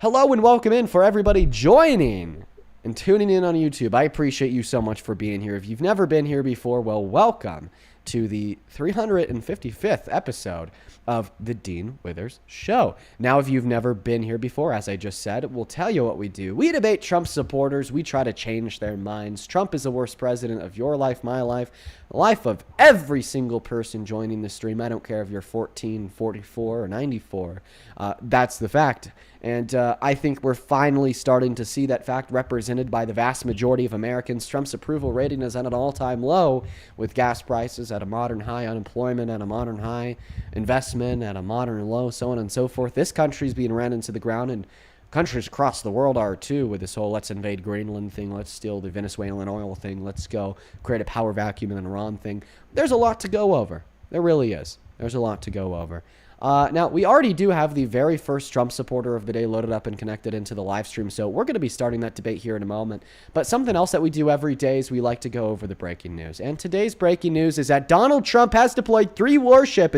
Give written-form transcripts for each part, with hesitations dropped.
Hello and welcome in for everybody joining and tuning in on YouTube. I appreciate you so much for being here. If you've never been here before, well, welcome to the 355th episode of the Dean Withers Show. Now, if you've never been here before, as I just said, we'll tell you what we do. We debate Trump supporters. We try to change their minds. Trump is the worst president of your life, my life, the life of every single person joining the stream. I don't care if you're 14, 44, or 94. That's the fact. And I think we're finally starting to see that fact represented by the vast majority of Americans. Trump's approval rating is at an all-time low, with gas prices at a modern high, unemployment at a modern high, investment at a modern low, so on and so forth. This country's being ran into the ground, and countries across the world are too, with this whole let's invade Greenland thing, let's steal the Venezuelan oil thing, let's go create a power vacuum in Iran thing. There's a lot to go over. There really is. There's a lot to go over. Now, we already do have the very first Trump supporter of the day loaded up and connected into the live stream, so we're going to be starting that debate here in a moment. But something else that we do every day is we like to go over the breaking news. And today's breaking news is that Donald Trump has deployed 3 warships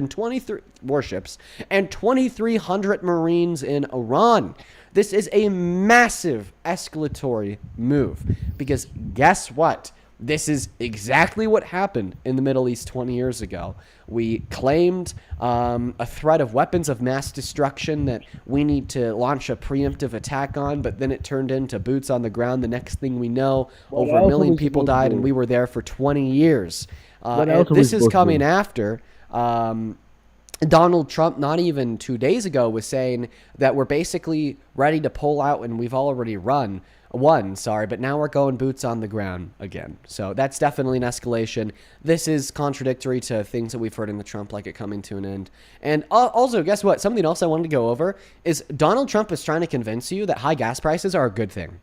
and 2,300 Marines in Iran. This is a massive escalatory move because guess what? This is exactly what happened in the Middle East 20 years ago. We claimed a threat of weapons of mass destruction that we need to launch a preemptive attack on, but then it turned into boots on the ground. The next thing we know, over 1 million people died, and we were there for 20 years. And this is coming after Donald Trump, not even 2 days ago, was saying that we're basically ready to pull out and we've already won, but now we're going boots on the ground again. So that's definitely an escalation. This is contradictory to things that we've heard in the Trump like it coming to an end. And also, guess what? Something else I wanted to go over is Donald Trump is trying to convince you that high gas prices are a good thing.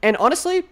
And honestly,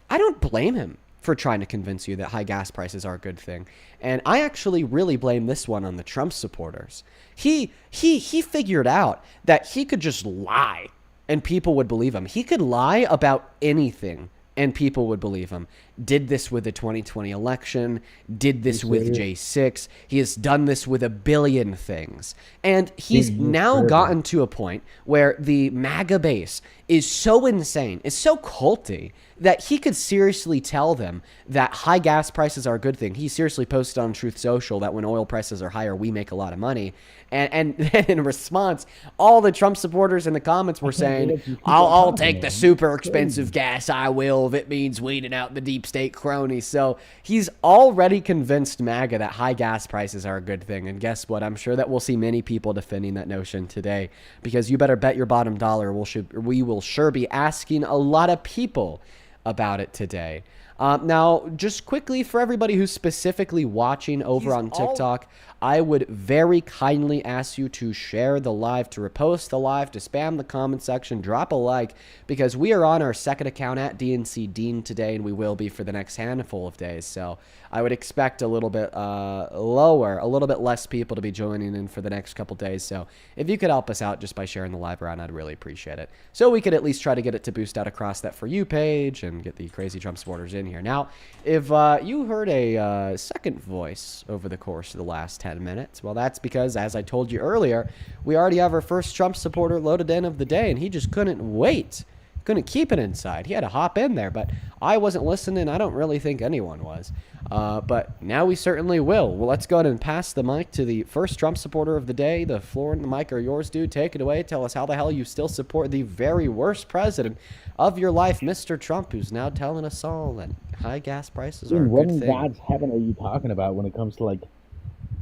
I don't blame him for trying to convince you that high gas prices are a good thing. And I actually really blame this one on the Trump supporters. He figured out that he could just lie and people would believe him. He could lie about anything and people would believe him. Did this with the 2020 election, did this with J6. He has done this with a billion things. And he's now gotten to a point where the MAGA base is so insane, is so culty, that he could seriously tell them that high gas prices are a good thing. He seriously posted on Truth Social that when oil prices are higher, we make a lot of money. And in response, all the Trump supporters in the comments were saying, I'll take the super expensive gas, I will, if it means weeding out the deep state cronies. So he's already convinced MAGA that high gas prices are a good thing. And guess what? I'm sure that we'll see many people defending that notion today, because you better bet your bottom dollar we will sure be asking a lot of people about it today. Now, just quickly for everybody who's specifically watching over on TikTok, I would very kindly ask you to share the live, to repost the live, to spam the comment section, drop a like, because we are on our second account at DNC Dean today, and we will be for the next handful of days. So I would expect a little bit less people to be joining in for the next couple days. So if you could help us out just by sharing the live around, I'd really appreciate it. So we could at least try to get it to boost out across that For You page and get the crazy Trump supporters in here. Now, if you heard a second voice over the course of the last 10 minutes, well, that's because, as I told you earlier, we already have our first Trump supporter loaded in of the day, and he just couldn't wait. Couldn't keep it inside. He had to hop in there, but I wasn't listening. I don't really think anyone was. But now we certainly will. Well, let's go ahead and pass the mic to the first Trump supporter of the day. The floor and the mic are yours, dude. Take it away. Tell us how the hell you still support the very worst president of your life, Mr. Trump, who's now telling us all that high gas prices are a good thing. What in God's heaven are you talking about when it comes to, like,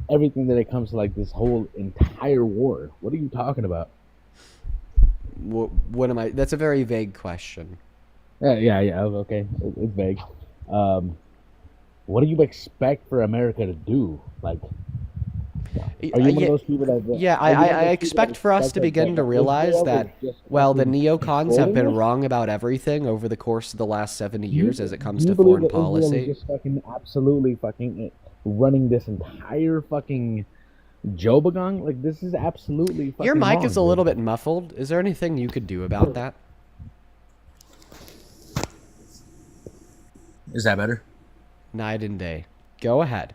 everything that it comes to, like, this whole entire war? What are you talking about? What am I? That's a very vague question. Yeah. Okay, it's vague. What do you expect for America to do? Like, are you one of those people that? Yeah, I expect for us to begin to realize that, well, the neocons have been wrong about everything over the course of the last 70 years as it comes to foreign policy. Just fucking absolutely fucking running this entire fucking Jobagong, like, this is absolutely fucking Your mic wrong, is a little bit muffled. Is there anything you could do about that? Is that better? Night and day. Go ahead.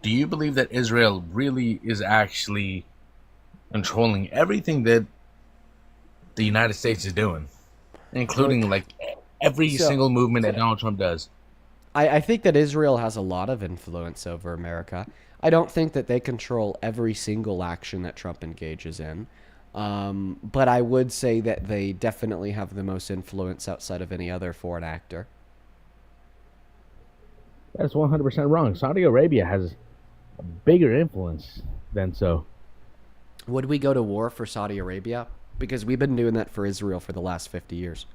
Do you believe that Israel really is actually controlling everything that the United States is doing, including like every So- single movement that Donald Trump does. I think that Israel has a lot of influence over America. I don't think that they control every single action that Trump engages in. But I would say that they definitely have the most influence outside of any other foreign actor. That's 100% wrong. Saudi Arabia has a bigger influence than so. Would we go to war for Saudi Arabia? Because we've been doing that for Israel for the last 50 years.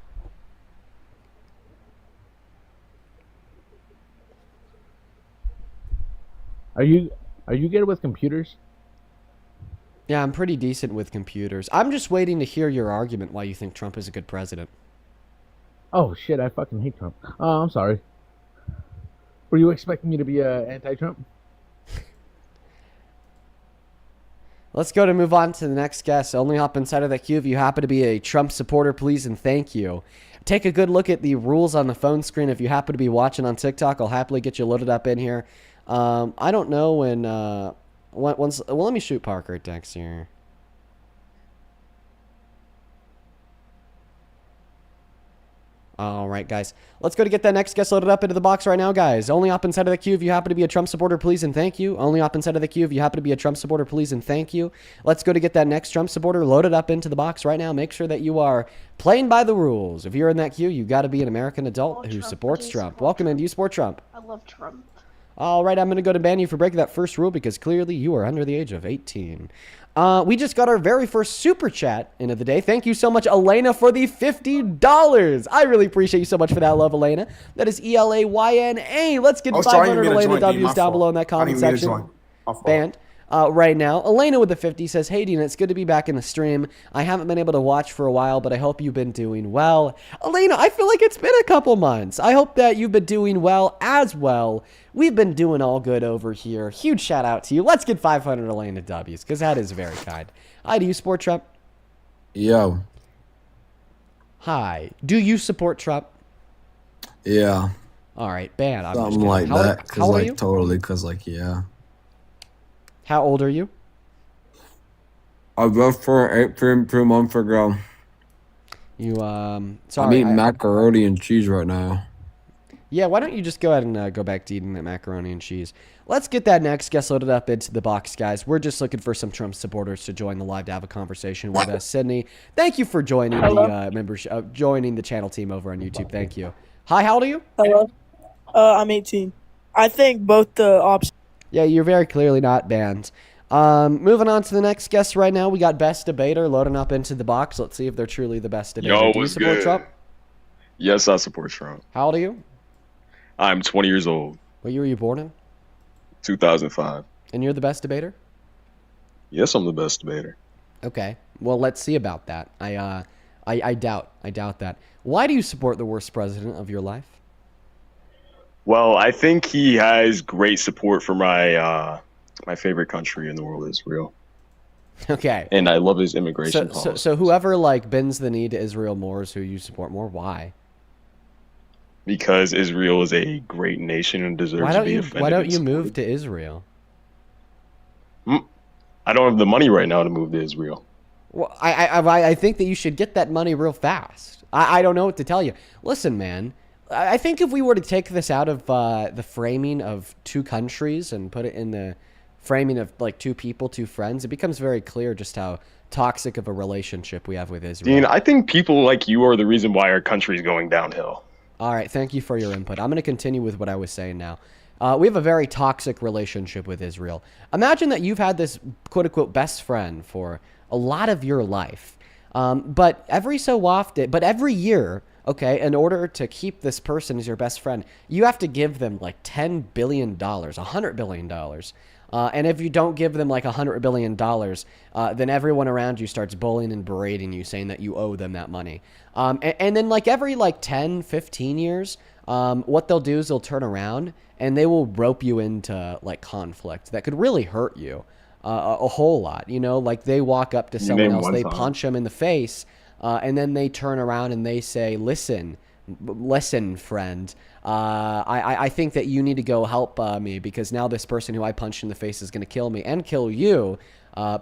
Are you good with computers? Yeah, I'm pretty decent with computers. I'm just waiting to hear your argument why you think Trump is a good president. Oh shit, I fucking hate Trump. Oh, I'm sorry. Were you expecting me to be anti-Trump? Let's go to move on to the next guest. Only hop inside of that queue if you happen to be a Trump supporter, please and thank you. Take a good look at the rules on the phone screen. If you happen to be watching on TikTok, I'll happily get you loaded up in here. I don't know when once. Well, let me shoot Parker a text here. All right, guys. Let's go to get that next guest loaded up into the box right now, guys. Only hop inside of the queue if you happen to be a Trump supporter, please and thank you. Only hop inside of the queue if you happen to be a Trump supporter, please and thank you. Let's go to get that next Trump supporter loaded up into the box right now. Make sure that you are playing by the rules. If you're in that queue, you got to be an American adult who supports Trump. Welcome in. Do you support Trump? I love Trump. All right, I'm going to go to ban you for breaking that first rule because clearly you are under the age of 18. We just got our very first super chat in of the day. Thank you so much, Elena, for the $50. I really appreciate you so much for that love, Elena. That is ELAYNA. Let's get 500 Elena W's down below in that comment section. Banned. Right now, Elena with the 50 says, "Hey, Dean, it's good to be back in the stream. I haven't been able to watch for a while, but I hope you've been doing well." Elena, I feel like it's been a couple months. I hope that you've been doing well as well. We've been doing all good over here. Huge shout out to you. Let's get 500 Elena W's, because that is very kind. Hi, do you support Trump? Yo. Hi. Do you support Trump? Yeah. All right, ban. Something like that. How old are you? Totally, because, like, yeah. How old are you? I voted for 2 months ago. You, I'm sorry. eating macaroni and cheese right now. Yeah, why don't you just go ahead and go back to eating that macaroni and cheese. Let's get that next guest loaded up into the box, guys. We're just looking for some Trump supporters to join the live to have a conversation with us. Sydney, thank you for joining the membership, joining the channel team over on YouTube. Thank you. Hi, how old are you? Hello. I'm 18. I think both the options. Yeah, you're very clearly not banned. Moving on to the next guest right now. We got best debater loading up into the box. Let's see if they're truly the best debater. Yo, Do you what's support good? Trump? Yes, I support Trump. How old are you? I'm 20 years old, What year were you born in? 2005. And you're the best debater? Yes, I'm the best debater. Okay. Well, let's see about that. I doubt that. Why do you support the worst president of your life? Well, I think he has great support for my my favorite country in the world, Israel, Okay. and I love his immigration policy. So whoever like bends the knee to Israel more is who you support more. Why? Because Israel is a great nation and deserves Why to don't be you defended. Why don't and you move supported. to Israel? I don't have the money right now to move to Israel. Well, I think that you should get that money real fast. I don't know what to tell you. Listen, man. I think if we were to take this out of the framing of two countries and put it in the framing of like two people, two friends, it becomes very clear just how toxic of a relationship we have with Israel. Dean, I think people like you are the reason why our country is going downhill. All right, thank you for your input. I'm going to continue with what I was saying now. We have a very toxic relationship with Israel. Imagine that you've had this quote-unquote best friend for a lot of your life. But every year, okay, in order to keep this person as your best friend, you have to give them like $10 billion, $100 billion. And if you don't give them like $100 billion, then everyone around you starts bullying and berating you, saying that you owe them that money. And then like every like 10, 15 years, what they'll do is they'll turn around and they will rope you into like conflict that could really hurt you a whole lot. You know, like they walk up to someone else, they punch them in the face, and then they turn around and they say, listen, friend, I think that you need to go help me because now this person who I punched in the face is going to kill me and kill you.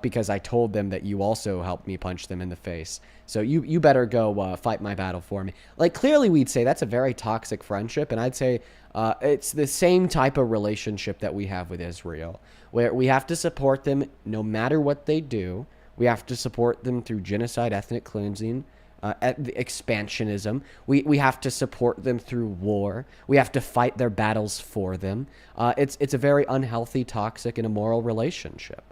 because I told them that you also helped me punch them in the face. So you better go fight my battle for me. Like, clearly we'd say that's a very toxic friendship, and I'd say it's the same type of relationship that we have with Israel, where we have to support them no matter what they do. We have to support them through genocide, ethnic cleansing, expansionism. We have to support them through war. We have to fight their battles for them. It's a very unhealthy, toxic, and immoral relationship.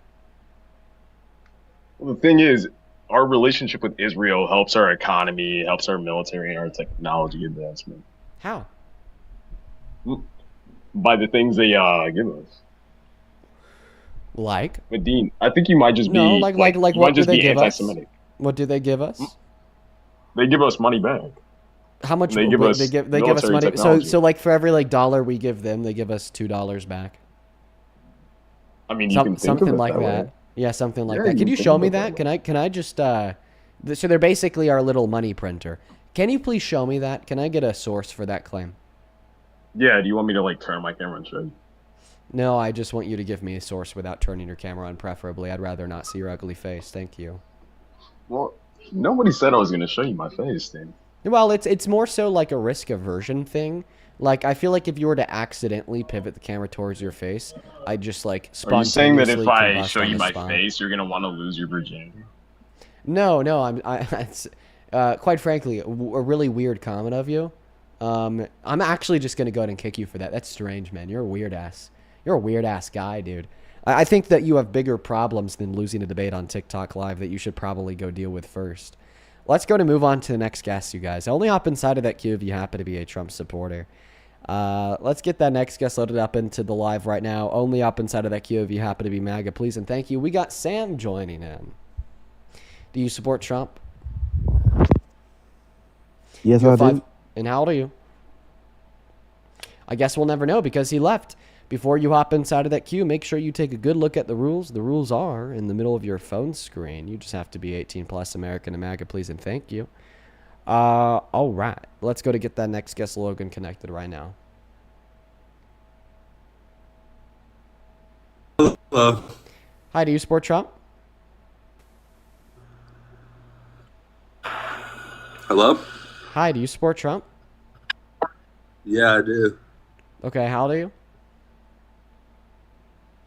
Well, the thing is, our relationship with Israel helps our economy, helps our military and our technology advancement. How? By the things they give us. Like? But Dean, I think you might just be No, like you what might do just they be give us? anti-Semitic. What do they give us? They give us money back. How much They give us they give us military money? technology. So like for every like dollar we give them, they give us $2 back. I mean, you can think Something of it like that that. way. Yeah, something like Yeah, that. you Can you can show think me of it that? that Can I just so they're basically our little money printer. Can you please show me that? Can I get a source for that claim? Yeah, do you want me to like turn my camera and show you? No, I just want you to give me a source without turning your camera on, preferably. I'd rather not see your ugly face. Thank you. Well, nobody said I was going to show you my face, Dean. Well, it's more so like a risk aversion thing. Like, I feel like if you were to accidentally pivot the camera towards your face, I'd just like Are you saying that if spontaneously I combust show on you the my spot. face, you're going to want to lose your virginity? No, it's quite frankly a really weird comment of you. I'm actually just gonna go ahead and kick you for that. That's strange, man. You're a weird ass. You're a weird ass guy, dude. I think that you have bigger problems than losing a debate on TikTok Live that you should probably go deal with first. Let's go to move on to the next guest, you guys. Only hop inside of that queue if you happen to be a Trump supporter. Let's get that next guest loaded up into the live right now. Only hop inside of that queue if you happen to be MAGA, please and thank you. We got Sam joining in. Do you support Trump? Yes, I do. And how old are you? I guess we'll never know because he left. Before you hop inside of that queue, make sure you take a good look at the rules. The rules are in the middle of your phone screen. You just have to be 18 plus, American and MAGA, please and thank you. All right. Let's go to get that next guest, Logan, connected right now. Hello. Hi, do you support Trump? Hello? Hi, do you support Trump? Yeah, I do. Okay, how old are you?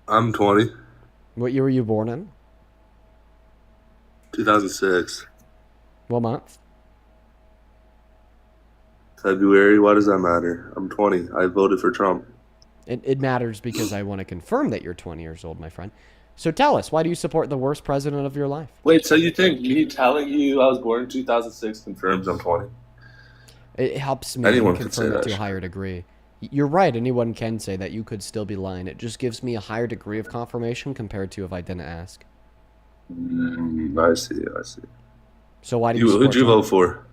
I'm 20. What year were you born in? 2006. What month? February. Why does that matter? I'm 20. I voted for Trump. It matters because I want to confirm that you're 20 years old, my friend. So tell us, why do you support the worst president of your life? Wait, so you think me telling you I was born in 2006 confirms I'm 20? It helps me Anyone could confirm say it to that. a higher degree. You're right, anyone can say that. You could still be lying. It just gives me a higher degree of confirmation compared to if I didn't ask. I see. So why do you support Who'd you Trump? vote for?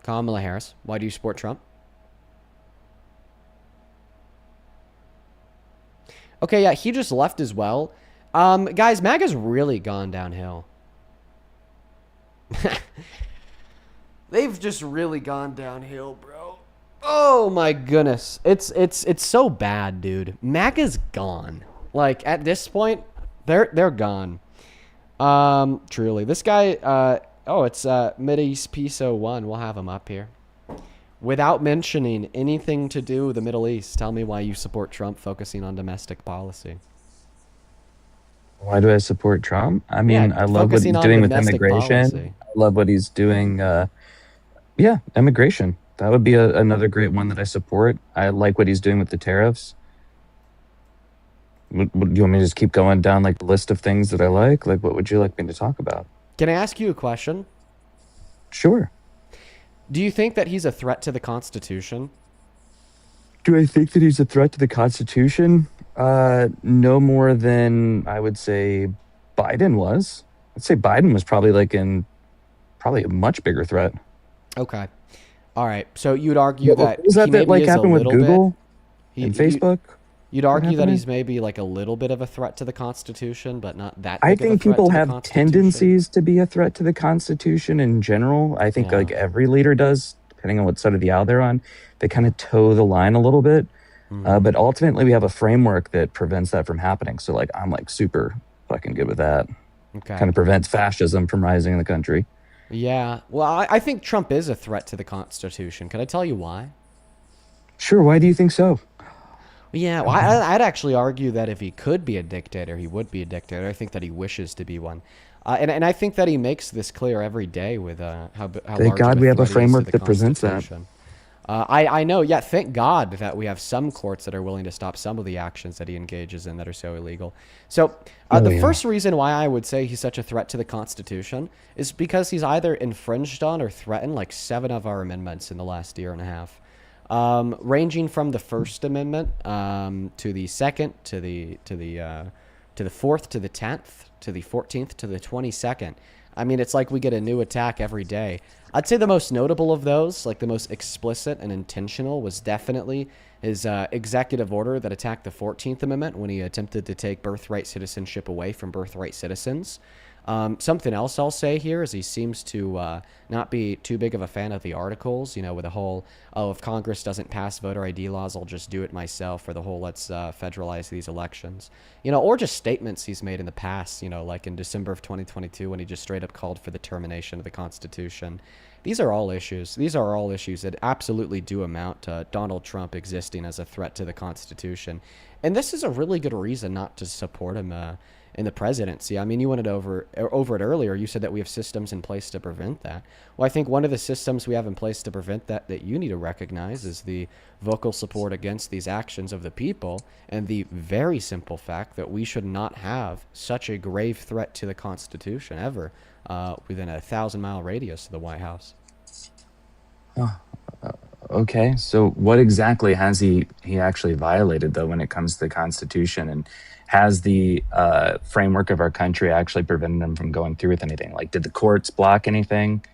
Kamala Harris. Why do you support Trump? Okay, yeah, he just left as well. Guys, MAGA's really gone downhill. They've just really gone downhill, bro. Oh my goodness. It's so bad, dude. MAGA's gone. Like at this point, they're gone. Truly. This guy it's Mideast Peace 01. We'll have him up here. Without mentioning anything to do with the Middle East, tell me why you support Trump focusing on domestic policy. Why do I support Trump? I mean, Yeah, I love what he's focusing on doing with domestic immigration. policy. I love what he's doing. Immigration. That would be another great one that I support. I like what he's doing with the tariffs. Do you want me to just keep going down like the list of things that I like? Like, what would you like me to talk about? Can I ask you a question? Sure. Do you think that he's a threat to the Constitution? Do I think that he's a threat to the Constitution? No more than I would say Biden was. I'd say Biden was probably probably a much bigger threat. Okay. All right. So you'd argue that Was that he that maybe is a happened with little Google bit, and Facebook? You'd argue that happening? he's maybe like a little bit of a threat to the Constitution, but not that I big of a think threat people to the have Constitution? tendencies to be a threat to the Constitution in general. I think Yeah. like every leader does, depending on what side of the aisle they're on. They kind of toe the line a little bit. But ultimately, we have a framework that prevents that from happening. So like, I'm like super fucking good with that. Okay. Kind of prevents fascism from rising in the country. Yeah. Well, I think Trump is a threat to the Constitution. Can I tell you why? Sure. Why do you think so? Yeah, well, I'd actually argue that if he could be a dictator, he would be a dictator. I think that he wishes to be one. And I think that he makes this clear every day with how Thank large God of we a have a threat he is to framework the that presents that. Constitution. I know, yeah, thank God that we have some courts that are willing to stop some of the actions that he engages in that are so illegal. So the first reason why I would say he's such a threat to the Constitution is because he's either infringed on or threatened like 7 of our amendments in the last year and a half. Ranging from the First Amendment to the Second, to the Fourth, to the 10th, to the 14th, to the 22nd. I mean, it's like we get a new attack every day. I'd say the most notable of those, like the most explicit and intentional, was definitely his executive order that attacked the 14th Amendment when he attempted to take birthright citizenship away from birthright citizens. Something else I'll say here is he seems to not be too big of a fan of the articles, with the whole, oh, if Congress doesn't pass voter ID laws, I'll just do it myself, or the whole let's federalize these elections, or just statements he's made in the past, like in December of 2022 when he just straight up called for the termination of the Constitution. These are all issues. These are all issues that absolutely do amount to Donald Trump existing as a threat to the Constitution. And this is a really good reason not to support him in the presidency. I mean, you went over it earlier. You said that we have systems in place to prevent that. Well, I think one of the systems we have in place to prevent that you need to recognize is the vocal support against these actions of the people and the very simple fact that we should not have such a grave threat to the Constitution ever within a 1,000-mile radius of the White House. Okay, so what exactly has he actually violated, though, when it comes to the Constitution? And has the framework of our country actually prevented him from going through with anything? Like, did the courts block anything?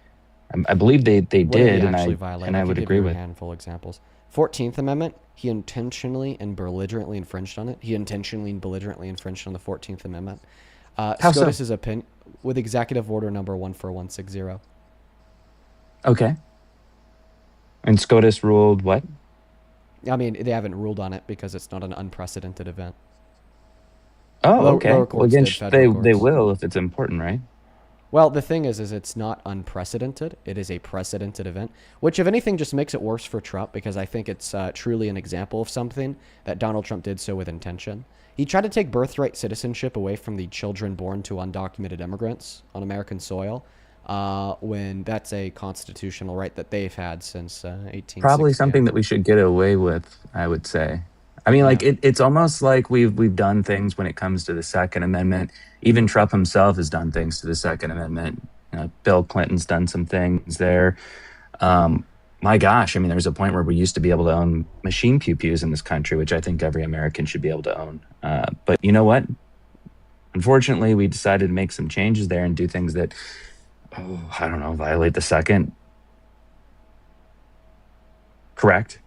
I believe they did, and I would agree with. A handful of examples. 14th Amendment, he intentionally and belligerently infringed on it. He intentionally and belligerently infringed on the 14th Amendment. How so? SCOTUS's opinion with Executive Order number 14160. Okay. And SCOTUS ruled what? I mean, they haven't ruled on it because it's not an unprecedented event. Oh, okay. Well, again, they will if it's important, right? Well, the thing is it's not unprecedented. It is a precedented event, which, if anything, just makes it worse for Trump because I think it's truly an example of something that Donald Trump did so with intention. He tried to take birthright citizenship away from the children born to undocumented immigrants on American soil when that's a constitutional right that they've had since 1860. Probably something that we should get away with, I would say. I mean, like it's almost like we've done things when it comes to the Second Amendment. Even Trump himself has done things to the Second Amendment. Bill Clinton's done some things there. My gosh, I mean, there's a point where we used to be able to own machine pew-pews in this country, which I think every American should be able to own. But you know what? Unfortunately, we decided to make some changes there and do things that, I don't know, violate the Second. Correct?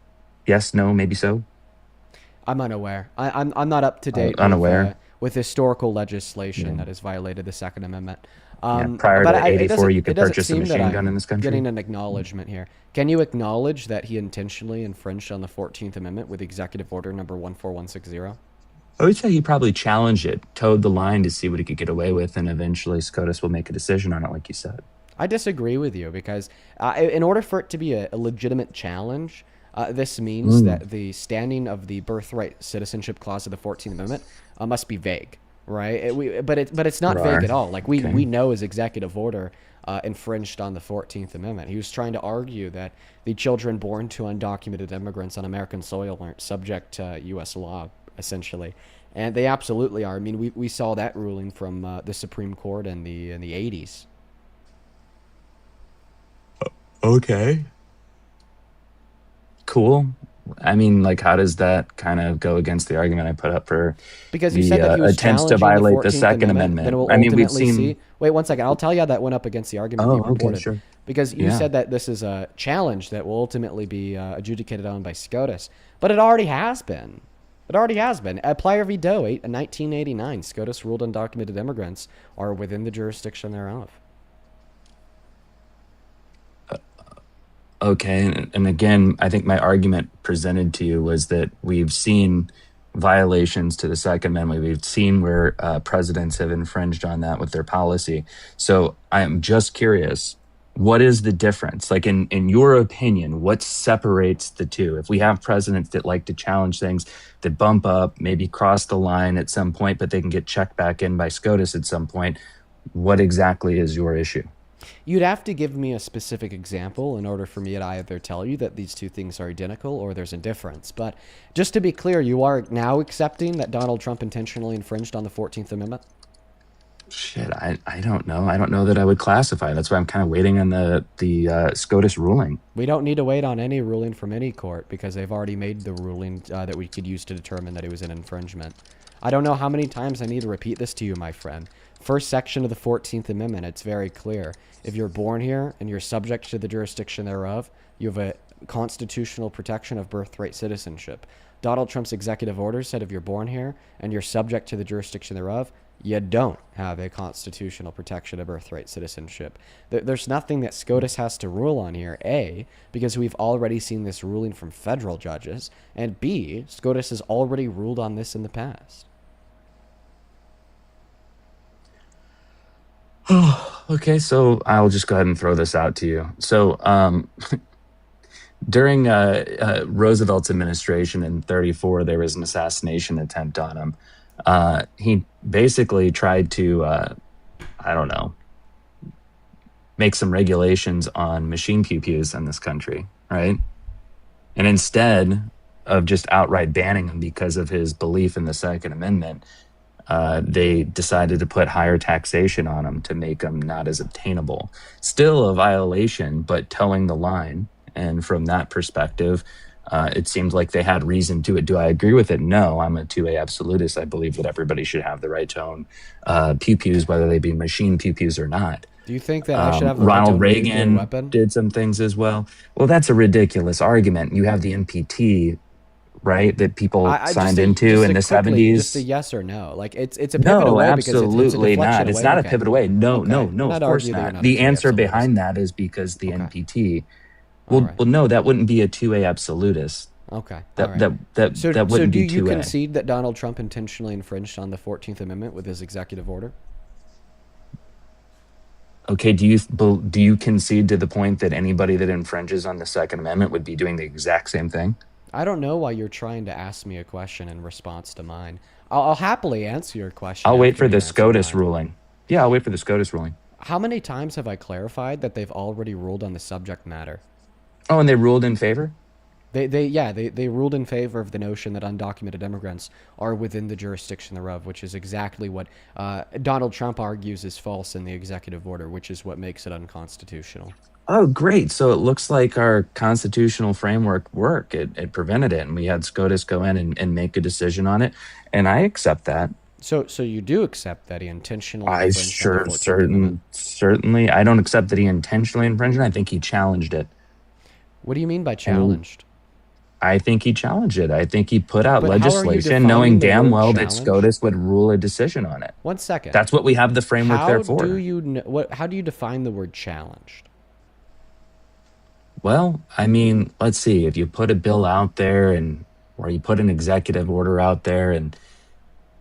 Yes, no, maybe so? I'm unaware. I'm not up to date with historical legislation that has violated the Second Amendment. Prior to 84, you could purchase a machine gun in this country. Getting an acknowledgement here. Can you acknowledge that he intentionally infringed on the 14th Amendment with Executive Order number 14160? I would say he probably challenged it, towed the line to see what he could get away with, and eventually SCOTUS will make a decision on it, like you said. I disagree with you because in order for it to be a legitimate challenge, this means that the standing of the birthright citizenship clause of the 14th Amendment must be vague, right? But it's not vague at all. Like we know his executive order infringed on the 14th Amendment. He was trying to argue that the children born to undocumented immigrants on American soil aren't subject to U.S. law, essentially, and they absolutely are. I mean, we saw that ruling from the Supreme Court in the 80s. Okay. Cool. I mean, like, how does that kind of go against the argument I put up for because you said that he was attempts to violate the Second Amendment? Then we'll we've seen. Wait 1 second. I'll tell you how that went up against the argument you reported. Okay, sure. Because you said that this is a challenge that will ultimately be adjudicated on by SCOTUS, but it already has been. It already has been. At Plyer v. Doe, in 1989, SCOTUS ruled undocumented immigrants are within the jurisdiction thereof. Okay, and again, I think my argument presented to you was that we've seen violations to the Second Amendment. We've seen where presidents have infringed on that with their policy. So I'm just curious, what is the difference? Like in your opinion, what separates the two? If we have presidents that like to challenge things, that bump up, maybe cross the line at some point, but they can get checked back in by SCOTUS at some point, what exactly is your issue? You'd have to give me a specific example in order for me to either tell you that these two things are identical or there's a difference. But just to be clear, you are now accepting that Donald Trump intentionally infringed on the 14th Amendment? Shit, I don't know. I don't know that I would classify. That's why I'm kind of waiting on the SCOTUS ruling. We don't need to wait on any ruling from any court because they've already made the ruling that we could use to determine that it was an infringement. I don't know how many times I need to repeat this to you, my friend. First section of the 14th Amendment, it's very clear. If you're born here and you're subject to the jurisdiction thereof, you have a constitutional protection of birthright citizenship. Donald Trump's executive order said if you're born here and you're subject to the jurisdiction thereof, you don't have a constitutional protection of birthright citizenship. There's nothing that SCOTUS has to rule on here, A, because we've already seen this ruling from federal judges, and B, SCOTUS has already ruled on this in the past. Okay, so I'll just go ahead and throw this out to you. So during Roosevelt's administration in 1934, there was an assassination attempt on him. He basically tried to, I don't know, make some regulations on machine pew-pews in this country, right? And instead of just outright banning him because of his belief in the Second Amendment, they decided to put higher taxation on him to make him not as obtainable. Still a violation, but towing the line. And from that perspective, it seemed like they had reason to it. Do I agree with it? No, I'm a 2A absolutist. I believe that everybody should have the right to own pew-pews, whether they be machine pew-pews or not. Do you think that I should have the right to Ronald own a nuclear Reagan weapon? did some things as well. Well, that's a ridiculous argument. You have the NPT, right, that people signed into in the 70s. Just a yes or no. Like it's a pivot away because it's a absolutely deflection not. It's away. not Okay. a pivot away. No, Okay. no, Not of course argue that you're not. not The a 2A answer absolutist. behind that is because the Okay. NPT. All Well, right. well, no, that wouldn't be a 2A absolutist. Okay. That All right. that So wouldn't do be you 2A. concede that Donald Trump intentionally infringed on the 14th Amendment with his executive order? Okay, do you concede to the point that anybody that infringes on the Second Amendment would be doing the exact same thing? I don't know why you're trying to ask me a question in response to mine. I'll happily answer your question. I'll wait after for you the answer SCOTUS mine. ruling. Yeah, I'll wait for the SCOTUS ruling. How many times have I clarified that they've already ruled on the subject matter? Oh, and they ruled in favor? They ruled in favor of the notion that undocumented immigrants are within the jurisdiction thereof, which is exactly what Donald Trump argues is false in the executive order, which is what makes it unconstitutional. Oh, great. So it looks like our constitutional framework worked. It prevented it, and we had SCOTUS go in and make a decision on it, and I accept that. So you do accept that he intentionally I infringed on the 14th Amendment? certainly. I don't accept that he intentionally infringed it. I think he challenged it. What do you mean by challenged? I think he challenged it. I think he put out But how are you legislation defining knowing the damn word well that challenge? SCOTUS would rule a decision on it. 1 second. That's what we have the framework How there for. do you how do you define the word challenged? Well, I mean, let's see. If you put a bill out there or you put an executive order out there and,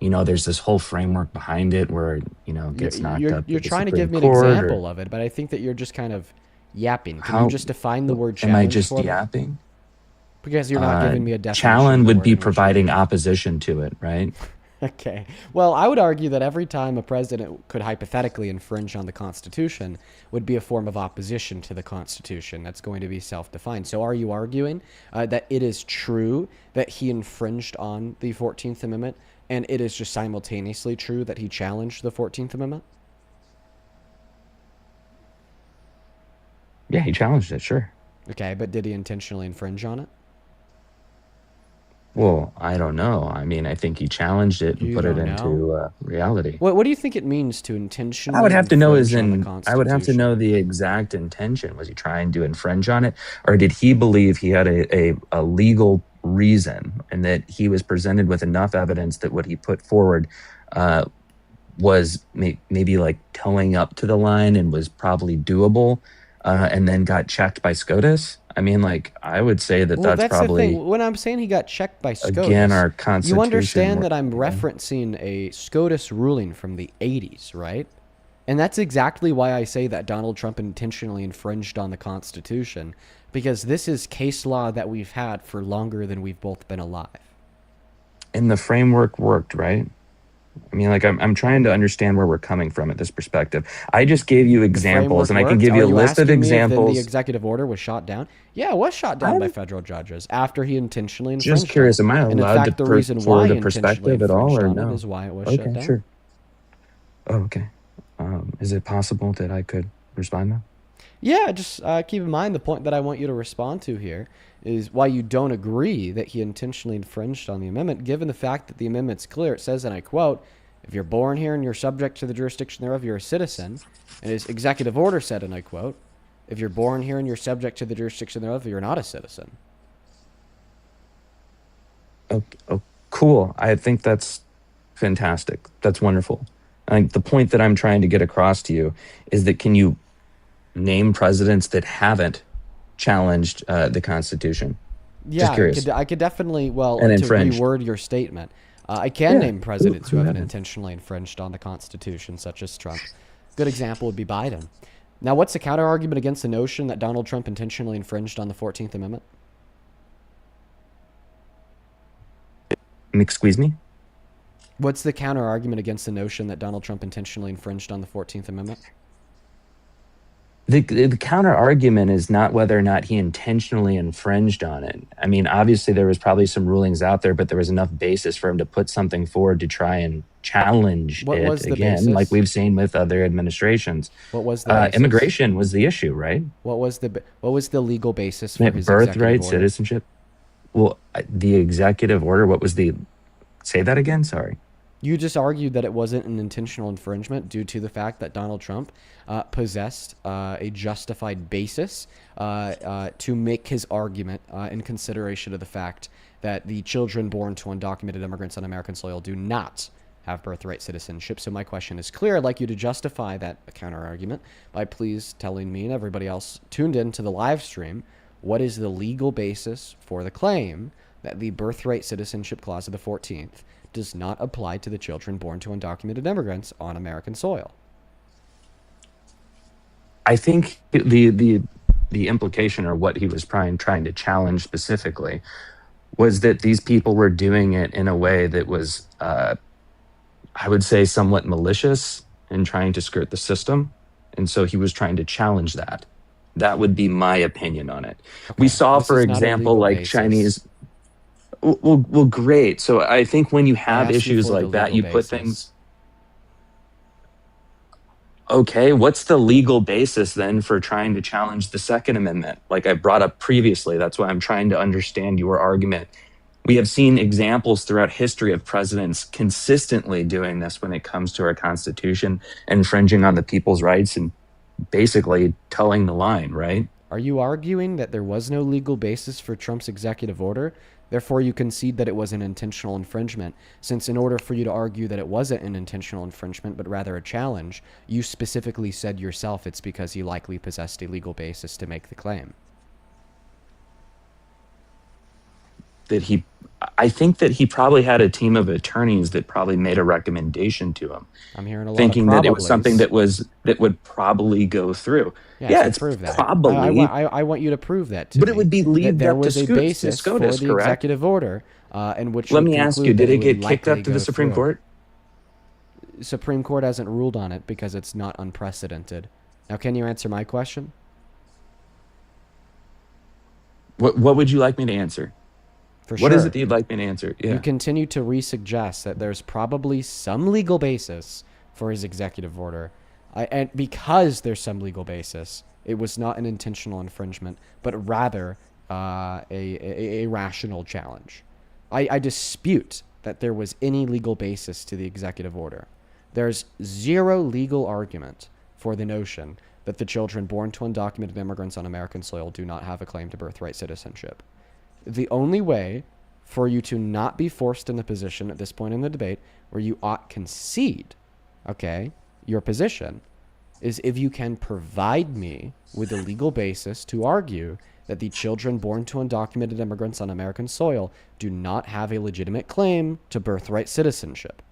there's this whole framework behind it where, it gets knocked up. You're to the trying to Supreme give me an Court, or- example of it, but I think that you're just kind of yapping. Can you just define the word Am challenge I just for me? yapping? Because you're not giving me a definition. Challenge of the would word be in which providing opposition to it, right? Okay. Well, I would argue that every time a president could hypothetically infringe on the Constitution would be a form of opposition to the Constitution. That's going to be self-defined. So are you arguing that it is true that he infringed on the 14th Amendment, and it is just simultaneously true that he challenged the 14th Amendment? Yeah, he challenged it, sure. Okay, but did he intentionally infringe on it? Well, I don't know. I mean, I think he challenged it and You put it don't into reality. What do you think it means to intentionally I would have to know infringe on the I would have to Constitution? know the exact intention. Was he trying to infringe on it, or did he believe he had a legal reason and that he was presented with enough evidence that what he put forward was maybe like towing up to the line and was probably doable? and then got checked by SCOTUS. I mean, like, I would say that Well, that's that's the probably, thing. When I'm saying he got checked by SCOTUS, again, our Constitution. you understand that I'm yeah. referencing a SCOTUS ruling from the 80s, right? And that's exactly why I say that Donald Trump intentionally infringed on the Constitution, because this is case law that we've had for longer than we've both been alive. And the framework worked, right? I mean, like, I'm trying to understand where we're coming from at this perspective. I just gave you examples, and I can give you a list of examples. The executive order was shot down? Yeah, it was shot down by federal judges after he intentionally infringed. Just curious, am I and in allowed fact, to the reason put why forward he a perspective at all, or infringed on no? it is why it was shut Okay, down. sure. Oh, okay. Is it possible that I could respond now? Yeah, just keep in mind the point that I want you to respond to here is why you don't agree that he intentionally infringed on the amendment, given the fact that the amendment's clear. It says, and I quote, "If you're born here and you're subject to the jurisdiction thereof, you're a citizen." And his executive order said, and I quote, "If you're born here and you're subject to the jurisdiction thereof, you're not a citizen." Oh, cool. I think that's fantastic. That's wonderful. I think the point that I'm trying to get across to you is that can you name presidents that haven't challenged the Constitution? Yeah, Just curious. I could definitely, well, And to infringed. reword your statement, I can Yeah, name presidents who haven't haven't? intentionally infringed on the Constitution, such as Trump. Good example would be Biden. Now, what's the counter argument against the notion that Donald Trump intentionally infringed on the 14th Amendment? Excuse me? What's the counter argument against the notion that Donald Trump intentionally infringed on the 14th Amendment? The counter argument is not whether or not he intentionally infringed on it. I mean, obviously there was probably some rulings out there, but there was enough basis for him to put something forward to try and challenge What was it the again, basis? like we've seen with other administrations. What was the basis? Immigration was the issue, right? What was the legal basis for his Birthright, executive order? citizenship. Well, the executive order, what was the, say that again? Sorry. You just argued that it wasn't an intentional infringement due to the fact that Donald Trump possessed a justified basis to make his argument in consideration of the fact that the children born to undocumented immigrants on American soil do not have birthright citizenship. So my question is clear. I'd like you to justify that counter-argument by please telling me and everybody else tuned in to the live stream what is the legal basis for the claim that the birthright citizenship clause of the 14th does not apply to the children born to undocumented immigrants on American soil. I think the implication, or what he was trying to challenge specifically, was that these people were doing it in a way that was, I would say, somewhat malicious and trying to skirt the system. And so he was trying to challenge that. That would be my opinion on it. Okay. We saw, This for is not a example, legal like basis. Chinese. Well, great. So I think when you have asked you issues for the like that, legal you put basis. things. Okay, what's the legal basis then for trying to challenge the Second Amendment? Like I brought up previously, that's why I'm trying to understand your argument. We have seen examples throughout history of presidents consistently doing this when it comes to our Constitution, infringing on the people's rights and basically towing the line, right? Are you arguing that there was no legal basis for Trump's executive order? Therefore, you concede that it was an intentional infringement, since in order for you to argue that it wasn't an intentional infringement, but rather a challenge, you specifically said yourself it's because he likely possessed a legal basis to make the claim. I think that he probably had a team of attorneys that probably made a recommendation to him. I'm hearing a lot thinking of that it was probablys. something that would probably go through. Yeah, so it's prove that. probably. I want you to prove that to But me. it would be that leaved there up to was a basis for SCOTUS, the correct? executive order, in which Let would me ask conclude you, that did it would get kicked likely up to the go Supreme through. Court? Supreme Court hasn't ruled on it because it's not unprecedented. Now, can you answer my question? What would you like me to answer? For What sure. is it that you'd like me to answer? Yeah. You continue to re-suggest that there's probably some legal basis for his executive order. And because there's some legal basis, it was not an intentional infringement, but rather a rational challenge. I dispute that there was any legal basis to the executive order. There's zero legal argument for the notion that the children born to undocumented immigrants on American soil do not have a claim to birthright citizenship. The only way for you to not be forced in the position at this point in the debate where you ought concede, okay, your position, is if you can provide me with a legal basis to argue that the children born to undocumented immigrants on American soil do not have a legitimate claim to birthright citizenship.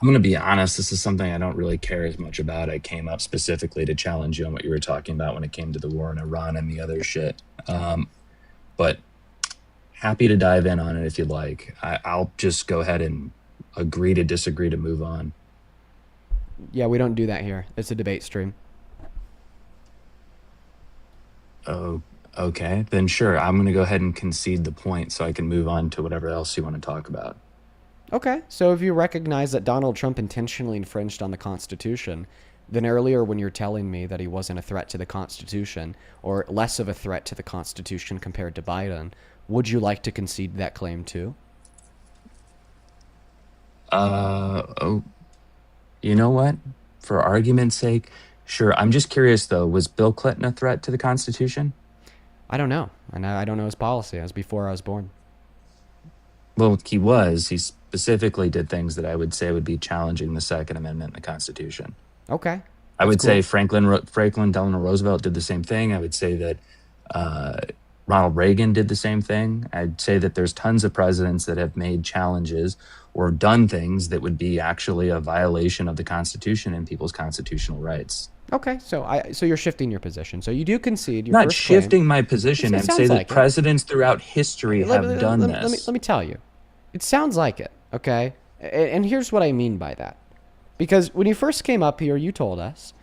I'm going to be honest, this is something I don't really care as much about. I came up specifically to challenge you on what you were talking about when it came to the war in Iran and the other shit. But happy to dive in on it if you'd like. I'll just go ahead and agree to disagree to move on. Yeah, we don't do that here. It's a debate stream. Oh, okay. Then sure, I'm going to go ahead and concede the point so I can move on to whatever else you want to talk about. Okay, so if you recognize that Donald Trump intentionally infringed on the Constitution, then earlier when you're telling me that he wasn't a threat to the Constitution, or less of a threat to the Constitution compared to Biden, would you like to concede that claim too? Oh, you know what? For argument's sake, sure. I'm just curious though, was Bill Clinton a threat to the Constitution? I don't know. And I don't know his policy. It was before I was born. Well, he was. He specifically did things that I would say would be challenging the Second Amendment in the Constitution. Okay. I would say Franklin Delano Roosevelt did the same thing. I would say that Ronald Reagan did the same thing. I'd say that there's tons of presidents that have made challenges or done things that would be actually a violation of the Constitution and people's constitutional rights. Okay, so you're shifting your position. So you do concede your Not first shifting claim. my position. I'd say that presidents throughout history have done this. Let me tell you. It sounds like it, okay? And here's what I mean by that. Because when you first came up here, you told us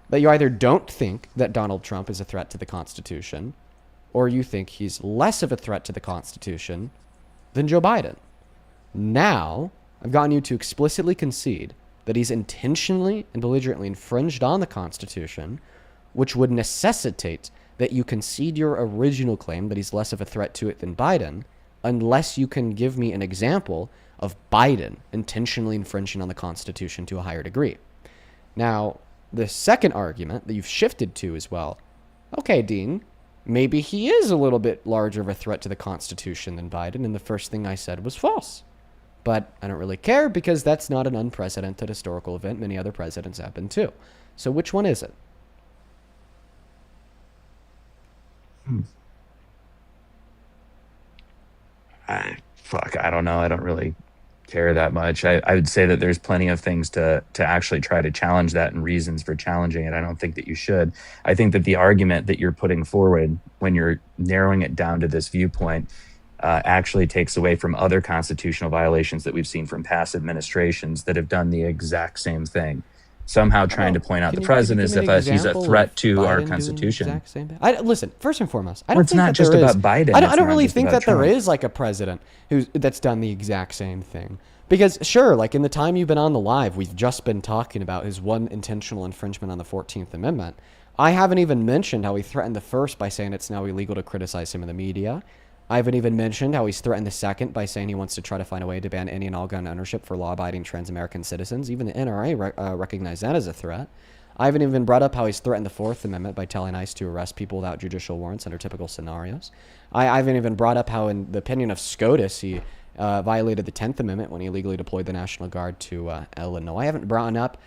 that you either don't think that Donald Trump is a threat to the Constitution, or you think he's less of a threat to the Constitution than Joe Biden. Now, I've gotten you to explicitly concede that he's intentionally and belligerently infringed on the Constitution, which would necessitate that you concede your original claim that he's less of a threat to it than Biden, unless you can give me an example of Biden intentionally infringing on the Constitution to a higher degree. Now, the second argument that you've shifted to as well, okay, Dean, maybe he is a little bit larger of a threat to the Constitution than Biden, and the first thing I said was false. But I don't really care because that's not an unprecedented historical event. Many other presidents have been too. So which one is it? I don't know. I don't really care that much. I would say that there's plenty of things to actually try to challenge that and reasons for challenging it. I don't think that you should. I think that the argument that you're putting forward when you're narrowing it down to this viewpoint actually takes away from other constitutional violations that we've seen from past administrations that have done the exact same thing. Somehow trying to point out the president as if he's a threat to our Constitution. Listen, first and foremost, I don't it's think not that just there about is, Biden. I don't really just think about that there Trump. is like a president that's done the exact same thing. Because sure, like in the time you've been on the live, we've just been talking about his one intentional infringement on the 14th Amendment. I haven't even mentioned how he threatened the first by saying it's now illegal to criticize him in the media. I haven't even mentioned how he's threatened the second by saying he wants to try to find a way to ban any and all gun ownership for law-abiding trans-American citizens. Even the NRA recognized that as a threat. I haven't even brought up how he's threatened the Fourth Amendment by telling ICE to arrest people without judicial warrants under typical scenarios. I haven't even brought up how, in the opinion of SCOTUS, he violated the 10th Amendment when he illegally deployed the National Guard to Illinois. I haven't brought up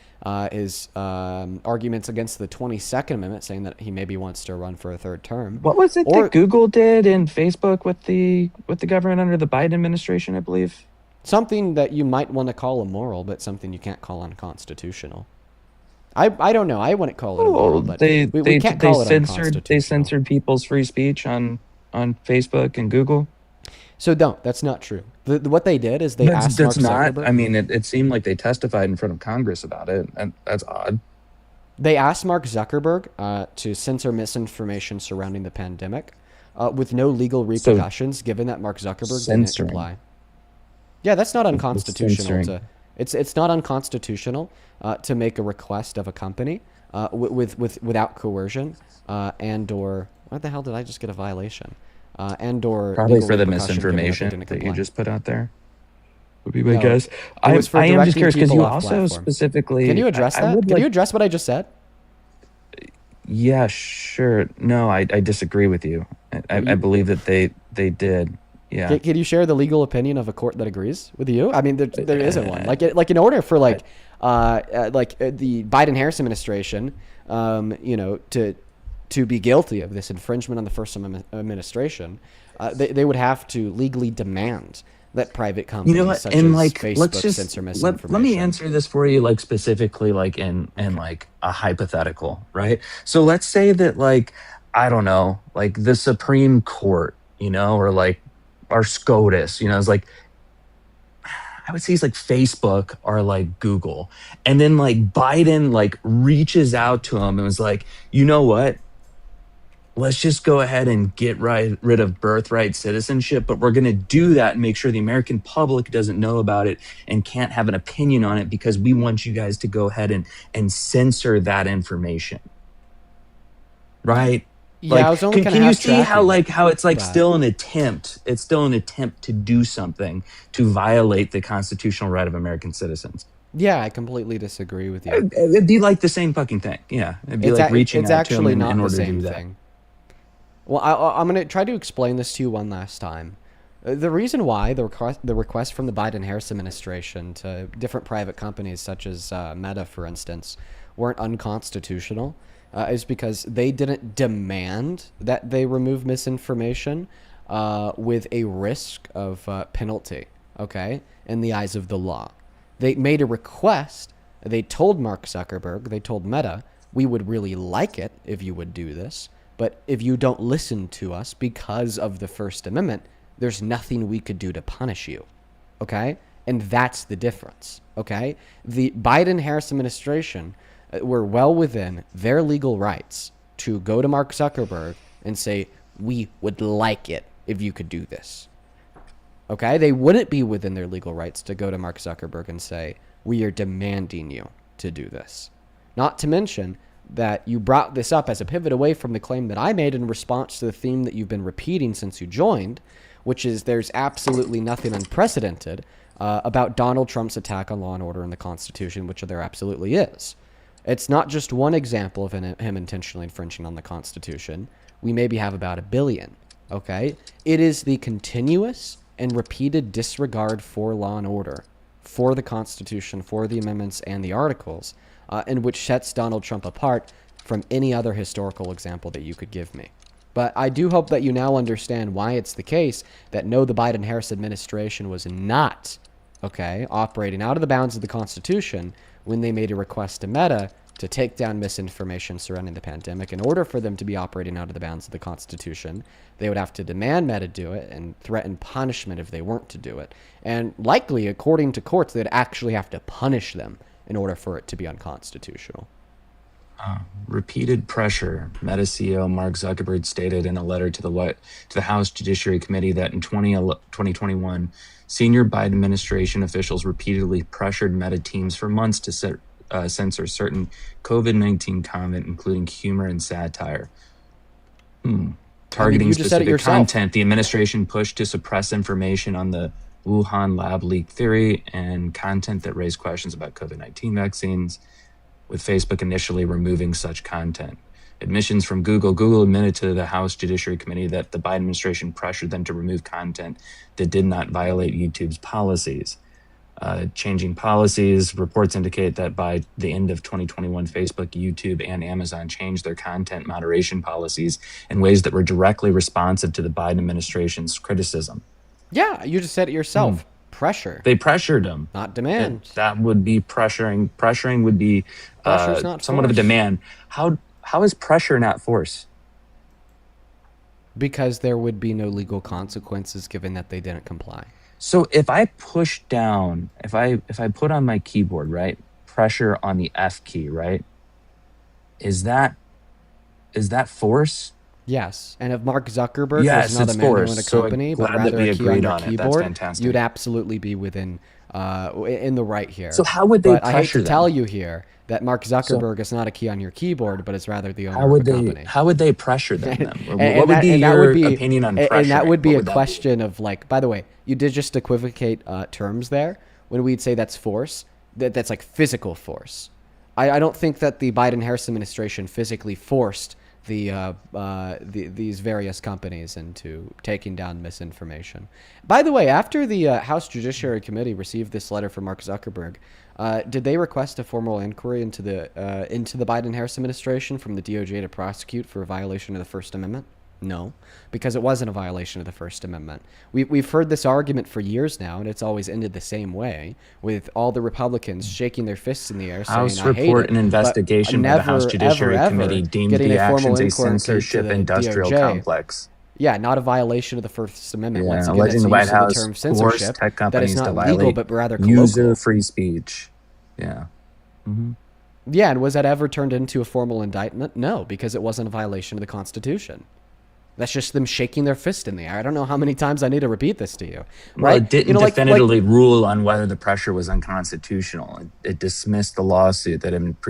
his arguments against the 22nd Amendment, saying that he maybe wants to run for a third term. What was it that Google did and Facebook with the government under the Biden administration, I believe? Something that you might want to call immoral, but something you can't call unconstitutional. I don't know. I wouldn't call it immoral, but we can't call it unconstitutional. They censored people's free speech on Facebook and Google. So that's not true. What they did is they asked Mark Zuckerberg. I mean, it seemed like they testified in front of Congress about it, and that's odd. They asked Mark Zuckerberg to censor misinformation surrounding the pandemic with no legal repercussions, given that Mark Zuckerberg didn't comply. Yeah, that's not unconstitutional. It's not unconstitutional to make a request of a company without coercion and or what the hell did I just get a violation? And or probably for the misinformation that you just put out there would be my guess. I am just curious because you also specifically. Can you address that? Can you address what I just said? Yeah, sure. No, I disagree with you. I believe that they did. Yeah. Can you share the legal opinion of a court that agrees with you? I mean, there isn't one. Like in order for the Biden-Harris administration, to be guilty of this infringement on the First Administration, they would have to legally demand that private companies such as Facebook censor misinformation. Let me answer this for you, like specifically, like in like a hypothetical, right? So let's say that, like, I don't know, like the Supreme Court, or like our SCOTUS, is like, I would say it's like Facebook or like Google, and then like Biden like reaches out to him and was like, you know what? Let's just go ahead and get rid of birthright citizenship, but we're going to do that and make sure the American public doesn't know about it and can't have an opinion on it because we want you guys to go ahead and censor that information. Right? Yeah, like, I was only can you see how it's like that. still an attempt? It's still an attempt to do something to violate the constitutional right of American citizens. Yeah, I completely disagree with you. It'd be like the same fucking thing. Yeah, it'd be like reaching out to them in order to do that. Well, I'm going to try to explain this to you one last time. The reason why the request from the Biden-Harris administration to different private companies, such as Meta, for instance, weren't unconstitutional is because they didn't demand that they remove misinformation with a risk of penalty, okay, in the eyes of the law. They made a request. They told Mark Zuckerberg, they told Meta, we would really like it if you would do this. But if you don't listen to us because of the First Amendment, there's nothing we could do to punish you, okay? And that's the difference, okay? The Biden-Harris administration were well within their legal rights to go to Mark Zuckerberg and say, we would like it if you could do this, okay? They wouldn't be within their legal rights to go to Mark Zuckerberg and say, we are demanding you to do this. Not to mention that you brought this up as a pivot away from the claim that I made in response to the theme that you've been repeating since you joined, which is there's absolutely nothing unprecedented about Donald Trump's attack on law and order and the Constitution, which there absolutely is. It's not just one example of him intentionally infringing on the Constitution. We maybe have about 1 billion, okay? It is the continuous and repeated disregard for law and order, for the Constitution, for the amendments and the articles, and which sets Donald Trump apart from any other historical example that you could give me. But I do hope that you now understand why it's the case that no, the Biden-Harris administration was not, okay, operating out of the bounds of the Constitution when they made a request to Meta to take down misinformation surrounding the pandemic. In order for them to be operating out of the bounds of the Constitution, they would have to demand Meta do it and threaten punishment if they weren't to do it. And likely, according to courts, they'd actually have to punish them in order for it to be unconstitutional. Repeated pressure. Meta CEO Mark Zuckerberg stated in a letter to the House Judiciary Committee that in 2021, senior Biden administration officials repeatedly pressured Meta teams for months to censor certain COVID-19 content, including humor and satire. Targeting specific content, the administration pushed to suppress information on the Wuhan lab leak theory and content that raised questions about COVID-19 vaccines, with Facebook initially removing such content. Admissions from Google admitted to the House Judiciary Committee that the Biden administration pressured them to remove content that did not violate YouTube's policies. Changing policies, reports indicate that by the end of 2021, Facebook, YouTube, and Amazon changed their content moderation policies in ways that were directly responsive to the Biden administration's criticism. Yeah, you just said it yourself. Pressure. They pressured him. Not demand. That would be pressuring. Pressuring would be somewhat of a demand. How is pressure not force? Because there would be no legal consequences given that they didn't comply. So if I push down, if I put on my keyboard, right, pressure on the F key, right, is that force? Yes, and if Mark Zuckerberg was not a man who owned a company, but rather a key on your keyboard, you'd absolutely be within in the right here. So how would they pressure them? I hate to tell you here that Mark Zuckerberg is not a key on your keyboard, but is rather the owner of the company. How would they pressure them then? What would be your opinion on pressure? And that would be a question of, like, by the way, you did just equivocate terms there when we'd say that's force. That's like physical force. I don't think that the Biden-Harris administration physically forced these various companies into taking down misinformation. By the way, after the House Judiciary Committee received this letter from Mark Zuckerberg, did they request a formal inquiry into the Biden-Harris administration from the DOJ to prosecute for a violation of the First Amendment? No, because it wasn't a violation of the First Amendment. We've heard this argument for years now, and it's always ended the same way, with all the Republicans shaking their fists in the air saying, House I hate report it, and investigation by the House Judiciary Committee deemed getting the a formal actions a inquiry into censorship the industrial DOJ. complex. Yeah, not a violation of the First Amendment. Yeah, Once again, alleging that's the the White use of House the term forced censorship. tech That companies is to not violate legal, but rather colloquial. user free speech. Yeah. Yeah, and was that ever turned into a formal indictment? No, because it wasn't a violation of the Constitution. That's just them shaking their fist in the air. I don't know how many times I need to repeat this to you. Well, Right? it didn't definitively rule on whether the pressure was unconstitutional. It dismissed the lawsuit that had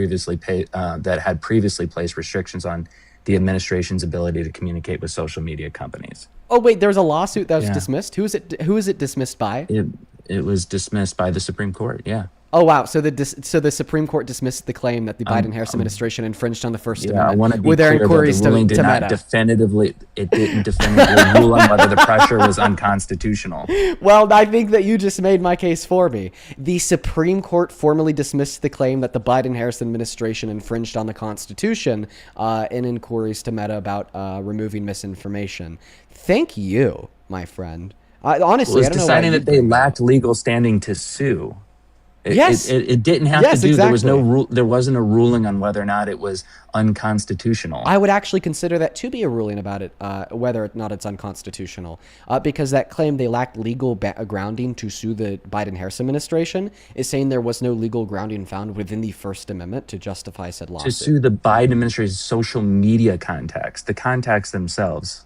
previously placed restrictions on the administration's ability to communicate with social media companies. Oh wait, there was a lawsuit that was dismissed. Who is it dismissed by? It was dismissed by the Supreme Court. Yeah. Oh wow! So the Supreme Court dismissed the claim that the Biden-Harris administration infringed on the First Amendment. I want to be with their clear inquiries that the ruling to did not Meta. definitively rule on whether the pressure was unconstitutional. Well, I think that you just made my case for me. The Supreme Court formally dismissed the claim that the Biden-Harris administration infringed on the Constitution in inquiries to Meta about removing misinformation. Thank you, my friend. Honestly, It was I don't know deciding why that they lacked legal standing to sue. Yes. It didn't have to do. There was no rule. There wasn't a ruling on whether or not it was unconstitutional. I would actually consider that to be a ruling about it, whether or not it's unconstitutional, because that claim they lacked legal grounding to sue the Biden-Harris administration is saying there was no legal grounding found within the First Amendment to justify said lawsuit. To sue the Biden administration's social media contacts, the contacts themselves.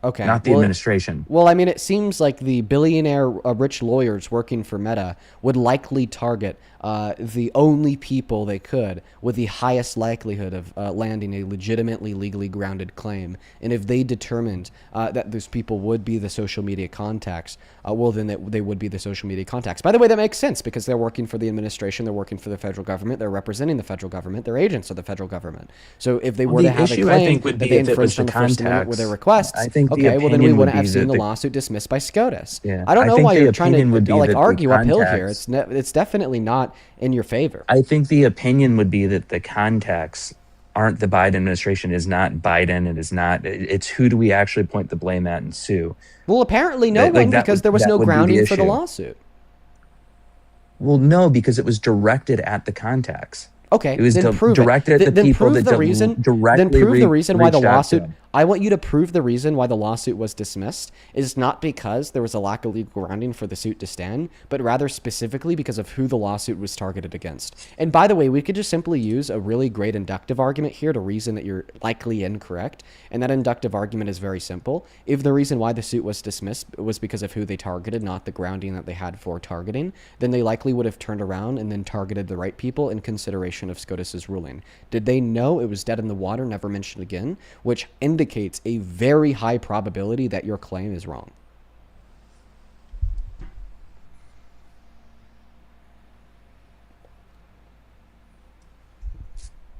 Okay. Not the administration. Well, I mean, it seems like the billionaire rich lawyers working for Meta would likely target the only people they could with the highest likelihood of landing a legitimately legally grounded claim. And if they determined that those people would be the social media contacts, well, then they would be the social media contacts. By the way, that makes sense because they're working for the administration, they're working for the federal government, they're representing the federal government, they're agents of the federal government. So if they were to have a claim that they infringed on the First Amendment with their requests, okay, well then we wouldn't have seen the lawsuit dismissed by SCOTUS. Yeah. I don't know why you're trying to argue uphill here. Contacts, It's definitely not in your favor. I think the opinion would be that the contacts aren't the Biden administration, is not Biden, it is not. It's who do we actually point the blame at and sue? Well, apparently no one, because there was no grounding for the lawsuit. Well, no, because it was directed at the contacts. Okay, it was then prove directed it. at the people that Then prove the reason why the lawsuit. Them. I want you to prove the reason why the lawsuit was dismissed is not because there was a lack of legal grounding for the suit to stand, but rather specifically because of who the lawsuit was targeted against. And by the way, we could just simply use a really great inductive argument here to reason that you're likely incorrect. And that inductive argument is very simple. If the reason why the suit was dismissed was because of who they targeted, not the grounding that they had for targeting, then they likely would have turned around and then targeted the right people in consideration of SCOTUS's ruling. Did they know it was dead in the water, never mentioned again, which indicates a very high probability that your claim is wrong.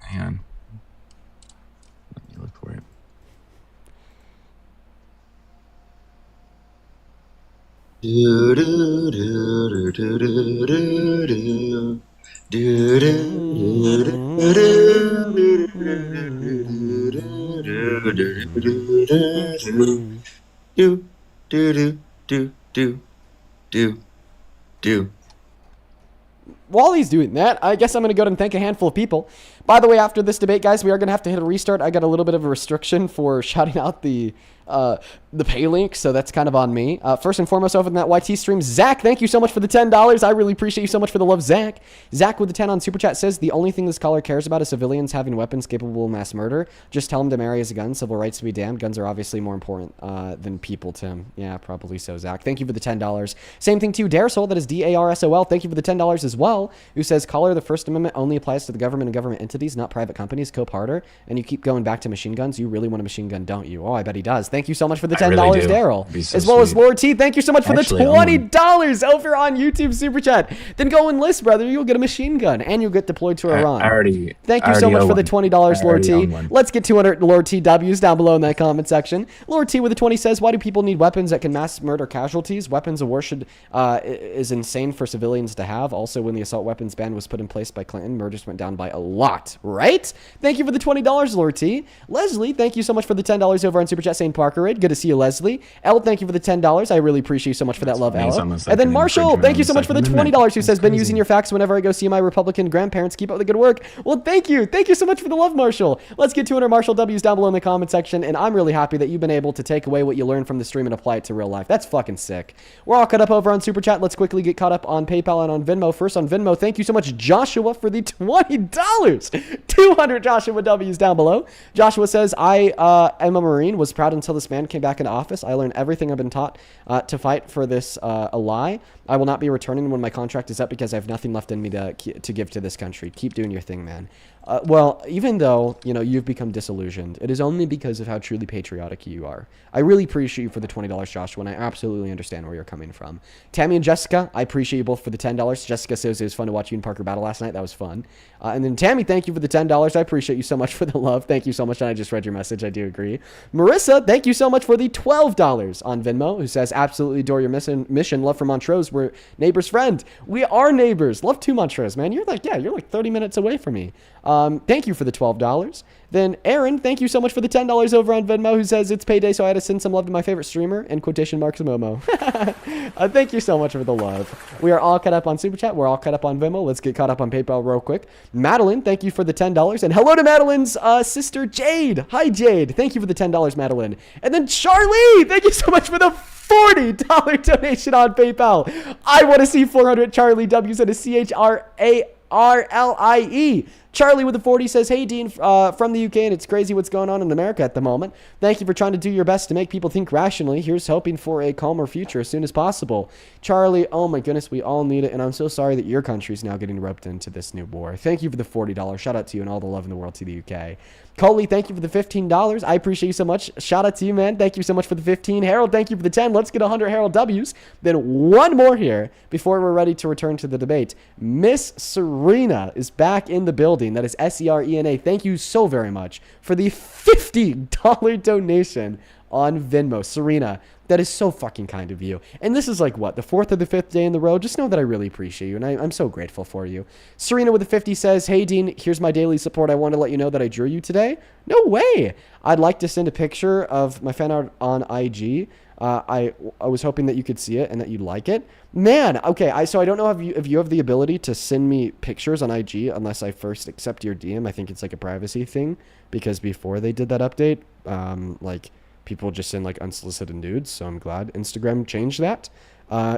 Hang on. Let me look for it. Do do do do do do do. Do do do do. While he's doing that, I guess I'm going to go and thank a handful of people. By the way, after this debate, guys, we are going to have to hit a restart. I got a little bit of a restriction for shouting out the pay link, so that's kind of on me. First and foremost, over in that YT stream, Zach, thank you so much for the $10. I really appreciate you so much for the love, Zach. Zach with the 10 on Super Chat says, the only thing this caller cares about is civilians having weapons capable of mass murder. Just tell him to marry his gun. Civil rights to be damned. Guns are obviously more important than people, Tim. Yeah, probably so, Zach. Thank you for the $10. Same thing to Darsol, that is DARSOL. Thank you for the $10 as well, who says, caller, the First Amendment only applies to the government and government entities. entities, not private companies. Cope harder. And you keep going back to machine guns. You really want a machine gun, don't you? Oh, I bet he does. Thank you so much for the $10, really do. Daryl. So as well as sweet. Lord T. Thank you so much for Actually, the $20 over on YouTube Super Chat. Then go enlist, brother. You'll get a machine gun and you'll get deployed to Iran. Thank you so much for the $20, Lord T. Let's get 200 Lord T W's down below in that comment section. Lord T with a 20 says, why do people need weapons that can mass murder casualties? Weapons of war is insane for civilians to have. Also, when the assault weapons ban was put in place by Clinton, murders went down by a lot, right? Thank you for the $20, Lord T. Leslie, thank you so much for the $10 over on Super Chat saying Parker Raid. Good to see you, Leslie. Elle, thank you for the $10. I really appreciate you so much for that love, Elle. And then Marshall, thank you so much for the $20 who says, been using your facts whenever I go see my Republican grandparents. Keep up the good work. Well, thank you. Thank you so much for the love, Marshall. Let's get 200 Marshall W's down below in the comment section. And I'm really happy that you've been able to take away what you learned from the stream and apply it to real life. That's fucking sick. We're all caught up over on Super Chat. Let's quickly get caught up on PayPal and on Venmo. First on Venmo, thank you so much, Joshua, for the $20. 200 Joshua W's down below. Joshua says, I am a Marine, was proud until this man came back into office. I learned everything I've been taught to fight for this a lie. I will not be returning when my contract is up because I have nothing left in me to give to this country. Keep doing your thing, man. Well, even though, you know, you've become disillusioned, it is only because of how truly patriotic you are. I really appreciate you for the $20, Joshua, and I absolutely understand where you're coming from. Tammy and Jessica, I appreciate you both for the $10. Jessica says it was fun to watch you and Parker battle last night. That was fun. And then Tammy, thank you for the $10. I appreciate you so much for the love. Thank you so much, and I just read your message. I do agree. Marissa, thank you so much for the $12 on Venmo, who says, absolutely adore your mission. Love for Montrose. We're neighbor's friend. We are neighbors. Love to Montrose, man. You're like 30 minutes away from me. Thank you for the $12. Then Aaron, thank you so much for the $10 over on Venmo, who says it's payday, so I had to send some love to my favorite streamer, in quotation marks, Momo. Thank you so much for the love. We are all caught up on Super Chat. We're all caught up on Venmo. Let's get caught up on PayPal real quick. Madeline, thank you for the $10. And hello to Madeline's sister, Jade. Hi, Jade. Thank you for the $10, Madeline. And then Charlie, thank you so much for the $40 donation on PayPal. I want to see 400 Charlie W's and a CHRARLIE. Charlie with the 40 says, hey, Dean, from the UK, and it's crazy what's going on in America at the moment. Thank you for trying to do your best to make people think rationally. Here's hoping for a calmer future as soon as possible. Charlie, oh my goodness, we all need it, and I'm so sorry that your country is now getting roped into this new war. Thank you for the $40. Shout out to you and all the love in the world to the UK. Coley, thank you for the $15. I appreciate you so much. Shout out to you, man. Thank you so much for the 15. Harold, thank you for the 10. Let's get 100 Harold W's. Then one more here before we're ready to return to the debate. Miss Serena is back in the building. That is SERENA. Thank you so very much for the $50 donation on Venmo. Serena, that is so fucking kind of you. And this is like, what, the 4th or the 5th day in the row? Just know that I really appreciate you, and I'm so grateful for you. Serena with the 50 says, hey, Dean, here's my daily support. I want to let you know that I drew you today. No way. I'd like to send a picture of my fan art on IG. I was hoping that you could see it and that you'd like it. Man, okay, so I don't know if you have the ability to send me pictures on IG unless I first accept your DM. I think it's like a privacy thing, because before they did that update, like, people just send like unsolicited nudes, so I'm glad Instagram changed that.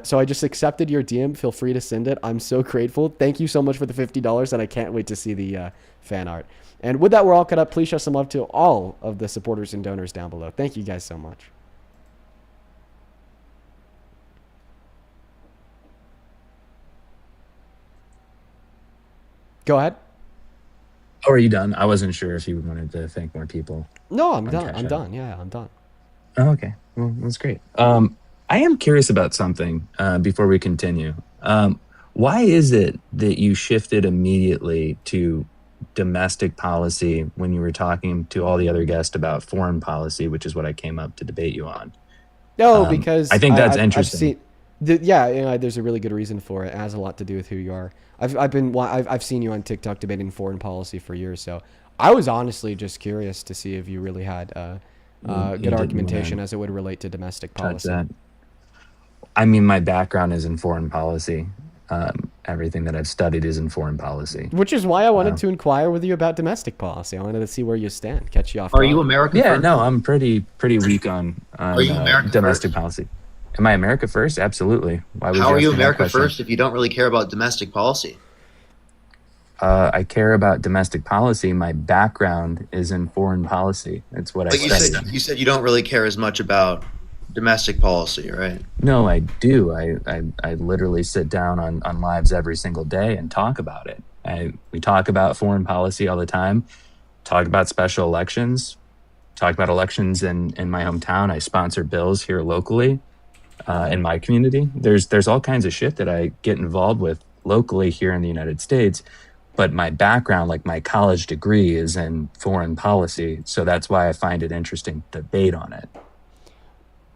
So I just accepted your DM. Feel free to send it. I'm so grateful. Thank you so much for the $50, and I can't wait to see the fan art. And with that, we're all caught up. Please show some love to all of the supporters and donors down below. Thank you guys so much. Go ahead. Oh, are you done? I wasn't sure if you wanted to thank more people. No, I'm done. I'm done. Yeah, I'm done. Oh, okay. Well, that's great. I am curious about something before we continue. Why is it that you shifted immediately to domestic policy when you were talking to all the other guests about foreign policy, which is what I came up to debate you on? No, because I think that's interesting. There's a really good reason for it. It has a lot to do with who you are. I've seen you on TikTok debating foreign policy for years, so I was honestly just curious to see if you really had good argumentation as it would relate to domestic policy. I mean, my background is in foreign policy. Everything that I've studied is in foreign policy. Which is why I wanted to inquire with you about domestic policy. I wanted to see where you stand, catch you off guard. Are you American Yeah, first? no, I'm pretty weak on Are you American domestic first? policy. Am I America first? Absolutely. Why would How are you ask me that America question? first if you don't really care about domestic policy? I care about domestic policy. My background is in foreign policy. That's what I studied. You said you don't really care as much about domestic policy, right? No, I do. I literally sit down on lives every single day and talk about it. We talk about foreign policy all the time, talk about special elections, talk about elections in my hometown. I sponsor bills here locally in my community. There's all kinds of shit that I get involved with locally here in the United States. But my background, like my college degree, is in foreign policy. So that's why I find it interesting to debate on it.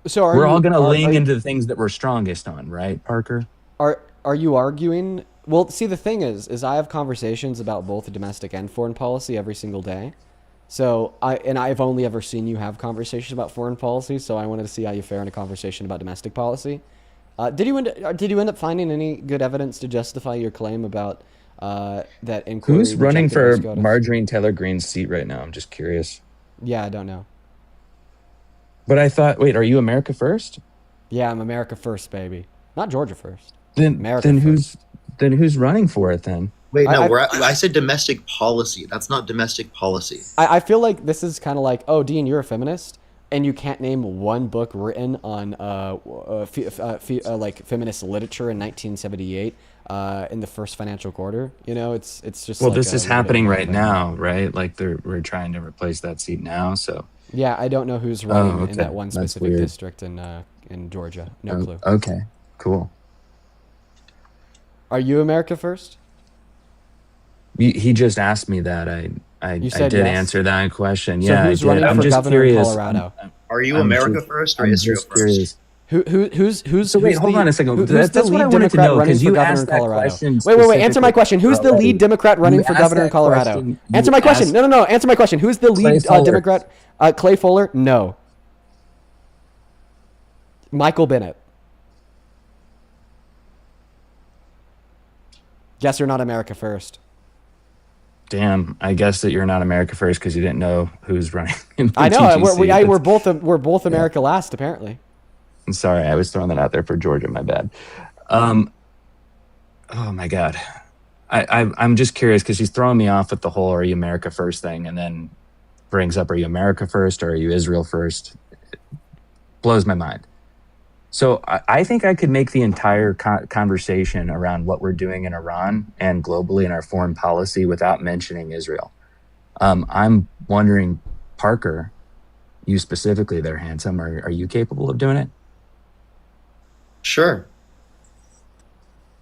So we're all going to lean into the things that we're strongest on, right, Parker? Are you arguing? Well, see, the thing is I have conversations about both domestic and foreign policy every single day. So I've only ever seen you have conversations about foreign policy. So I wanted to see how you fare in a conversation about domestic policy. Did you end up finding any good evidence to justify your claim about that inquiry? Who's running for Marjorie Taylor Greene's seat right now? I'm just curious. Yeah, I don't know. But I thought, wait, are you America First? Yeah, I'm America First, baby. Not Georgia First. Then who's running for it then? Wait, no, I said domestic policy. That's not domestic policy. I feel like this is kind of like, oh, Dean, you're a feminist, and you can't name one book written on like feminist literature in 1978 in the first financial quarter. You know, it's just. Well, like this is happening right now, right? Like we're trying to replace that seat now, so. Yeah, I don't know who's running in that one specific district in Georgia. No clue. Okay, cool. Are you America First? He just asked me that. I did answer that question. So who's running for governor in Colorado? Are you America First or Israel First? Who's so wait, hold on a second. That's what I wanted to know because you asked that question. Wait. Answer my question. Who's the lead Democrat running for governor in Colorado? Answer my question. No. Answer my question. Who's the lead Democrat? Clay Fuller? No. Michael Bennett. Guess you're not America First. Damn, I guess that you're not America First because you didn't know who's running. I know. We're both America Last, apparently. I'm sorry, I was throwing that out there for Georgia. My bad. Oh my God, I'm just curious because she's throwing me off with the whole "Are you America First" thing, and then brings up "Are you America First" or "Are you Israel First?" It blows my mind. So I think I could make the entire conversation around what we're doing in Iran and globally in our foreign policy without mentioning Israel. I'm wondering, Parker, you specifically there, handsome, are you capable of doing it? Sure.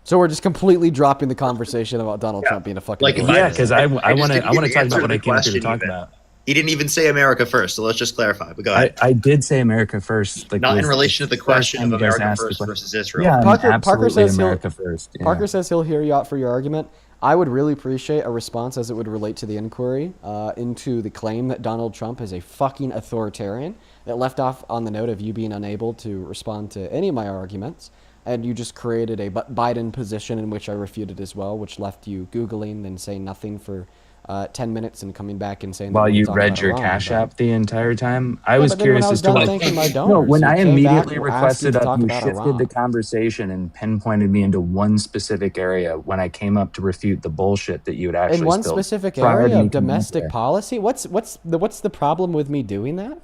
So we're just completely dropping the conversation about Donald Trump being a fucking because I want to talk about what I came here to talk about. He didn't even say America First, so let's just clarify. But go ahead. I did say America First. Like, not in relation to the question of America First versus Israel. Yeah, Parker says America First. Yeah. Parker says he'll hear you out for your argument. I would really appreciate a response as it would relate to the inquiry into the claim that Donald Trump is a fucking authoritarian. That left off on the note of you being unable to respond to any of my arguments. And you just created a Biden position in which I refuted as well, which left you Googling and saying nothing for 10 minutes and coming back and saying... While you read your Cash App the entire time? I was curious as to when I immediately requested of you shifted the conversation and pinpointed me into one specific area when I came up to refute the bullshit that you had actually spilled. In one specific area of domestic policy? What's the problem with me doing that?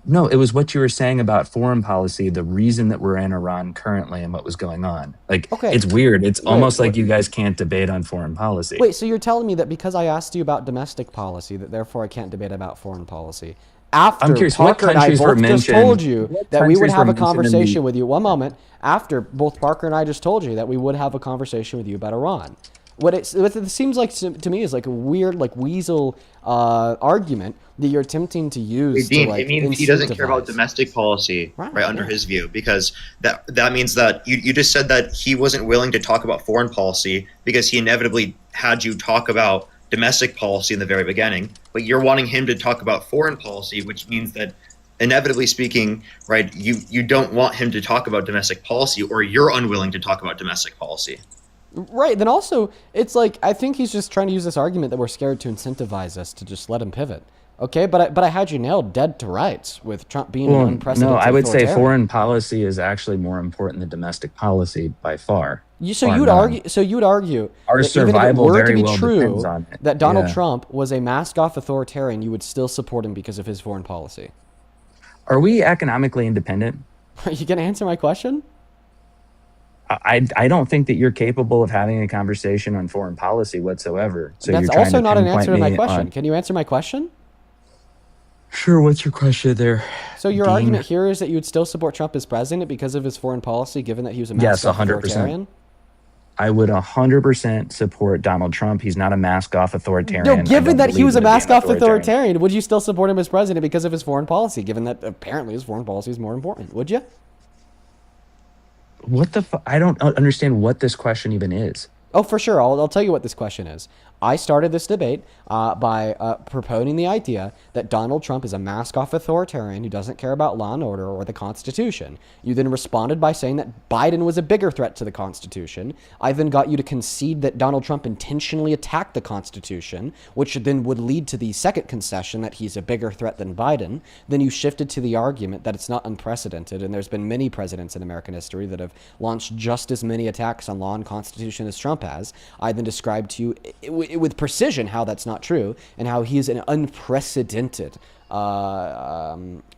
No, it was what you were saying about foreign policy, the reason that we're in Iran currently and what was going on. Like, it's weird. It's almost like you guys can't debate on foreign policy. Wait, so you're telling me that because I asked you about domestic policy, that therefore I can't debate about foreign policy? After I'm curious, Parker and I both just told you that we would have a conversation with you. One moment. After both Parker and I just told you that we would have a conversation with you about Iran. What it seems like to me is like a weird, like weasel argument that you're attempting to use. Dean, it means he doesn't care about domestic policy, right under his view, because that means that you just said that he wasn't willing to talk about foreign policy because he inevitably had you talk about domestic policy in the very beginning, but you're wanting him to talk about foreign policy, which means that inevitably speaking, right, you don't want him to talk about domestic policy, or you're unwilling to talk about domestic policy. Right. Then also, it's like, I think he's just trying to use this argument that we're scared to incentivize us to just let him pivot. Okay, but I had you nailed dead to rights with Trump being an unprecedented. No, I would say foreign policy is actually more important than domestic policy by far. You would argue our survival very well depends on it. That Donald Trump was a mask-off authoritarian, you would still support him because of his foreign policy. Are we economically independent? Are you going to answer my question? I don't think that you're capable of having a conversation on foreign policy whatsoever. So That's you're trying also to not an pinpoint answer to my me question. on- Can you answer my question? Sure, what's your question there? So your Dean? argument here is that you would still support Trump as president because of his foreign policy, given that he was a Yes, mask-off 100%. authoritarian? I would 100% support Donald Trump. He's not a mask-off authoritarian. No, I given don't that he believe was a in being mask-off authoritarian, would you still support him as president because of his foreign policy, given that apparently his foreign policy is more important? Would you? What the I don't understand what this question even is. Oh, for sure. I'll tell you what this question is. I started this debate by proponing the idea that Donald Trump is a mask-off authoritarian who doesn't care about law and order or the Constitution. You then responded by saying that Biden was a bigger threat to the Constitution. I then got you to concede that Donald Trump intentionally attacked the Constitution, which then would lead to the second concession that he's a bigger threat than Biden. Then you shifted to the argument that it's not unprecedented, and there's been many presidents in American history that have launched just as many attacks on law and Constitution as Trump has. I then described to you with precision how that's not true and how he's an unprecedented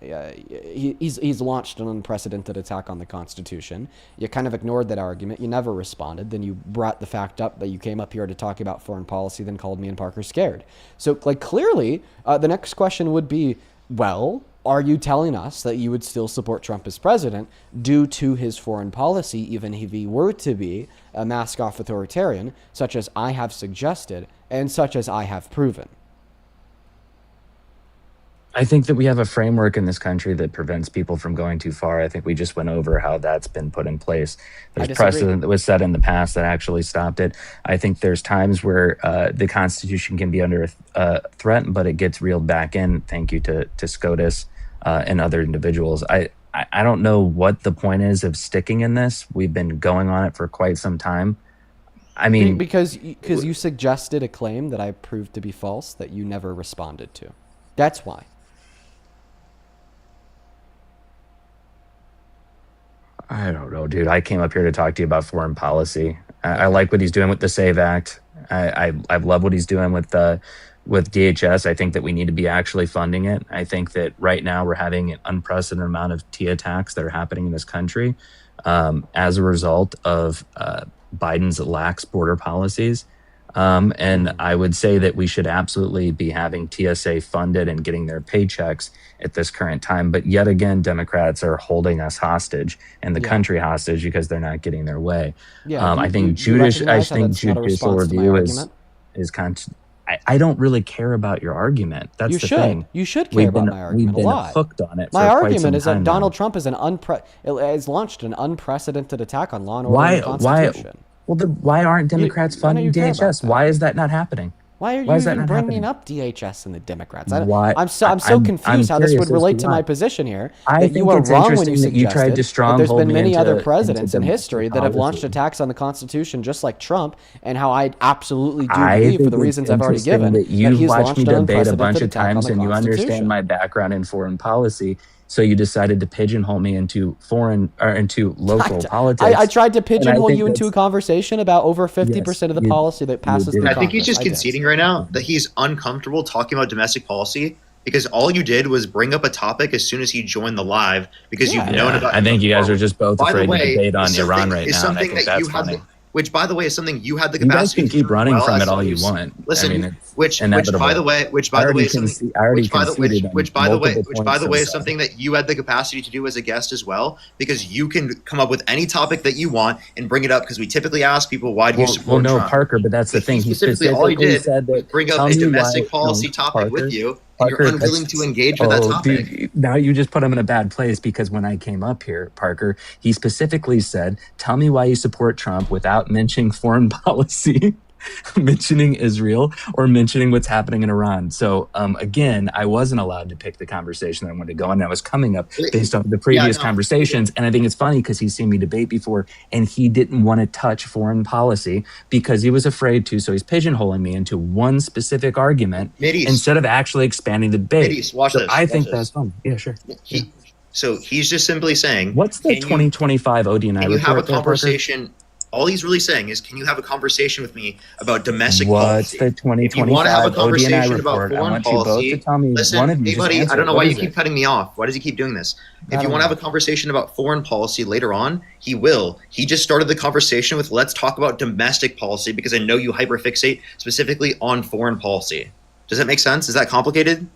he's launched an unprecedented attack on the Constitution. You kind of ignored that argument. You never responded. Then you brought the fact up that you came up here to talk about foreign policy, then called me and Parker scared. So like clearly the next question would be, well, are you telling us that you would still support Trump as president due to his foreign policy, even if he were to be a mask-off authoritarian, such as I have suggested and such as I have proven? I think that we have a framework in this country that prevents people from going too far. I think we just went over how that's been put in place. There's precedent that was set in the past that actually stopped it. I think there's times where the Constitution can be under threat, but it gets reeled back in. Thank you to SCOTUS and other individuals. I don't know what the point is of sticking in this. We've been going on it for quite some time. I mean, because you suggested a claim that I proved to be false that you never responded to. That's why. I don't know, dude. I came up here to talk to you about foreign policy. I like what he's doing with the SAVE Act. I love what he's doing with DHS. I think that we need to be actually funding it. I think that right now we're having an unprecedented amount of T attacks that are happening in this country as a result of Biden's lax border policies. And I would say that we should absolutely be having TSA funded and getting their paychecks at this current time. But yet again, Democrats are holding us hostage and the country hostage because they're not getting their way. I think judicial review is I don't really care about your argument. That's the thing. You should care about my argument a lot. We've been hooked on it. My argument is that Donald Trump has launched an unprecedented attack on law and order and the Constitution. Well, why aren't Democrats funding DHS? Why is that not happening? Why are you even bringing up DHS and the Democrats? I'm so confused how this would relate to my position here. I think it's interesting that you tried to stronghold me. There's been many other presidents in history that have launched attacks on the Constitution, just like Trump, and how I absolutely do believe, for the reasons I've already given, that you've watched me debate a bunch of times and you understand my background in foreign policy. So you decided to pigeonhole me into local politics. I tried to pigeonhole you into a conversation about over 50% of the policy that passes through Congress. I think he's just conceding right now that he's uncomfortable talking about domestic policy because all you did was bring up a topic as soon as he joined the live because you've known about it. I think you guys are just both afraid to debate on Iran right now, and I think that's funny. Which, by the way, is something you had the capacity. You guys can keep running from it all you want. Listen, which by the way, is something that you had the capacity to do as a guest as well, because you can come up with any topic that you want and bring it up. Because we typically ask people, why do you support Trump? Parker, but that's the thing. He specifically all he did was bring up a domestic policy topic with you. And you're unwilling to engage with that topic. Dude, now you just put him in a bad place because when I came up here, Parker, he specifically said, tell me why you support Trump without mentioning foreign policy, mentioning Israel, or mentioning what's happening in Iran. So again, I wasn't allowed to pick the conversation that I wanted to go on. That was coming up based on the previous conversations. And I think it's funny because he's seen me debate before and he didn't want to touch foreign policy because he was afraid to. So he's pigeonholing me into one specific argument instead of actually expanding the debate. I think that's fun. Yeah, sure. So he's just simply saying, what's the 2025 ODNI report? You have a conversation All he's really saying is, can you have a conversation with me about domestic What's policy? the If you want to 2025 have a ODNI conversation about report? I foreign want you both policy, to tell me. listen, One of you hey just buddy, answer I don't know it. why What you is keep it? cutting me off. Why does he keep doing this? If I you don't want to have know. a conversation about foreign policy later on, he will. He just started the conversation with, let's talk about domestic policy, because I know you hyperfixate specifically on foreign policy. Does that make sense? Is that complicated?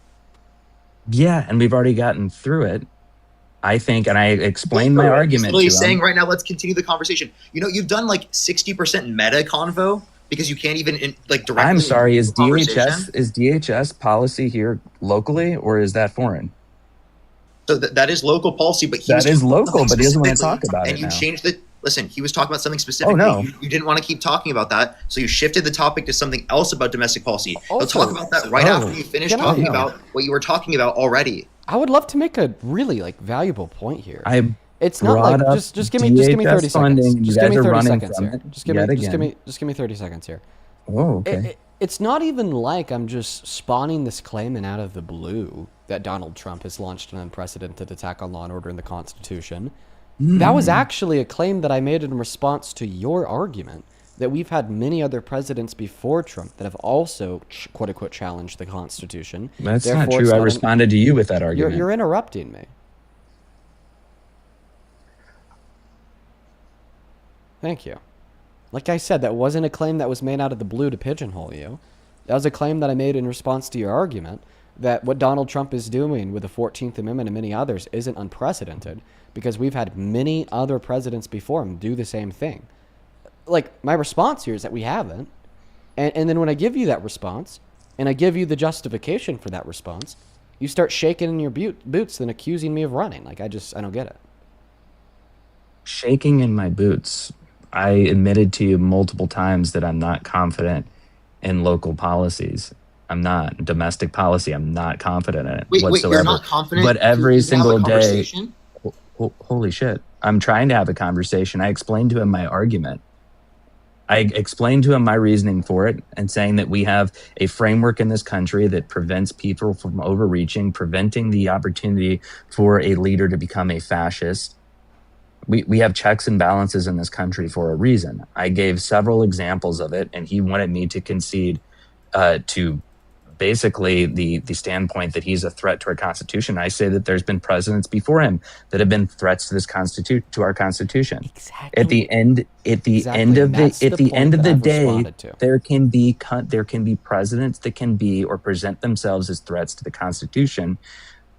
Yeah, and we've already gotten through it. I think, and I explained my He's argument literally to saying him. right now, let's continue the conversation. You know, you've done like 60% meta convo because you can't even directly. I'm sorry, engage is the conversation. DHS policy here locally, or is that foreign? So that is local policy, but he That was is talking about local, something but he doesn't want to specifically, talk about and it you now. changed the. Listen, he was talking about something specifically. no. You didn't want to keep talking about that, so you shifted the topic to something else about domestic policy. He'll Also- talk about that right after you finish Can I- talking about what you were talking about already. I would love to make a really valuable point here. I It's not brought like up just give me 30 DHS funding, seconds. and Just you give guys me are 30 running seconds from here. it Just give me 30 seconds here. Oh, okay. It's not even like I'm just spawning this claim in out of the blue that Donald Trump has launched an unprecedented attack on law and order in the Constitution. That was actually a claim that I made in response to your argument that we've had many other presidents before Trump that have also quote unquote challenged the Constitution. That's not Therefore, true. it's I not responded to you with that argument. You're interrupting me. Thank you. Like I said, that wasn't a claim that was made out of the blue to pigeonhole you. That was a claim that I made in response to your argument that what Donald Trump is doing with the 14th Amendment and many others isn't unprecedented because we've had many other presidents before him do the same thing. Like, my response here is that we haven't. And then when I give you that response, and I give you the justification for that response, you start shaking in your boots and accusing me of running. Like, I don't get it. Shaking in my boots. I admitted to you multiple times that I'm not confident in local policies. I'm not. Domestic policy, I'm not confident in it whatsoever. Wait, you're not confident? But every You single have a day, conversation? holy shit. I'm trying to have a conversation. I explained to him my argument. I explained to him my reasoning for it and saying that we have a framework in this country that prevents people from overreaching, preventing the opportunity for a leader to become a fascist. We have checks and balances in this country for a reason. I gave several examples of it, and he wanted me to concede to basically the standpoint that he's a threat to our Constitution. I say that there's been presidents before him that have been threats to to our Constitution. Exactly. At the end of the day, there can be presidents that can be or present themselves as threats to the Constitution,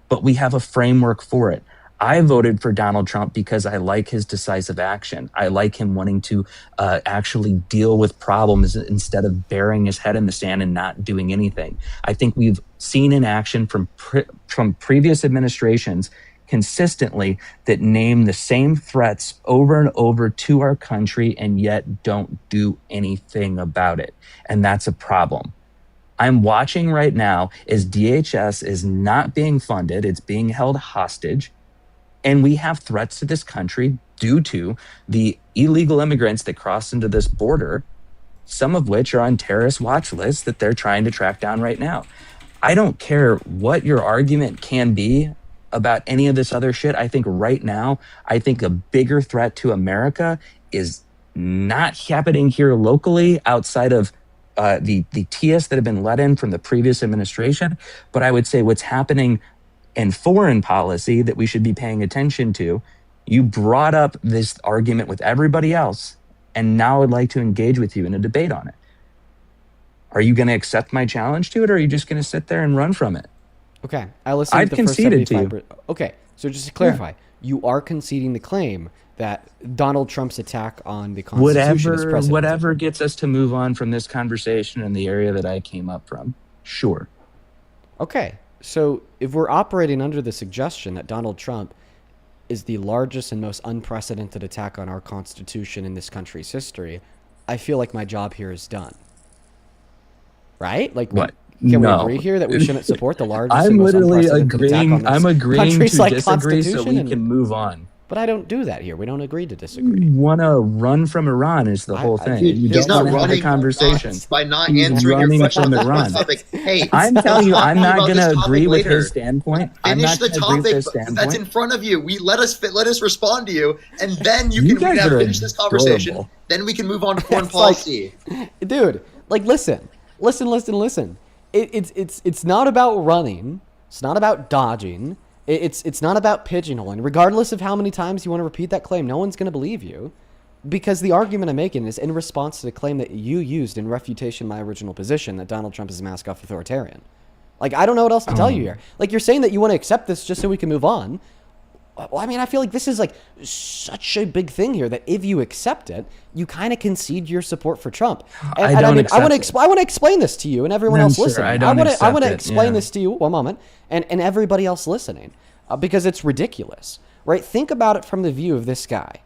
but we have a framework for it. I voted for Donald Trump because I like his decisive action. I like him wanting to actually deal with problems instead of burying his head in the sand and not doing anything. I think we've seen in action from previous administrations consistently that name the same threats over and over to our country and yet don't do anything about it. And that's a problem. I'm watching right now as DHS is not being funded. It's being held hostage. And we have threats to this country due to the illegal immigrants that cross into this border, some of which are on terrorist watch lists that they're trying to track down right now. I don't care what your argument can be about any of this other shit. I think right now, a bigger threat to America is not happening here locally outside of the TS that have been let in from the previous administration. But I would say what's happening and foreign policy that we should be paying attention to. You brought up this argument with everybody else, and now I'd like to engage with you in a debate on it. Are you going to accept my challenge to it, or are you just going to sit there and run from it? Okay, I listened I've to the first conceded to 75%. you. Okay, so just to clarify, you are conceding the claim that Donald Trump's attack on the Constitution is precedent. Whatever gets us to move on from this conversation in the area that I came up from. Sure. Okay. So if we're operating under the suggestion that Donald Trump is the largest and most unprecedented attack on our Constitution in this country's history, I feel like my job here is done. Right? Like, what? Can we agree here that we shouldn't support the largest I'm and most literally unprecedented attack on agreeing. this I'm agreeing to country's, like, disagree so we Constitution? can move on. But I don't do that here. We don't agree to disagree. You want to run from Iran is the whole thing. You He's don't not want to have a running conversation. by not He's answering your running question from on Iran. the topic. Hey, I'm telling you, I'm not going to agree with later. his standpoint. I'm Finish not the going to agree with his topic that's standpoint. in front of you. Let us respond to you, and then you You can guys are finish this conversation. adorable. Then we can move on to foreign It's like, policy. dude, like, listen. It's not about running. It's not about dodging. It's not about pigeonholing. Regardless of how many times you want to repeat that claim, no one's going to believe you, because the argument I'm making is in response to the claim that you used in refutation of my original position that Donald Trump is a mask-off authoritarian. Like, I don't know what else to tell you here. Like, you're saying that you want to accept this just so we can move on. Well, I mean, I feel like this is like such a big thing here that if you accept it, you kind of concede your support for Trump. And I want to explain this to you and everyone else listening. I want to explain this to you. One moment, and everybody else listening, because it's ridiculous, right? Think about it from the view of this guy.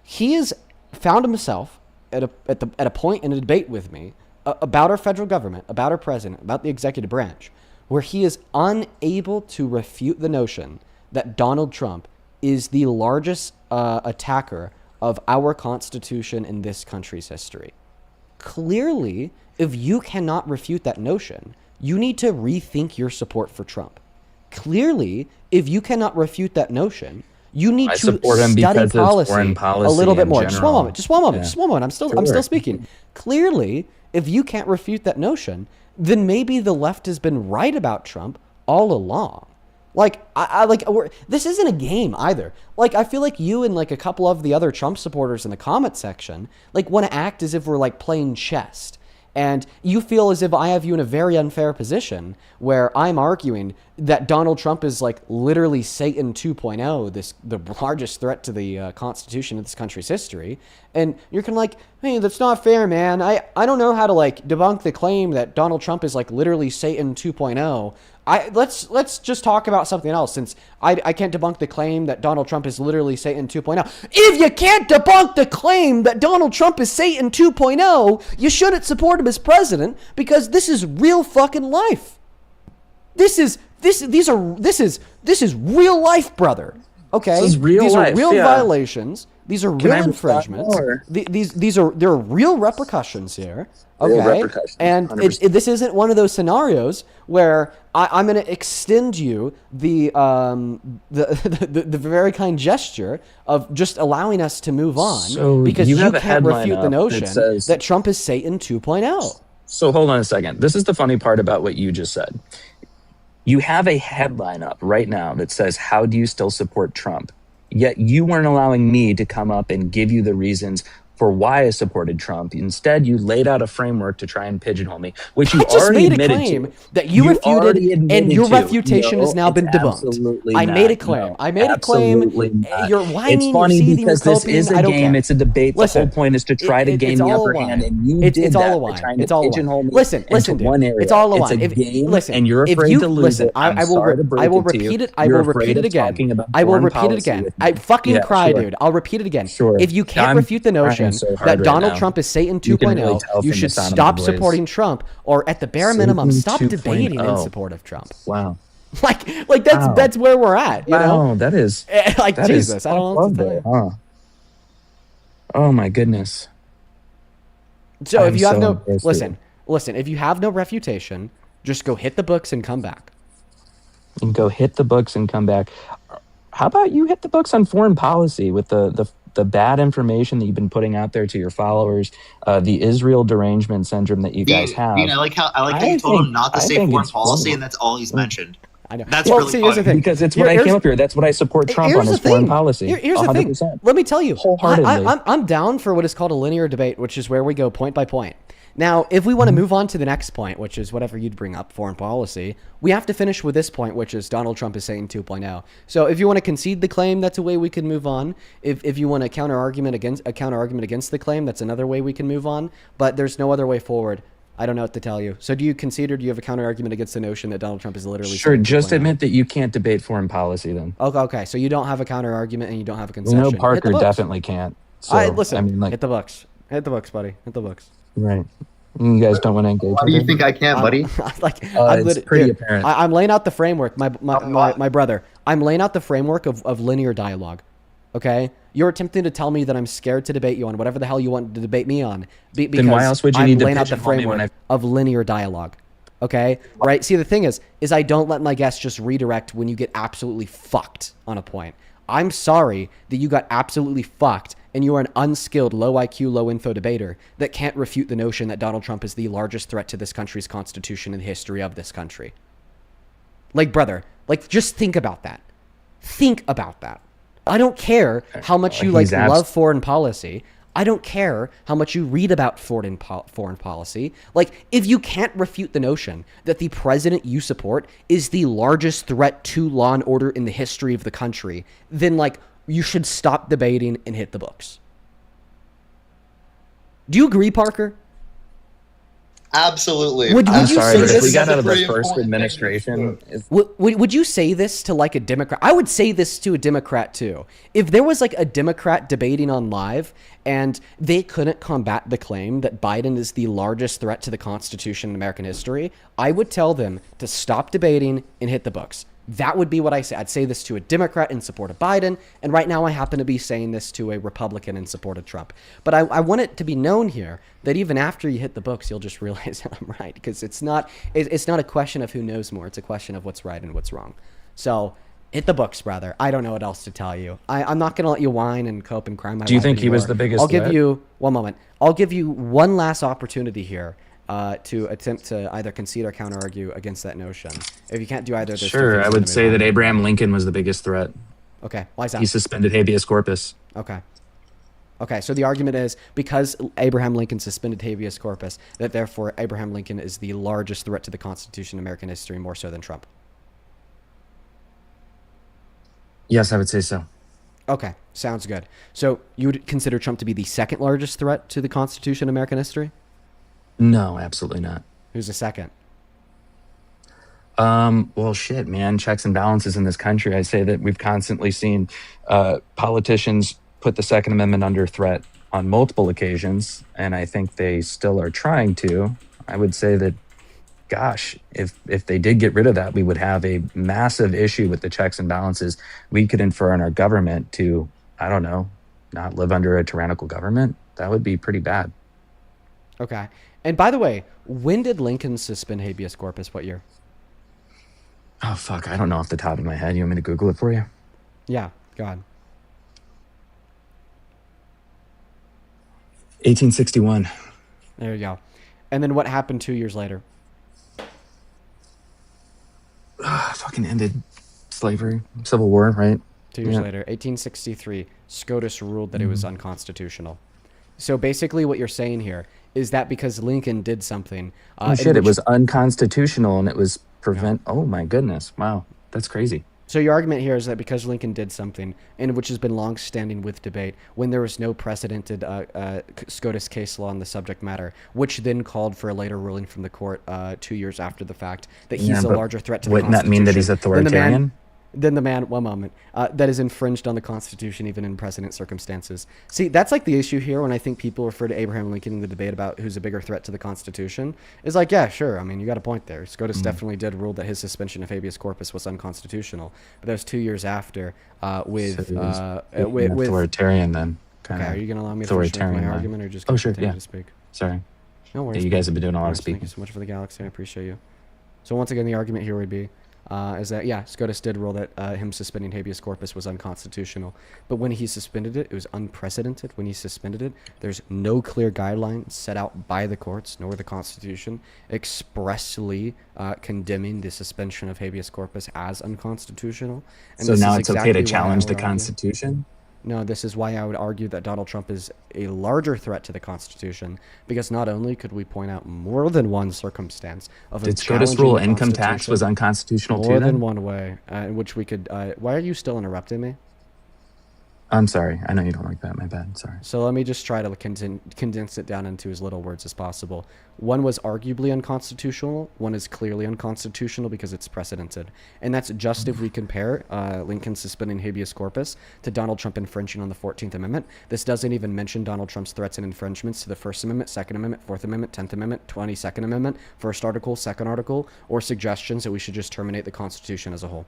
He has found himself at a point in a debate with me about our federal government, about our president, about the executive branch, where he is unable to refute the notion that Donald Trump is the largest attacker of our Constitution in this country's history. Clearly, if you cannot refute that notion, you need to rethink your support for Trump. Clearly, if you cannot refute that notion, you need to study policy a little bit more. Just one moment. I'm still speaking. Clearly, if you can't refute that notion, then maybe the left has been right about Trump all along. Like, this isn't a game either. Like, I feel like you and like a couple of the other Trump supporters in the comment section, like, want to act as if we're like playing chess. And you feel as if I have you in a very unfair position where I'm arguing that Donald Trump is like literally Satan 2.0, the largest threat to the Constitution of this country's history. And you're kind of like, hey, that's not fair, man. I don't know how to like debunk the claim that Donald Trump is like literally Satan 2.0. Let's just talk about something else, since I can't debunk the claim that Donald Trump is literally Satan 2.0. If you can't debunk the claim that Donald Trump is Satan 2.0, you shouldn't support him as president, because this is real fucking life. This is real life, brother. Okay? This is real These life, are real yeah. violations. These are real infringements. There are real repercussions here. Okay, and this isn't one of those scenarios where I'm going to extend you the very kind gesture of just allowing us to move on, because you can't refute the notion that Trump is Satan 2.0. So hold on a second. This is the funny part about what you just said. You have a headline up right now that says, "How do you still support Trump?" Yet you weren't allowing me to come up and give you the reasons for why I supported Trump. Instead, you laid out a framework to try and pigeonhole me, which you already admitted to. That you refuted, and your refutation has now been debunked. I made a claim. You're whining. It's funny because this is a game. It's a debate. The whole point is to try to gain the upper hand, and you did that by trying to pigeonhole me into one area. It's all a lie. It's a game, and you're afraid to lose it. I will repeat it. I will repeat it again. I will repeat it again. I fucking cry, dude. I'll repeat it again. If you can't refute the notion that Donald Trump is Satan 2.0, you should stop supporting Trump, or at the bare minimum, stop debating in support of Trump. Wow. Like that's where we're at. You know? That is like that Jesus. I don't know what to tell you. Huh? Oh my goodness. So if you have no listen, if you have no refutation, just go hit the books and come back. And go hit the books and come back. How about you hit the books on foreign policy with the bad information that you've been putting out there to your followers, the Israel derangement syndrome that you guys have. I like how you told him not to say foreign policy, and that's all he's mentioned. I know. That's really see, here's the thing. Because it's what I came up here. That's what I support Trump on, is foreign policy. Here's the thing. Let me tell you, wholeheartedly. I'm down for what is called a linear debate, which is where we go point by point. Now, if we want to move on to the next point, which is whatever you'd bring up, foreign policy, we have to finish with this point, which is Donald Trump is Satan 2.0. So if you want to concede the claim, that's a way we can move on. If you want a counter argument against the claim, that's another way we can move on. But there's no other way forward. I don't know what to tell you. So do you concede, or do you have a counter argument against the notion that Donald Trump is literally Sure, Satan just 2.0? admit that you can't debate foreign policy then. Okay. So you don't have a counter argument and you don't have a concession. No, Parker definitely can't. So, listen, I mean, like, hit the books. Hit the books, buddy. Hit the books. Right. You guys don't want to engage. Why do you think I can't, buddy? It's pretty apparent. I'm laying out the framework, my brother. I'm laying out the framework of linear dialogue. Okay, you're attempting to tell me that I'm scared to debate you on whatever the hell you want to debate me on. Because then why else would you need to laying out the pigeonhole me framework of linear dialogue? Okay, right? See, the thing is I don't let my guests just redirect when you get absolutely fucked on a point. I'm sorry that you got absolutely fucked and you are an unskilled, low IQ, low info debater that can't refute the notion that Donald Trump is the largest threat to this country's constitution in the history of this country. Like, brother, like, just think about that. Think about that. I don't care how much you love foreign policy. I don't care how much you read about foreign policy. Like, if you can't refute the notion that the president you support is the largest threat to law and order in the history of the country, then, like, you should stop debating and hit the books. Do you agree, Parker? Absolutely. Would I'm you sorry, say but if this? we got out of the first administration, Would you say this to like a Democrat? I would say this to a Democrat too. If there was like a Democrat debating on live and they couldn't combat the claim that Biden is the largest threat to the Constitution in American history, I would tell them to stop debating and hit the books. That would be what I say. I'd say this to a Democrat in support of Biden, and right now I happen to be saying this to a Republican in support of Trump. But I want it to be known here that even after you hit the books, you'll just realize that I'm right, because it's not a question of who knows more. It's a question of what's right and what's wrong. So hit the books, brother. I don't know what else to tell you. I'm not going to let you whine and cope and cry my life. do you think he was anymore. the biggest I'll threat? give you one moment. I'll give you one last opportunity here. To attempt to either concede or counter-argue against that notion. If you can't do either of those, Sure, I would say that Abraham Lincoln was the biggest threat. Okay, why is that? He suspended habeas corpus. Okay. Okay, so the argument is because Abraham Lincoln suspended habeas corpus, that therefore Abraham Lincoln is the largest threat to the Constitution in American history, more so than Trump. Yes, I would say so. Okay, sounds good. So you would consider Trump to be the second largest threat to the Constitution in American history? No, absolutely not. Who's the second? Well, shit, man. Checks and balances in this country. I say that we've constantly seen politicians put the Second Amendment under threat on multiple occasions, and I think they still are trying to. I would say that, gosh, if they did get rid of that, we would have a massive issue with the checks and balances we could infer on our government to, I don't know, not live under a tyrannical government. That would be pretty bad. Okay. And by the way, when did Lincoln suspend habeas corpus? What year? Oh, fuck. I don't know off the top of my head. You want me to Google it for you? Yeah, go ahead. 1861. There you go. And then what happened 2 years later? Fucking ended slavery, Civil War, right? 2 years later, 1863, SCOTUS ruled that it was unconstitutional. So basically what you're saying here is that because Lincoln did something... oh, shit, it was unconstitutional and it was Oh, my goodness. Wow, that's crazy. So your argument here is that because Lincoln did something, and which has been long-standing with debate, when there was no precedented SCOTUS case law on the subject matter, which then called for a later ruling from the court 2 years after the fact that he's a larger threat to the Constitution. Wouldn't that mean that he's authoritarian? Then the man, one moment, that is infringed on the Constitution even in precedent circumstances. See, that's like the issue here when I think people refer to Abraham Lincoln in the debate about who's a bigger threat to the Constitution. Is like, yeah, sure. I mean, you got a point there. SCOTUS definitely did rule that his suspension of habeas corpus was unconstitutional. But that was 2 years after with authoritarian then. Okay, are you going to allow me to finish my argument or just continue to speak? Sorry. No worries. Yeah, you guys have been doing a lot of speaking. Thank you so much for the galaxy. I appreciate you. So once again, the argument here would be is that, yeah, SCOTUS did rule that him suspending habeas corpus was unconstitutional. But when he suspended it, it was unprecedented. When he suspended it, there's no clear guidelines set out by the courts nor the Constitution expressly condemning the suspension of habeas corpus as unconstitutional. And so now it's okay to challenge the Constitution? No, this is why I would argue that Donald Trump is a larger threat to the Constitution, because not only could we point out more than one circumstance of did SCOTUS rule income tax was unconstitutional too? More than one way in which we could. Why are you still interrupting me? I'm sorry. I know you don't like that. My bad. Sorry. So let me just try to condense it down into as little words as possible. One was arguably unconstitutional. One is clearly unconstitutional because it's precedented. And that's just if we compare Lincoln suspending habeas corpus to Donald Trump infringing on the 14th Amendment. This doesn't even mention Donald Trump's threats and infringements to the First Amendment, Second Amendment, Fourth Amendment, 10th Amendment, 22nd Amendment, First Article, Second Article, or suggestions that we should just terminate the Constitution as a whole.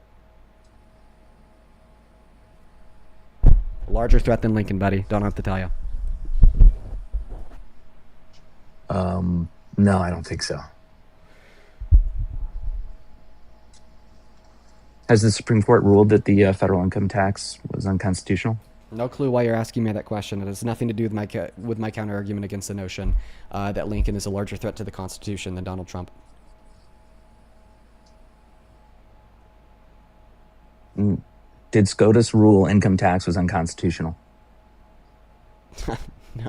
Larger threat than Lincoln, buddy. Don't have to tell you. No, I don't think so. Has the Supreme Court ruled that the federal income tax was unconstitutional? No clue why you're asking me that question. It has nothing to do with my counter argument against the notion that Lincoln is a larger threat to the Constitution than Donald Trump. Did SCOTUS rule income tax was unconstitutional? No.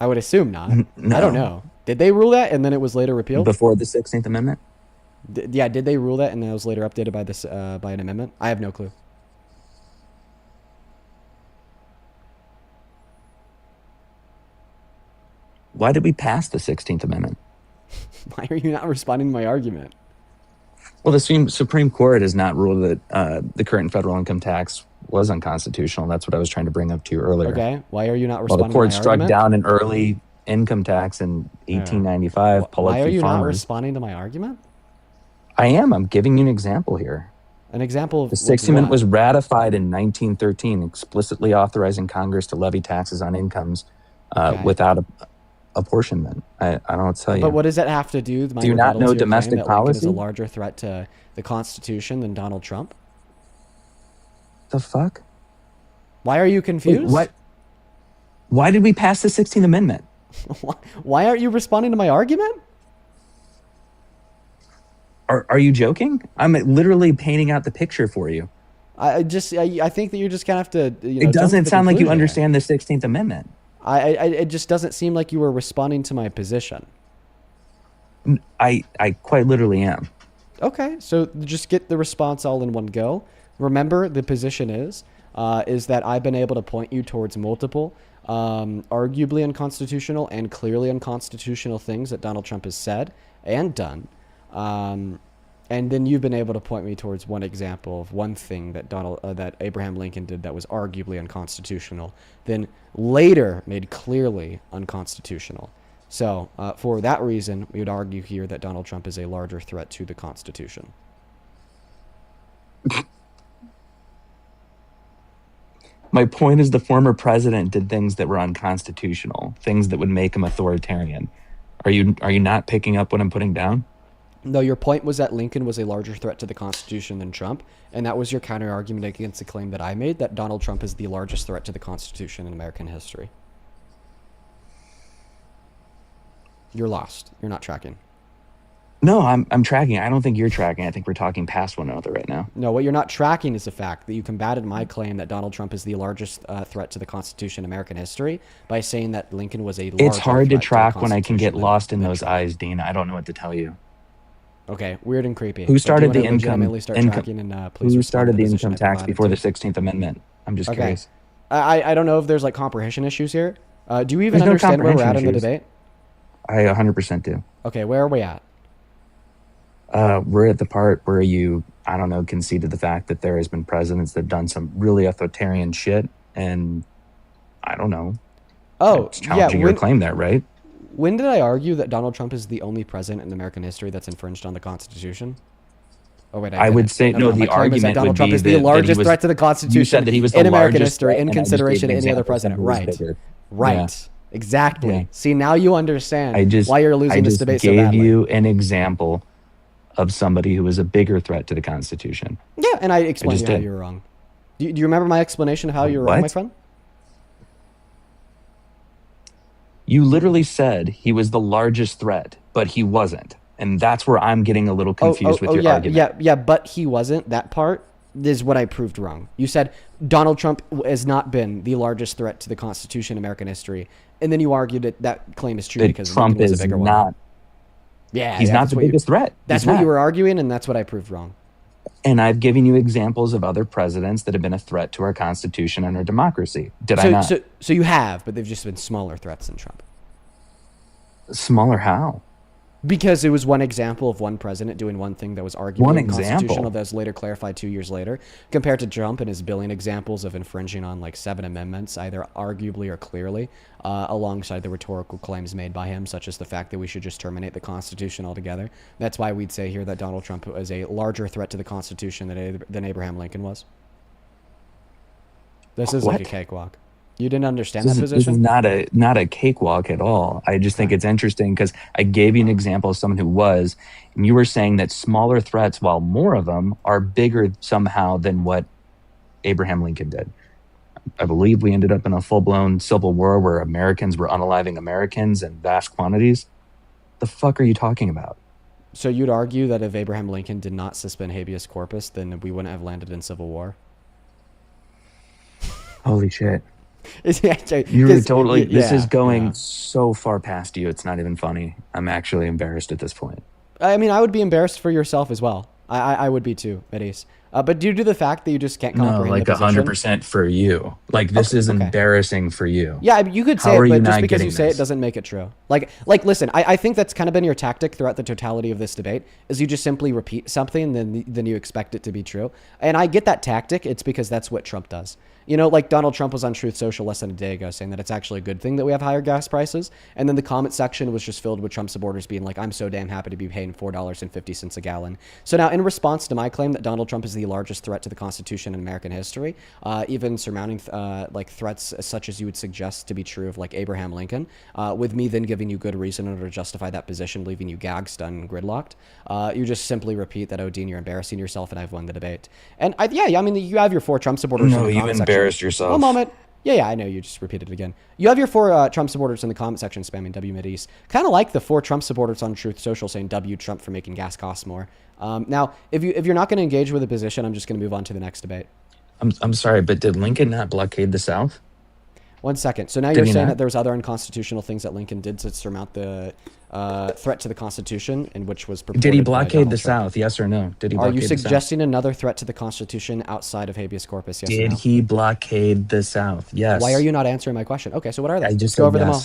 I would assume not. No. I don't know. Did they rule that and then it was later repealed? Before the 16th Amendment? Yeah, did they rule that and then it was later updated by this by an amendment? I have no clue. Why did we pass the 16th Amendment? Why are you not responding to my argument? Well, the Supreme Court has not ruled that the current federal income tax was unconstitutional. That's what I was trying to bring up to you earlier. Okay, why are you not Well, responding the court to my struck argument? down an early income tax in 1895. Why are you not farmers. responding to my argument? I am. I'm giving you an example here. An example of The 16th Amendment was ratified in 1913, explicitly authorizing Congress to levy taxes on incomes without apportionment. I don't know what to tell you. But what does that have to do with my Do you not rebuttal know to your claim domestic that Lincoln is a policy? larger threat to the Constitution than Donald Trump? The fuck? Why are you confused? Wait, what? Why did we pass the 16th Amendment? Why aren't you responding to my argument? Are you joking? I'm literally painting out the picture for you. I think that you're just gonna have to. It doesn't sound like you understand the 16th Amendment. It just doesn't seem like you were responding to my position. I quite literally am. Okay, so just get the response all in one go. Remember, the position is that I've been able to point you towards multiple arguably unconstitutional and clearly unconstitutional things that Donald Trump has said and done. And then you've been able to point me towards one example of one thing that that Abraham Lincoln did that was arguably unconstitutional, then later made clearly unconstitutional. So for that reason, we would argue here that Donald Trump is a larger threat to the Constitution. My point is the former president did things that were unconstitutional, things that would make him authoritarian. Are you not picking up what I'm putting down? No, your point was that Lincoln was a larger threat to the Constitution than Trump, and that was your counter argument against the claim that I made that Donald Trump is the largest threat to the Constitution in American history. You're lost. You're not tracking. No, I'm tracking. I don't think you're tracking. I think we're talking past one another right now. No, what you're not tracking is the fact that you combated my claim that Donald Trump is the largest threat to the Constitution in American history by saying that Lincoln was a larger It's hard to threat track the when I can get Constitution lost in than those Trump. eyes, Dean. I don't know what to tell you. Okay, weird and creepy. Who started But do the you wanna income? legitimately start tracking and, please Who respond started to the position income I tax provided before to the 16th Amendment? I'm just Okay. curious. I don't know if there's like comprehension issues here. Do you even There's no understand where we're at in comprehension the issues. debate? I 100% do. Okay, where are we at? We're at the part where you, I don't know, conceded the fact that there has been presidents that have done some really authoritarian shit, and I don't know. Oh, It's challenging your claim there, right? When did I argue that Donald Trump is the only president in American history that's infringed on the Constitution? Oh wait, I would didn't. say no. my The claim is that argument Donald would Trump be is the that he largest was- threat to the Constitution You said that he was the in American largest history threat, in and I just consideration gave of an any other example of president. somebody who Right, was bigger. right, Yeah. exactly. Yeah. See, now you understand I just why you're losing I this just debate so gave badly. you an example of somebody who was a bigger threat to the Constitution. Yeah, and I explained just to you how did. you were wrong. Do you remember my explanation of how you were wrong, What? my friend? You literally said he was the largest threat, but he wasn't. And that's where I'm getting a little confused with your yeah, argument. Yeah, but he wasn't. That part is what I proved wrong. You said Donald Trump has not been the largest threat to the Constitution in American history, and then you argued that that claim is true That because Trump Lincoln was is a bigger not. one. Yeah, He's not that's the what you- biggest threat. That's He's what not. you were arguing, and that's what I proved wrong. And I've given you examples of other presidents that have been a threat to our Constitution and our democracy. Did I not? So you have, but they've just been smaller threats than Trump. Smaller how? Because it was one example of one president doing one thing that was arguably One unconstitutional example? that was later clarified 2 years later, compared to Trump and his billion examples of infringing on like 7 amendments, either arguably or clearly, alongside the rhetorical claims made by him, such as the fact that we should just terminate the Constitution altogether. That's why we'd say here that Donald Trump is a larger threat to the Constitution than Abraham Lincoln was. This is like a What? cakewalk. You didn't understand This that is, this position? is not a cakewalk at all. I just think it's interesting because I gave you an example of someone who was, and you were saying that smaller threats, while more of them, are bigger somehow than what Abraham Lincoln did. I believe we ended up in a full-blown civil war where Americans were unaliving Americans in vast quantities. The fuck are you talking about? So you'd argue that if Abraham Lincoln did not suspend habeas corpus, then we wouldn't have landed in civil war? Holy shit. You're You're totally, this is going so far past you. It's not even funny. I'm actually embarrassed at this point. I mean, I would be embarrassed for yourself as well. I would be too, Medis. But due to the fact that you just can't comprehend like the position, 100% for you. Like this is embarrassing for you. Yeah, you could say How it, are but you just not because you getting say this? it doesn't make it true. Like, listen, I think that's kind of been your tactic throughout the totality of this debate, is you just simply repeat something, then you expect it to be true. And I get that tactic. It's because that's what Trump does. You know, like Donald Trump was on Truth Social less than a day ago saying that it's actually a good thing that we have higher gas prices. And then the comment section was just filled with Trump supporters being like, I'm so damn happy to be paying $4.50 a gallon. So now in response to my claim that Donald Trump is the largest threat to the Constitution in American history, even surmounting like threats such as you would suggest to be true of like Abraham Lincoln, with me then giving you good reason in order to justify that position, leaving you gagged, stunned, and gridlocked, you just simply repeat that, oh, Dean, you're embarrassing yourself and I've won the debate. And I mean, you have your 4 Trump supporters in the comment section. Yourself. One moment. Yeah, I know. You just repeated it again. You have your 4 Trump supporters in the comment section spamming W Mideast. Kind of like the 4 Trump supporters on Truth Social saying W Trump for making gas costs more. Now, if you're not going to engage with the position, I'm just going to move on to the next debate. I'm sorry, but did Lincoln not blockade the South? 1 second. So now you're saying that there's other unconstitutional things that Lincoln did to surmount the threat to the Constitution, and which was purported. Did he blockade the Trump. South? Yes or no? Did he? Are blockade you the suggesting another threat to the Constitution outside of habeas corpus? Yes. Did or no? he blockade the South? Yes. Why are you not answering my question? Okay, so what are they? I just go over yes. them all.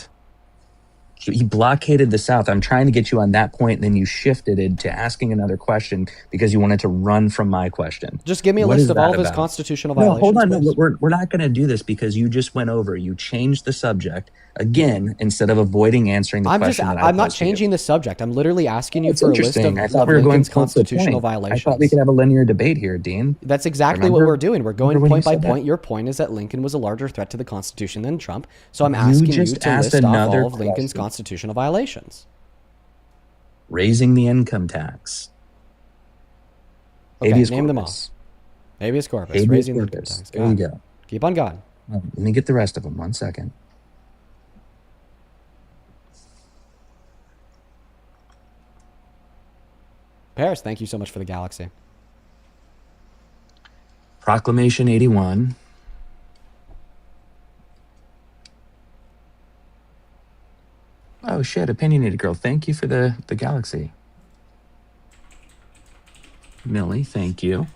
He blockaded the South. I'm trying to get you on that point, and then you shifted it to asking another question because you wanted to run from my question. Just give me a list of all of his constitutional violations. No, hold on. Please. No, we're not going to do this because you just went over. You changed the subject again instead of avoiding answering the question. I'm not changing the subject. I'm literally asking you That's for a list interesting. of, I thought we were Lincoln's going point to constitutional point. violations. I thought we could have a linear debate here, Dean. That's exactly Remember? what we're doing. We're going Remember when point by you said point. that? Your point is that Lincoln was a larger threat to the Constitution than Trump. So I'm asking you just to asked list off another all of Lincoln's question. constitutional violations. Raising the income tax. Okay, Habeas name them all. corpus. Habeas corpus. Habeas Raising the corpus. income tax. There you go. Keep on going. Let me get the rest of them. 1 second. Paris, thank you so much for the galaxy. Proclamation 81. Oh shit, opinionated girl. Thank you for the galaxy. Millie, thank you.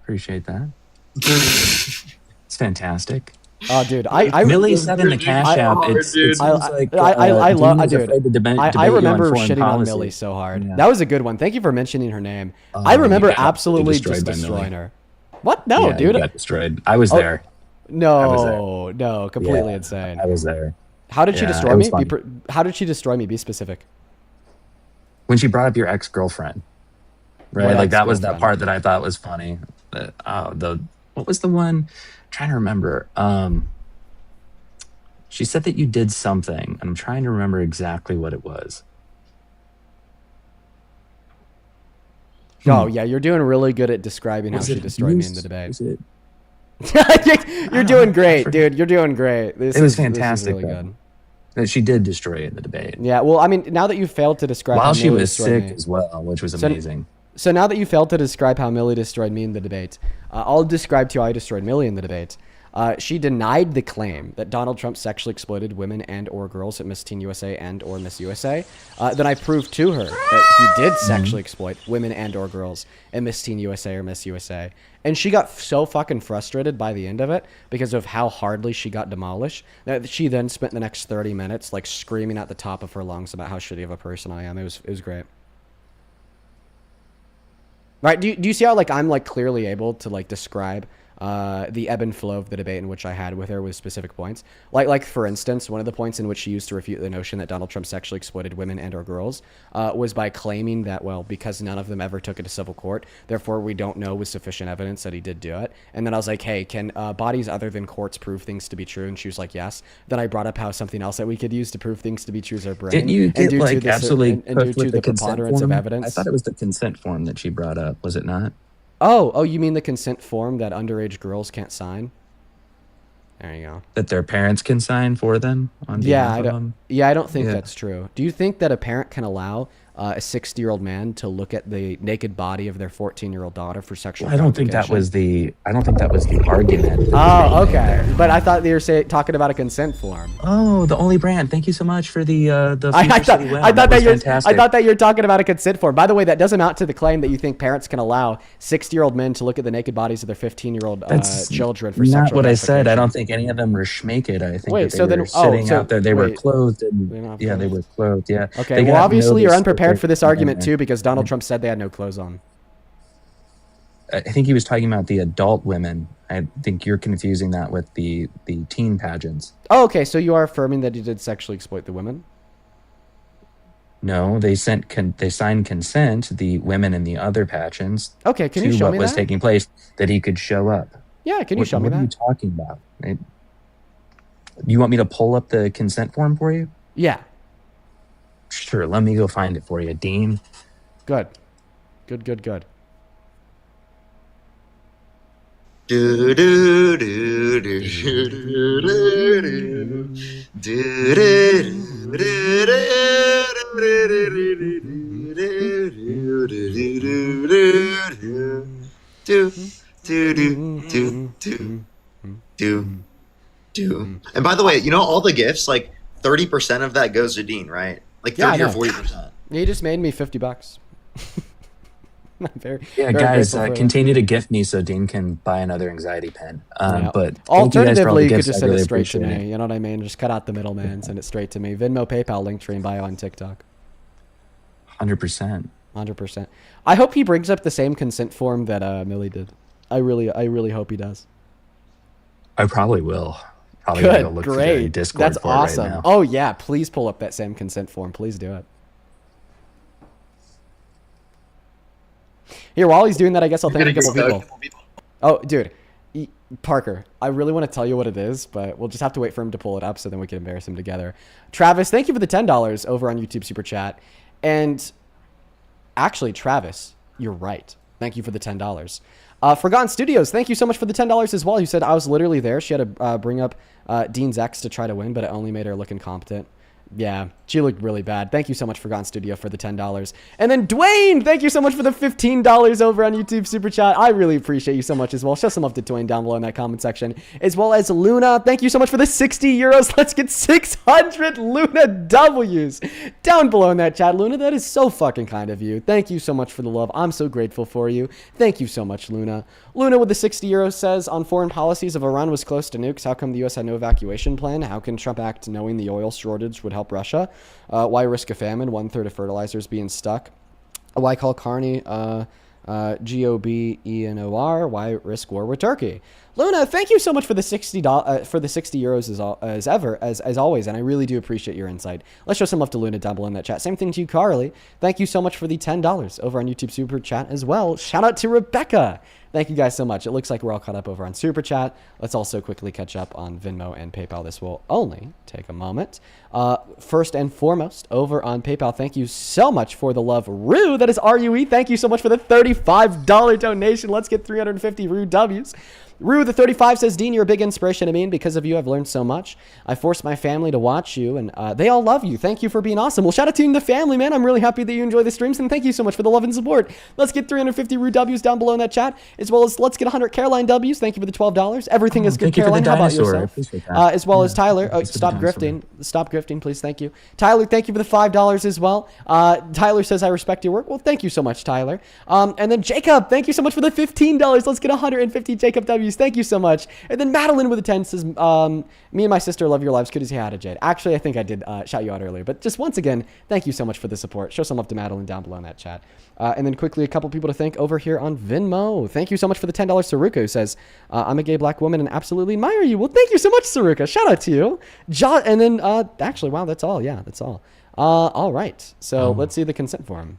Appreciate that. It's fantastic. Oh, dude, Millie said in the Cash App, it seems like I love, dude. I remember shitting shitting on Millie so hard. Yeah. That was a good one. Thank you for mentioning her name. I remember got absolutely destroyed just by destroying Millie. her. What? No, Yeah, dude. you got destroyed. I was there. No, completely Yeah, insane. I was there. How did she Yeah, destroy it was me? fun. How did she destroy me? Be specific. When she brought up your ex-girlfriend, right? What Like that was that ex-girlfriend? part that I thought was funny. What was the one? I'm trying to remember. She said that you did something, and I'm trying to remember exactly what it was. Oh yeah, you're doing really good at describing how Was she it destroyed me in abuse? the debate. Was it- You're doing great, dude. You're doing great. It was fantastic. This is really though. good. That she did destroy it in the debate. Yeah. Well, I mean, now that you failed to describe While how she Millie was destroyed sick me- as well, which was amazing. So now that you failed to describe how Millie destroyed me in the debate, I'll describe to you how I destroyed Millie in the debate. She denied the claim that Donald Trump sexually exploited women and or girls at Miss Teen USA and or Miss USA. Then I proved to her that he did sexually exploit women and or girls at Miss Teen USA or Miss USA. And she got so fucking frustrated by the end of it because of how hardly she got demolished that she then spent the next 30 minutes like screaming at the top of her lungs about how shitty of a person I am. It was great. Right? Do you see how like I'm like clearly able to like describe the ebb and flow of the debate in which I had with her with specific points? Like for instance, one of the points in which she used to refute the notion that Donald Trump sexually exploited women and or girls was by claiming that, well, because none of them ever took it to civil court, therefore we don't know with sufficient evidence that he did do it. And then I was like, hey, can bodies other than courts prove things to be true? And she was like, yes. Then I brought up how something else that we could use to prove things to be true is our brain. Didn't you and get due to like the, absolutely and due cooked to with the the consent preponderance of form? evidence. I thought it was the consent form that she brought up. Was it not? Oh, you mean the consent form that underage girls can't sign? There you go. That their parents can sign for them on behalf of them? Yeah, I don't think that's true. Do you think that a parent can allow a 60-year-old man to look at the naked body of their 14-year-old daughter for sexual I don't think that was the argument. Oh, okay. But I thought they were talking about a consent form. Oh, the only brand. Thank you so much for the I thought that you're talking about a consent form. By the way, that does amount to the claim that you think parents can allow 60-year-old men to look at the naked bodies of their 15-year-old children for sexual not what I said. I gratification. don't think any of them were schmaked. I think Wait, that they so were then- sitting so- out there. They were wait. clothed. And, They're they were clothed. Yeah. Okay, They well, got obviously you're noticed unprepared that for this they're- argument too, because Donald Trump said they had no clothes on. I think he was talking about the adult women. I think you're confusing that with the teen pageants. Oh, okay, so you are affirming that he did sexually exploit the women? No, they signed consent, the women in the other pageants. Okay, can to you show what me was that? taking place, that he could show up. Yeah, can you show me What are you that? talking about? You want me to pull up the consent form for you? Yeah, Sure, let me go find it for you, Dean. good. Do, do, do, do, do, do, do, do, do, do. And by the way, all the gifts, like 30% of that goes to Dean, right? Like Yeah, I 30 or know. 40%. He just made me $50. I'm very, Yeah, very guys, grateful for that. continue to gift me so Dean can buy another anxiety pen. Yeah. But thank you guys for all Alternatively, the you could gifts. just I send really it straight to appreciate me. it. You know what I mean? Just cut out the middleman, send it straight to me. Venmo, PayPal, Linktree, and bio on TikTok. 100%. 100%. I hope he brings up the same consent form that Millie did. I really hope he does. I probably will. Probably gonna go Good, look through great. Discord That's for it awesome. right now. Oh yeah, please pull up that same consent form. Please do it. Here, while he's doing that, I guess I'll thank a couple people. Oh, dude. Parker, I really want to tell you what it is, but we'll just have to wait for him to pull it up so then we can embarrass him together. Travis, thank you for the $10 over on YouTube Super Chat. And actually, Travis, you're right. Thank you for the $10. Forgotten Studios, thank you so much for the $10 as well. You said I was literally there. She had to bring up Dean's ex to try to win, but it only made her look incompetent. Yeah, she looked really bad. Thank you so much, Forgotten Studio, for the $10. And then Dwayne, thank you so much for the $15 over on YouTube Super Chat. I really appreciate you so much as well. Show some love to Dwayne down below in that comment section. As well as Luna, thank you so much for the 60 euros. Let's get 600 Luna W's down below in that chat. Luna, that is so fucking kind of you. Thank you so much for the love. I'm so grateful for you. Thank you so much, Luna. Luna with the 60 euros says, on foreign policies, if Iran was close to nukes, how come the U.S. had no evacuation plan? How can Trump act knowing the oil shortage would help Russia? Why risk a famine? 1/3 of fertilizers being stuck. Why call Carney GOBENOR? Why risk war with Turkey? Luna, thank you so much for the €60 as always, and I really do appreciate your insight. Let's show some love to Luna down below in that chat. Same thing to you, Carly. Thank you so much for the $10 over on YouTube Super Chat as well. Shout out to Rebecca. Thank you guys so much. It looks like we're all caught up over on Super Chat. Let's also quickly catch up on Venmo and PayPal. This will only take a moment. First and foremost, over on PayPal, thank you so much for the love. Rue, that is RUE. Thank you so much for the $35 donation. Let's get 350 Rue W's. Rue, the 35 says, Dean, you're a big inspiration to me, and because of you, I've learned so much. I forced my family to watch you, and they all love you. Thank you for being awesome. Well, shout out to you and the family, man. I'm really happy that you enjoy the streams, and thank you so much for the love and support. Let's get 350 Rue W's down below in that chat, as well as let's get 100 Caroline W's. Thank you for the $12. Everything is good, Caroline. How about yourself? As well as Tyler. Oh, stop grifting. Stop grifting, please. Thank you. Tyler, thank you for the $5 as well. Tyler says, I respect your work. Well, thank you so much, Tyler. And then Jacob, thank you so much for the $15. Let's get 150 Jacob W's. Thank you so much. And then Madeline with a 10 says, me and my sister love your lives. Good as you had it, Jade. Actually, I think I did shout you out earlier. But just once again, thank you so much for the support. Show some love to Madeline down below in that chat. And then quickly, a couple people to thank over here on Venmo. Thank you so much for the $10. Saruka, who says, I'm a gay black woman and absolutely admire you. Well, thank you so much, Saruka. Shout out to you. And then, actually, wow, that's all. Yeah, that's all. All right. So let's see the consent form.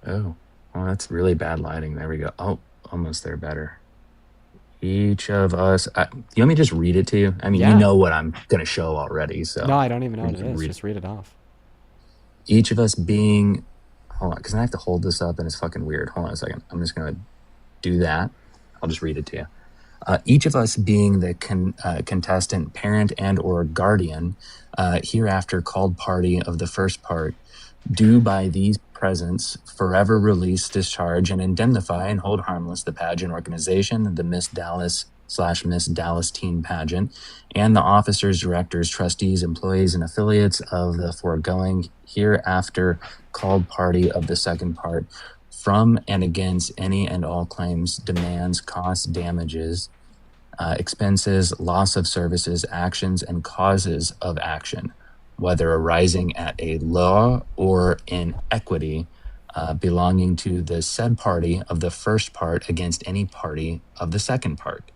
Oh, well, that's really bad lighting. There we go. Oh, almost there, better. Each of us. You want me to just read it to you? I mean, Yeah. you know what I'm going to show already. So No, I don't even know what it is. Just read it off. Each of us being. hold on, because I have to hold this up and it's fucking weird. Hold on a second. I'm just going to do that. I'll just read it to you. Each of us being the contestant, parent, and or guardian, hereafter called party of the first part, do by these presents forever release, discharge, and indemnify and hold harmless the pageant organization, the Miss Dallas / Miss Dallas Teen Pageant, and the officers, directors, trustees, employees, and affiliates of the foregoing hereafter called party of the second part, from and against any and all claims, demands, costs, damages, expenses, loss of services, actions, and causes of action, whether arising at a law or in equity, belonging to the said party of the first part against any party of the second part,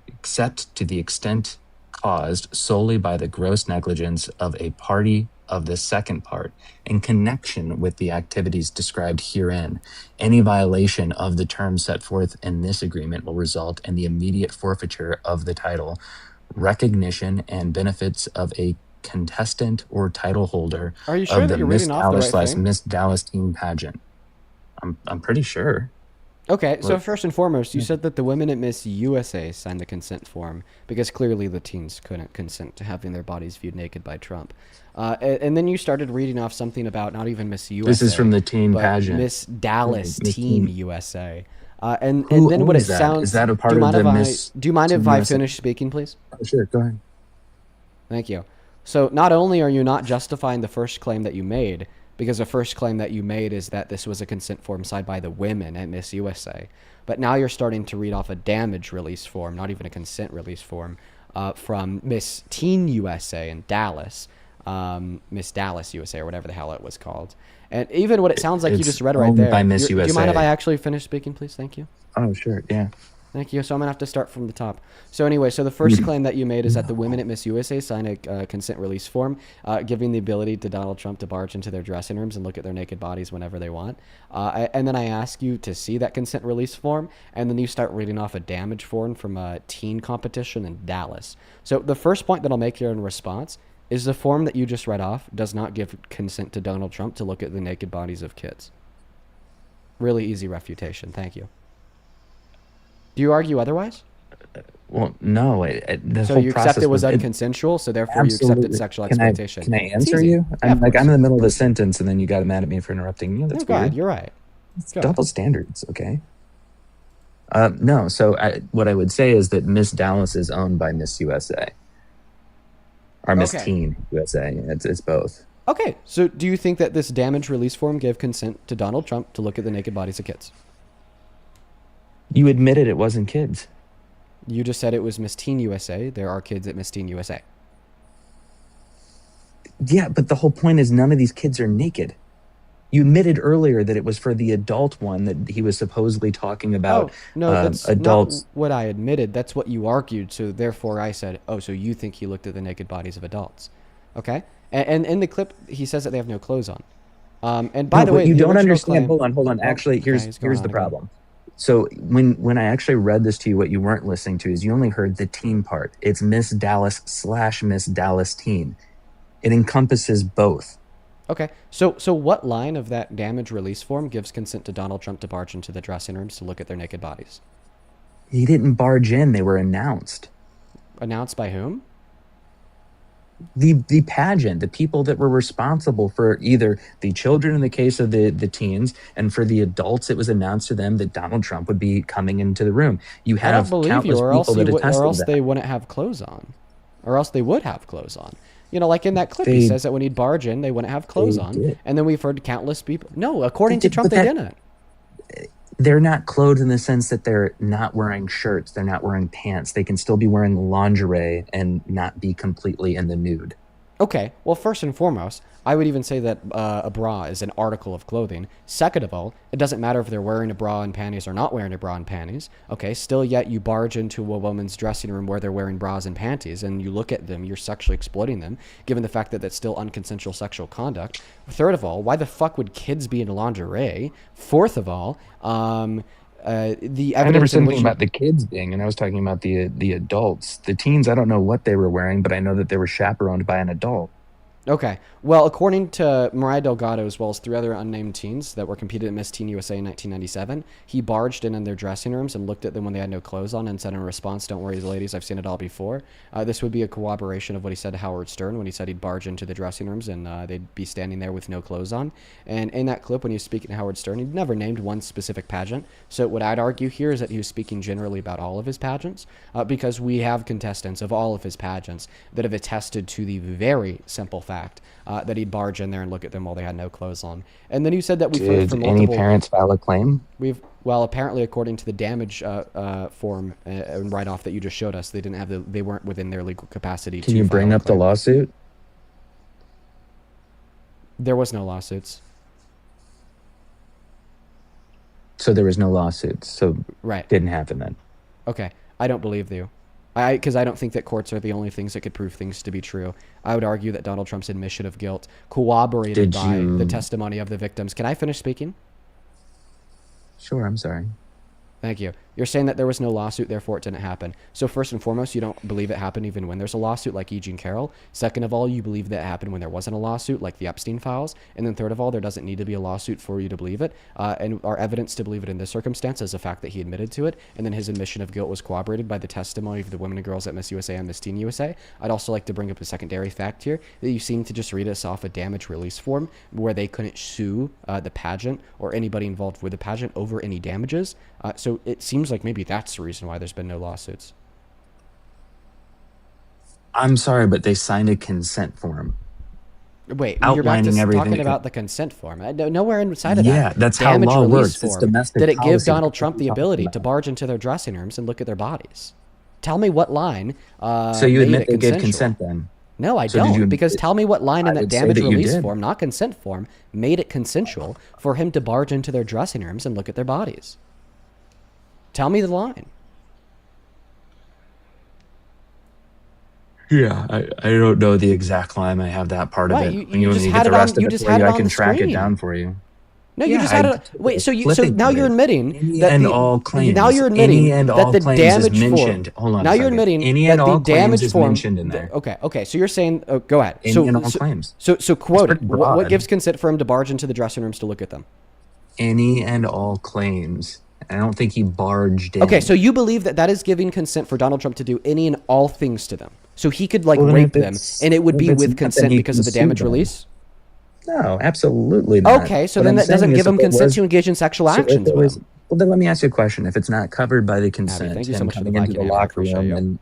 except to the extent caused solely by the gross negligence of a party of the second part in connection with the activities described herein. Any violation of the terms set forth in this agreement will result in the immediate forfeiture of the title, recognition, and benefits of a contestant or title holder Are you sure of that the you're Miss reading off the Dallas right / thing? Miss Dallas Teen Pageant. I'm pretty sure. Okay, so Look. first and foremost, you said that the women at Miss USA signed the consent form because clearly the teens couldn't consent to having their bodies viewed naked by Trump. And then you started reading off something about not even Miss USA. This is from the teen but pageant. Miss Dallas Miss Teen Teen. USA. And Who then what it owns that? sounds. Is that a part do you of mind the if Miss do you mind if Teen I USA? finish speaking, please? Oh, sure, go ahead. Thank you. So not only are you not justifying the first claim that you made, because the first claim that you made is that this was a consent form signed by the women at Miss USA, but now you're starting to read off a damage release form, not even a consent release form, from Miss Teen USA in Dallas, Miss Dallas USA, or whatever the hell it was called. And even what it sounds like you It's just read right owned there. by Miss Do you mind if USA. I actually finish speaking, please? Thank you. Oh, sure, yeah. Thank you. So I'm going to have to start from the top. So anyway, so the first claim that you made is that the women at Miss USA signed a consent release form, giving the ability to Donald Trump to barge into their dressing rooms and look at their naked bodies whenever they want. And then I ask you to see that consent release form, and then you start reading off a damage form from a teen competition in Dallas. So the first point that I'll make here in response is the form that you just read off does not give consent to Donald Trump to look at the naked bodies of kids. Really easy refutation. Thank you. Do you argue otherwise? Well, no. The So whole you process accept it was unconsensual, so therefore you absolutely. accepted sexual Can I- exploitation. Can I It's answer easy. you? Yeah, of I'm course. in the middle of a sentence, and then you got mad at me for interrupting you. That's No, go ahead. weird. You're right. It's Go ahead. double standards, okay? No, so what I would say is that Miss Dallas is owned by Miss USA. Or Miss Okay. Teen USA. It's both. Okay, so do you think that this damage release form gave consent to Donald Trump to look at the naked bodies of kids? You admitted it wasn't kids. You just said it was Miss Teen USA. There are kids at Miss Teen USA. Yeah, but the whole point is none of these kids are naked. You admitted earlier that it was for the adult one that he was supposedly talking about. No, that's adults. not what I admitted. That's what you argued. So therefore I said, oh, so you think he looked at the naked bodies of adults. Okay? And in the clip, he says that they have no clothes on. And by No, the but way, you the don't original understand. claim- Hold on. Oh, Actually, okay, here's go on, the go on. problem. So when I actually read this to you, what you weren't listening to is you only heard the teen part. It's Miss Dallas / Miss Dallas Teen. It encompasses both. Okay, so what line of that damage release form gives consent to Donald Trump to barge into the dressing rooms to look at their naked bodies? He didn't barge in; they were announced. Announced by whom? The pageant, the people that were responsible for either the children in the case of the teens, and for the adults, it was announced to them that Donald Trump would be coming into the room. You I have don't believe countless you, or else people that attested or else that. they wouldn't have clothes on, or else they would have clothes on. You know, like in that clip, They- he says that when he'd barge in, they wouldn't have clothes They on, did. and then we've heard countless people. No, according They to did, Trump, but they that- didn't. They're not clothed in the sense that they're not wearing shirts. They're not wearing pants. They can still be wearing lingerie and not be completely in the nude. Okay, well, first and foremost, I would even say that a bra is an article of clothing. Second of all, it doesn't matter if they're wearing a bra and panties or not wearing a bra and panties. Okay, still yet you barge into a woman's dressing room where they're wearing bras and panties and you look at them, you're sexually exploiting them, given the fact that that's still unconsensual sexual conduct. Third of all, why the fuck would kids be in lingerie? Fourth of all, the evidence I never said in anything which about the kids being, and I was talking about the adults. The teens, I don't know what they were wearing, but I know that they were chaperoned by an adult. Okay. Well, according to Mariah Delgado, as well as 3 other unnamed teens that were competed at Miss Teen USA in 1997, he barged in their dressing rooms and looked at them when they had no clothes on and said in response, "Don't worry, ladies, I've seen it all before." This would be a corroboration of what he said to Howard Stern when he said he'd barge into the dressing rooms and they'd be standing there with no clothes on. And in that clip, when he was speaking to Howard Stern, he never named one specific pageant. So what I'd argue here is that he was speaking generally about all of his pageants, because we have contestants of all of his pageants that have attested to the very simple fact that he'd barge in there and look at them while they had no clothes on. And then you said that we've heard from multiple... Did any parents file a claim? Well, apparently, according to the damage form and write-off that you just showed us, they weren't within their legal capacity. Can you bring up the lawsuit? There was no lawsuits. So there was no lawsuits. So right, didn't happen then. Okay, I don't believe you. Because I don't think that courts are the only things that could prove things to be true. I would argue that Donald Trump's admission of guilt corroborated by the testimony of the victims. Can I finish speaking? Sure, I'm sorry. Thank you. You're saying that there was no lawsuit, therefore it didn't happen. So first and foremost, you don't believe it happened even when there's a lawsuit, like E. Jean Carroll. Second of all, you believe that it happened when there wasn't a lawsuit, like the Epstein files. And then third of all, there doesn't need to be a lawsuit for you to believe it. And our evidence to believe it in this circumstance is the fact that he admitted to it, and then his admission of guilt was corroborated by the testimony of the women and girls at Miss USA and Miss Teen USA. I'd also like to bring up a secondary fact here, that you seem to just read us off a damage release form where they couldn't sue the pageant or anybody involved with the pageant over any damages. So it seems like maybe that's the reason why there's been no lawsuits. I'm sorry, but they signed a consent form. Wait, you're back to talking about the consent form. Nowhere inside of that. Yeah, that's how law works. It's domestic did it give policy. Donald Trump the ability to barge into their dressing rooms and look at their bodies? Tell me what line. So you admit they gave consent then? No, I don't. Because tell me what line in that damage release form, not consent form, made it consensual for him to barge into their dressing rooms and look at their bodies. Tell me the line. Yeah, I don't know the exact line. I have that part of it. You just had it on. You just had it on the screen. I can track it down for you. No, you just had it. Wait, so now you're admitting that all claims. Now you're admitting that the damage form. Hold on. Now you're admitting that the damage form mentioned in there. Okay. So you're saying, go ahead. Any and all claims. So quote it. What gives consent for him to barge into the dressing rooms to look at them? Any and all claims. I don't think he barged in. Okay, so you believe that is giving consent for Donald Trump to do any and all things to them. So he could rape them, and it would be with consent because of the damage release? No, absolutely not. Okay, so then that doesn't give him consent to engage in sexual actions with him. Well, then let me ask you a question. If it's not covered by the consent, thank you so much for the coming into the locker room and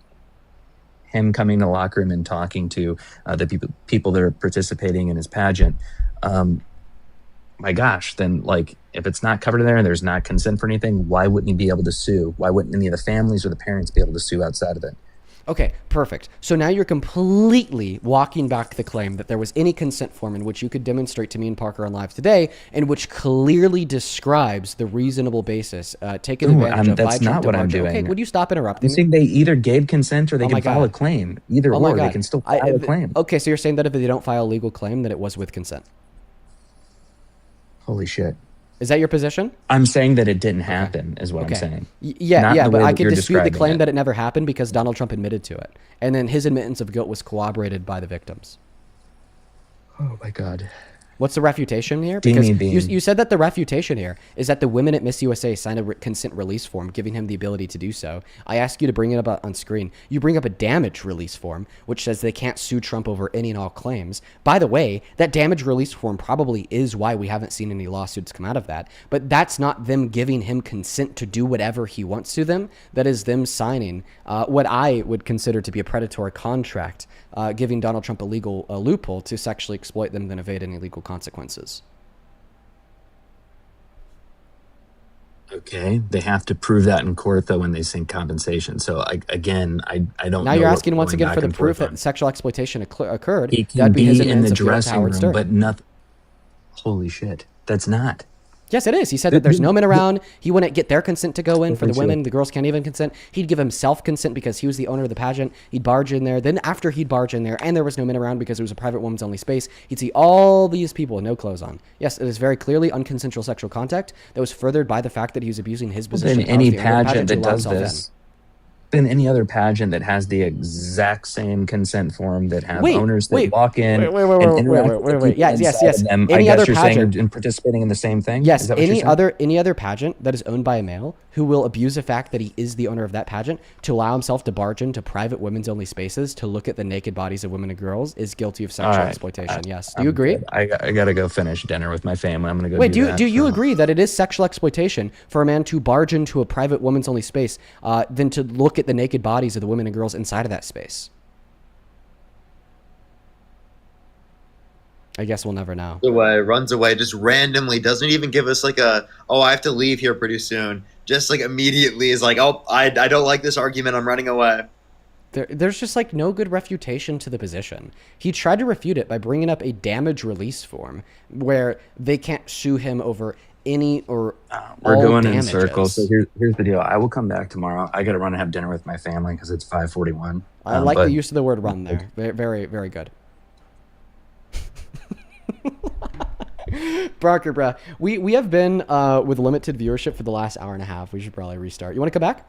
him coming to the locker room and talking to the people that are participating in his pageant, my gosh, then if it's not covered in there and there's not consent for anything, why wouldn't he be able to sue? Why wouldn't any of the families or the parents be able to sue outside of it? Okay, perfect. So now you're completely walking back the claim that there was any consent form in which you could demonstrate to me and Parker on Live today, and which clearly describes the reasonable basis taken advantage of by Trump. That's not what I'm doing. Okay, would you stop interrupting me? I'm saying they either gave consent or they can file a claim. Either or, they can still file a claim. Okay, so you're saying that if they don't file a legal claim, that it was with consent? Holy shit. Is that your position? I'm saying that it didn't happen, is what I'm saying. Yeah, but I could dispute the claim that it never happened because Donald Trump admitted to it. And then his admittance of guilt was corroborated by the victims. Oh, my God. What's the refutation here? Because you said that the refutation here is that the women at Miss USA signed a consent release form giving him the ability to do so. I asked you to bring it up on screen. You bring up a damage release form, which says they can't sue Trump over any and all claims. By the way, that damage release form probably is why we haven't seen any lawsuits come out of that. But that's not them giving him consent to do whatever he wants to them. That is them signing what I would consider to be a predatory contract, giving Donald Trump a legal loophole to sexually exploit them and evade any legal consequences. Okay, they have to prove that in court though when they sink compensation. So I don't. Now you're asking once again for the proof that sexual exploitation occurred. He can be in the dressing room, but nothing. Holy shit, that's not. Yes, it is. He said that there's no men around. He wouldn't get their consent to go in for the women. The girls can't even consent. He'd give himself consent because he was the owner of the pageant. He'd barge in there. Then after he'd barge in there and there was no men around because it was a private woman's only space, he'd see all these people with no clothes on. Yes, it is very clearly unconsensual sexual contact that was furthered by the fact that he was abusing his position. Then any pageant that does this, been any other pageant that has the exact same consent form that have owners that walk in and interact with the people inside of them. Any I other guess you're pageant, saying are participating in the same thing? yes, Is that what you're saying? any other pageant that is owned by a male who will abuse the fact that he is the owner of that pageant to allow himself to barge into private women's only spaces to look at the naked bodies of women and girls is guilty of sexual exploitation. Yes. Do you agree? I gotta go finish dinner with my family. I'm gonna go. Wait, do you agree that it is sexual exploitation for a man to barge into a private women's only space than to look at the naked bodies of the women and girls inside of that space? I guess we'll never know. Runs away, just randomly, doesn't even give us like I have to leave here pretty soon. Just like immediately is like, oh, I don't like this argument, I'm running away. There's just like no good refutation to the position. He tried to refute it by bringing up a damage release form where they can't sue him over any or we're all going damages. in circles. So here's the deal. I will come back tomorrow. I got to run and have dinner with my family because it's 5:41. I like the use of the word "run" there. Very, very good. Barker, bruh. We have been with limited viewership for the last hour and a half. We should probably restart. You want to come back?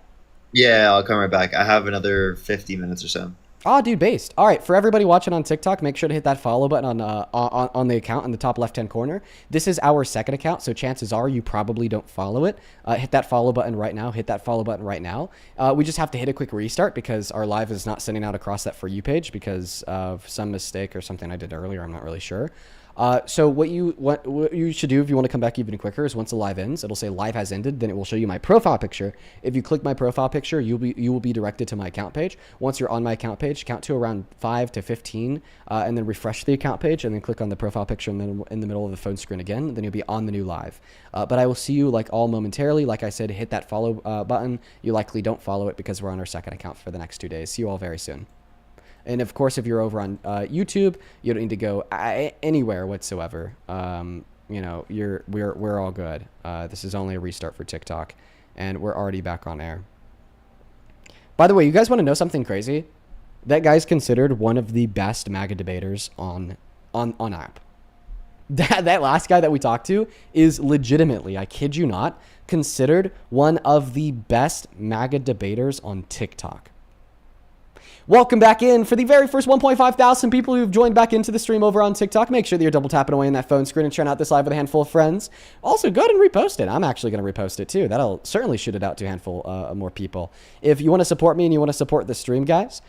Yeah, I'll come right back. I have another 50 minutes or so. Oh, dude, based. All right, for everybody watching on TikTok, make sure to hit that follow button on the account in the top left-hand corner. This is our second account, so chances are you probably don't follow it. Hit that follow button right now. Hit that follow button right now. We just have to hit a quick restart because our live is not sending out across that For You page because of some mistake or something I did earlier. I'm not really sure. So what you should do if you want to come back even quicker is once the live ends, it'll say live has ended. Then it will show you my profile picture. If you click my profile picture, you will be directed to my account page. Once you're on my account page, count to around 5 to 15, and then refresh the account page, and then click on the profile picture, and then in the middle of the phone screen again. Then you'll be on the new live. But I will see you like all momentarily. Like I said, hit that follow button. You likely don't follow it because we're on our second account for the next 2 days. See you all very soon. And of course, if you're over on YouTube, you don't need to go anywhere whatsoever. You know, we're all good. This is only a restart for TikTok, and we're already back on air. By the way, you guys want to know something crazy? That guy's considered one of the best MAGA debaters on app. That last guy that we talked to is legitimately, I kid you not, considered one of the best MAGA debaters on TikTok. Welcome back in for the very first 1.5 thousand people who've joined back into the stream over on TikTok. Make sure that you're double tapping away on that phone screen and sharing out this live with a handful of friends. Also, go ahead and repost it. I'm actually going to repost it too. That'll certainly shoot it out to a handful of more people. If you want to support me and you want to support the stream, guys,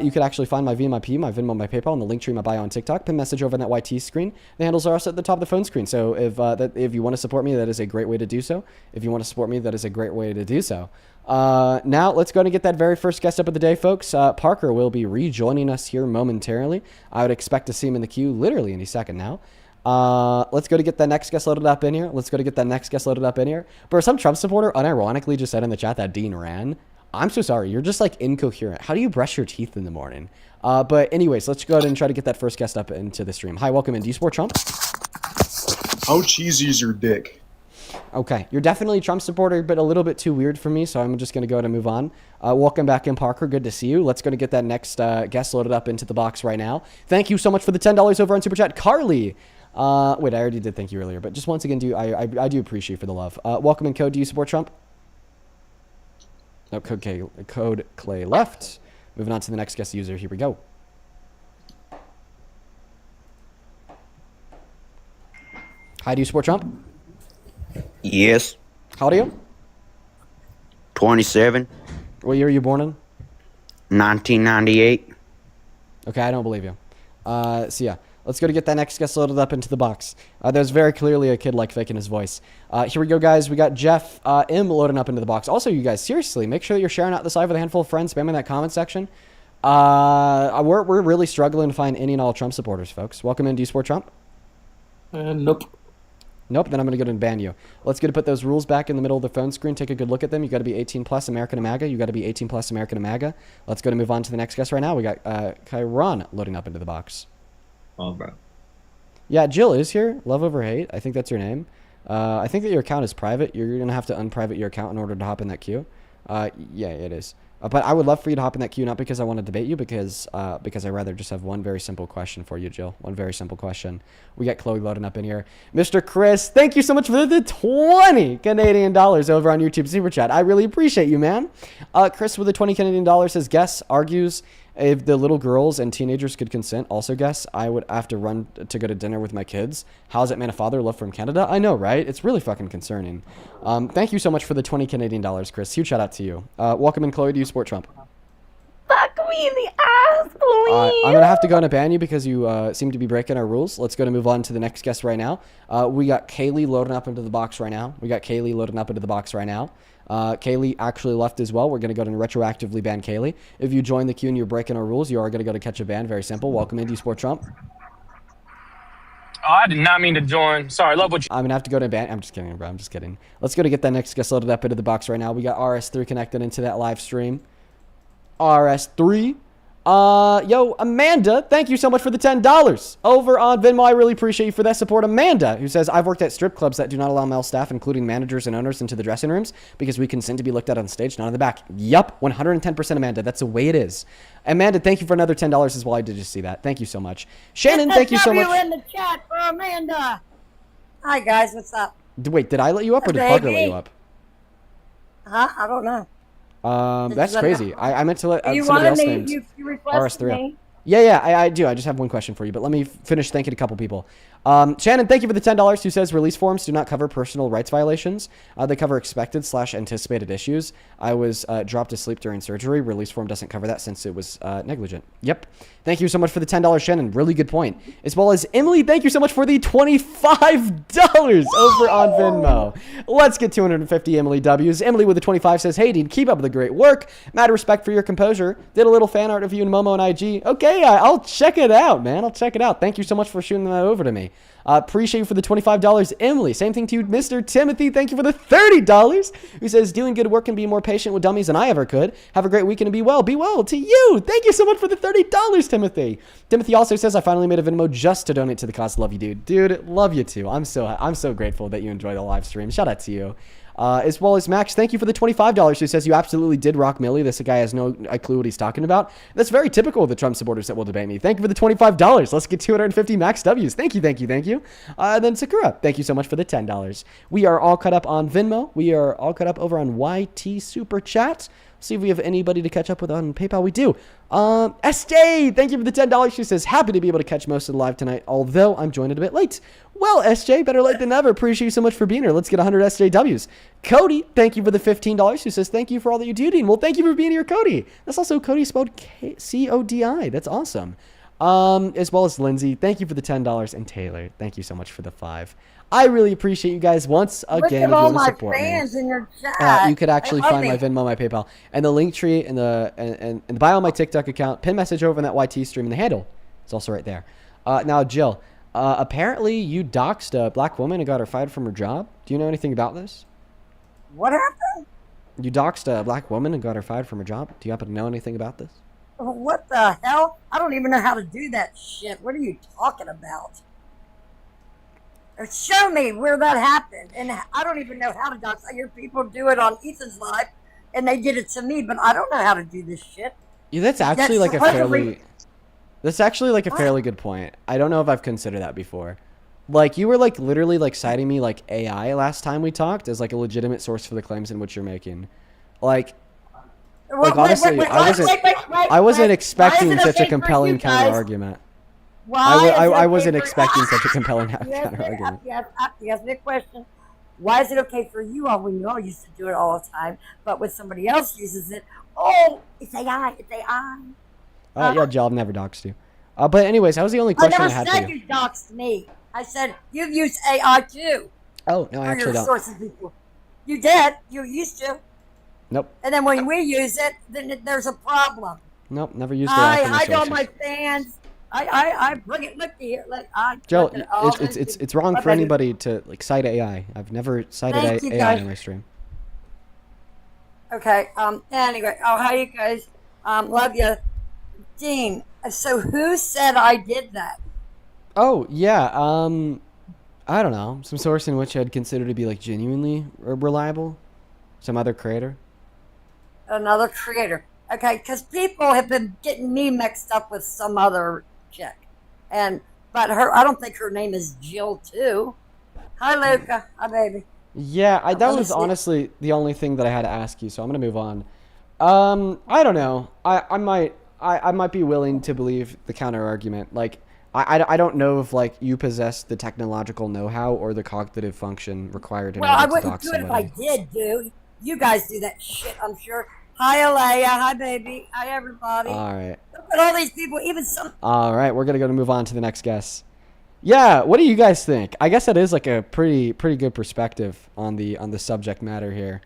you could actually find my VMIP, my Venmo, my PayPal, and the link tree in my bio on TikTok. Pin message over in that YT screen. The handles are also at the top of the phone screen. So if you want to support me, that is a great way to do so. If you want to support me, that is a great way to do so. Now let's go and get that very first guest up of the day, folks. Parker will be rejoining us here momentarily. I would expect to see him in the queue literally any second now. Let's go to get that next guest loaded up in here. Bro, some Trump supporter unironically just said in the chat that Dean ran. I'm so sorry. You're just like incoherent. How do you brush your teeth in the morning? But anyways, let's go ahead and try to get that first guest up into the stream. Hi, welcome in. Do you support Trump? How cheesy is your dick? Okay, you're definitely a Trump supporter, but a little bit too weird for me, so I'm just going to go ahead and move on. Welcome back in, Parker. Good to see you. Let's go to get that next guest loaded up into the box right now. Thank you so much for the $10 over on Super Chat. Carly! Wait, I already did thank you earlier, but just once again, I do appreciate you for the love. Welcome in, Code. Do you support Trump? No, Code Clay left. Moving on to the next guest user. Here we go. Hi, do you support Trump? Yes. How old are you? 27. What year are you born in? 1998. Okay, I don't believe you. So yeah, let's go to get that next guest loaded up into the box. There's very clearly a kid like faking his voice. Here we go, guys. We got Jeff M loading up into the box. Also, you guys, seriously, make sure that you're sharing out this live with a handful of friends, spamming that comment section. We're really struggling to find any and all Trump supporters, folks. Welcome in. Do you support Trump? Nope. Nope, then I'm going to go and ban you. Let's go to put those rules back in the middle of the phone screen. Take a good look at them. You got to be 18 plus American and MAGA. You got to be 18 plus American and MAGA. Let's go to move on to the next guest right now. We got Kyron loading up into the box. Oh, bro. Yeah, Jill is here. Love over hate. I think that's your name. I think that your account is private. You're going to have to unprivate your account in order to hop in that queue. Yeah, it is. But I would love for you to hop in that queue, not because I want to debate you, because I rather just have one very simple question for you, Jill. One very simple question. We got Chloe loading up in here. Mr. Chris, thank you so much for the 20 Canadian dollars over on YouTube Super Chat. I really appreciate you, man. Chris with the 20 Canadian dollars says, guess, argues, if the little girls and teenagers could consent, also guess, I would have to run to go to dinner with my kids. How's it, man, a father love from Canada? I know, right? It's really fucking concerning. Thank you so much for the 20 Canadian dollars, Chris. Huge shout out to you. Welcome in, Chloe. Do you support Trump? Fuck me in the ass, please. I'm going to have to go and ban you because you seem to be breaking our rules. Let's go to move on to the next guest right now. We got Kaylee loading up into the box right now. Kaylee actually left as well. We're going to go and retroactively ban Kaylee. If you join the queue and you're breaking our rules, you are going to go to catch a ban. Very simple. Welcome in. Do you support Trump? Oh, I did not mean to join. Sorry, love what you... I'm going to have to go to ban. I'm just kidding, bro. I'm just kidding. Let's go to get that next guest loaded up into the box right now. We got RS3 connected into that live stream. RS3. Yo, Amanda, thank you so much for the $10 over on Venmo. I really appreciate you for that support. Amanda, who says, I've worked at strip clubs that do not allow male staff, including managers and owners, into the dressing rooms because we consent to be looked at on stage, not in the back. Yup, 110% Amanda. That's the way it is. Amanda, thank you for another $10 as well. I did just see that. Thank you so much. Shannon, thank you so much. in the chat for Amanda. Hi, guys. What's up? Wait, did I let you up or did Parker let you up? Huh? I don't know. That's crazy. I meant to let somebody else named you requested RS3 me. up. Yeah, I do. I just have one question for you, but let me finish thanking a couple people. Shannon, thank you for the $10, who says release forms do not cover personal rights violations. They cover expected/anticipated issues. I was dropped asleep during surgery. Release form doesn't cover that since it was negligent. Yep. Thank you so much for the $10, Shannon. Really good point. As well as Emily, thank you so much for the $25 over on Venmo. Let's get 250 Emily W's. Emily with the 25 says, hey, dude, keep up the great work. Mad respect for your composure. Did a little fan art of you and Momo and IG. Okay, I'll check it out, man. I'll check it out. Thank you so much for shooting that over to me. Appreciate you for the $25, Emily. Same thing to you, Mr. Timothy. Thank you for the $30. Who says, doing good work and be more patient with dummies than I ever could. Have a great weekend and be well. Be well to you. Thank you so much for the $30, Timothy. Timothy also says, I finally made a Venmo just to donate to the cause. Love you, dude. Dude, love you too. I'm so grateful that you enjoy the live stream. Shout out to you. As well as Max, thank you for the $25, who says you absolutely did rock Millie. This guy has no clue what he's talking about. That's very typical of the Trump supporters that will debate me. Thank you for the $25. Let's get 250 Max W's. Thank you. And then Sakura, thank you so much for the $10. We are all caught up on Venmo. We are all caught up over on YT Super Chat. See if we have anybody to catch up with on PayPal. We do. SJ, thank you for the $10. She says, happy to be able to catch most of the live tonight, although I'm joined a bit late. Well, SJ, better late than never. Appreciate you so much for being here. Let's get 100 SJWs. Cody, thank you for the $15. Who says, thank you for all that you do, Dean. Well, thank you for being here, Cody. That's also Cody spelled Codi. That's awesome. As well as Lindsay, thank you for the $10. And Taylor, thank you so much for the 5. I really appreciate you guys once again. Look at all my support fans me. In your chat. You could actually find my Venmo, my PayPal, and the link tree in the bio of my TikTok account. Pin message over in that YT stream, and the handle. It's also right there. Now, Jill, apparently you doxed a black woman and got her fired from her job. Do you know anything about this? What happened? You doxed a black woman and got her fired from her job. Do you happen to know anything about this? What the hell? I don't even know how to do that shit. What are you talking about? Show me where that happened. And I don't even know how to dox. I hear people do it on Ethan's live, and they did it to me, but I don't know how to do this shit. Yeah, that's actually like a fairly... That's actually like a fairly good point. I don't know if I've considered that before. Like, you were like literally like citing me like AI last time we talked as like a legitimate source for the claims in which you're making. Like honestly, I wasn't expecting such a compelling counter argument. I wasn't expecting such a compelling counter argument. You asked me a question. Why is it okay for you all when you all used to do it all the time, but when somebody else uses it, oh, it's AI, it's AI. Yeah, Jill, I've never doxed you. But anyways, that was the only question I had for you. I never said you doxed me. I said you've used AI too. Oh, no, I actually don't. Sources before. You did. You used to. Nope. And then when we use it, then there's a problem. Nope, never used AI. I hide all my fans. I bring it. Look here. Joe, it's wrong for anybody to like cite AI. I've never cited AI in my stream. Okay. Anyway, how you guys? Love you, Dean. So who said I did that? Oh yeah. I don't know. Some source in which I'd consider to be like genuinely reliable. Some other creator. Another creator. Okay, because people have been getting me mixed up with some other chick, but I don't think her name is Jill too. Hi, Luca. Hi, baby. Yeah, that was honestly the only thing that I had to ask you, so I'm gonna move on. I don't know. I might be willing to believe the counter argument. Like, I don't know if like you possess the technological know-how or the cognitive function required in Well, I order to wouldn't dox do it if somebody. I did, dude. You guys do that shit, I'm sure. Hi, Alea. Hi, baby. Hi, everybody. All right. Look at all these people, even some. All right, we're gonna move on to the next guest. Yeah, what do you guys think? I guess that is like a pretty good perspective on the subject matter here.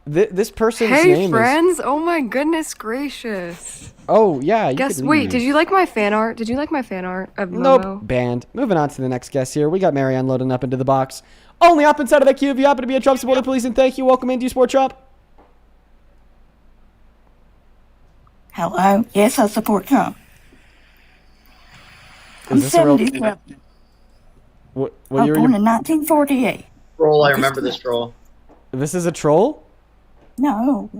This person's name friends! Oh my goodness gracious! Oh yeah, Wait, did you like my fan art? Did you like my fan art of Momo? Nope, banned. Moving on to the next guest here. We got Marianne loading up into the box. Only up inside of that queue if you happen to be a Trump supporter, please and thank you. Welcome in. Do you support Trump? Hello. Yes, I support Trump. I'm Is this a real- 77. What I was year are born you? in 1948. Troll, I remember this troll. This is a troll? No.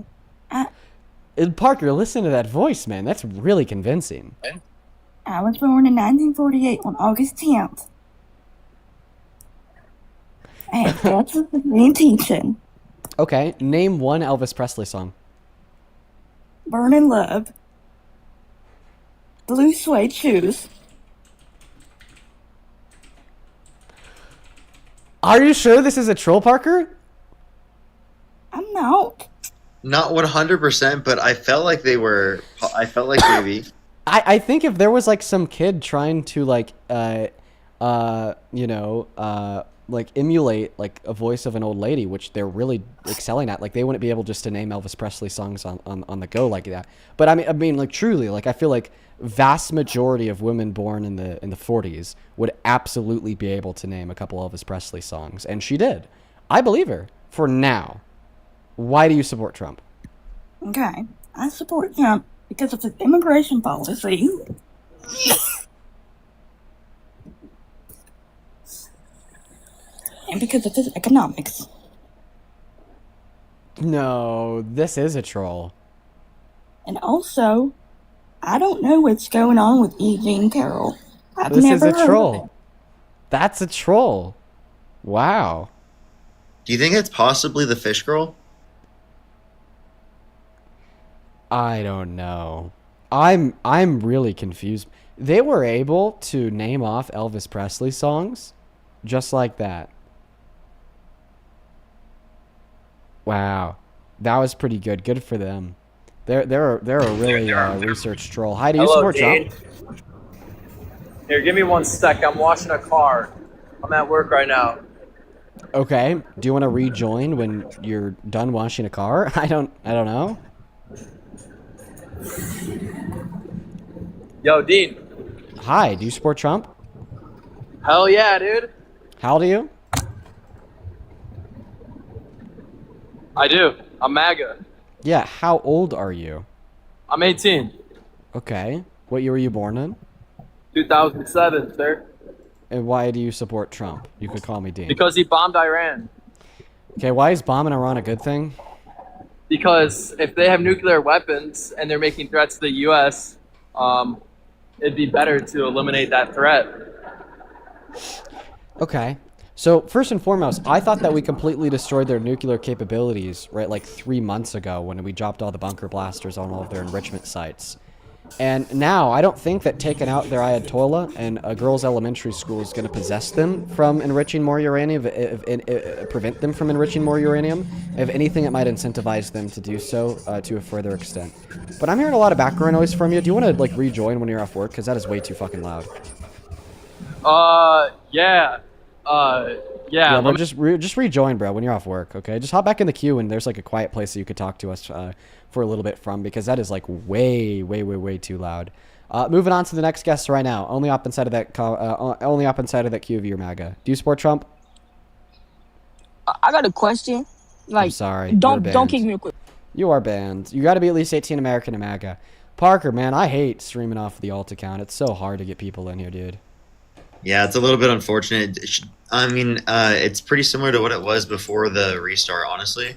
Parker, listen to that voice, man. That's really convincing. I was born in 1948 on August 10th. I had bachelor's degree in teaching. Okay, name one Elvis Presley song. Burning Love. Blue suede shoes. Are you sure this is a troll, Parker? I'm not. Not 100%, but I felt like they were. I felt like maybe. I think if there was like some kid trying to like like emulate like a voice of an old lady, which they're really excelling at, like they wouldn't be able just to name Elvis Presley songs on the go like that. But I mean like truly, like I feel like vast majority of women born in the 40s would absolutely be able to name a couple Elvis Presley songs, and she did. I believe her for now. Why do you support Trump? Okay. I support Trump because of his immigration policy. And because of his economics. No, this is a troll. And also, I don't know what's going on with E. Jean Carroll. I've This never is a heard troll. of it. That's a troll. Wow. Do you think it's possibly the fish girl? I don't know. I'm really confused. They were able to name off Elvis Presley songs just like that. Wow. That was pretty good. Good for them. They're a really research troll. Hi, do you support Trump? Here, give me 1 sec. I'm washing a car. I'm at work right now. Okay. Do you want to rejoin when you're done washing a car? I don't know. Yo, Dean. Hi, do you support Trump? Hell yeah, dude. How old are you? I do. I'm MAGA. Yeah, how old are you? I'm 18. Okay. What year were you born in? 2007, sir. And why do you support Trump? You could call me Dean. Because he bombed Iran. Okay, why is bombing Iran a good thing? Because if they have nuclear weapons and they're making threats to the U.S., it'd be better to eliminate that threat. Okay. So first and foremost, I thought that we completely destroyed their nuclear capabilities, right, like 3 months ago when we dropped all the bunker blasters on all of their enrichment sites. And now I don't think that taking out their Ayatollah and a girls' elementary school is going to possess them from enriching more uranium, prevent them from enriching more uranium. If anything, it might incentivize them to do so to a further extent. But I'm hearing a lot of background noise from you. Do you want to like rejoin when you're off work? Because that is way too fucking loud. Yeah. Yeah, bro, just rejoin, bro, when you're off work, okay? Just hop back in the queue and there's like a quiet place that you could talk to us for a little bit from, because that is like way too loud. Moving on to the next guest right now. Only up inside of that queue of your MAGA. Do you support Trump? I got a question. Like, I'm sorry. Don't kick me real quick. You are banned. You got to be at least 18 American and MAGA. Parker, man, I hate streaming off the alt account. It's so hard to get people in here, dude. Yeah, it's a little bit unfortunate. I mean, it's pretty similar to what it was before the restart, honestly.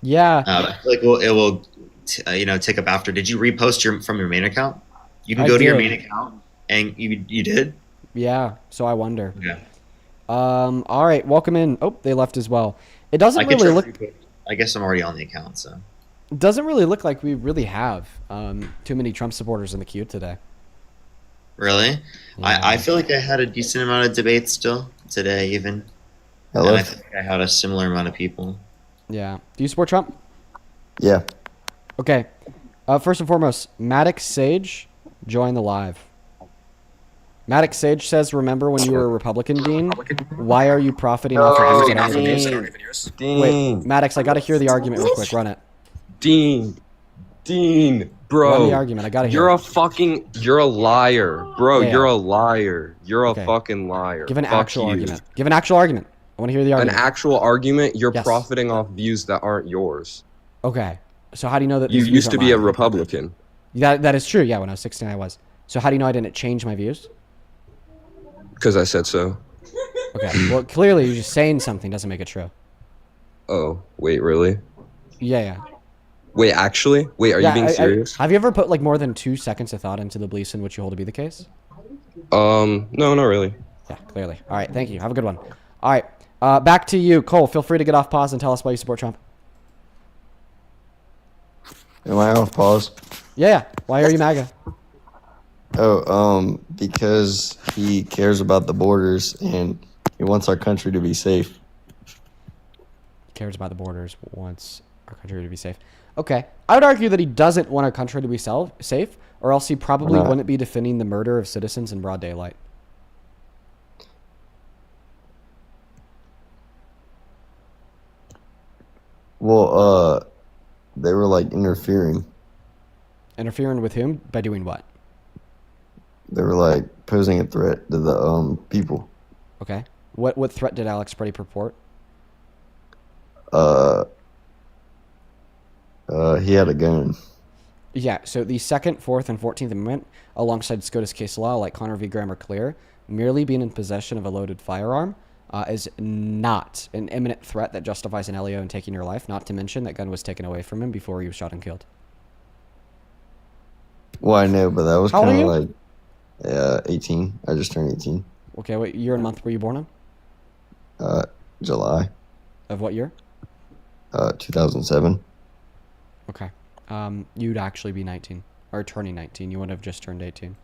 Yeah. I feel like it will tick up after. Did you repost from your main account? You can I go to your did. main account, and you did. Yeah, so I wonder. Yeah. All right, welcome in. Oh, they left as well. It doesn't I could really try look. repost. I guess I'm already on the account, so. Doesn't really look like we really have too many Trump supporters in the queue today. Really? Yeah. I feel like I had a decent amount of debate still today, even. Hello? And I think I had a similar amount of people. Yeah. Do you support Trump? Yeah. Okay. First and foremost, Maddox Sage, join the live. Maddox Sage says, remember when you were a Republican, Dean? Why are you profiting off of views that aren't even yours? Wait, Maddox, I got to hear the argument real quick. Run it. Dean, bro. Run the argument. I got to hear You're a liar. Bro, Yeah. you're a liar. You're a fucking liar. Give an Fuck actual you. argument. Give an actual argument. I want to hear the argument. An actual argument? You're Yes. profiting off views that aren't yours. Okay. So how do you know that You these views used to aren't be a mine? Republican. That is true. Yeah, when I was 16, I was. So how do you know I didn't change my views? Because I said so. Okay. Well, clearly, you just saying something doesn't make it true. Oh, wait, really? Yeah. Wait, actually? Wait, are you being serious? Have you ever put like more than 2 seconds of thought into the beliefs in which you hold to be the case? No, not really. Yeah, clearly. All right. Thank you. Have a good one. All right. Back to you, Cole. Feel free to get off pause and tell us why you support Trump. Am I off pause? Yeah. Why are you MAGA? Oh, because he cares about the borders and he wants our country to be safe. Cares about the borders, wants our country to be safe. Okay. I would argue that he doesn't want our country to be safe, or else he probably wouldn't be defending the murder of citizens in broad daylight. Well, they were like interfering. Interfering with whom? By doing what? They were like posing a threat to the people. Okay. What threat did Alex Preddy purport? He had a gun. Yeah, so the 2nd, 4th, and 14th Amendment, alongside SCOTUS case law like Connor v. Graham are clear, merely being in possession of a loaded firearm is not an imminent threat that justifies an LEO in taking your life, not to mention that gun was taken away from him before he was shot and killed. Well, I know, but that was How old kind are of like 18. I just turned 18. Okay, what year and month were you born in? July. Of what year? 2007. Okay. You'd actually be 19, or turning 19. You wouldn't have just turned 18.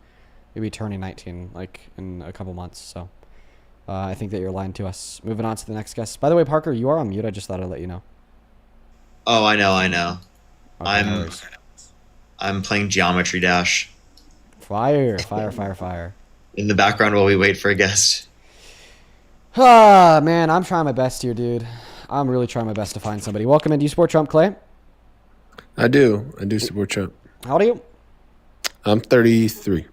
You'd be turning 19, like, in a couple months, so I think that you're lying to us. Moving on to the next guest. By the way, Parker, you are on mute. I just thought I'd let you know. Oh, I know. Okay, I'm playing Geometry Dash. Fire. In the background while we wait for a guest. Ah, man, I'm trying my best here, dude. I'm really trying my best to find somebody. Welcome in. Do you support Trump, Clay? I do support Trump. How old are you? I'm 33.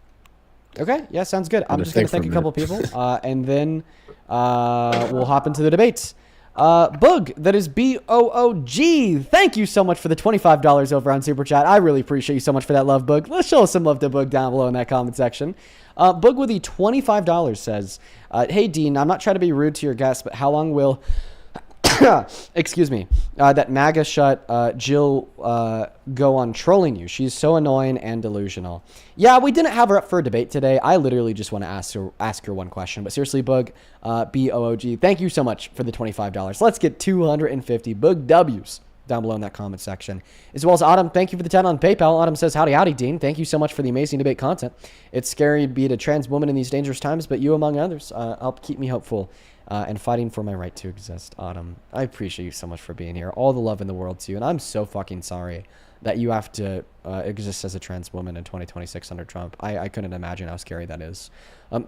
Okay, yeah, sounds good. I'm Gonna just going to think thank for a a couple people, and then we'll hop into the debates. Boog, that is B-O-O-G. Thank you so much for the $25 over on Super Chat. I really appreciate you so much for that love, Boog. Let's show us some love to Boog down below in that comment section. Boog with the $25 says, hey, Dean, I'm not trying to be rude to your guests, but how long will... excuse me, that MAGA shut Jill go on trolling you? She's so annoying and delusional. Yeah, we didn't have her up for a debate today. I literally just want to ask her one question. But seriously, Boog, B-O-O-G, thank you so much for the $25. Let's get 250 Boog W's down below in that comment section. As well as Autumn, thank you for the 10 on PayPal. Autumn says, howdy, Dean. Thank you so much for the amazing debate content. It's scary to be a trans woman in these dangerous times, but you, among others, help keep me hopeful. And fighting for my right to exist, Autumn. I appreciate you so much for being here. All the love in the world to you. And I'm so fucking sorry that you have to exist as a trans woman in 2026 under Trump. I couldn't imagine how scary that is.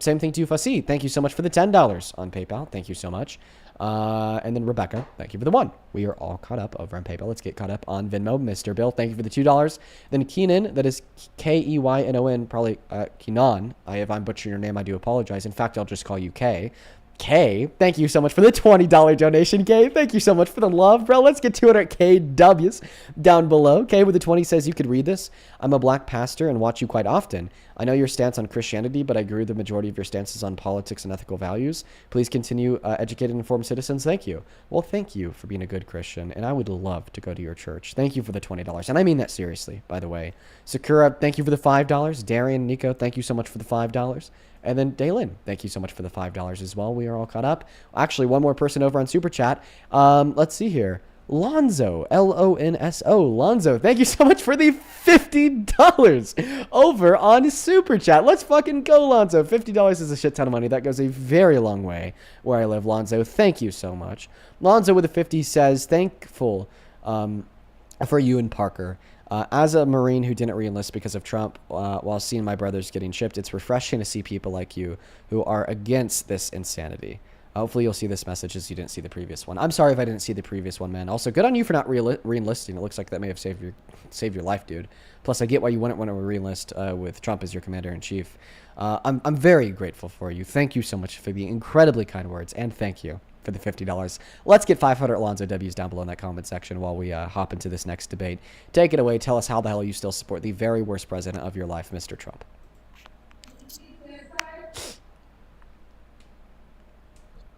Same thing to you, Fussy. Thank you so much for the $10 on PayPal. Thank you so much. And then Rebecca, thank you for the 1. We are all caught up over on PayPal. Let's get caught up on Venmo. Mr. Bill, thank you for the $2. Then Keenan, that is K-E-Y-N-O-N, probably Keenan. If I'm butchering your name, I do apologize. In fact, I'll just call you K. K, thank you so much for the $20 donation. K, thank you so much for the love, bro. Let's get 200 KWs down below. K with the 20 says, you could read this. I'm a black pastor and watch you quite often. I know your stance on Christianity, but I agree with the majority of your stances on politics and ethical values. Please continue educated and informed citizens. Thank you. Well, thank you for being a good Christian, and I would love to go to your church. Thank you for the $20, and I mean that seriously, by the way. Sakura, thank you for the $5. Darian, Nico, thank you so much for the $5. And then Daylin, thank you so much for the $5 as well. We are all caught up. Actually, one more person over on Super Chat. Let's see here. Lonzo, Lonso. Lonzo, thank you so much for the $50 over on Super Chat. Let's fucking go, Lonzo. $50 is a shit ton of money. That goes a very long way where I live, Lonzo. Thank you so much. Lonzo with a 50 says, thankful for you and Parker. As a Marine who didn't re-enlist because of Trump, while seeing my brothers getting shipped, it's refreshing to see people like you who are against this insanity. Hopefully you'll see this message as you didn't see the previous one. I'm sorry if I didn't see the previous one, man. Also, good on you for not re-enlisting. It looks like that may have saved your life, dude. Plus, I get why you wouldn't want to re-enlist with Trump as your commander-in-chief. I'm very grateful for you. Thank you so much for the incredibly kind words, and thank you for the $50. Let's get 500 Alonzo W's down below in that comment section while we hop into this next debate. Take it away. Tell us how the hell you still support the very worst president of your life, Mr. Trump.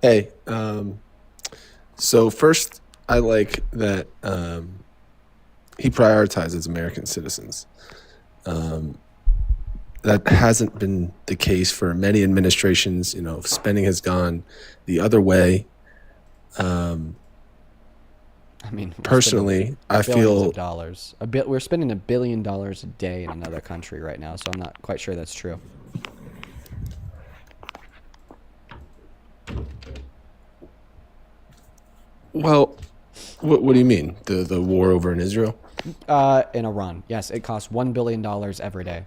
Hey, so first, I like that he prioritizes American citizens. That hasn't been the case for many administrations. You know, spending has gone the other way. I mean, personally, I feel dollars. We're spending $1 billion a day in another country right now, so I'm not quite sure that's true. Well, what do you mean? The war over in Israel? In Iran, yes, it costs $1 billion every day.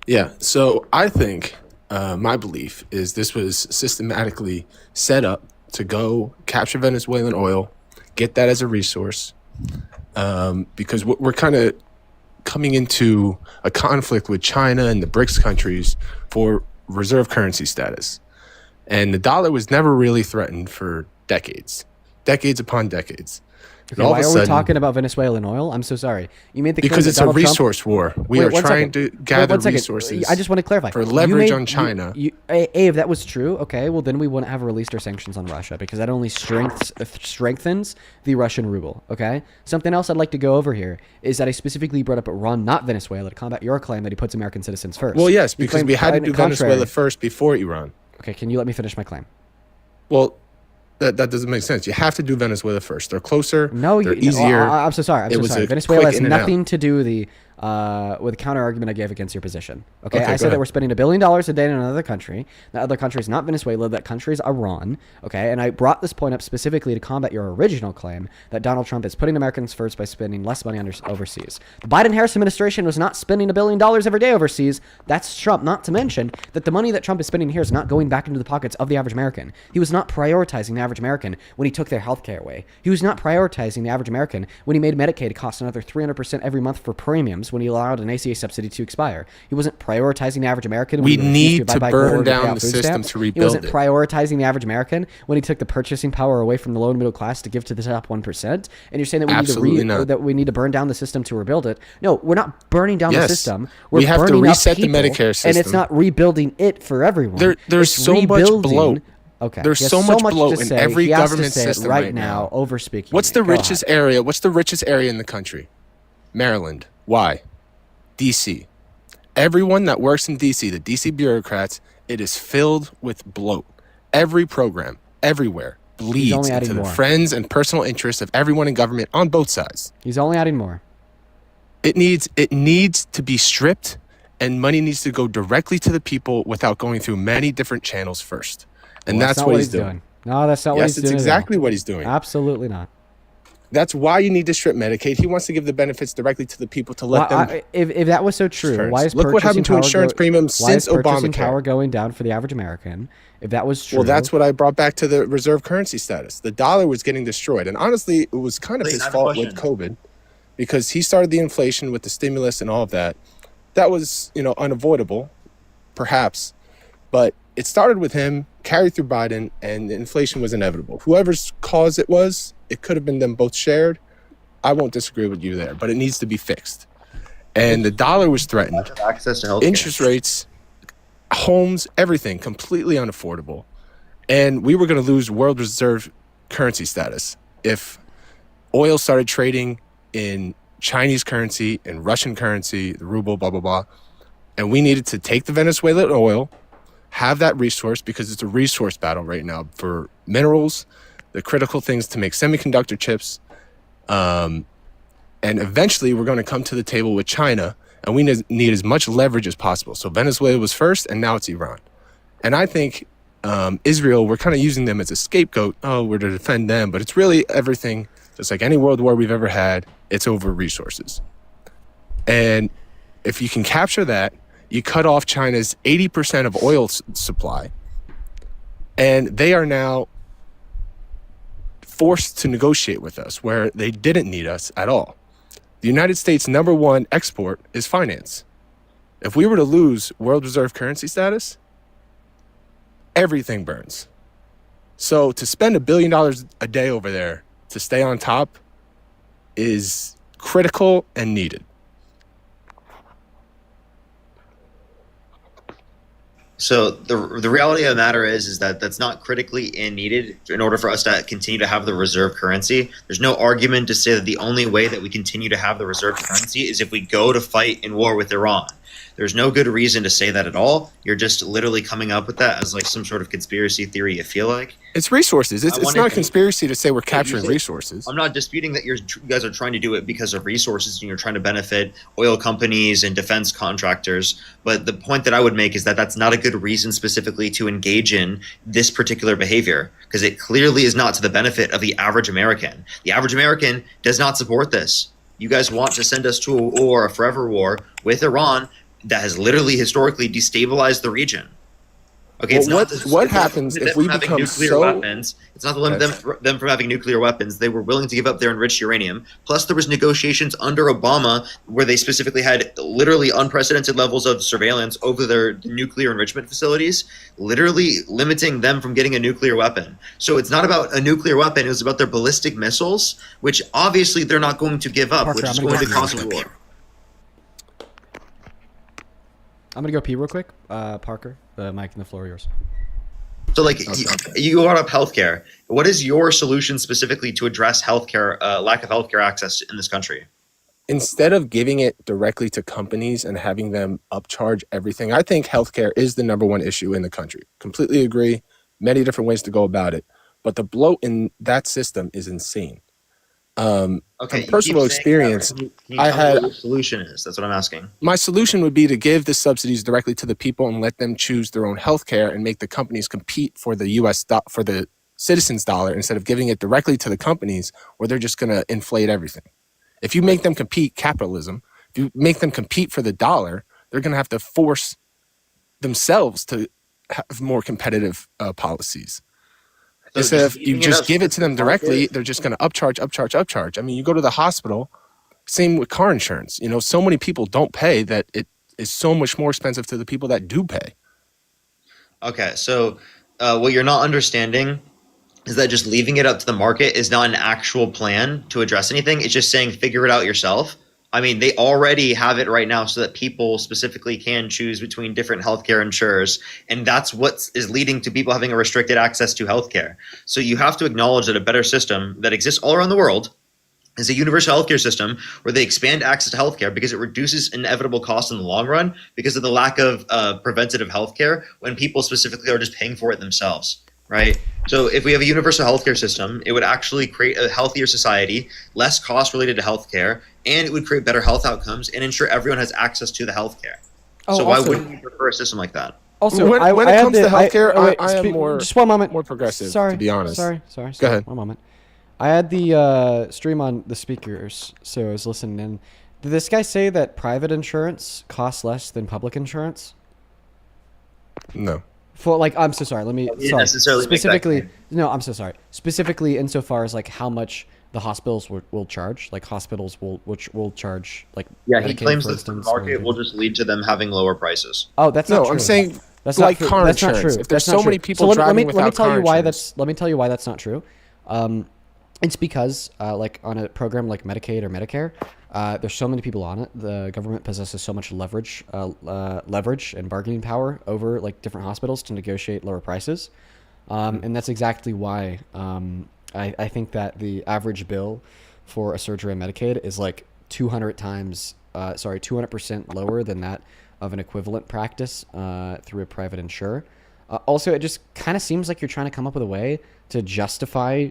Yeah, so I think my belief is this was systematically set up to go capture Venezuelan oil, get that as a resource, because we're kind of coming into a conflict with China and the BRICS countries for reserve currency status. And the dollar was never really threatened for decades upon decades. Okay, why are we talking about Venezuelan oil? I'm so sorry. You made the claim because that it's Donald a resource war. We are trying to gather resources. I just want to clarify. For leverage on China. If that was true, okay, well then we wouldn't have released our sanctions on Russia because that only strengthens the Russian ruble. Okay. Something else I'd like to go over here is that I specifically brought up Iran, not Venezuela, to combat your claim that he puts American citizens first. Well, yes, because we had to do Venezuela first before Iran. Okay, can you let me finish my claim? Well, that doesn't make sense. You have to do Venezuela first. They're closer. No, they're easier. I'm so sorry. I'm so sorry. Venezuela has nothing to do with the counter argument I gave against your position. Okay, I said that we're spending $1 billion a day in another country. That other country is not Venezuela. That country is Iran. Okay, and I brought this point up specifically to combat your original claim that Donald Trump is putting Americans first by spending less money overseas. The Biden-Harris administration was not spending $1 billion every day overseas. That's Trump. Not to mention that the money that Trump is spending here is not going back into the pockets of the average American. He was not prioritizing the average American when he took their health care away. He was not prioritizing the average American when he made Medicaid cost another 300% every month for premiums when he allowed an ACA subsidy to expire. He wasn't prioritizing the average American when we need to burn down the system to rebuild it. He wasn't prioritizing the average American when he took the purchasing power away from the low and middle class to give to the top 1%. And you're saying that we need to burn down the system to rebuild it. No, we're not burning down the system. We have to reset the Medicare system. And it's not rebuilding it for everyone. There's so much bloat. Okay. There's so much bloat in every government system right now. Overspeaking. What's the richest area? What's the richest area in the country? Maryland. Why? DC. Everyone that works in DC, the DC bureaucrats, it is filled with bloat. Every program, everywhere, bleeds into the friends and personal interests of everyone in government on both sides. He's only adding more. It needs to be stripped, and money needs to go directly to the people without going through many different channels first. And that's what he's doing. No, that's not what he's doing. Yes, it's exactly what he's doing. Absolutely not. That's why you need to strip Medicaid. He wants to give the benefits directly to the people to let them. If that was so true, why is look what happened to insurance premiums since Obamacare? Power going down for the average American? If that was true, well, that's what I brought back to the reserve currency status. The dollar was getting destroyed, and honestly, it was kind of his fault with COVID, because he started the inflation with the stimulus and all of that. That was, unavoidable, perhaps, but it started with him, carried through Biden, and inflation was inevitable. Whoever's cause it was, it could have been them both shared. I won't disagree with you there, but it needs to be fixed. And the dollar was threatened. Access to healthcare. Interest rates, homes, everything completely unaffordable. And we were going to lose world reserve currency status if oil started trading in Chinese currency and Russian currency, the ruble, blah, blah, blah. And we needed to take the Venezuelan oil, have that resource, because it's a resource battle right now for minerals, the critical things to make semiconductor chips. And eventually we're going to come to the table with China, and we need as much leverage as possible. So Venezuela was first, and now it's Iran. And I think Israel, we're kind of using them as a scapegoat. Oh, we're to defend them, but it's really everything. Just like any world war we've ever had, it's over resources. And if you can capture that, you cut off China's 80% of oil supply, and they are now forced to negotiate with us where they didn't need us at all. The United States' #1 export is finance. If we were to lose world reserve currency status, everything burns. So to spend $1 billion a day over there to stay on top is critical and needed. So the reality of the matter is that that's not critically needed in order for us to continue to have the reserve currency. There's no argument to say that the only way that we continue to have the reserve currency is if we go to fight in war with Iran. There's no good reason to say that at all. You're just literally coming up with that as like some sort of conspiracy theory, you feel like. It's resources. It's not a conspiracy to say we're capturing resources. I'm not disputing that you guys are trying to do it because of resources and you're trying to benefit oil companies and defense contractors. But the point that I would make is that that's not a good reason specifically to engage in this particular behavior, because it clearly is not to the benefit of the average American. The average American does not support this. You guys want to send us to a war, a forever war with Iran that has literally historically destabilized the region. Okay, well, what happens if we become so... weapons. It's not them from having nuclear weapons. They were willing to give up their enriched uranium. Plus, there was negotiations under Obama where they specifically had literally unprecedented levels of surveillance over their nuclear enrichment facilities, literally limiting them from getting a nuclear weapon. So it's not about a nuclear weapon. It was about their ballistic missiles, which obviously they're not going to give up, Parker, which is going to cause a war. I'm going to go pee real quick. Parker, the mic and the floor yours. So, like, you brought up healthcare. What is your solution specifically to address healthcare, lack of healthcare access in this country? Instead of giving it directly to companies and having them upcharge everything, I think healthcare is the #1 issue in the country. Completely agree. Many different ways to go about it. But the bloat in that system is insane. Okay, from personal experience, can you tell me what your solution is? That's what I'm asking. My solution would be to give the subsidies directly to the people and let them choose their own healthcare and make the companies compete for the for the citizens' dollar instead of giving it directly to the companies where they're just going to inflate everything. If you make them compete, capitalism, if you make them compete for the dollar, they're going to have to force themselves to have more competitive policies. So instead of you just give it to them directly, they're just going to upcharge. I mean, you go to the hospital, same with car insurance. You know, so many people don't pay that it is so much more expensive to the people that do pay. Okay, so what you're not understanding is that just leaving it up to the market is not an actual plan to address anything. It's just saying figure it out yourself. I mean, they already have it right now so that people specifically can choose between different healthcare insurers. And that's what is leading to people having a restricted access to healthcare. So you have to acknowledge that a better system that exists all around the world is a universal healthcare system where they expand access to healthcare because it reduces inevitable costs in the long run because of the lack of preventative healthcare when people specifically are just paying for it themselves. Right. So if we have a universal healthcare system, it would actually create a healthier society, less cost related to healthcare, and it would create better health outcomes and ensure everyone has access to the healthcare. So why wouldn't you prefer a system like that? Also, when it comes to healthcare, I am more just one moment more progressive. Sorry, to be honest. Sorry. Go ahead. 1 moment. I had the stream on the speakers, so I was listening in. Did this guy say that private insurance costs less than public insurance? No. For like, I'm so sorry. Let me specifically. No, I'm so sorry. Specifically, insofar as like how much the hospitals will charge, like hospitals will charge like. Yeah, Medicaid, he claims for that the instance, market will just lead to them having lower prices. Oh, that's not true. I'm saying That's like not car that's not insurance. true. If there's That's not so many true. people driving without let me tell car you why insurance. let me tell you why that's not true. It's because like on a program like Medicaid or Medicare, there's so many people on it. The government possesses so much leverage and bargaining power over like different hospitals to negotiate lower prices, and that's exactly why I think that the average bill for a surgery on Medicaid is like 200% lower than that of an equivalent practice through a private insurer. Also, it just kind of seems like you're trying to come up with a way to justify,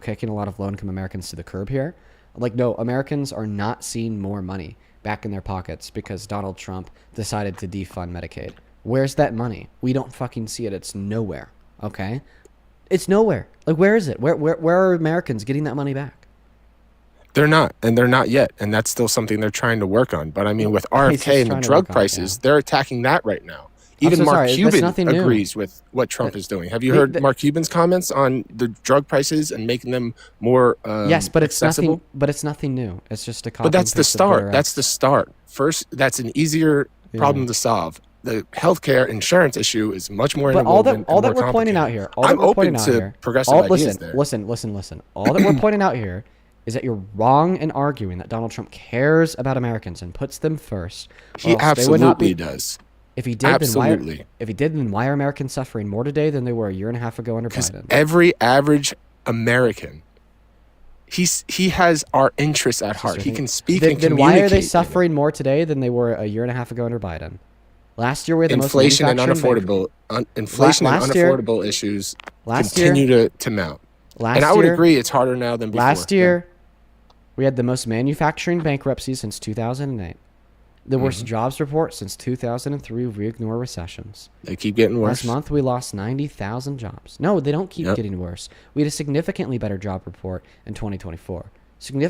kicking a lot of low-income Americans to the curb here. Like, no, Americans are not seeing more money back in their pockets because Donald Trump decided to defund Medicaid. Where's that money? We don't fucking see it. It's nowhere. Okay? It's nowhere. Like, where is it? Where are Americans getting that money back? They're not, and they're not yet, and that's still something they're trying to work on. But I mean, with RFK and the drug prices, they're attacking that right now. Even Mark Cuban agrees with what Trump is doing. Have you heard Mark Cuban's comments on the drug prices and making them more yes, but it's accessible? nothing. But it's nothing new. It's just a copy. But that's the start. That's the start. First, that's an easier problem to solve. The healthcare insurance issue is much more. But all that we're pointing out here. I'm open to progressive ideas there. Listen. All that we're pointing out here is that you're wrong in arguing that Donald Trump cares about Americans and puts them first. He absolutely does. If he did, then why are Americans suffering more today than they were a year and a half ago under Biden? Every average American, he has our interests at heart. He can speak and communicate. Then why are they suffering more today than they were a year and a half ago under Biden? Last year we had the inflation and most unaffordable issues continue to mount. And I would agree it's harder now than before. Last year, we had the most manufacturing bankruptcies since 2008. The worst jobs report since 2003 if we ignore recessions. They keep getting worse. Last month, we lost 90,000 jobs. No, they don't keep getting worse. We had a significantly better job report in 2024.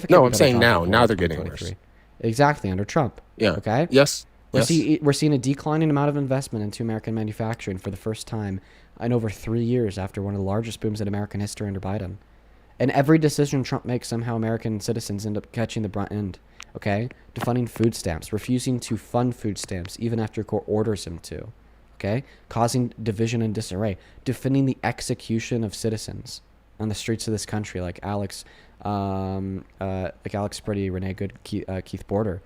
No, I'm saying now. Now they're getting worse. Exactly, under Trump. Yeah. Okay? Yes. We're seeing a declining amount of investment into American manufacturing for the first time in over 3 years after one of the largest booms in American history under Biden. And every decision Trump makes, somehow American citizens end up catching the brunt end. Okay? Defunding food stamps, refusing to fund food stamps even after court orders him to. Okay? Causing division and disarray. Defending the execution of citizens on the streets of this country, like Alex Pretty, Renee Good, Keith Border.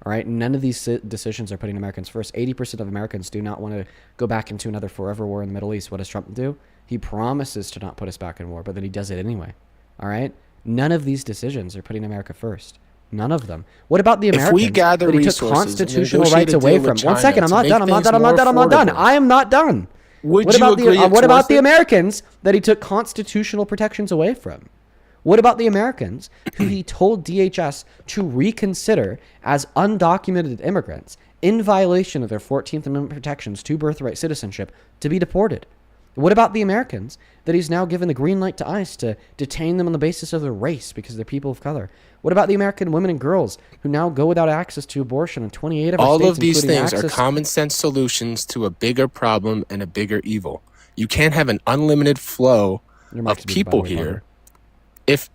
All right? None of these decisions are putting Americans first. 80% of Americans do not want to go back into another forever war in the Middle East. What does Trump do? He promises to not put us back in war, but then he does it anyway. All right? None of these decisions are putting America first. None of them. What about the Americans if we gather that he took constitutional rights away from? 1 second, I'm not done. I am not done. What about the Americans that he took constitutional protections away from? What about the Americans who he told DHS to reconsider as undocumented immigrants in violation of their 14th Amendment protections to birthright citizenship to be deported? What about the Americans that he's now given the green light to ICE to detain them on the basis of their race because they're people of color? What about the American women and girls who now go without access to abortion in 28 of our states? All of these things are common sense solutions to a bigger problem and a bigger evil. You can't have an unlimited flow of people here. If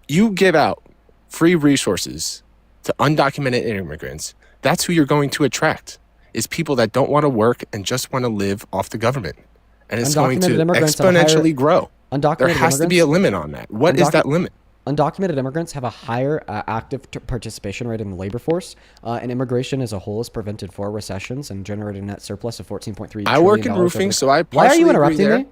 you give out free resources to undocumented immigrants, that's who you're going to attract, is people that don't want to work and just want to live off the government. And it's going to exponentially grow. There has to be a limit on that. What is that limit? Undocumented immigrants have a higher active participation rate in the labor force, and immigration as a whole has prevented 4 recessions and generated a net surplus of $14.3 trillion. I work in roofing, so I Why are you interrupting me?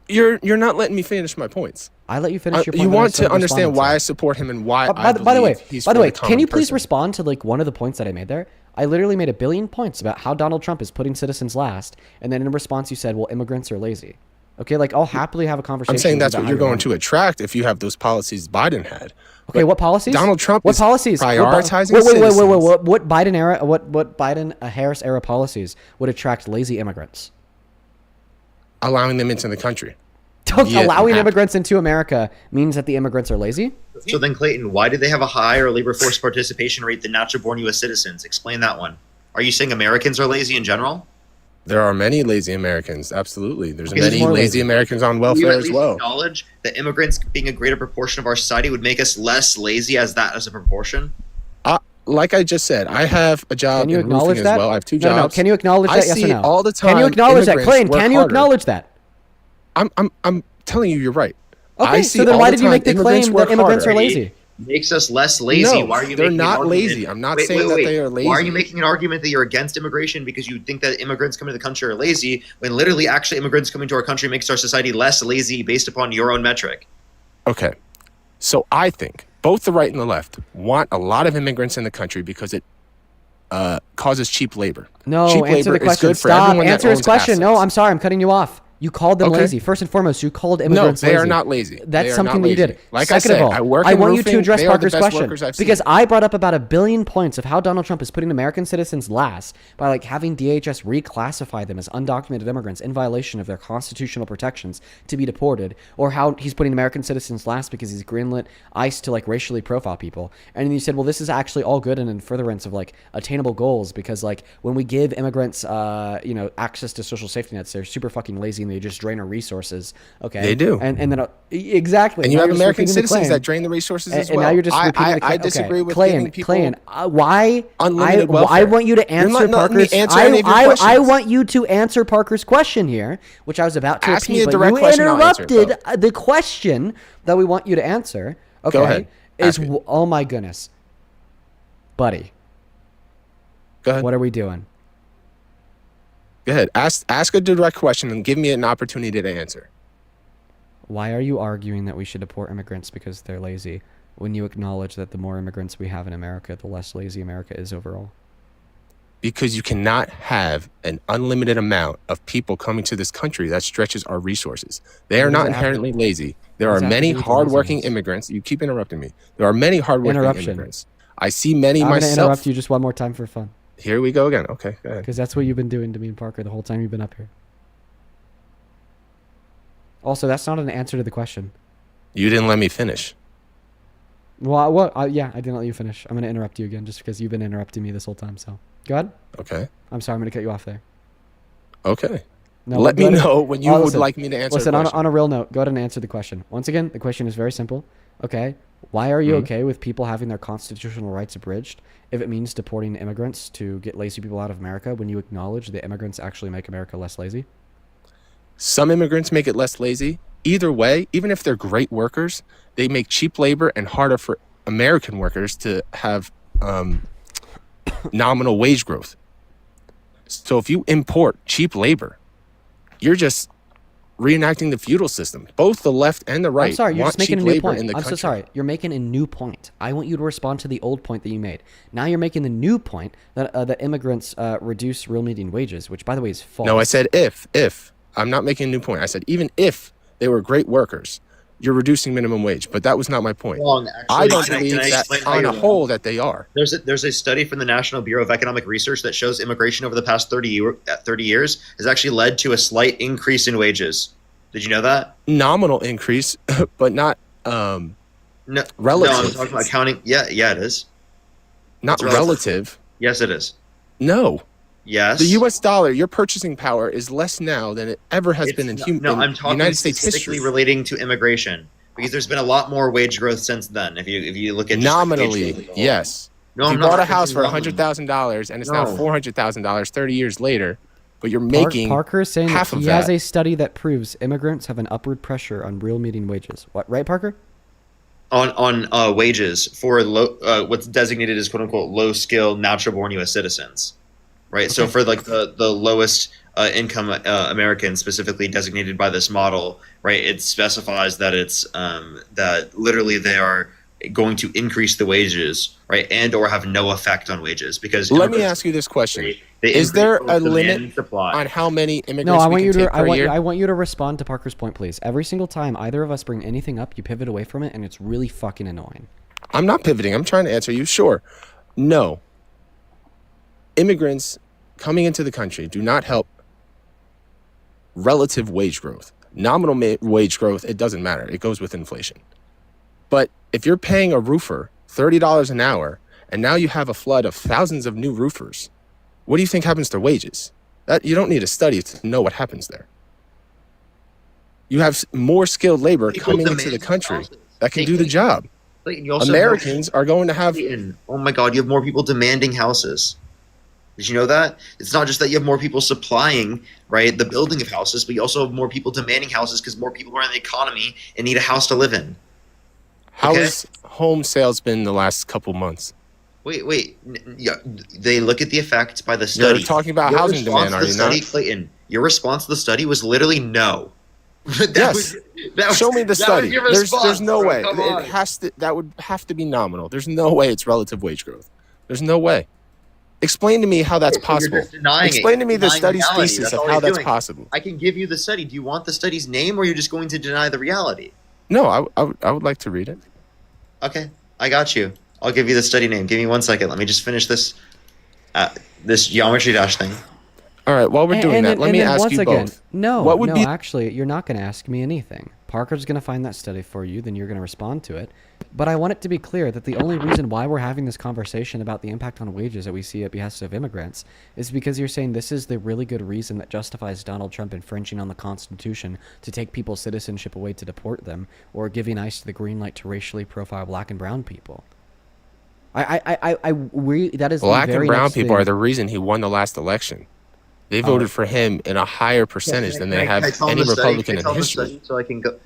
You're not letting me finish my points. I let you finish your point. You want to understand why I support him and why I believe he's by the way, for the can you common please person. respond to like one of the points that I made there? I literally made a billion points about how Donald Trump is putting citizens last, and then in response you said, well, immigrants are lazy. Okay, like I'll happily have a conversation. I'm saying that's what you're going to attract if you have those policies Biden had. Okay, what policies? Donald Trump what is policies? prioritizing What Biden era, what Biden Harris era policies would attract lazy immigrants? Allowing them into the country. Allowing immigrants into America means that the immigrants are lazy? So then, Clayton, why do they have a higher labor force participation rate than natural-born U.S. citizens? Explain that one. Are you saying Americans are lazy in general? There are many lazy Americans. Absolutely. There's many lazy Americans on welfare as well. Acknowledge that immigrants being a greater proportion of our society would make us less lazy as a proportion? like I just said, I have a job Can you in roofing acknowledge as that? well. I have two No, no, jobs. can you acknowledge that? I Yes or see no? all the time. Can you acknowledge that, immigrants Clayton? work Can you harder. acknowledge that? I'm telling you, you're right. Okay, I so see then all why the did you time make the immigrants claim work that immigrants harder. are lazy? Makes us less lazy. No, Why are you they're making not an lazy. argument? I'm not saying that they are lazy. Why are you making an argument that you're against immigration because you think that immigrants coming to the country are lazy when literally actually immigrants coming to our country makes our society less lazy based upon your own metric? Okay. So I think both the right and the left want a lot of immigrants in the country because it causes cheap labor. No, cheap answer labor the question. is good for Stop. everyone Answer that his owns question. assets. No, I'm sorry. I'm cutting you off. You called them Okay. lazy. First and foremost, you called No, immigrants they lazy. are not lazy. That's They are something not that you lazy. did. Like I Second said, of all, I work I in want you to roofing. address They are the Parker's best question workers I've because seen. I brought up about 1 billion points of how Donald Trump is putting American citizens last by like having DHS reclassify them as undocumented immigrants in violation of their constitutional protections to be deported, or how he's putting American citizens last because he's greenlit ICE to like racially profile people. And then you said, well, this is actually all good and in furtherance of like attainable goals because like when we give immigrants, access to social safety nets, they're super fucking lazy and they just drain our resources. Okay, They do. and then exactly. And you Now have you're just American repeating the citizens claim. that drain the resources as And well. now you're just repeating the claim. I disagree with Clayton, giving people Clayton, why? unlimited I welfare. want you to You're answer not letting me Parker's. answer any of your I questions. want you to answer Parker's question here, which I was about to Ask me repeat, a but direct you question, I'll answer it. interrupted the question that we want you to answer. Okay, Go ahead. Ask it. Oh my goodness, buddy. Go ahead. What are we doing? Go ahead. Ask a direct question and give me an opportunity to answer. Why are you arguing that we should deport immigrants because they're lazy when you acknowledge that the more immigrants we have in America, the less lazy America is overall? Because you cannot have an unlimited amount of people coming to this country that stretches our resources. They are What does not it have to- inherently lazy. There what are does it have to many do with hardworking laziness? immigrants. You keep interrupting me. There are many hardworking Interruption. immigrants. I see many I'm going to myself. interrupt you just one more time for fun. Here we go again. Okay, go ahead. Because that's what you've been doing to me and Parker the whole time you've been up here. Also, that's not an answer to the question. You didn't let me finish. Well, yeah, I didn't let you finish. I'm going to interrupt you again just because you've been interrupting me this whole time. So, go ahead. Okay. I'm sorry. I'm going to cut you off there. Okay. No, Let go me ahead and- know when you Oh, would listen. like me to answer Listen, a on, question. on a real note, go ahead and answer the question. Once again, the question is very simple. Okay. Why are you Mhm. okay with people having their constitutional rights abridged if it means deporting immigrants to get lazy people out of America when you acknowledge that immigrants actually make America less lazy? Some immigrants make it less lazy. Either way, even if they're great workers, they make cheap labor and harder for American workers to have nominal wage growth. So if you import cheap labor, you're just reenacting the feudal system. Both the left and the right I'm sorry, you're want just making cheap a new labor point. in the I'm country. so sorry. You're making a new point. I want you to respond to the old point that you made. Now you're making the new point that that immigrants reduce real median wages, which, by the way, is false. No, I said if. I'm not making a new point. I said even if they were great workers, you're reducing minimum wage. But that was not my point. Wrong, actually. I don't Can I believe that explain how on you're a wrong? whole that they are. There's a study from the National Bureau of Economic Research that shows immigration over the past 30 years has actually led to a slight increase in wages. Did you know that? Nominal increase, but not No, relative. No, I'm talking about counting. Yeah, it is. Not It's relative. Yes, it is. No. Yes. The U.S. dollar, your purchasing power is less now than it ever has been in No, I'm talking United States specifically history. relating to immigration because there's been a lot more wage growth since then. If you look at just Nominally, wage growth. yes. No, if I'm you not. bought a house for Nominally. $100,000 and it's now No. $400,000 30 years later, but you're making Parker is saying half that of he that. has a study that proves immigrants have an upward pressure on real median wages. What, right, Parker? On wages for what's designated as quote unquote low skill natural born U.S. citizens, right? So for like the lowest income Americans, specifically designated by this model, right? It specifies that it's that literally they are going to increase the wages, right, and or have no effect on wages because. Let me ask you this question: they is there increase a both demand limit and supply. on how many immigrants No, I we want can you take to. per year? I want you to respond to Parker's point, please. Every single time either of us bring anything up, you pivot away from it, and it's really fucking annoying. I'm not pivoting. I'm trying to answer you. Sure. No. Immigrants coming into the country do not help relative wage growth. Nominal wage growth, it doesn't matter. It goes with inflation. But if you're paying a roofer $30 an hour, and now you have a flood of thousands of new roofers, what do you think happens to wages? That you don't need a study to know what happens there. You have more skilled labor People coming into the demand country houses. that can do the job. Clayton, you also Americans are going to have. Clayton, oh my God, you have more people demanding houses. Did you know that? It's not just that you have more people supplying, right, the building of houses, but you also have more people demanding houses because more people are in the economy and need a house to live in. How has home sales been the last couple months? Wait. Yeah, they look at the effects by the study. You're talking about housing demand, are you not? Clayton, your response to the study was literally no. Yes. Show me the study. There's no way. It has to. That would have to be nominal. There's no way it's relative wage growth. There's no way. Explain to me how that's possible. Explain to me the study's thesis of how that's possible. I can give you the study. Do you want the study's name, or are you just going to deny the reality? No, I would like to read it. Okay, I got you. I'll give you the study name. Give me 1 second. Let me just finish this this geometry dash thing. All right, while we're doing that, let me ask you both. No, actually, you're not going to ask me anything. Parker's going to find that study for you, then you're going to respond to it. But I want it to be clear that the only reason why we're having this conversation about the impact on wages that we see at behest of immigrants is because you're saying this is the really good reason that justifies Donald Trump infringing on the Constitution to take people's citizenship away to deport them, or giving ICE the green light to racially profile black and brown people. That is black and brown people are the reason he won the last election. They voted for him in a higher percentage than they have any Republican in history. So I can go.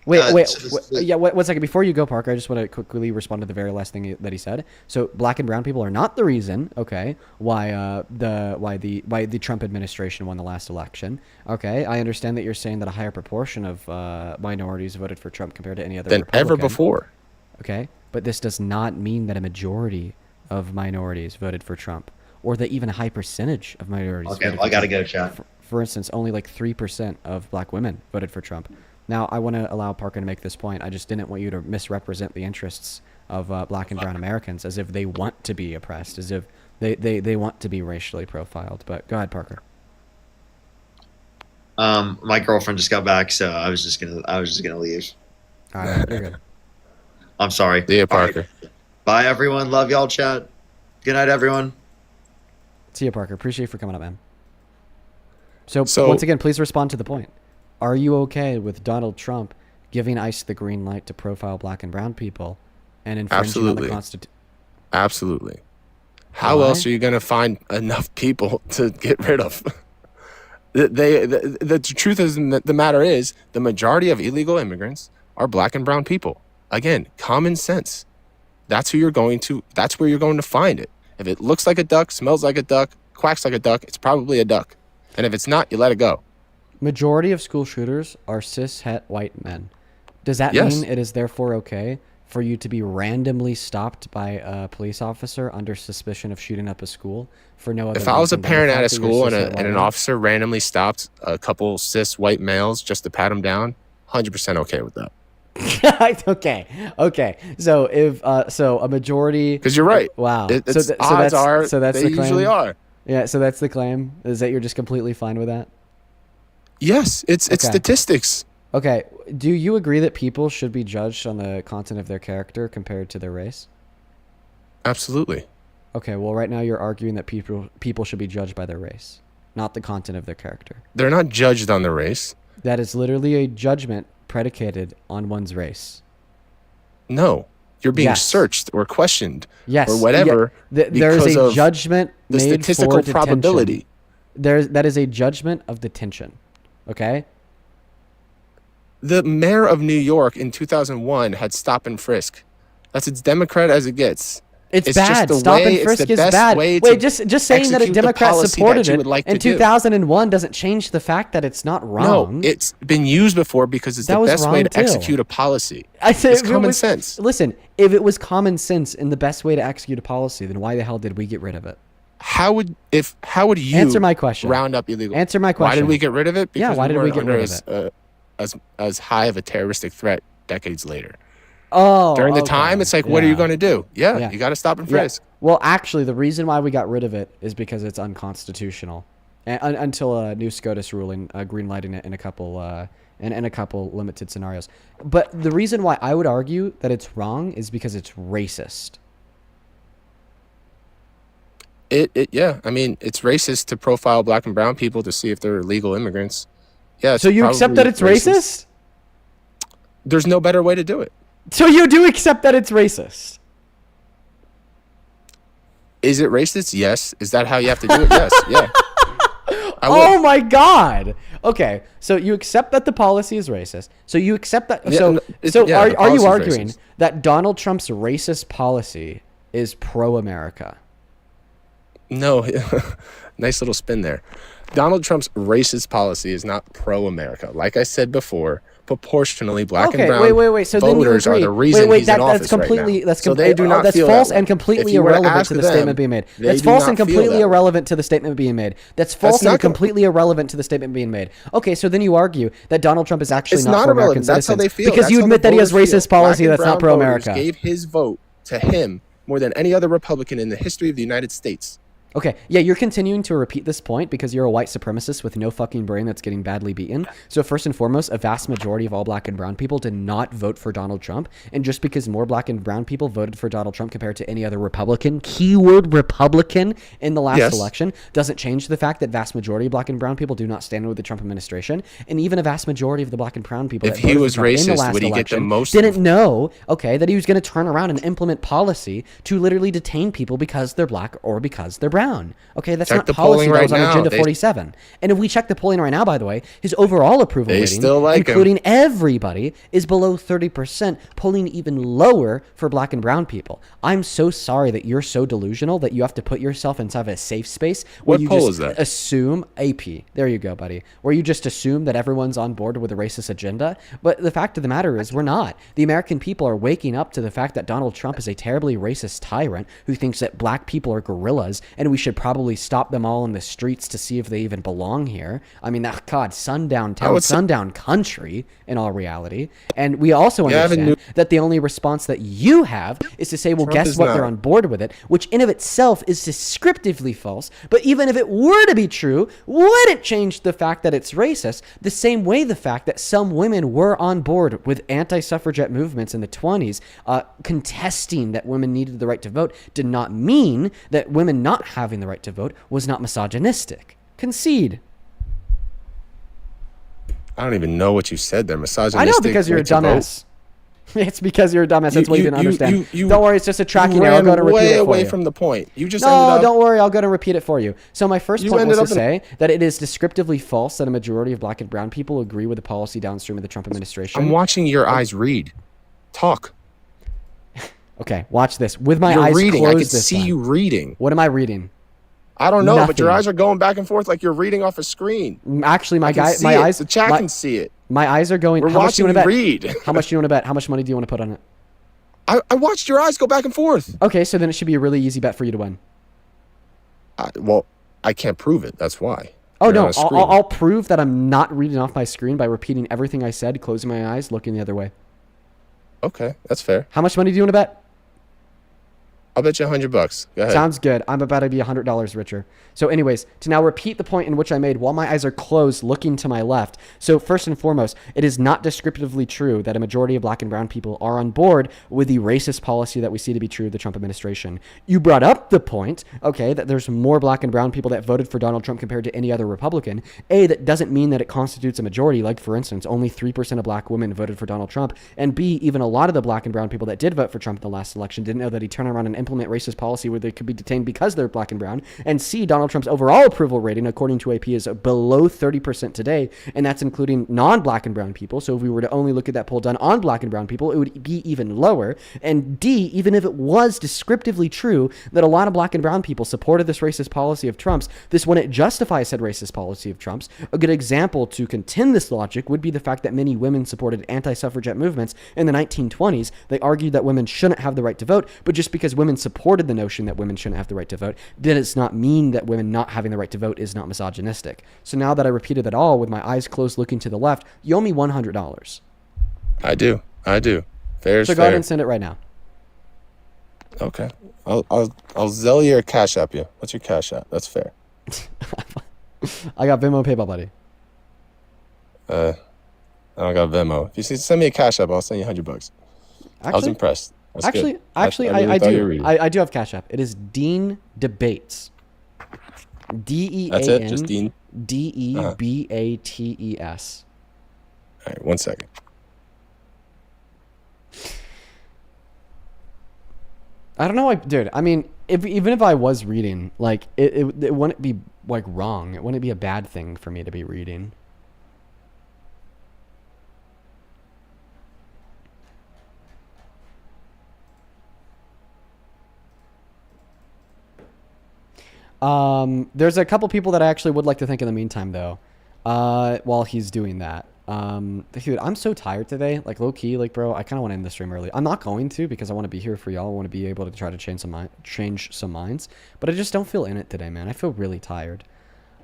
Wait. 1 second. Before you go, Parker, I just want to quickly respond to the very last thing that he said. So black and brown people are not the reason, okay, why the Trump administration won the last election. Okay, I understand that you're saying that a higher proportion of minorities voted for Trump compared to any other than Republican. ever before. Okay, but this does not mean that a majority of minorities voted for Trump, or that even a high percentage of minorities. Okay, well, I gotta go, chat. For instance, only like 3% of black women voted for Trump. Now, I want to allow Parker to make this point. I just didn't want you to misrepresent the interests of black and brown Americans as if they want to be oppressed, as if they want to be racially profiled. But go ahead, Parker. My girlfriend just got back, so I was just gonna leave. All right, you're good. I'm sorry. See ya, Parker. Bye, everyone. Love y'all, chat. Good night, everyone. See you, Parker. Appreciate you for coming up, man. So once again, please respond to the point. Are you okay with Donald Trump giving ICE the green light to profile black and brown people and infringing on the Constitution? Absolutely. How else are you going to find enough people to get rid of? The truth is, the matter is, the majority of illegal immigrants are black and brown people. Again, common sense. That's where you're going to find it. If it looks like a duck, smells like a duck, quacks like a duck, it's probably a duck. And if it's not, you let it go. Majority of school shooters are cis-het white men. Does that mean it is therefore okay for you to be randomly stopped by a police officer under suspicion of shooting up a school for no other reason? If I was a parent at a school and an an officer randomly stopped a couple cis white males just to pat them down, 100% okay with that. Okay. So if so a majority, because you're right. Wow. Odds are they usually are. Yeah. So that's the claim, is that you're just completely fine with that? Yes, it's statistics. Okay. Do you agree that people should be judged on the content of their character compared to their race? Absolutely. Okay. Well, right now you're arguing that people should be judged by their race, not the content of their character. They're not judged on the race. That is literally a judgment predicated on one's race. No, you're being searched or questioned or Yeah. whatever. There is a judgment the made statistical for probability. That is a judgment of detention. Okay. The mayor of New York in 2001 had stop and frisk. That's as Democrat as it gets. It's bad. Stop and frisk is bad. Wait, just saying that a Democrat supported it in 2001 doesn't change the fact that it's not wrong. No, it's been used before because it's the best way to execute a policy. It's common sense. Listen, if it was common sense and the best way to execute a policy, then why the hell did we get rid of it? How would you answer my question? Round up illegal. Answer my question. Why did we get rid of it? Because why did we get rid of it? As high of a terroristic threat decades later. Oh, during the time, it's like, what are you going to do? Yeah, you got to stop and frisk. Well, actually, the reason why we got rid of it is because it's unconstitutional, until a new SCOTUS ruling greenlighting it in a couple limited scenarios. But the reason why I would argue that it's wrong is because it's racist. Yeah. I mean, it's racist to profile black and brown people to see if they're illegal immigrants. Yeah. So you accept that it's racist? There's no better way to do it. So you do accept that it's racist? Is it racist? Yes. Is that how you have to do it? Yes. Yeah. Oh my God. Okay, so you accept that the policy is racist. So you accept that. Yeah, Are you arguing that Donald Trump's racist policy is pro-America? No. Nice little spin there. Donald Trump's racist policy is not pro-America. Like I said before, proportionally, black and brown So voters are the reason he's in office right now. So they do not. That's false and completely irrelevant to the statement being made. That's false and completely irrelevant to the statement being made. That's false and completely irrelevant to the statement being made. Okay, so then you argue that Donald Trump is actually not for American citizens. That's how they feel. Because you admit that he has racist policy that's not pro-America. Gave his vote to him more than any other Republican in the history of the United States. Okay, yeah, you're continuing to repeat this point because you're a white supremacist with no fucking brain that's getting badly beaten. So first and foremost, a vast majority of all black and brown people did not vote for Donald Trump. And just because more black and brown people voted for Donald Trump compared to any other Republican, keyword Republican, in the last election, doesn't change the fact that vast majority of black and brown people do not stand with the Trump administration. And even a vast majority of the black and brown people if he was racist, would he get the most? Didn't know, that he was going to turn around and implement policy to literally detain people because they're black or because they're brown. Okay, that's not policy that was on Agenda 47. And if we check the polling right now, by the way, his overall approval rating, including everybody, is below 30%, polling even lower for black and brown people. I'm so sorry that you're so delusional that you have to put yourself inside of a safe space where you just assume AP. There you go, buddy. Where you just assume that everyone's on board with a racist agenda. But the fact of the matter is we're not. The American people are waking up to the fact that Donald Trump is a terribly racist tyrant who thinks that black people are gorillas and we should probably stop them all in the streets to see if they even belong here. I mean, God, sundown town, sundown country in all reality. And we also understand that the only response that you have is to say, well, guess what? They're on board with it, which in of itself is descriptively false. But even if it were to be true, wouldn't change the fact that it's racist. The same way the fact that some women were on board with anti-suffragette movements in the 20s, contesting that women needed the right to vote, did not mean that women not having the right to vote was not misogynistic. Concede. I don't even know what you said there. Misogynistic. I know, because you're a dumbass. It's because you're a dumbass. That's what you didn't understand. Don't worry, it's just a tracking error. I'll go to repeat it for you. Way away from the point. You just don't worry. I'll go to repeat it for you. So my first point was to say that it is descriptively false that a majority of black and brown people agree with the policy downstream of the Trump administration. I'm watching your eyes read. Talk. Okay, watch this. With my eyes closed, I can see you reading. What am I reading? I don't know, but your eyes are going back and forth like you're reading off a screen. Actually, my eyes. The chat can see it. My eyes are going. We're watching you read. How much do you want to bet? How much money do you want to put on it? I watched your eyes go back and forth. Okay, so then it should be a really easy bet for you to win. Well, I can't prove it. That's why. Oh, no. I'll prove that I'm not reading off my screen by repeating everything I said, closing my eyes, looking the other way. Okay, that's fair. How much money do you want to bet? I'll bet you $100. Go ahead. Sounds good. I'm about to be $100 richer. So anyways, to now repeat the point in which I made while my eyes are closed looking to my left. So first and foremost, it is not descriptively true that a majority of black and brown people are on board with the racist policy that we see to be true of the Trump administration. You brought up the point, that there's more black and brown people that voted for Donald Trump compared to any other Republican. That doesn't mean that it constitutes a majority. Like, for instance, only 3% of black women voted for Donald Trump. And B, even a lot of the black and brown people that did vote for Trump in the last election didn't know that he turned around and implement racist policy where they could be detained because they're black and brown. And C, Donald Trump's overall approval rating, according to AP, is below 30% today, and that's including non-black and brown people. So if we were to only look at that poll done on black and brown people, it would be even lower. And D, even if it was descriptively true that a lot of black and brown people supported this racist policy of Trump's, this wouldn't justify said racist policy of Trump's. A good example to contend this logic would be the fact that many women supported anti-suffragette movements in the 1920s. They argued that women shouldn't have the right to vote, but just because women supported the notion that women shouldn't have the right to vote, does not mean that women not having the right to vote is not misogynistic. So now that I repeated it all with my eyes closed looking to the left, you owe me $100. I do. Fair. So go ahead and send it right now. Okay. I'll Zelle you or Cash App you. What's your Cash App? That's fair. I got Venmo and PayPal, buddy. I don't got Venmo. If you send me a Cash App, I'll send you $100. I was impressed. I do have Cash App. It is Dean Debates. DEAN. That's it? Just Dean? DEBATES. All right, 1 second. I don't know, dude. I mean, even if I was reading, like, it wouldn't be like wrong. It wouldn't be a bad thing for me to be reading. There's a couple people that I actually would like to thank in the meantime, though, while he's doing that. Dude, I'm so tired today. Like, low key, like, bro, I kind of want to end the stream early. I'm not going to because I want to be here for y'all. I want to be able to try to change some minds, but I just don't feel in it today, man. I feel really tired.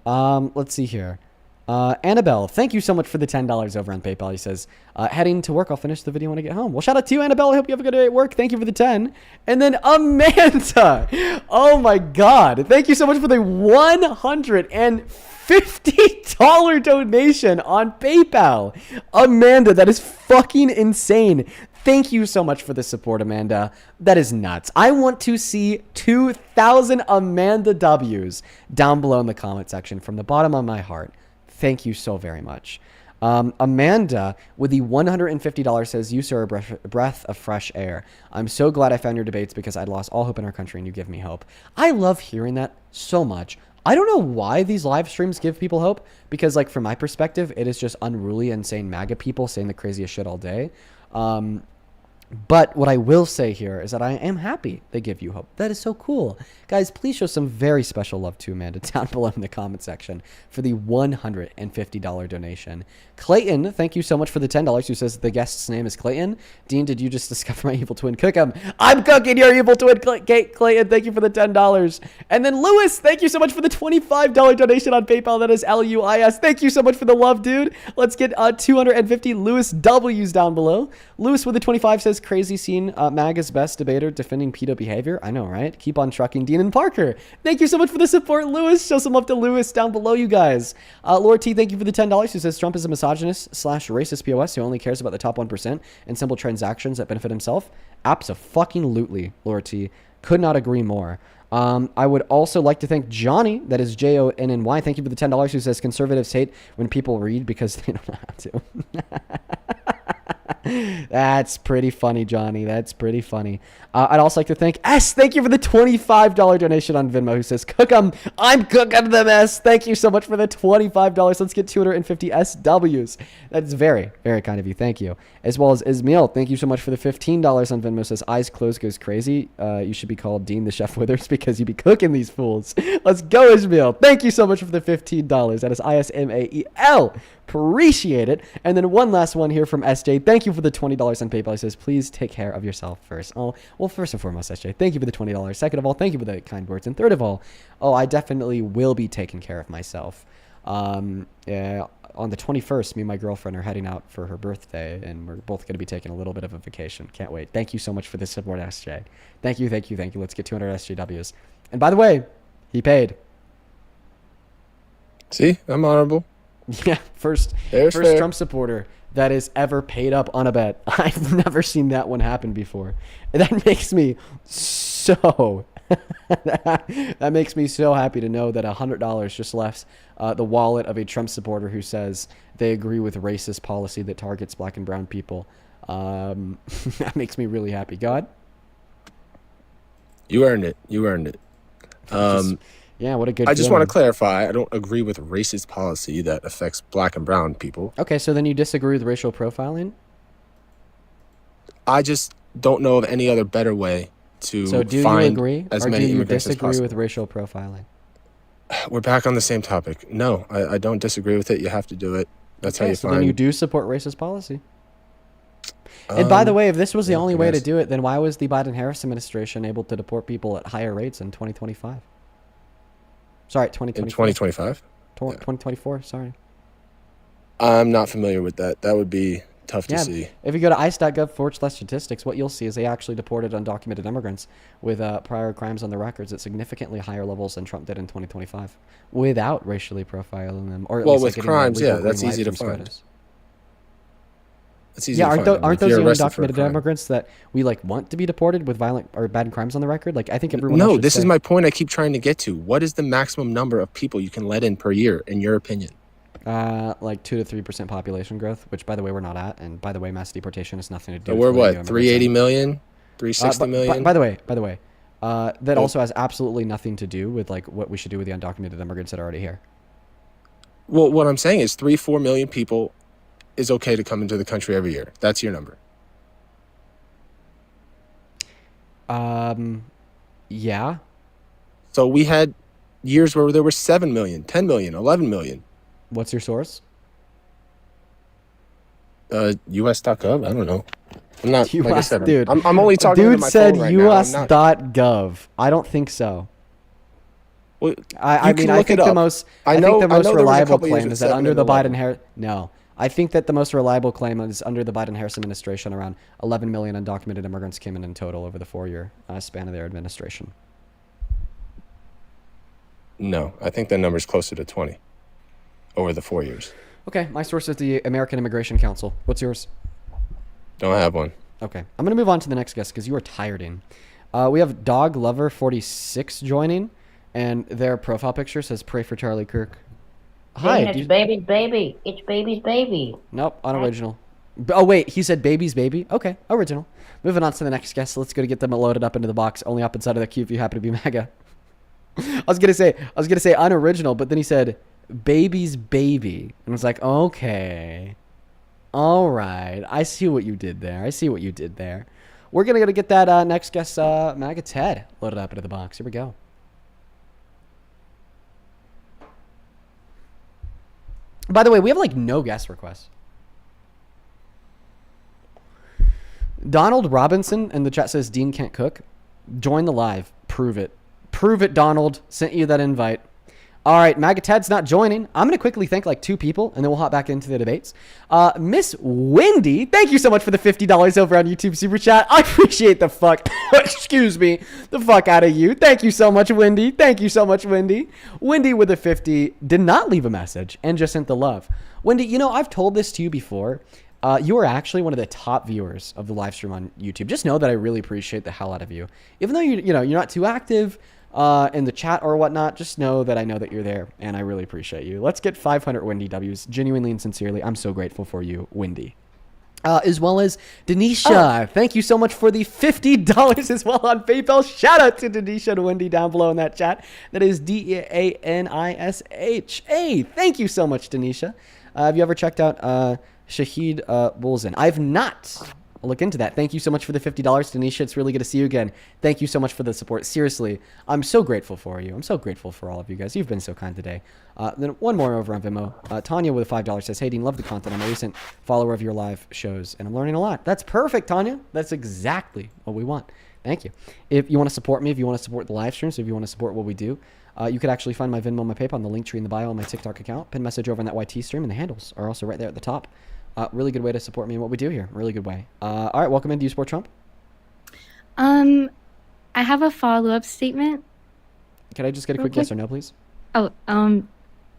Let's see here. Annabelle, thank you so much for the $10 over on PayPal. He says, heading to work. I'll finish the video when I get home. Well, shout out to you, Annabelle. I hope you have a good day at work. Thank you for the 10. And then Amanda. Oh my God. Thank you so much for the $150 donation on PayPal. Amanda, that is fucking insane. Thank you so much for the support, Amanda. That is nuts. I want to see 2,000 Amanda W's down below in the comment section from the bottom of my heart. Thank you so very much. Amanda with the $150 says, you, sir, a breath of fresh air. I'm so glad I found your debates because I'd lost all hope in our country and you give me hope. I love hearing that so much. I don't know why these live streams give people hope because, like, from my perspective, it is just unruly, insane MAGA people saying the craziest shit all day. But what I will say here is that I am happy they give you hope. That is so cool. Guys, please show some very special love to Amanda down below in the comment section for the $150 donation. Clayton, thank you so much for the $10, who says the guest's name is Clayton. Dean, did you just discover my evil twin? Cook him. I'm cooking your evil twin, Clayton. Thank you for the $10. And then Lewis, thank you so much for the $25 donation on PayPal. That is LUIS. Thank you so much for the love, dude. Let's get 250 Lewis W's down below. Lewis with the 25 says, crazy scene, MAGA's best debater defending pedo behavior. I know, right? Keep on trucking, Dean and Parker. Thank you so much for the support, Lewis. Show some love to Lewis down below, you guys. Lord T, thank you for the $10, who says Trump is a misogynist / racist POS who only cares about the top 1% and simple transactions that benefit himself. Abso-fucking-lutely, Lord T. Could not agree more. I would also like to thank Johnny, that is Jonny. Thank you for the $10, who says conservatives hate when people read because they don't know how to. That's pretty funny, Johnny. That's pretty funny. I'd also like to thank S. Thank you for the $25 donation on Venmo, who says, cook 'em. I'm cooking them, S. Thank you so much for the $25. Let's get 250 SWs. That's very, very kind of you. Thank you. As well as Ismail, thank you so much for the $15 on Venmo. Says, eyes closed goes crazy. You should be called Dean the Chef Withers because you be cooking these fools. Let's go, Ismail. Thank you so much for the $15. That is ISMAEL. Appreciate it. And then one last one here from SJ. Thank you for the $20 on PayPal. He says, please take care of yourself first. Oh, well, first and foremost, SJ, thank you for the $20. Second of all, thank you for the kind words. And third of all, I definitely will be taking care of myself. Yeah, on the 21st, me and my girlfriend are heading out for her birthday, and we're both going to be taking a little bit of a vacation. Can't wait. Thank you so much for the support, SJ. Thank you, thank you, thank you. Let's get 200 SJWs. And by the way, he paid. See, I'm honorable. Yeah, first Trump supporter that is ever paid up on a bet. I've never seen that one happen before. And that makes me so that makes me so happy to know that $100 just left the wallet of a Trump supporter who says they agree with racist policy that targets black and brown people. That makes me really happy. God, you earned it. You earned it. Yeah, what a good I just feeling. want to clarify, I don't agree with racist policy that affects black and brown people. Okay, so then you disagree with racial profiling? I just don't know of any other better way to So do you find agree as or many do you immigrants as disagree possible. with racial profiling? We're back on the same topic. No, I don't disagree with it. You have to do it. That's how Okay, you so find. then you do support racist policy. And by the way, if this was the only way to do it, then why was the Biden-Harris administration able to deport people at higher rates in 2025? Sorry, 2024. In 2025? 2024, sorry. I'm not familiar with that. That would be tough to see. If you go to ice.gov/statistics, what you'll see is they actually deported undocumented immigrants with prior crimes on their records at significantly higher levels than Trump did in 2025 without racially profiling them. Or at Well, least with like crimes, legal yeah, that's green easy light to from find. SCOTUS. It's easy Yeah, to find. aren't If those you're the arrested for a undocumented crime. immigrants that we like want to be deported with violent or bad crimes on the record? Like I think everyone. No, should this is say- my point I keep trying to get to. What is the maximum number of people you can let in per year, in your opinion? Like 2 to 3% population growth, which by the way we're not at, and by the way, mass deportation has nothing to do. So with we're letting what, new immigrants 380 in. million? 360 million. By the way, that also has absolutely nothing to do with like what we should do with the undocumented immigrants that are already here. Well, what I'm saying is 3-4 million people is okay to come into the country every year. That's your number. Yeah. So we had years where there were 7 million, 10 million, 11 million. What's your source? US.gov. I don't know. I'm not. US, like I said, dude. I'm only talking Dude to my said phone right now. I'm not. US.gov. I don't think so. Well, I mean, I think the most reliable claim is that under the Biden no. I think that the most reliable claim is under the Biden-Harris administration, around 11 million undocumented immigrants came in total over the 4-year span of their administration. No, I think that number's closer to 20 over the 4 years. Okay, my source is the American Immigration Council. What's yours? Don't have one. Okay, I'm going to move on to the next guest because you are tiring. We have Dog Lover 46 joining, and their profile picture says "Pray for Charlie Kirk." Hi. It's baby's baby. It's baby's baby. Nope, unoriginal. Oh wait, he said baby's baby. Okay, original. Moving on to the next guest. Let's go to get them loaded up into the box. Only up inside of the queue if you happen to be MAGA. I was gonna say unoriginal, but then he said baby's baby, and I was like, okay, all right, I see what you did there. We're gonna get that next guest, MAGA Ted, loaded up into the box. Here we go. By the way, we have like no guest requests. Donald Robinson in the chat says Dean can't cook. Join the live. Prove it. Prove it, Donald. Sent you that invite. All right, MAGA Ted's not joining. I'm going to quickly thank like 2 people, and then we'll hop back into the debates. Miss Wendy, thank you so much for the $50 over on YouTube Super Chat. I appreciate the fuck, excuse me, the fuck out of you. Thank you so much, Wendy. Thank you so much, Wendy. Wendy with a 50 did not leave a message and just sent the love. Wendy, you know, I've told this to you before. You are actually one of the top viewers of the live stream on YouTube. Just know that I really appreciate the hell out of you. Even though you're not too active in the chat or whatnot, just know that I know that you're there, and I really appreciate you. Let's get 500 Wendy W's, genuinely and sincerely. I'm so grateful for you, Wendy. As well as Denisha. Thank you so much for the $50 as well on PayPal. Shout out to Denisha and Wendy down below in that chat. That is DANISHA. Thank you so much, Denisha. Have you ever checked out Shahid Bulzin? I've not. I'll look into that. Thank you so much for the $50, Denisha. It's really good to see you again. Thank you so much for the support. Seriously, I'm so grateful for you. I'm so grateful for all of you guys. You've been so kind today. Then one more over on Vimeo. Tanya with a $5 says, hey, Dean, love the content. I'm a recent follower of your live shows, and I'm learning a lot. That's perfect, Tanya. That's exactly what we want. Thank you. If you want to support me, if you want to support the live streams, if you want to support what we do, you could actually find my Venmo and my PayPal on the link tree in the bio on my TikTok account. Pin message over on that YT stream, and the handles are also right there at the top. Really good way to support me and what we do here. Really good way. All right, welcome in. Do you support Trump? I have a follow-up statement. Can I just get a quick yes or no, please? Oh,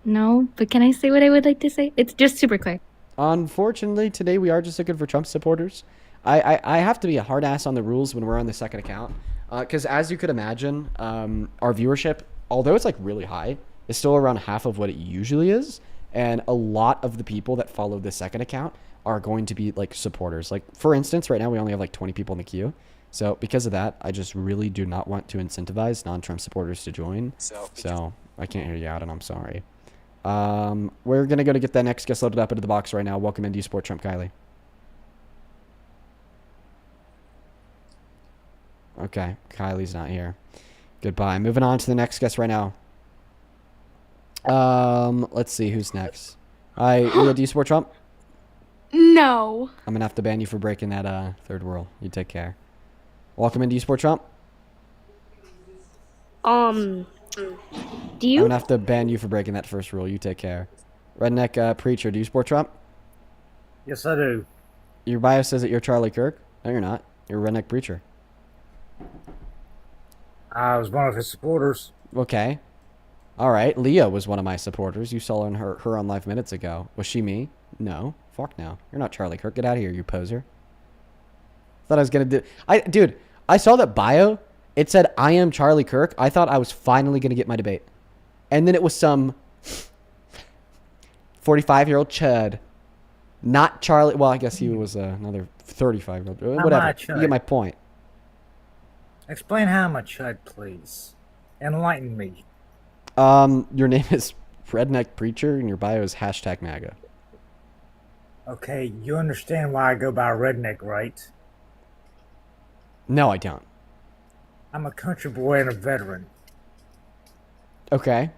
no, but can I say what I would like to say? It's just super quick. Unfortunately, today we are just looking for Trump supporters. I have to be a hard ass on the rules when we're on the second account. Because as you could imagine, our viewership, although it's like really high, is still around half of what it usually is. And a lot of the people that follow the second account are going to be like supporters. Like, for instance, right now we only have like 20 people in the queue. So because of that, I just really do not want to incentivize non-Trump supporters to join. So I can't hear you out, and I'm sorry. We're going to go to get that next guest loaded up into the box right now. Welcome in. Do you support Trump, Kylie? Okay, Kylie's not here. Goodbye. Moving on to the next guest right now. Let's see who's next. Hi, Leah, do you support Trump? No. I'm gonna have to ban you for breaking that third rule. You take care. Welcome in. Do you support Trump? Do I'm you? gonna have to ban you for breaking that first rule. You take care. Redneck preacher, do you support Trump? Yes, I do. Your bio says that you're Charlie Kirk. No, you're not. You're a redneck preacher. I was one of his supporters. Okay. All right. Leah was one of my supporters. You saw her on live minutes ago. Was she me? No. Fuck no. You're not Charlie Kirk. Get out of here, you poser. Thought I was gonna do. Dude, I saw that bio. It said I am Charlie Kirk. I thought I was finally gonna get my debate, and then it was some 45-year-old chud. Not Charlie. Well, I guess he was another 35-year-old. Whatever. You get my point. Explain how I'm a chud, please. Enlighten me. Your name is Redneck Preacher, and your bio is hashtag MAGA. Okay, you understand why I go by redneck, right? No, I don't. I'm a country boy and a veteran. Okay.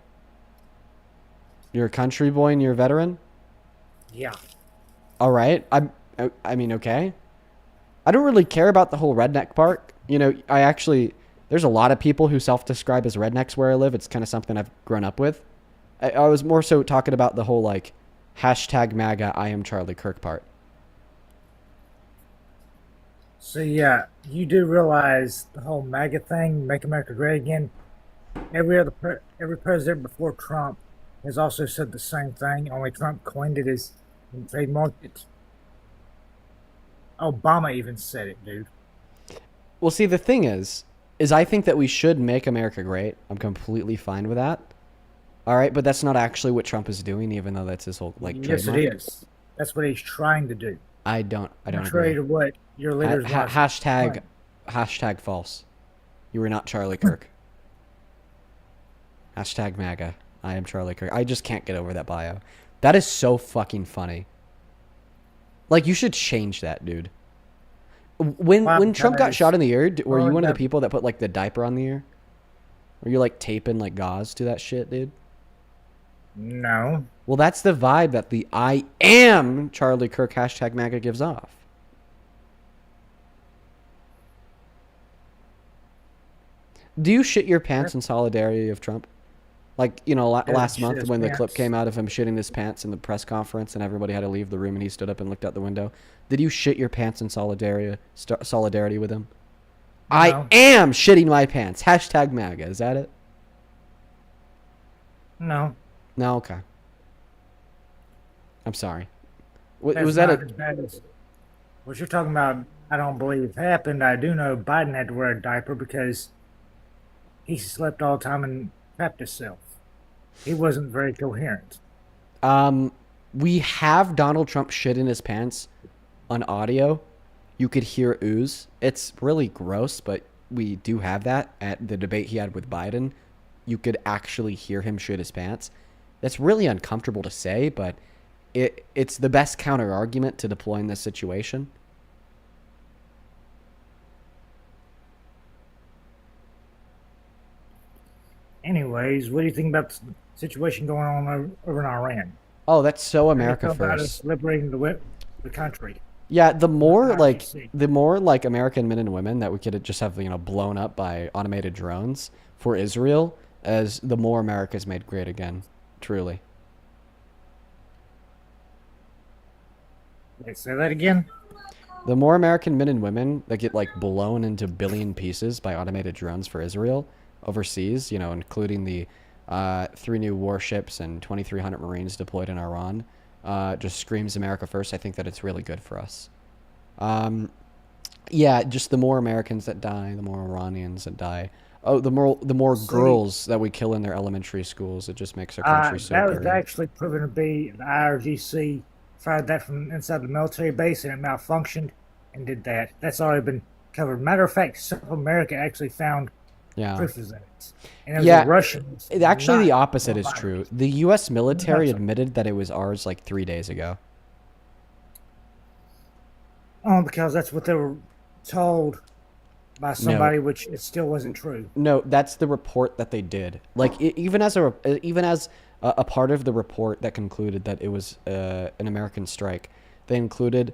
You're a country boy and you're a veteran? Yeah. All right. I mean, okay. I don't really care about the whole redneck part. You know, there's a lot of people who self-describe as rednecks where I live. It's kind of something I've grown up with. I was more so talking about the whole, like, hashtag MAGA, I am Charlie Kirk part. So yeah, you do realize the whole MAGA thing, Make America Great Again. Every president before Trump has also said the same thing. Only Trump coined it as trademarked it. Obama even said it, dude. Well, see, the thing is I think that we should make America great. I'm completely fine with that. All right, but that's not actually what Trump is doing, even though that's his whole Yes, trademark. it is. That's what he's trying to do. I don't Contrary agree. to what your leaders want. Hashtag false. You were not Charlie Kirk. Hashtag MAGA. I am Charlie Kirk. I just can't get over that bio. That is so fucking funny. Like, you should change that, dude. When Trump got shot in the ear, were you one of the people that put, like, the diaper on the ear? Were you, like, taping, like, gauze to that shit, dude? No. Well, that's the vibe that the I am Charlie Kirk hashtag MAGA gives off. Do you shit your pants in solidarity of Trump? Like, you know, last month when the clip came out of him shitting his pants in the press conference and everybody had to leave the room and he stood up and looked out the window. Did you shit your pants in solidarity with him? No. I am shitting my pants. Hashtag MAGA. Is that it? No. No, okay. I'm sorry. Was that as bad as what you're talking about? I don't believe happened. I do know Biden had to wear a diaper because he slept all the time and crapped himself. He wasn't very coherent. We have Donald Trump shit in his pants on audio. You could hear ooze. It's really gross, but we do have that at the debate he had with Biden. You could actually hear him shit his pants. That's really uncomfortable to say, but it's the best counter argument to deploy in this situation. Anyways, what do you think about the situation going on over in Iran? Oh, that's so America About first. us liberating the country. Yeah, the more like American men and women that we could just have, you know, blown up by automated drones for Israel, as the more America's made great again. Truly. Wait, say that again? The more American men and women that get, like, blown into billion pieces by automated drones for Israel overseas, you know, including the 3 new warships and 2,300 Marines deployed in Iran, just screams America first. I think that it's really good for us. Yeah, just the more Americans that die, the more Iranians that die. Oh, the more girls that we kill in their elementary schools. It just makes our country so that was dirty. actually proven to be the IRGC fired that from inside the military base and it malfunctioned and did that. That's already been covered. Matter of fact, South America actually found proof of that. And it was the Russians. Actually, the opposite is true. The U.S. military admitted that it was ours like 3 days ago. Oh, because that's what they were told by somebody, which it still wasn't true. No, that's the report that they did. Like, even as a part of the report that concluded that it was an American strike, they included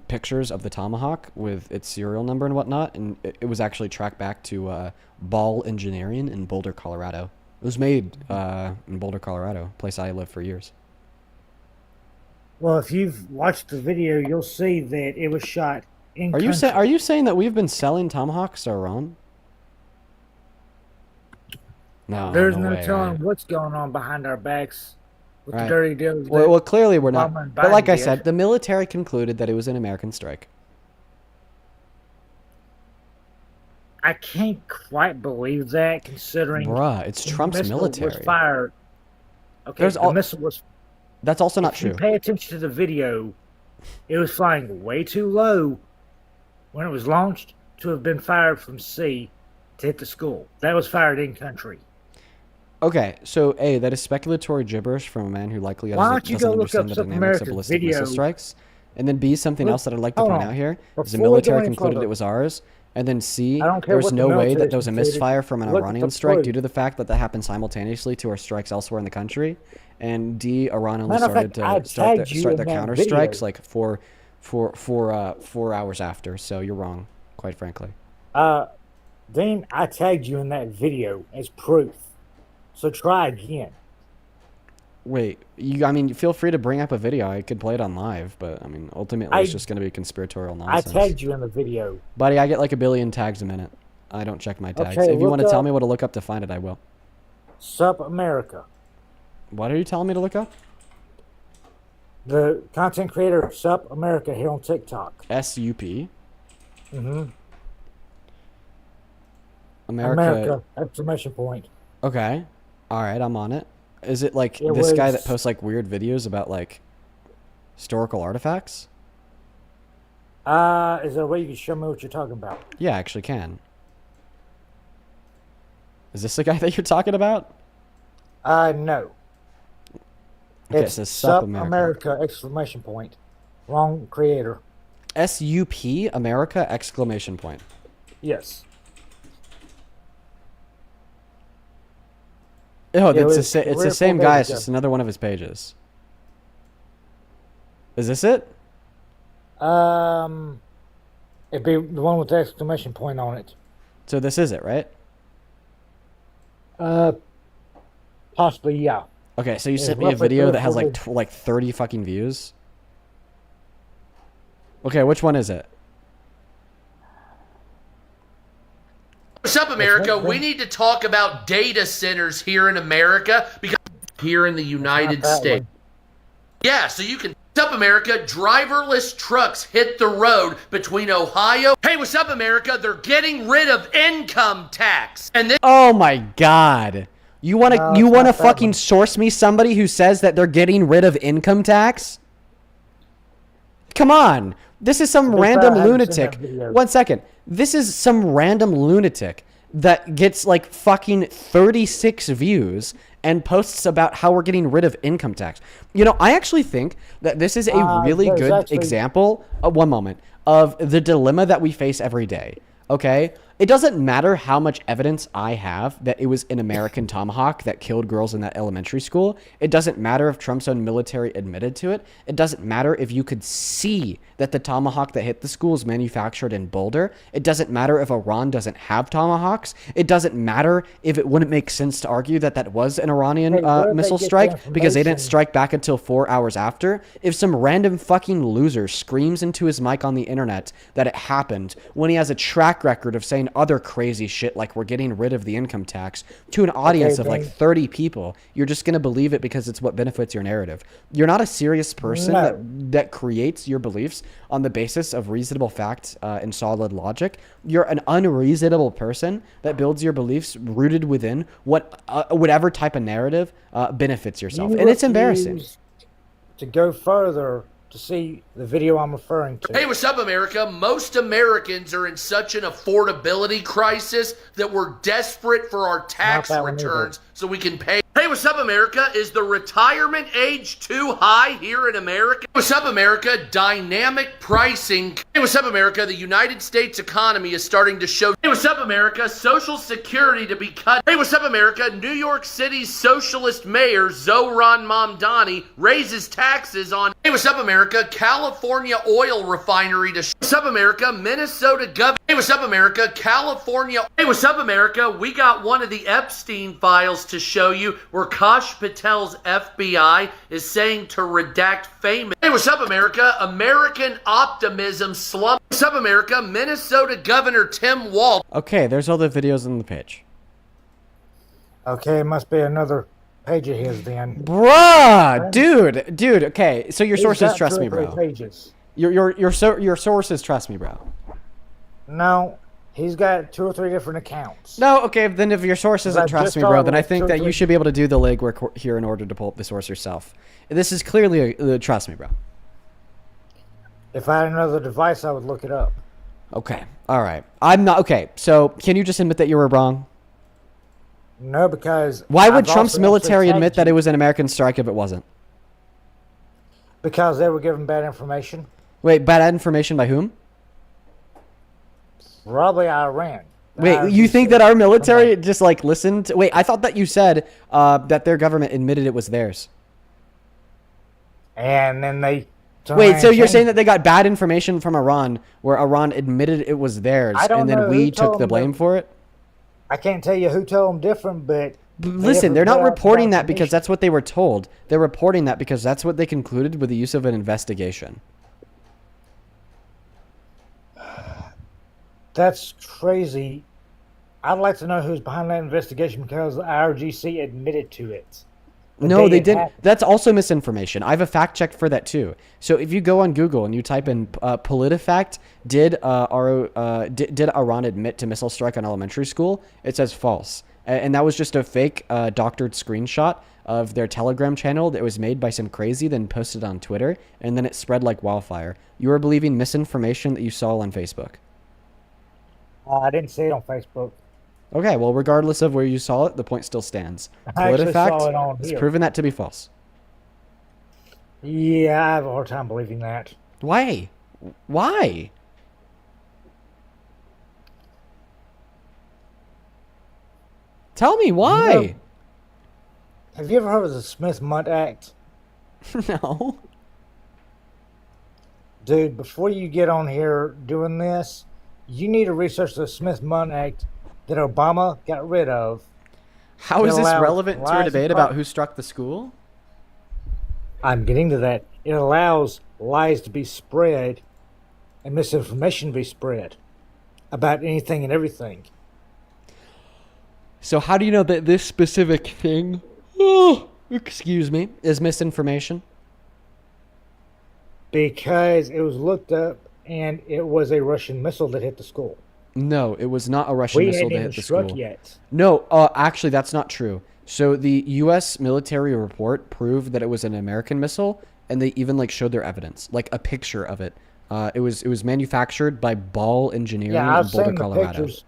pictures of the Tomahawk with its serial number and whatnot, and it was actually tracked back to Ball Engineering in Boulder, Colorado. It was made in Boulder, Colorado, a place I lived for years. Well, if you've watched the video, you'll see that it was shot in Are you saying that we've been selling Tomahawks to Iran? No, there's no no way, telling right? what's going on behind our backs with Right. the dirty deals. Well, clearly we're not. Obama and But like Biden I did. said, the military concluded that it was an American strike. I can't quite believe that, considering Bruh, it's the Trump's missile military. was fired. Okay, There's the missile was. That's also not If you true. pay attention to the video, it was flying way too low when it was launched, to have been fired from sea to hit the school. That was fired in country. Okay, so A, that is speculatory gibberish from a man who likely Why don't doesn't you go look understand up the South dynamics of America's ballistic video? missile strikes. And then B, something else that I'd like to Hold point on. out here is the Before we go military any concluded further, it was ours. And then C, I don't care there was what the no way military that there was a concluded. misfire from an Look at Iranian the strike proof. due to the fact that happened simultaneously to our strikes elsewhere in the country. And D, Iran only Matter of started fact, I to start tagged you their in that counter video. strikes like 4 hours after. So you're wrong, quite frankly. Dean, I tagged you in that video as proof. So try again. Wait, I mean, feel free to bring up a video. I could play it on live, but I mean, ultimately, it's just going to be conspiratorial nonsense. I tagged you in the video. Buddy, I get like 1 billion tags a minute. I don't check my tags. Okay, If you want to tell up- me what to look up to find it, I will. Sup America. What are you telling me to look up? The content creator Sup America here on TikTok. SUP. Mm-hmm. America. Exclamation point. Okay. All right, I'm on it. Is it like It this guy was- that posts like weird videos about like historical artifacts? Is there a way you can show me what you're talking about? Yeah, I actually can. Is this the guy that you're talking about? No. Okay, It's it says Sup Sup America. America exclamation point. Wrong creator. SUP America exclamation point. Yes. Oh, Yeah, it's it was the three or same 4 guy. days It's ago. just another one of his pages. Is this it? It'd be the one with the exclamation point on it. So this is it, right? Possibly, yeah. Okay, so you It's sent me a roughly video 3 or that has 4 like days. like 30 fucking views. Okay, which one is it? What's up, America? We need to talk about data centers here in America because here in the United that States. one. Yeah, so you can. What's up, America? Driverless trucks hit the road between Ohio. Hey, what's up, America? They're getting rid of income tax. And then. Oh my god. You want to No, you it's want to not that fucking one. source me somebody who says that they're getting rid of income tax? Come on. This is some To be fair, random I haven't seen lunatic. that video. 1 second. This is some random lunatic that gets like fucking 36 views and posts about how we're getting rid of income tax. You know, I actually think that this is a really there's good actually- example, one moment, of the dilemma that we face every day. Okay? It doesn't matter how much evidence I have that it was an American tomahawk that killed girls in that elementary school. It doesn't matter if Trump's own military admitted to it. It doesn't matter if you could see that the tomahawk that hit the school is manufactured in Boulder. It doesn't matter if Iran doesn't have tomahawks. It doesn't matter if it wouldn't make sense to argue that that was an Iranian Hey, where did they missile get the strike because they didn't information? strike back until 4 hours after. If some random fucking loser screams into his mic on the internet that it happened when he has a track record of saying other crazy shit like we're getting rid of the income tax to an audience of like then- 30 people, you're just going to believe it because it's what benefits your narrative. You're not a serious person No. that creates your beliefs on the basis of reasonable fact and solid logic. You're an unreasonable person that builds your beliefs rooted within whatever type of narrative benefits yourself. You And it's embarrassing. refuse to go further to see the video I'm referring to. Hey, what's up, America? Most Americans are in such an affordability crisis that we're desperate for our tax that one either. returns so we can pay. Hey, what's up, America? Is the retirement age too high here in America? What's up, America? Dynamic pricing. Hey, what's up, America? The United States economy is starting to show. Hey, what's up, America? Social Security to be cut. Hey, what's up, America? New York City's socialist mayor, Zohran Mamdani, raises taxes on. Hey, what's up, America? California oil refinery to. What's up, America? Minnesota governor. Hey, what's up, America? California. Hey, what's up, America? We got one of the Epstein files to show you where Kash Patel's FBI is saying to redact famous. Hey, what's up, America? American optimism slump. What's up, America? Minnesota Governor Tim Walz. Okay, there's all the videos on the page. Okay, it must be another page of his then. Bruh, dude. Okay, so your He's sources got trust 2 me, or 3 bro. Pages. Your sources trust me, bro. No, he's got 2 or 3 different accounts. No, okay, then if your source doesn't I trust just me, saw bro, it then I like think 2 or that you 3 should be able to do the legwork here in order to pull up the source yourself. This is clearly trust me, bro. If I had another device, I would look it up. Okay. All right. I'm not okay. So can you just admit that you were wrong? No, because why would I've Trump's also military actually admit tagged that it you was an American strike if it wasn't? because they were given bad information. Wait, bad information by whom? Probably Iran. Wait, you think that our military just like listened? Wait, I thought that you said that their government admitted it was theirs. And then they. Wait, so you're saying that they got bad information from Iran, where Iran admitted it was theirs, I don't and then know we who took told the them blame that- for it? I can't tell you who told them different, but Listen, they're not reporting that because that's what they were told. They're reporting that because that's what they concluded with the use of an investigation. That's crazy. I'd like to know who's behind that investigation because the IRGC admitted to it. No, they didn't. That's also misinformation. I have a fact check for that too. So if you go on Google and you type in PolitiFact, did Iran admit to missile strike on elementary school? It says false. And that was just a fake doctored screenshot of their Telegram channel that was made by some crazy, then posted on Twitter, and then it spread like wildfire. You are believing misinformation that you saw on Facebook. I didn't see it on Facebook. Okay, well, regardless of where you saw it, the point still stands. I actually saw it PolitiFact on has here. proven that to be false. Yeah, I have a hard time believing that. Why? Why? Tell me why. Have you ever heard of the Smith-Mundt Act? No. Dude, before you get on here doing this, you need to research the Smith-Mundt Act that Obama got rid of. How is It this allows relevant to a lies and debate about who struck the school? I'm getting to that. It allows lies to be spread and misinformation to be spread about anything and everything. So how do you know that this specific thing, excuse me, is misinformation? Because it was looked up and it was a Russian missile that hit the school. No, it was not a Russian We missile hadn't that even hit the struck school. yet. No, actually, that's not true. So the U.S. military report proved that it was an American missile, and they even like showed their evidence, like a picture of it. It was manufactured by Ball Engineering Yeah, in I've Boulder, seen the Colorado. pictures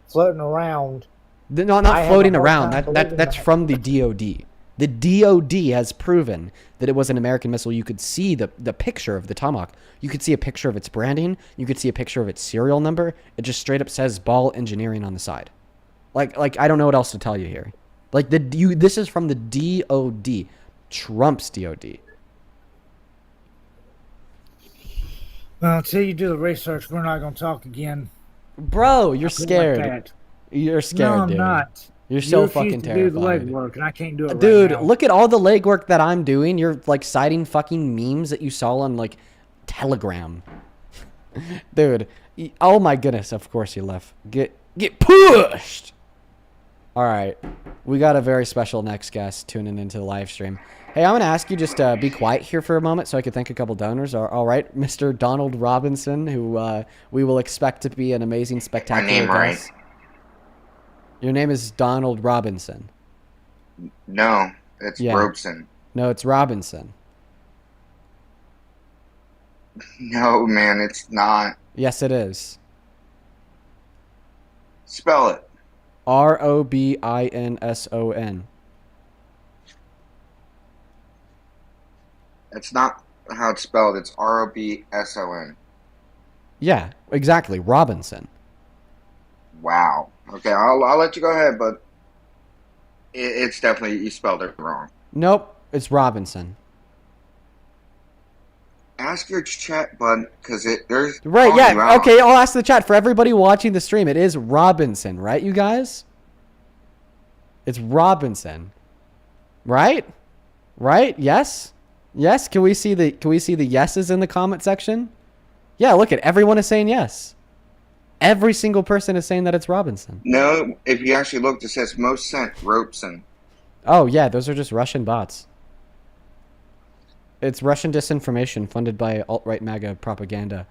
floating around. Not I have floating a hard around. time That's believing from the DoD. The DoD has proven that it was an American missile. You could see the picture of the Tomahawk. You could see a picture of its branding. You could see a picture of its serial number. It just straight up says Ball Engineering on the side. Like I don't know what else to tell you here. Like this is from the DoD, Trump's DoD. Well, until you do the research, we're not going to talk again. Bro, you're I feel like scared. that. You're scared, No, I'm dude. not. You're so refuse fucking to do the terrified. legwork, and I can't do it Dude, right now. look at all the legwork that I'm doing. You're like citing fucking memes that you saw on like Telegram. Dude, oh my goodness, of course you left. Get pushed. All right. We got a very special next guest tuning into the live stream. Hey, I'm going to ask you just to be quiet here for a moment so I could thank a couple donors. All right, Mr. Donald Robinson, who we will expect to be an amazing, spectacular name right. guest. Your name is Donald Robinson. No, it's Robeson. No, it's Robinson. No, man, it's not. Yes, it is. Spell it. Robinson. It's not how it's spelled. It's Robson. Yeah, exactly. Robinson. Wow. Okay, I'll let you go ahead, but it's definitely, you spelled it wrong. Nope, it's Robinson. Ask your chat, bud, because there's Right, calling you yeah. out. Okay, I'll ask the chat. For everybody watching the stream, it is Robinson, right, you guys? It's Robinson. Right? Right? Yes? Yes? Can we see the yeses in the comment section? Yeah, look at everyone is saying yes. Every single person is saying that it's Robinson. No, if you actually look, it says most sent Robeson. Oh, yeah, those are just Russian bots. It's Russian disinformation funded by alt-right MAGA propaganda.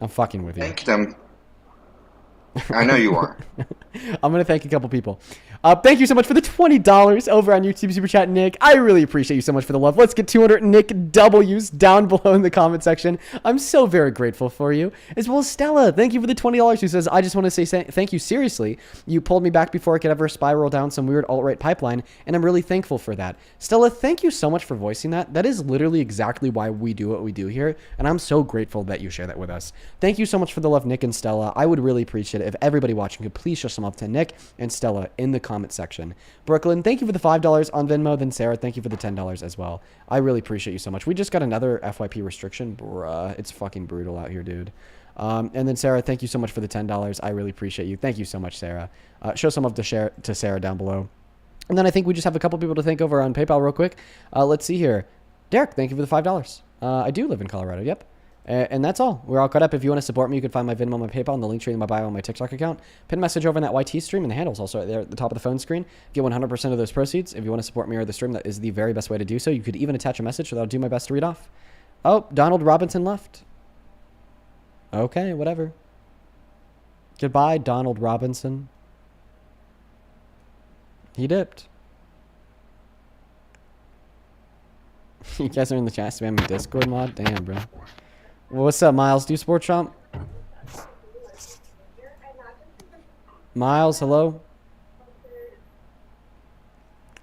I'm fucking with you. Thank them. I know you are. I'm going to thank a couple people. Thank you so much for the $20 over on YouTube Super Chat, Nick. I really appreciate you so much for the love. Let's get 200 Nick W's down below in the comment section. I'm so very grateful for you. As well as Stella, thank you for the $20 who says, I just want to say thank you. Seriously, you pulled me back before I could ever spiral down some weird alt-right pipeline, and I'm really thankful for that. Stella, thank you so much for voicing that. That is literally exactly why we do what we do here, and I'm so grateful that you share that with us. Thank you so much for the love, Nick and Stella. I would really appreciate it if everybody watching could please show some love to Nick and Stella in the comment section. Brooklyn, thank you for the $5 on Venmo. Then Sarah, thank you for the $10 as well. I really appreciate you so much. We just got another FYP restriction. Bruh, it's fucking brutal out here, dude. And then Sarah, thank you so much for the $10. I really appreciate you. Thank you so much, Sarah. Show some love to Sarah down below. And then I think we just have a couple people to thank over on PayPal real quick. Let's see here. Derek, thank you for the $5. I do live in Colorado. Yep. And that's all. We're all caught up. If you want to support me, you can find my Venmo, my PayPal, and the link tree in my bio on my TikTok account. Pin message over in that YT stream, and the handle's also right there at the top of the phone screen. Get 100% of those proceeds. If you want to support me or the stream, that is the very best way to do so. You could even attach a message that I'll do my best to read off. Oh, Donald Robinson left. Okay, whatever. Goodbye, Donald Robinson. He dipped. You guys are in the chat spamming Discord mod? Damn, bro. What's up, Miles? Do you support Trump? Miles, hello?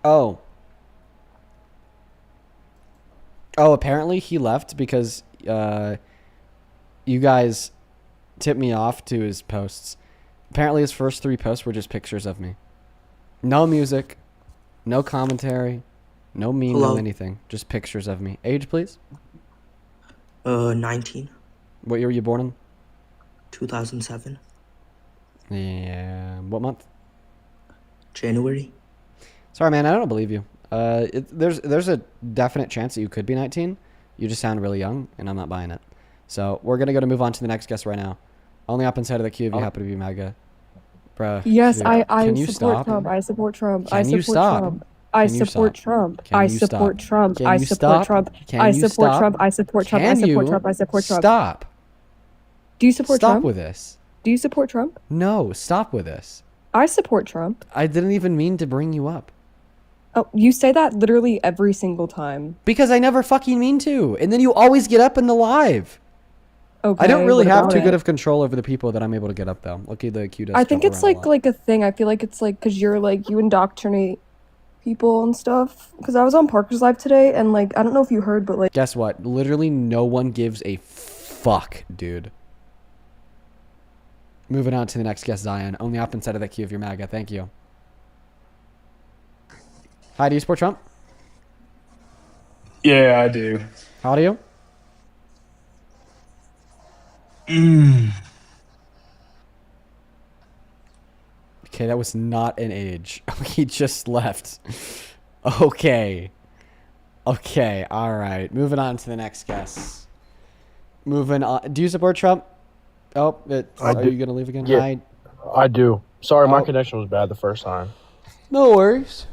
Oh. Oh, apparently he left because you guys tipped me off to his posts. Apparently his first 3 posts were just pictures of me. No music, no commentary, no meme, no anything. Just pictures of me. Age, please? 19. What year were you born in? 2007. Yeah. What month? January. Sorry, man. I don't believe you. There's a definite chance that you could be 19. You just sound really young, and I'm not buying it. So we're gonna move on to the next guest right now. Only up inside of the queue if you happen to be MAGA. Bruh. Yes, dude, I you support stop? Trump. I support Trump. Can I you support stop? Trump. I Can you support stop? Trump. Can I you support stop? Trump. Can I you support stop? Trump. Can I you support stop? Trump. I support Trump. I Can support you Trump. I support Trump. Stop. Do you support Stop Trump? with this. Do you support Trump? No, stop with this. I support Trump. I didn't even mean to bring you up. Oh, you say that literally every single time. Because I never fucking mean to. And then you always get up in the live. Okay, I don't really what have about too it? good of control over the people that I'm able to get up though. Lucky the queue does. I think jump it's around a lot. like a thing. I feel like it's like because you're like you indoctrinate people and stuff. Because I was on Parker's live today and like I don't know if you heard, but like Guess what? Literally no one gives a fuck, dude. Moving on to the next guest, Zion. Only up inside of that queue if you're MAGA. Thank you. Hi, do you support Trump? Yeah, I do. How old are you? Okay, that was not an age. He just left. Okay. Okay, all right. Moving on to the next guest. Moving on. Do you support Trump? Oh, are you going to leave again? Yeah, Hi. I do. Sorry, my Oh. connection was bad the first time. No worries.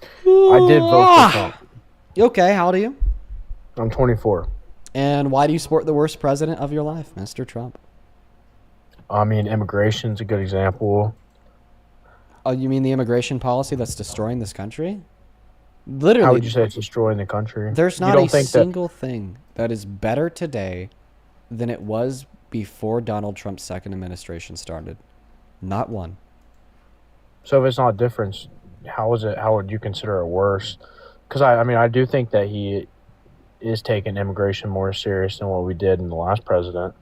I did vote for Trump. Okay, how old are you? I'm 24. And why do you support the worst president of your life, Mr. Trump? I mean, immigration's a good example. Oh, you mean the immigration policy that's destroying this country? Literally. How would you say it's destroying the country? There's You not don't a think single thing that is better today than it was before Donald Trump's second administration started. Not one. So if it's not different, how would you consider it worse? Because I mean, I do think that he is taking immigration more serious than what we did in the last president.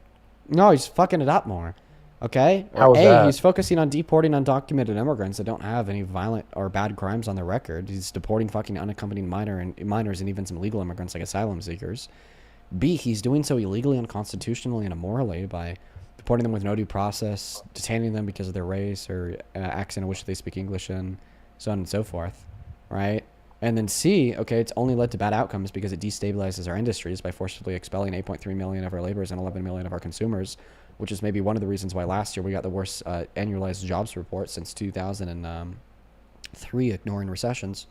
No, he's fucking it up more. Okay? How is that? He's focusing on deporting undocumented immigrants that don't have any violent or bad crimes on their record. He's deporting fucking unaccompanied minors and even some legal immigrants like asylum seekers. B, he's doing so illegally, unconstitutionally, and immorally by deporting them with no due process, detaining them because of their race or accent in which they speak English in, so on and so forth, right? And then C, okay, it's only led to bad outcomes because it destabilizes our industries by forcibly expelling 8.3 million of our laborers and 11 million of our consumers, which is maybe one of the reasons why last year we got the worst annualized jobs report since 2003, ignoring recessions.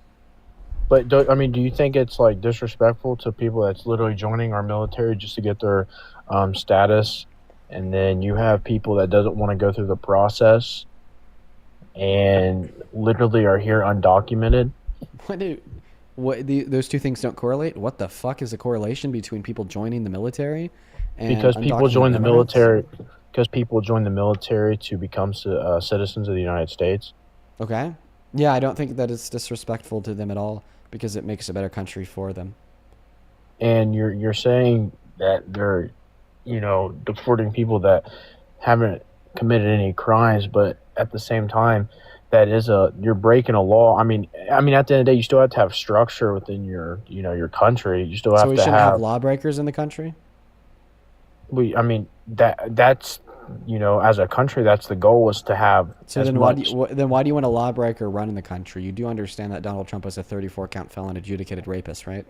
But do you think it's like disrespectful to people that's literally joining our military just to get their status, and then you have people that doesn't want to go through the process, and literally are here undocumented. Those two things don't correlate? What the fuck is the correlation between people joining the military and Because people undocumented join the immigrants? military. Because people join the military to become citizens of the United States. Okay. Yeah, I don't think that it's disrespectful to them at all because it makes a better country for them. And you're saying that they're, deporting people that haven't committed any crimes, but at the same time, you're breaking a law. I mean, at the end of the day, you still have to have structure within your country. You still have So we to shouldn't have lawbreakers in the country? That's as a country, that's the goal, is to have. So then why do you want a lawbreaker running the country? You do understand that Donald Trump was a 34-count felon, adjudicated rapist, right?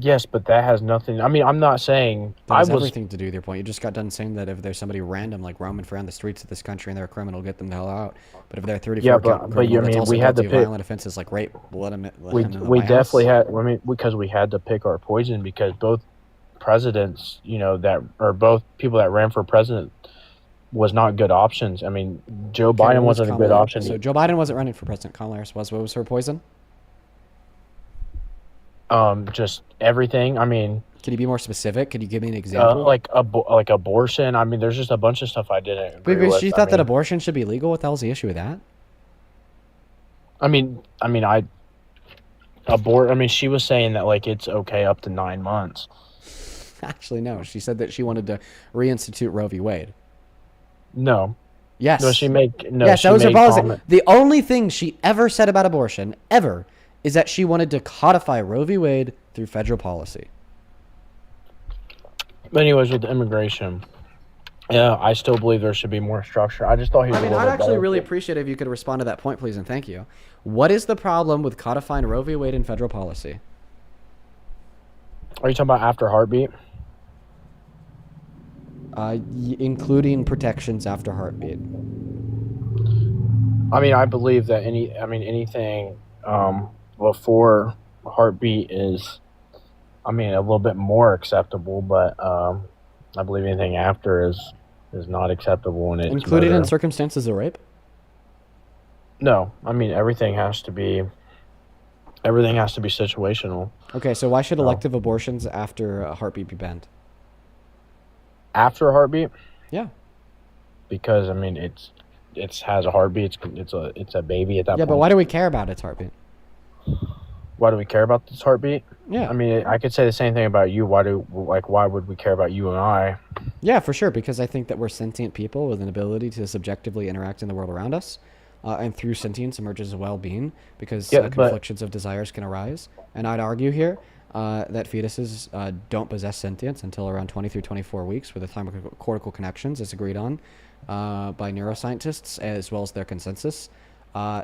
Yes, but that has nothing. I mean, I'm not saying That has everything to do with your point. You just got done saying that if there's somebody random like roaming around the streets of this country and they're a criminal, get them the hell out. But if they're a 34-count criminal that's also guilty of violent offenses like rape, let them in the we White definitely House. had. Because we had to pick our poison, because both presidents, both people that ran for president was not good options. I mean, Joe Biden wasn't a good option. So Joe Biden wasn't running for president. Kamala Harris was. What was her poison? Just everything. I mean, can you be more specific? Could you give me an example? Like abortion. I mean, there's just a bunch of stuff I didn't agree with. She thought that abortion should be legal. What the hell's the issue with that? She was saying that like it's okay up to 9 months. Actually, no. She said that she wanted to reinstitute Roe v. Wade. No. Yes. No, yes, that was her policy. The only thing she ever said about abortion, ever, is that she wanted to codify Roe v. Wade through federal policy. But anyways, with immigration, yeah, I still believe there should be more structure. I just thought he was I'd actually really appreciate it if you could respond to that point, please, and thank you. What is the problem with codifying Roe v. Wade in federal policy? Are you talking about after heartbeat? Including protections after heartbeat. I mean, I believe that anything before heartbeat is, a little bit more acceptable, but I believe anything after is not acceptable. And it's included in circumstances of rape? No, everything has to be situational. Okay, so why should elective abortions after a heartbeat be banned? After a heartbeat? Yeah. Because it has a heartbeat. It's a baby at that point. Yeah, but why do we care about its heartbeat? Why do we care about this heartbeat? Yeah. I could say the same thing about you. Why would we care about you and I? Yeah, for sure, because I think that we're sentient people with an ability to subjectively interact in the world around us. And through sentience emerges well-being, because conflictions of desires can arise. And I'd argue here that fetuses don't possess sentience until around 20 through 24 weeks, where the thymocortical connections is agreed on by neuroscientists as well as their consensus.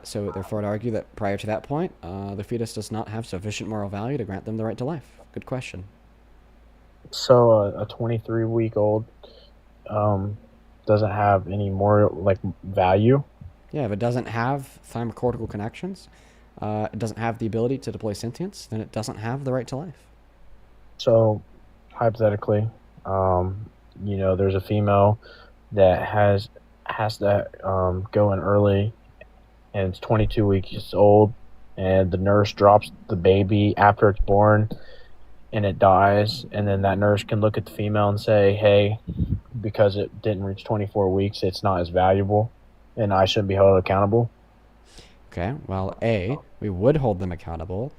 So therefore, I'd argue that prior to that point, the fetus does not have sufficient moral value to grant them the right to life. Good question. So a 23-week-old doesn't have any more value? Yeah, if it doesn't have thymocortical connections, it doesn't have the ability to deploy sentience, then it doesn't have the right to life. So, hypothetically, there's a female that has to go in early, and it's 22 weeks old, and the nurse drops the baby after it's born, and it dies, and then that nurse can look at the female and say, hey, because it didn't reach 24 weeks, it's not as valuable, and I shouldn't be held accountable. Okay, well, A, we would hold them accountable,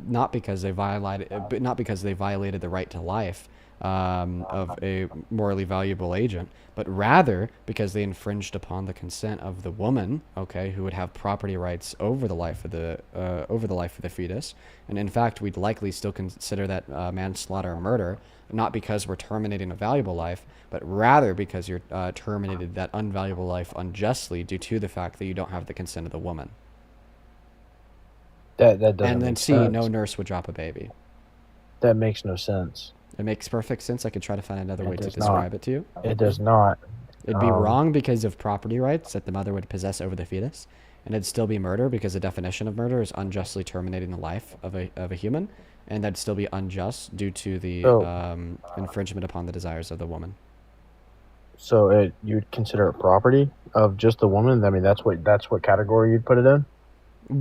not because they violated the right to life of a morally valuable agent, but rather because they infringed upon the consent of the woman, okay, who would have property rights over the life of the fetus. And in fact, we'd likely still consider that manslaughter or murder, not because we're terminating a valuable life, but rather because you're terminated that unvaluable life unjustly due to the fact that you don't have the consent of the woman. That doesn't and then make C, sense. no nurse would drop a baby. That makes no sense. It makes perfect sense. I could try to find another way to does describe not. it to you. It does not. It'd be wrong because of property rights that the mother would possess over the fetus, and it'd still be murder because the definition of murder is unjustly terminating the life of a human, and that'd still be unjust due to the infringement upon the desires of the woman. So you'd consider it property of just the woman? I mean, that's what category you'd put it in?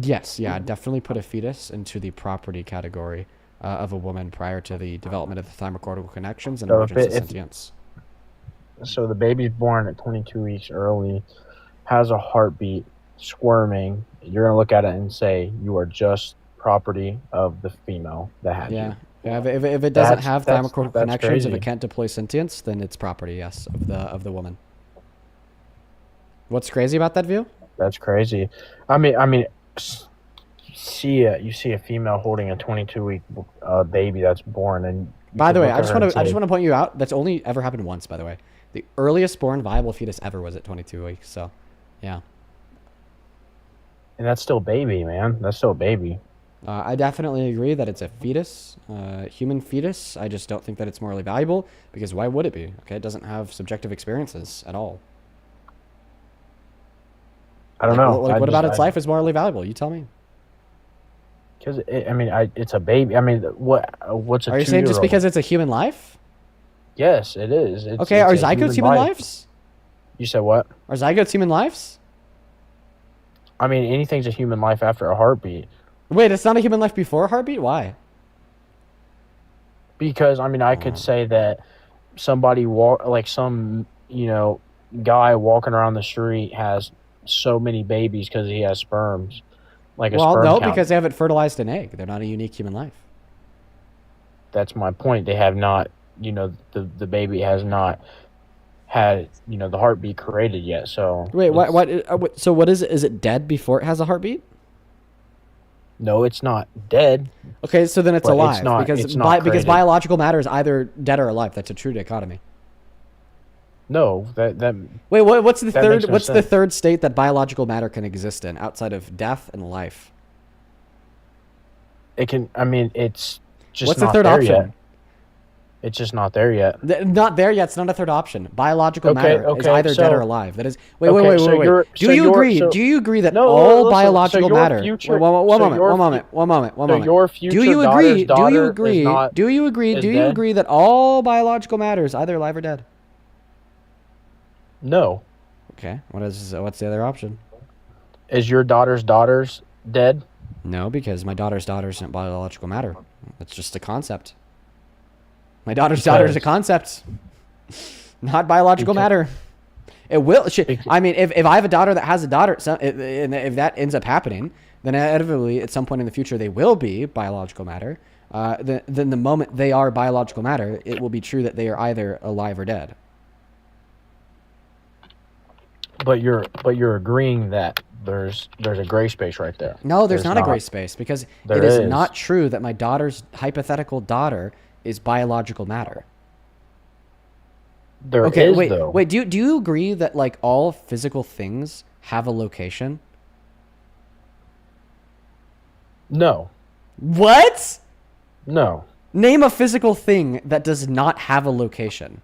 Yes, yeah, I'd definitely put a fetus into the property category of a woman prior to the development of the thymocortical connections and So emergence of sentience. So the baby's born at 22 weeks early, has a heartbeat, squirming. You're going to look at it and say you are just property of the female that had you. Yeah, if it doesn't have thymocortical that's connections, if crazy. it can't deploy sentience, then it's property, yes, of the woman. What's crazy about that view? That's crazy. I mean, you see a female holding a 22-week baby that's born, and By the way, I just want to point you out. That's only ever happened once. By the way, the earliest born viable fetus ever was at 22 weeks. So, yeah. And that's still baby, man. That's still a baby. I definitely agree that it's a fetus, human fetus. I just don't think that it's morally valuable because why would it be? Okay, it doesn't have subjective experiences at all. I don't know. What about its life is morally valuable? You tell me. Because it's a baby. I mean, what's a 2-year-old? Are you saying just because it's a human life? Yes, it is. Okay, are zygotes human lives? You said what? Are zygotes human lives? I mean, anything's a human life after a heartbeat. Wait, it's not a human life before a heartbeat? Why? Because I could say that somebody some guy walking around the street has so many babies because he has sperms. Because they haven't fertilized an egg. They're not a unique human life. That's my point. They have not, the baby has not had, the heartbeat created yet. So wait, what? So what is it? Is it dead before it has a heartbeat? No, it's not dead. Okay, so then it's alive because biological matter is either dead or alive. That's a true dichotomy. No, that wait. What's the third? No what's sense. the third state that biological matter can exist in outside of death and life? It can. I mean, it's just what's not the third there option? Yet. It's just not there yet. Not there yet. It's not a third option. Biological matter is either dead or alive. That is. Wait. Do you agree? Do you agree that all biological matter? One moment. Your future do you agree? Do you agree? Not, do you agree? Do you agree that all biological matter is either alive or dead? No. Okay. What's the other option? Is your daughter's dead? No, because my daughter's daughter isn't biological matter. It's just a concept. My daughter's daughter is a concept, not biological matter. It will. I mean, if I have a daughter that has a daughter, and if that ends up happening, then inevitably at some point in the future they will be biological matter. Then the moment they are biological matter, it will be true that they are either alive or dead. But you're agreeing that there's a gray space right there. No, there's not a gray space because it is not true that my daughter's hypothetical daughter is biological matter. Wait. Do you agree that like all physical things have a location? No. What? No. Name a physical thing that does not have a location.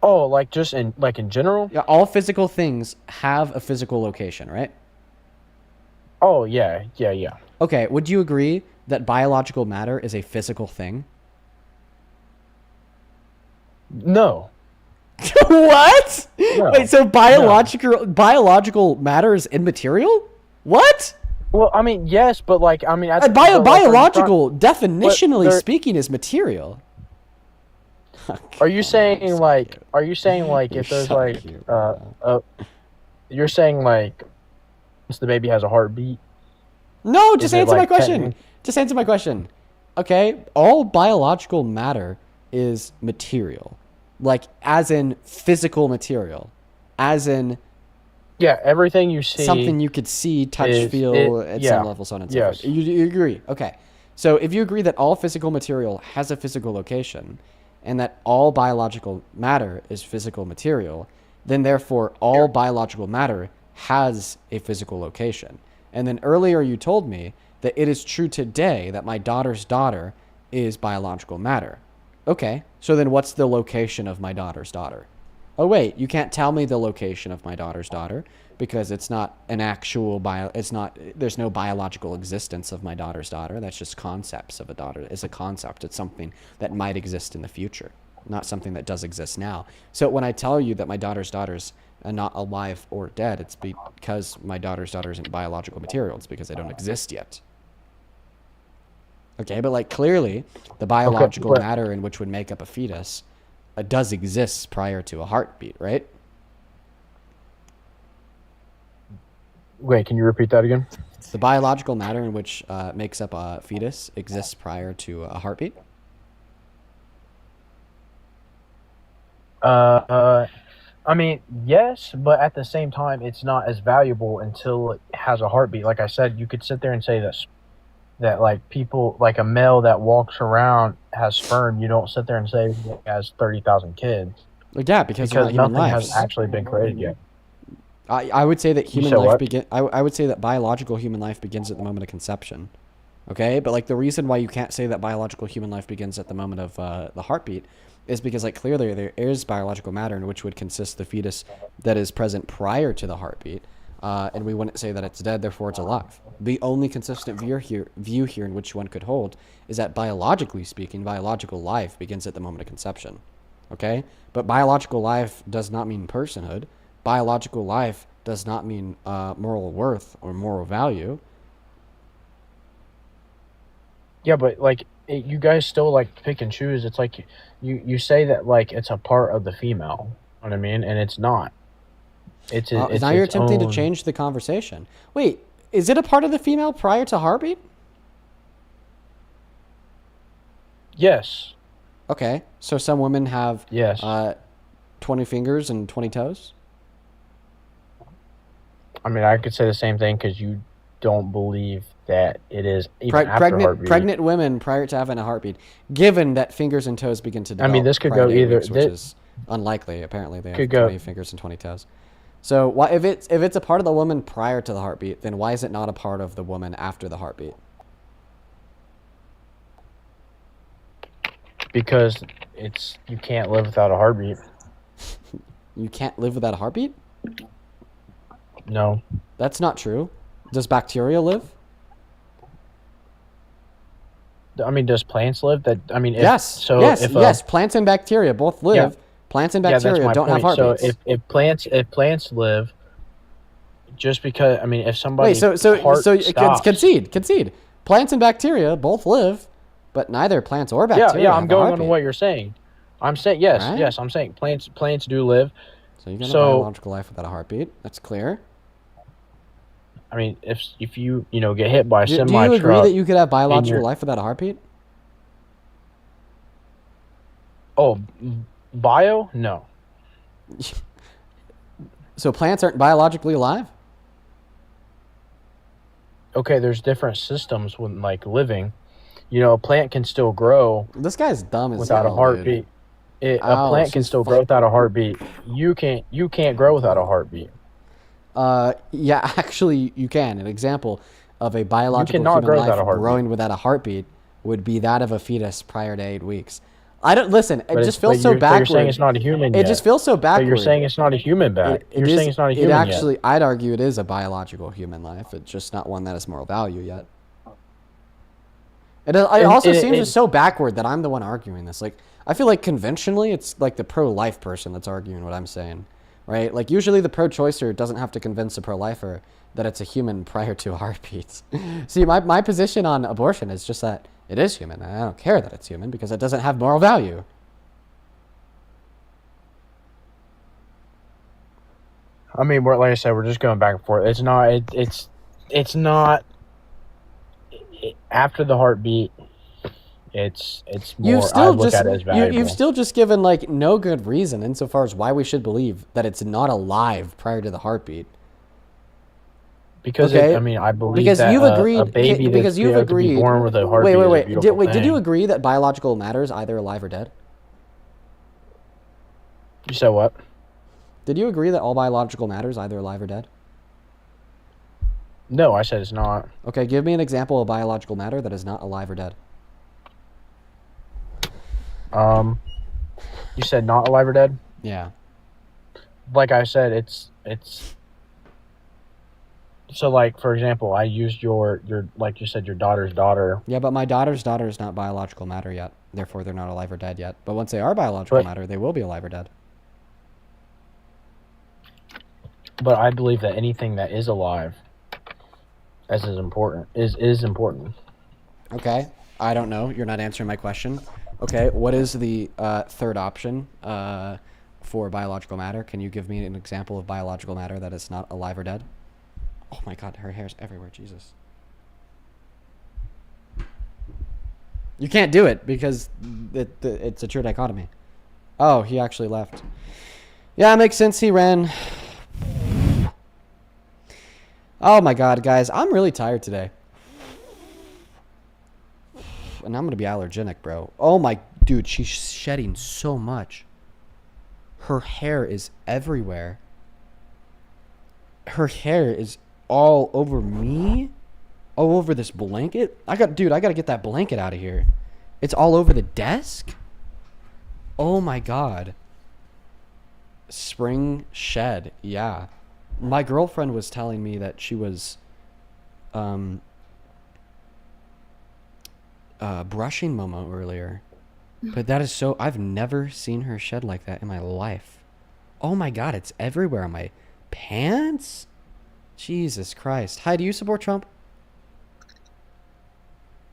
Oh, just in general? Yeah, all physical things have a physical location, right? Oh, yeah. Okay, would you agree that biological matter is a physical thing? No. What? No. Wait, so biological matter is immaterial? What? Well, I mean, yes, but biological, definitionally speaking, is material. Are you saying if there's you're saying once the baby has a heartbeat? No, just answer my question. Just answer my question. Okay, all biological matter is material. Like as in physical material. As in everything you see, something you could see, touch, feel at some level, so on and so forth. You agree. Okay. So if you agree that all physical material has a physical location, and that all biological matter is physical material, then therefore all biological matter has a physical location. And then earlier you told me that it is true today that my daughter's daughter is biological matter. Okay, so then what's the location of my daughter's daughter? Oh wait, you can't tell me the location of my daughter's daughter because it's not an actual there's no biological existence of my daughter's daughter. That's just concepts of a daughter. It's a concept. It's something that might exist in the future. not something that does exist now. So when I tell you that my daughter's daughter's not alive or dead, it's because my daughter's daughter isn't biological material. It's because they don't exist yet. Okay, but like clearly the biological matter in which would make up a fetus does exist prior to a heartbeat, right? Wait, can you repeat that again? The biological matter in which makes up a fetus exists prior to a heartbeat? I mean, yes, but at the same time, it's not as valuable until it has a heartbeat. Like I said, you could sit there and say that like people, like a male that walks around has sperm. You don't sit there and say he has 30,000 kids. Yeah, because nothing has actually been created yet. I would say that human life I would say that biological human life begins at the moment of conception. Okay, but like the reason why you can't say that biological human life begins at the moment of the heartbeat is because like clearly there is biological matter in which would consist the fetus that is present prior to the heartbeat, and we wouldn't say that it's dead, therefore it's alive. The only consistent view here in which one could hold is that biologically speaking, biological life begins at the moment of conception. Okay, but biological life does not mean personhood. Biological life does not mean moral worth or moral value. Yeah, but like you guys still like pick and choose. It's like you say that like it's a part of the female. You know what I mean? And it's not. It's now you're attempting to change the conversation. Wait, is it a part of the female prior to heartbeat? Yes. Okay, so some women have 20 fingers and 20 toes? I mean, I could say the same thing because you don't believe that it is even after heartbeat. Pregnant women prior to having a heartbeat, given that fingers and toes begin to develop. I mean, this could go either, weeks, which is unlikely. Apparently, they have 20 fingers and 20 toes. So, why, if it's a part of the woman prior to the heartbeat, then why is it not a part of the woman after the heartbeat? Because you can't live without a heartbeat. You can't live without a heartbeat? No. That's not true. Does bacteria live? I mean, does plants live? Yes. Plants and bacteria both live. Yeah. Plants and bacteria don't have heartbeats. So if plants live, just because if somebody concede. Plants and bacteria both live, but neither plants or bacteria. Yeah, I'm going on what you're saying. I'm saying yes, right? Yes. I'm saying plants do live. So you got a biological life without a heartbeat. That's clear. I mean, if you get hit by a semi truck. Do you agree that you could have biological life without a heartbeat? Oh, bio? No. So plants aren't biologically alive? Okay, there's different systems when living. A plant can still grow. This guy's dumb as without a heartbeat. A plant can still grow without a heartbeat. You can't grow without a heartbeat. Yeah, actually you can. An example of a biological human life growing without a heartbeat would be that of a fetus prior to 8 weeks. I don't listen. It just feels so backward. You're saying it's not a human. It just feels so backward. But you're saying it's not a human back. You're saying it's not a human yet. It actually, I'd argue it is a biological human life. It's just not one that has moral value yet. It also seems just so backward that I'm the one arguing this. Like, I feel like conventionally, it's like the pro-life person that's arguing what I'm saying, right? Like, usually the pro-choicer doesn't have to convince a pro-lifer that it's a human prior to a heartbeat. See, my position on abortion is just that it is human. I don't care that it's human because it doesn't have moral value. I mean, like I said, we're just going back and forth. It's not. After the heartbeat, it's more. I look at it as valuable. You've still just given no good reason insofar as why we should believe that it's not alive prior to the heartbeat. Because I believe that you've agreed, a baby because you've agreed. To be born with a heartbeat. Wait. Did you agree that biological matter is either alive or dead? You said what? Did you agree that all biological matter is either alive or dead? No, I said it's not. Okay, give me an example of biological matter that is not alive or dead. You said not alive or dead? Yeah. Like I said, it's So, like, for example, I used your like you said, your daughter's daughter. Yeah, but my daughter's daughter is not biological matter yet. Therefore, they're not alive or dead yet. But once they are biological matter, they will be alive or dead. But I believe that anything that is alive is important. Is important. Okay. I don't know. You're not answering my question. Okay. What is the third option for biological matter? Can you give me an example of biological matter that is not alive or dead? Oh my God, her hair's everywhere. Jesus. You can't do it because it's a true dichotomy. Oh, he actually left. Yeah, it makes sense. He ran. Oh my God, guys, I'm really tired today. And I'm going to be allergenic, bro. Oh my, dude, she's shedding so much. Her hair is everywhere. Her hair is all over me. All over this blanket. Dude, I got to get that blanket out of here. It's all over the desk. Oh my God. Spring shed. Yeah. My girlfriend was telling me that she was brushing Momo earlier. But that is so... I've never seen her shed like that in my life. Oh my God, it's everywhere on my pants? Jesus Christ. Hi, do you support Trump?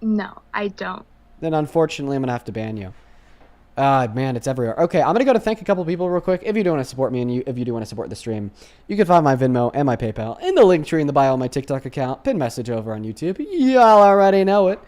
No, I don't. Then unfortunately, I'm going to have to ban you. Man, it's everywhere. Okay, I'm going to go to thank a couple people real quick. If you do want to support me and if you do want to support the stream, you can find my Venmo and my PayPal in the link tree in the bio of my TikTok account. Pin message over on YouTube. Y'all already know it.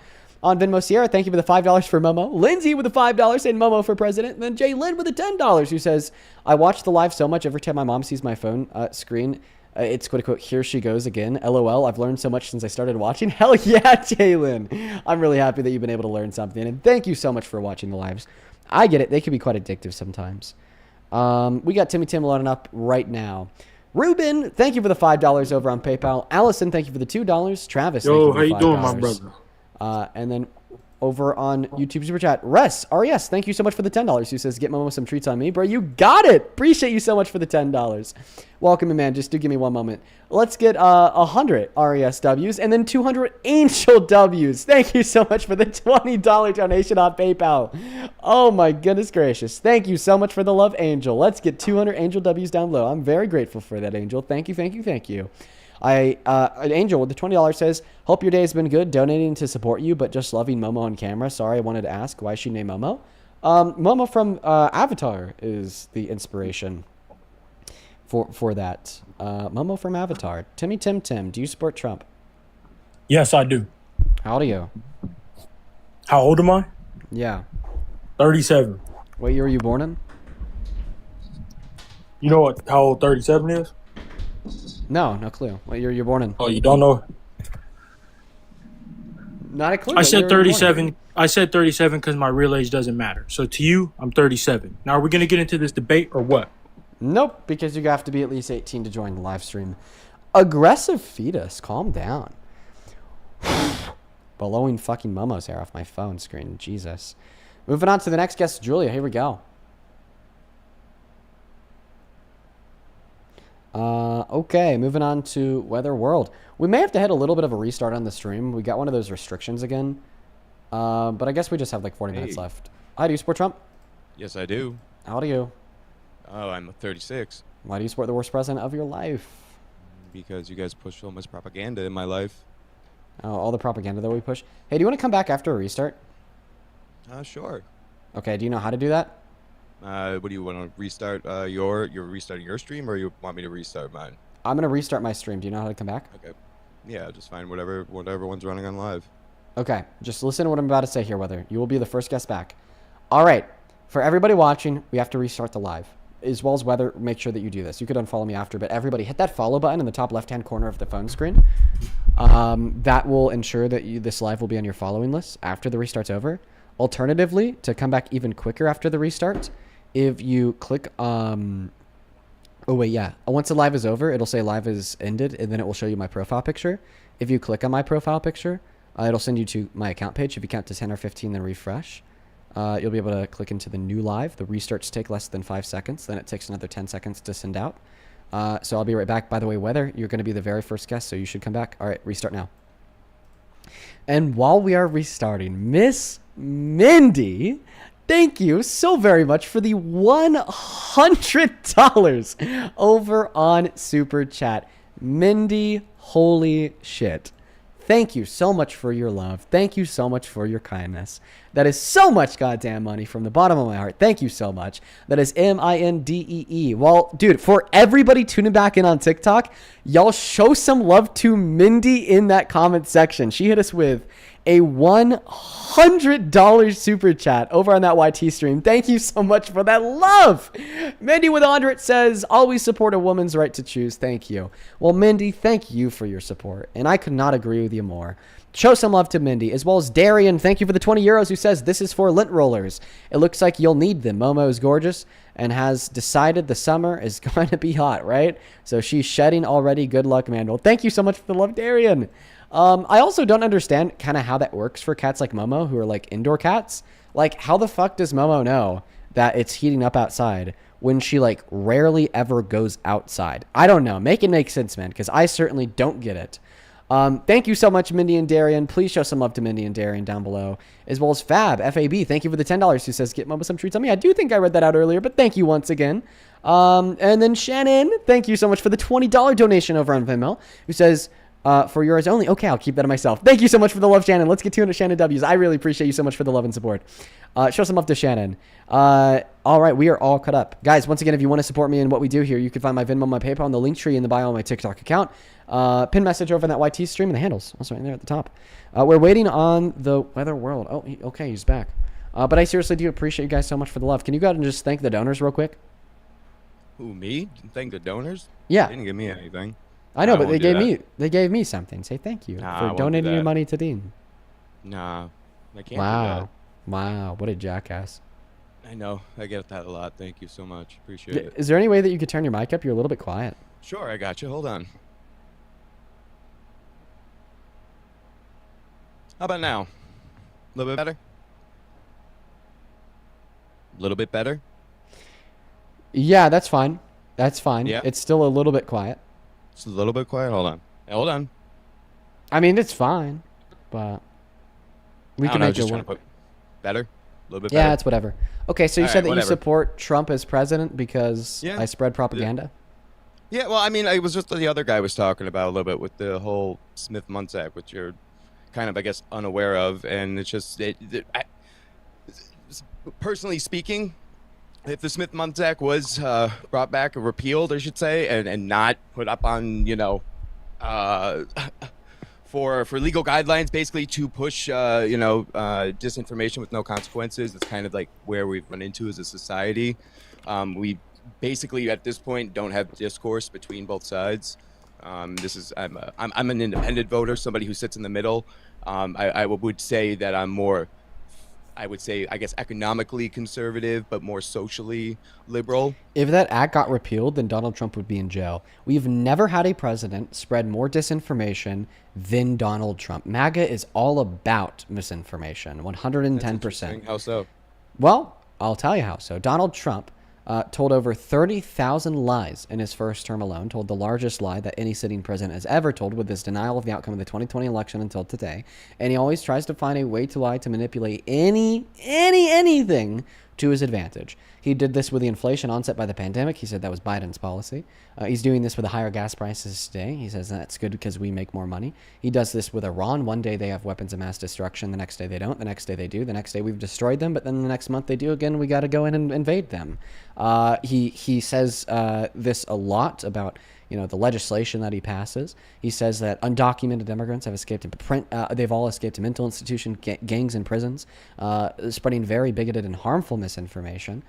On Venmo, Sierra, thank you for the $5 for Momo. Lindsay with the $5 saying Momo for president. And then Jay Lynn with the $10 who says, I watch the live so much every time my mom sees my phone screen. It's quote unquote, here she goes again. LOL, I've learned so much since I started watching. Hell yeah, Jalen. I'm really happy that you've been able to learn something. And thank you so much for watching the lives. I get it. They can be quite addictive sometimes. We got Timmy Tim loading up right now. Ruben, thank you for the $5 over on PayPal. Allison, thank you for the $2. Travis, thank you for the $5. How you doing, my brother? And then over on YouTube Super Chat, RES, thank you so much for the $10. Who says, get Momo some treats on me. Bro, you got it. Appreciate you so much for the $10. Welcome in, man. Just do give me one moment. Let's get 100 RESWs and then 200 Angel Ws. Thank you so much for the $20 donation on PayPal. Oh, my goodness gracious. Thank you so much for the love, Angel. Let's get 200 Angel Ws down low. I'm very grateful for that, Angel. Thank you, thank you, thank you. Angel with the $20 says, hope your day has been good, donating to support you, but just loving Momo on camera. Sorry, I wanted to ask, why is she named Momo? Momo from Avatar is the inspiration for that. Momo from Avatar. Timmy Tim, do you support Trump? Yes, I do. How old are you? How old am I? Yeah. 37. What year were you born in? You know how old 37 is? No clue. What year you're born in? Oh, you don't know? Not a clue. I said 37. I said 37 because my real age doesn't matter. So to you, I'm 37. Now, are we going to get into this debate or what? Nope, because you have to be at least 18 to join the live stream. Aggressive fetus, calm down. Blowing fucking Momo's hair off my phone screen. Jesus. Moving on to the next guest, Julia. Here we go. Okay, moving on to Weather World. We may have to hit a little bit of a restart on the stream. We got one of those restrictions again. But I guess we just have like 40 minutes left. Hi, do you support Trump? Yes, I do. How do you? Oh, I'm 36. Why do you support the worst president of your life? Because you guys push so much propaganda in my life. Oh, all the propaganda that we push. Hey, do you want to come back after a restart? Sure. Okay, do you know how to do that? What do you want to restart? You're restarting your stream, or you want me to restart mine? I'm gonna restart my stream. Do you know how to come back? Okay. Yeah, just find whatever one's running on live. Okay, just listen to what I'm about to say here, Weather. You will be the first guest back. All right, for everybody watching, we have to restart the live. As well as Weather, make sure that you do this. You could unfollow me after, but everybody hit that follow button in the top left-hand corner of the phone screen. That will ensure that this live will be on your following list after the restart's over. Alternatively, to come back even quicker after the restart, if you click once the live is over, it'll say live is ended, and then it will show you my profile picture. If you click on my profile picture, it'll send you to my account page. If you count to 10 or 15, then refresh. You'll be able to click into the new live. The restarts take less than 5 seconds. Then it takes another 10 seconds to send out. So I'll be right back. By the way, Weather, you're going to be the very first guest, so you should come back. All right, restart now. And while we are restarting, Miss Mindy, thank you so very much for the $100 over on Super Chat. Mindy, holy shit. Thank you so much for your love. Thank you so much for your kindness. That is so much goddamn money from the bottom of my heart. Thank you so much. That is MINDEE. Well, dude, for everybody tuning back in on TikTok, y'all show some love to Mindy in that comment section. She hit us with a $100 super chat over on that YT stream. Thank you so much for that love. Mindy with 100 says, always support a woman's right to choose. Thank you. Well, Mindy, thank you for your support. And I could not agree with you more. Show some love to Mindy, as well as Darian. Thank you for the 20 euros, who says, this is for lint rollers. It looks like you'll need them. Momo is gorgeous and has decided the summer is going to be hot, right? So she's shedding already. Good luck, man. Well, thank you so much for the love, Darian. I also don't understand kind of how that works for cats like Momo, who are like indoor cats. Like, how the fuck does Momo know that it's heating up outside when she like rarely ever goes outside? I don't know. Make it make sense, man, because I certainly don't get it. Thank you so much, Mindy and Darian. Please show some love to Mindy and Darian down below, as well as Fab, FAB. Thank you for the $10, who says, get Momo some treats on me. I do think I read that out earlier, but thank you once again. And then Shannon, thank you so much for the $20 donation over on Venmo, who says, for yours only. Okay, I'll keep that to myself. Thank you so much for the love, Shannon. Let's get to it, Shannon W's. I really appreciate you so much for the love and support. Show some love to Shannon. All right, we are all caught up. Guys, once again, if you want to support me in what we do here, you can find my Venmo, my PayPal, and the link tree in the bio on my TikTok account. Pin message over in that YT stream, and the handles also right there at the top. We're waiting on the Weather World. Oh, okay, he's back. But I seriously do appreciate you guys so much for the love. Can you go ahead and just thank the donors real quick? Who, me? Thank the donors? Yeah. They didn't give me anything. I know, but they gave me something. Say thank you for donating your money to Dean. Nah, I can't do Wow. Wow, what a jackass. that. I know. I get that a lot. Thank you so much. Appreciate it. Is there any way that you could turn your mic up? You're a little bit quiet. Sure, I got you. Hold on. How about now? A little bit better? A little bit better? Yeah, that's fine. That's fine. Yeah. It's still a little bit quiet. It's a little bit quiet. Hold on. Hold on. I mean, it's fine, but we can make it just work. trying to put better? A little bit better? Yeah, it's whatever. Okay, so you All said right, that whatever. you support Trump as president because Yeah. I spread propaganda? Yeah, well, I mean, it was just what the other guy was talking about a little bit with the whole Smith-Muntzak, which you're kind of, I guess, unaware of. And it's just, personally speaking, if the Smith-Muntzak was brought back or repealed, I should say, and not put up on, for legal guidelines, basically to push, disinformation with no consequences, it's kind of like where we've run into as a society. We basically, at this point, don't have discourse between both sides. I'm an independent voter, somebody who sits in the middle. I would say that I'm more, I guess, economically conservative, but more socially liberal. If that act got repealed, then Donald Trump would be in jail. We've never had a president spread more disinformation than Donald Trump. MAGA is all about misinformation, 110%. How so? Well, I'll tell you how so. Donald Trump told over 30,000 lies in his first term alone, told the largest lie that any sitting president has ever told with his denial of the outcome of the 2020 election until today. And he always tries to find a way to lie to manipulate anything to his advantage. He did this with the inflation onset by the pandemic. He said that was Biden's policy. He's doing this with the higher gas prices today. He says that's good because we make more money. He does this with Iran. One day they have weapons of mass destruction. The next day they don't. The next day they do. The next day we've destroyed them. But then the next month they do again. We got to go in and invade them. He says this a lot about the legislation that he passes. He says that undocumented immigrants have escaped they've all escaped to mental institution gangs and prisons, spreading very bigoted and harmful misinformation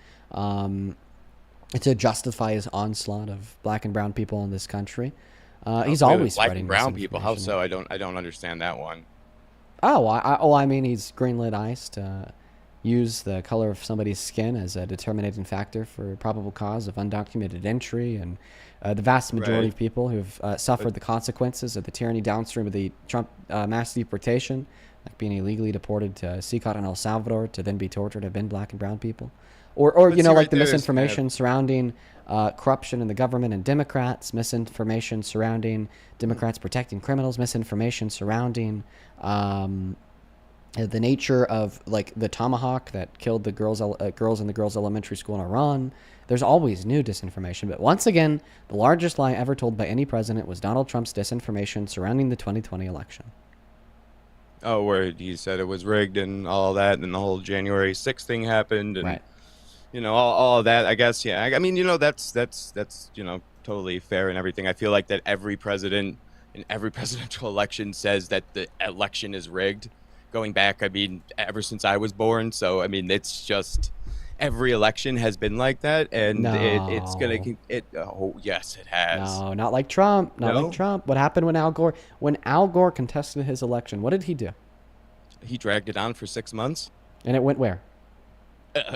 to justify his onslaught of black and brown people in this country. He's always black spreading and brown people. How misinformation. so? I don't understand that one. I mean, he's greenlit ICE to use the color of somebody's skin as a determinating factor for probable cause of undocumented entry, and the vast majority of people who've suffered the consequences of the tyranny downstream of the Trump mass deportation, like being illegally deported to CICOT in El Salvador to then be tortured, have been black and brown people. Or But you know, see, like right the there is misinformation surrounding corruption in the government and Democrats, misinformation surrounding Democrats protecting criminals, misinformation surrounding the nature of like the tomahawk that killed the girls in the girls' elementary school in Iran. There's always new disinformation. But once again, the largest lie ever told by any president was Donald Trump's disinformation surrounding the 2020 election. Oh, where he said it was rigged and all that, and the whole January 6th thing happened, and you know, all of that. I guess, yeah. I mean, you know, that's you know, totally fair and everything. I feel like that every president in every presidential election says that the election is rigged. Going back, I mean, ever since I was born. So I mean, it's just every election has been like that, and it's gonna. Oh yes, it has. No, not like Trump. Not like Trump. What happened when Al Gore contested his election? What did he do? He dragged it on for 6 months. And it went where?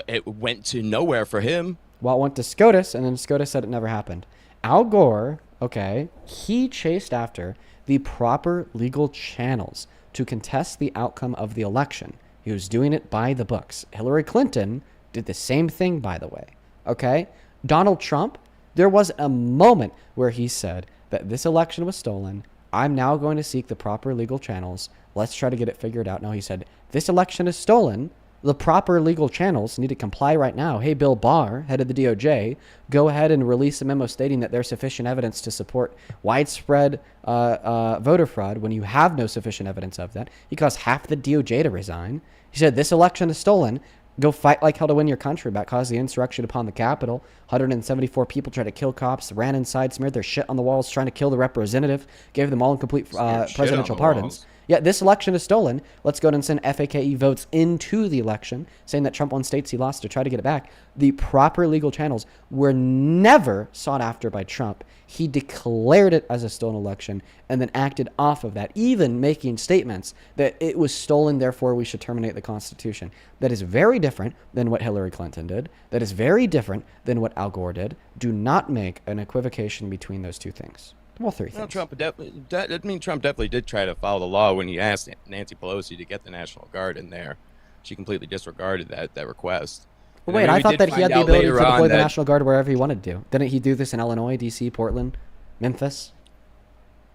It went to nowhere for him. Well, it went to SCOTUS, and then SCOTUS said it never happened. Al Gore, okay, he chased after the proper legal channels to contest the outcome of the election. He was doing it by the books. Hillary Clinton did the same thing, by the way. Okay? Donald Trump, there was a moment where he said that this election was stolen. I'm now going to seek the proper legal channels. Let's try to get it figured out. No, he said, this election is stolen. The proper legal channels need to comply right now. Hey, Bill Barr, head of the DOJ, go ahead and release a memo stating that there's sufficient evidence to support widespread voter fraud when you have no sufficient evidence of that. He caused half the DOJ to resign. He said, this election is stolen. Go fight like hell to win your country back. Cause the insurrection upon the Capitol. 174 people tried to kill cops, ran inside, smeared their shit on the walls, trying to kill the representative, gave them all incomplete presidential pardons. Yeah, this election is stolen. Let's go ahead and send FAKE votes into the election, saying that Trump won states he lost to try to get it back. The proper legal channels were never sought after by Trump. He declared it as a stolen election and then acted off of that, even making statements that it was stolen, therefore we should terminate the Constitution. That is very different than what Hillary Clinton did. That is very different than what Al Gore did. Do not make an equivocation between those two things. Well, three things. Trump definitely did try to follow the law when he asked Nancy Pelosi to get the National Guard in there. She completely disregarded that request. Well, wait, I thought that he had the ability to deploy the National Guard wherever he wanted to. Didn't he do this in Illinois, D.C., Portland, Memphis?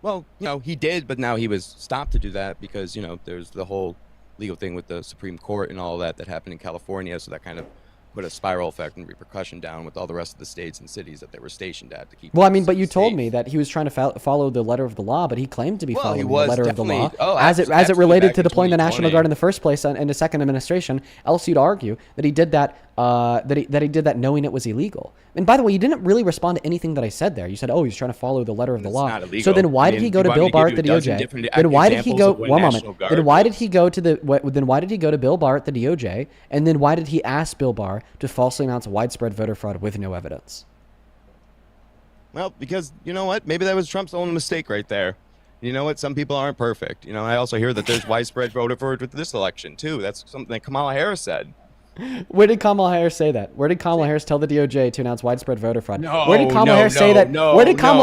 Well, you know, he did, but now he was stopped to do that because, you know, there's the whole legal thing with the Supreme Court and all that happened in California, so that kind of put a spiral effect and repercussion down with all the rest of the states and cities that they were stationed at to keep. Well, I mean, but you told me that he was trying to follow the letter of the law, but he claimed to be following the letter of the law as it related to deploying the National Guard in the first place in the second administration. Else you'd argue that he did that that he did that knowing it was illegal. And by the way, you didn't really respond to anything that I said there. You said, "Oh, he's trying to follow the letter of the law." Not illegal. So then, why did he go to Bill Barr at the DOJ? Then why did he go? One moment. Then why did he go to Then why did he go to Bill Barr at the DOJ? And then why did he ask Bill Barr to falsely announce widespread voter fraud with no evidence? Well, because you know what? Maybe that was Trump's own mistake right there. You know what? Some people aren't perfect. You know, I also hear that there's widespread voter fraud with this election too. That's something that Kamala Harris said. Where did Kamala Harris say that? Where did Kamala Harris tell the DOJ to announce widespread voter fraud? Where did Kamala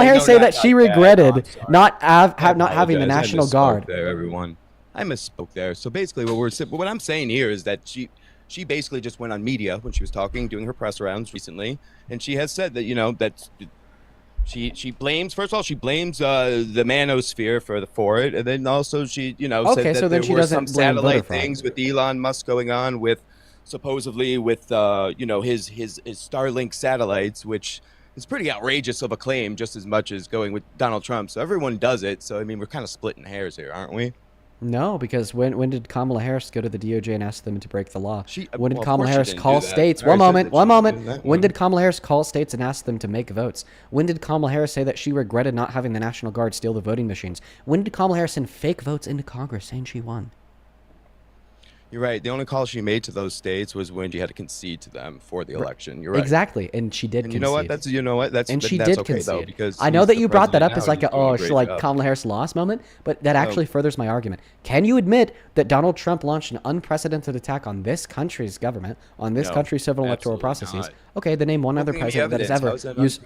Harris say that she regretted not having the National Guard? There, everyone. I misspoke there. So basically, what I'm saying here is that she basically just went on media when she was doing her press rounds recently, and she has said that, you know, that she blames, first of all, she blames the manosphere for it, and then also she, you know, said that there were some satellite things with Elon Musk going on with supposedly with you know, his Starlink satellites, which is pretty outrageous of a claim, just as much as going with Donald Trump. So everyone does it. So I mean, we're kind of splitting hairs here, aren't we? No, because when did Kamala Harris go to the DOJ and ask them to break the law? When did Kamala Harris call states? One moment. When did Kamala Harris call states and ask them to make votes? When did Kamala Harris say that she regretted not having the National Guard steal the voting machines? When did Kamala Harris send fake votes into Congress saying she won? You're right. The only call she made to those states was when she had to concede to them for the election. You're right. Exactly, and she did. And concede. you know what? That's and she that's did okay, concede. though, because I know that you brought that up now, as like Kamala Harris lost moment, but that actually furthers my argument. Can you admit that Donald Trump launched an unprecedented attack on this country's government, on this country's civil electoral processes? Not. Okay, then name one other president that has ever used.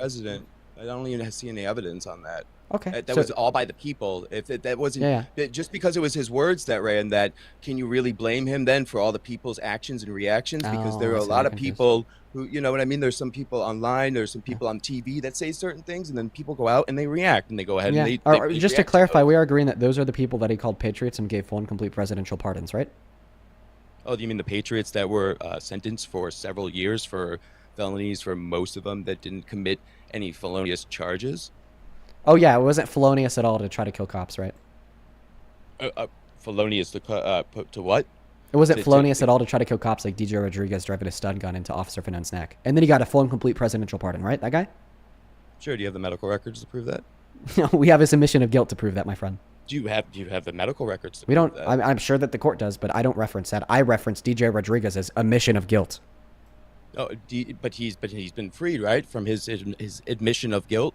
I don't even see any evidence on that. Okay. That was all by the people. If that wasn't just because it was his words that ran that, can you really blame him then for all the people's actions and reactions? Because there are a lot of people who, you know what I mean? There's some people online, there's some people on TV that say certain things, and then people go out and they react and they go ahead and they just to clarify, we are agreeing that those are the people that he called patriots and gave full and complete presidential pardons, right? Oh, do you mean the patriots that were sentenced for several years for felonies, for most of them that didn't commit any felonious charges? Oh yeah, it wasn't felonious at all to try to kill cops, right? Felonious to what? It wasn't felonious at all to try to kill cops like DJ Rodriguez driving a stun gun into Officer Fanon's neck. And then he got a full and complete presidential pardon, right? That guy? Sure. Do you have the medical records to prove that? We have his admission of guilt to prove that, my friend. Do you have the medical records to we prove don't. that? I'm sure that the court does, but I don't reference that. I reference DJ Rodriguez's admission of guilt. Oh, but he's been freed, right, from his admission of guilt.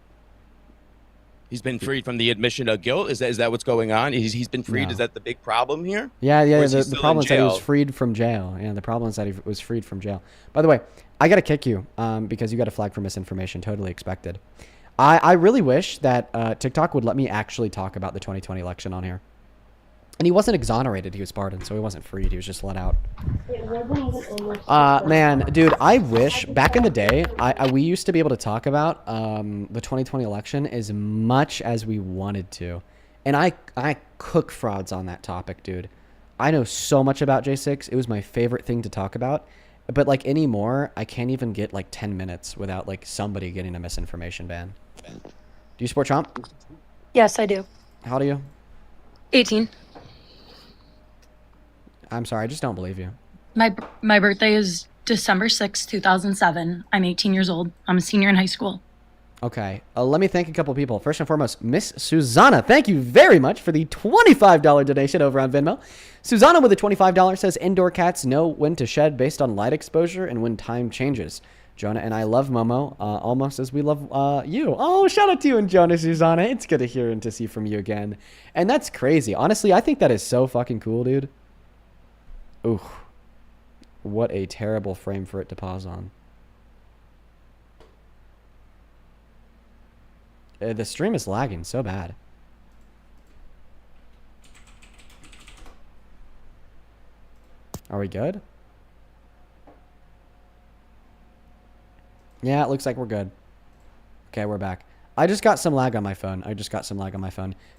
He's been freed from the admission of guilt. Is that what's going on? He's been freed. No. Is that the big problem here? Yeah. The problem is that he was jail? freed from jail. Yeah, the problem is that he was freed from jail. By the way, I got to kick you because you got a flag for misinformation. Totally expected. I really wish that TikTok would let me actually talk about the 2020 election on here. And he wasn't exonerated. He was pardoned, so he wasn't freed. He was just let out. Man, dude, I wish back in the day, we used to be able to talk about the 2020 election as much as we wanted to. And I cook frauds on that topic, dude. I know so much about J6. It was my favorite thing to talk about. But like anymore, I can't even get like 10 minutes without like somebody getting a misinformation ban. Do you support Trump? Yes, I do. How old are you? 18. I'm sorry, I just don't believe you. My birthday is December 6th, 2007. I'm 18 years old. I'm a senior in high school. Okay, let me thank a couple people. First and foremost, Miss Susanna. Thank you very much for the $25 donation over on Venmo. Susanna with the $25 says, indoor cats know when to shed based on light exposure and when time changes. Jonah and I love Momo almost as we love you. Oh, shout out to you and Jonah, Susanna. It's good to hear and to see from you again. And that's crazy. Honestly, I think that is so fucking cool, dude. Ooh, what a terrible frame for it to pause on. The stream is lagging so bad. Are we good? Yeah, it looks like we're good. Okay, we're back. I just got some lag on my phone.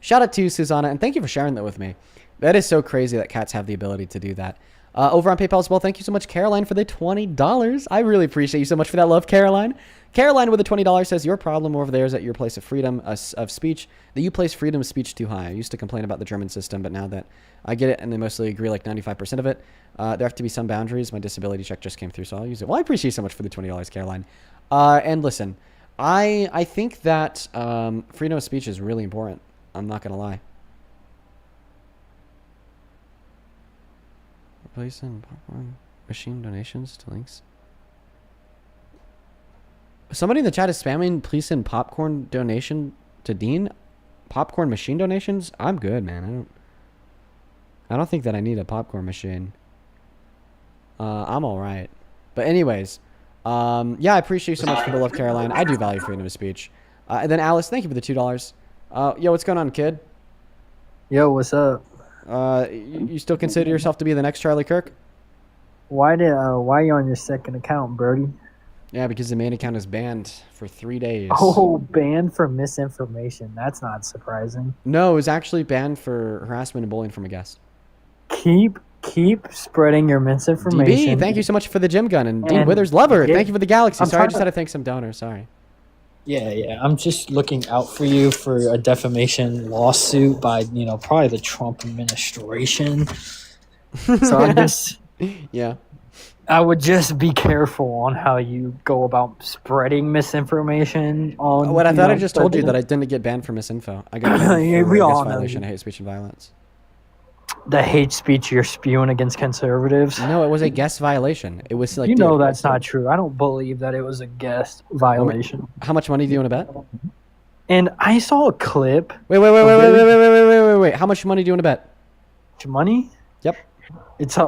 Shout out to you, Susanna, and thank you for sharing that with me. That is so crazy that cats have the ability to do that. Over on PayPal as well, thank you so much, Caroline, for the $20. I really appreciate you so much for that love, Caroline. Caroline with the $20 says, your problem over there is at your place of freedom of speech, that you place freedom of speech too high. I used to complain about the German system, but now that I get it and they mostly agree like 95% of it, there have to be some boundaries. My disability check just came through, so I'll use it. Well, I appreciate you so much for the $20, Caroline. And listen, I think that freedom of speech is really important. I'm not going to lie. Replace and popcorn machine donations to links. Somebody in the chat is spamming please send popcorn donation to Dean. Popcorn machine donations? I'm good, man. I don't think that I need a popcorn machine. I'm all right. But anyways, yeah, I appreciate you so much for the love, Caroline. I do value freedom of speech. And then Alice, thank you for the $2. Yo, what's going on, kid? Yo, what's up? You still consider yourself to be the next Charlie Kirk? Why are you on your second account, Brody? Yeah, because the main account is banned for 3 days. Oh, banned for misinformation. That's not surprising. No, it was actually banned for harassment and bullying from a guest. Keep spreading your misinformation. DB, thank you so much for the gym gun. And Dean Withers, lover, thank you for the galaxy. Sorry, I just had to thank some donors. Sorry. Yeah. I'm just looking out for you for a defamation lawsuit by, probably the Trump administration. So I'm just... Yeah. I would just be careful on how you go about spreading misinformation on... What I thought I just told you that I didn't get banned for misinfo. I got banned for we all know violation of hate speech and violence. The hate speech you're spewing against conservatives. No, it was a guest violation. It was like... that's not true. I don't believe that it was a guest violation. How much money do you want to bet? And I saw a clip... Wait. How much money do you want to bet? Money? Yep.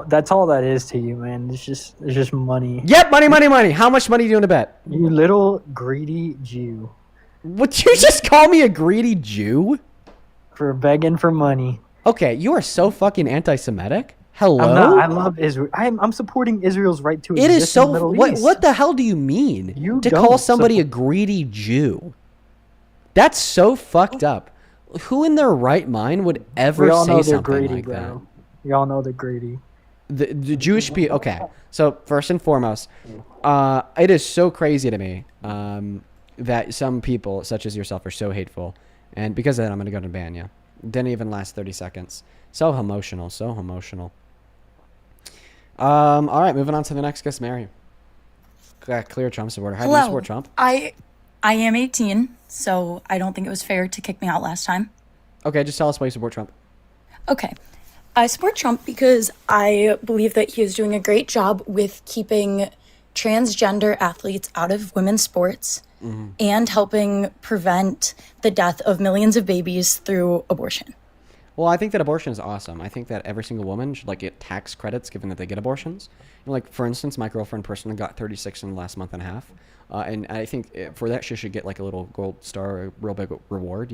That's all that is to you, man. It's just money. Yep, money. How much money do you want to bet? You little greedy Jew. Would you just call me a greedy Jew? For begging for money. Okay, you are so fucking anti-Semitic. Hello? I'm not. I love Israel. I'm supporting Israel's right to It exist is so. in the Middle East. What the hell do you mean? You to call don't somebody a support- greedy Jew? That's so fucked up. Who in their right mind would ever We all say know they're something greedy, like bro. We all know they're greedy. that? The Jewish people. Okay, so first and foremost, it is so crazy to me that some people, such as yourself, are so hateful, and because of that, I'm gonna go to ban you. Didn't even last 30 seconds. So emotional. So emotional. All right, moving on to the next guest, Mary. Clear Trump supporter. How do you support Trump? I am 18, so I don't think it was fair to kick me out last time. Okay, just tell us why you support Trump. Okay. I support Trump because I believe that he is doing a great job with keeping transgender athletes out of women's sports and helping prevent the death of millions of babies through abortion. Well, I think that abortion is awesome. I think that every single woman should get tax credits given that they get abortions. For instance, my girlfriend personally got 36 in the last month and a half, and I think for that she should get a little gold star, a real big reward.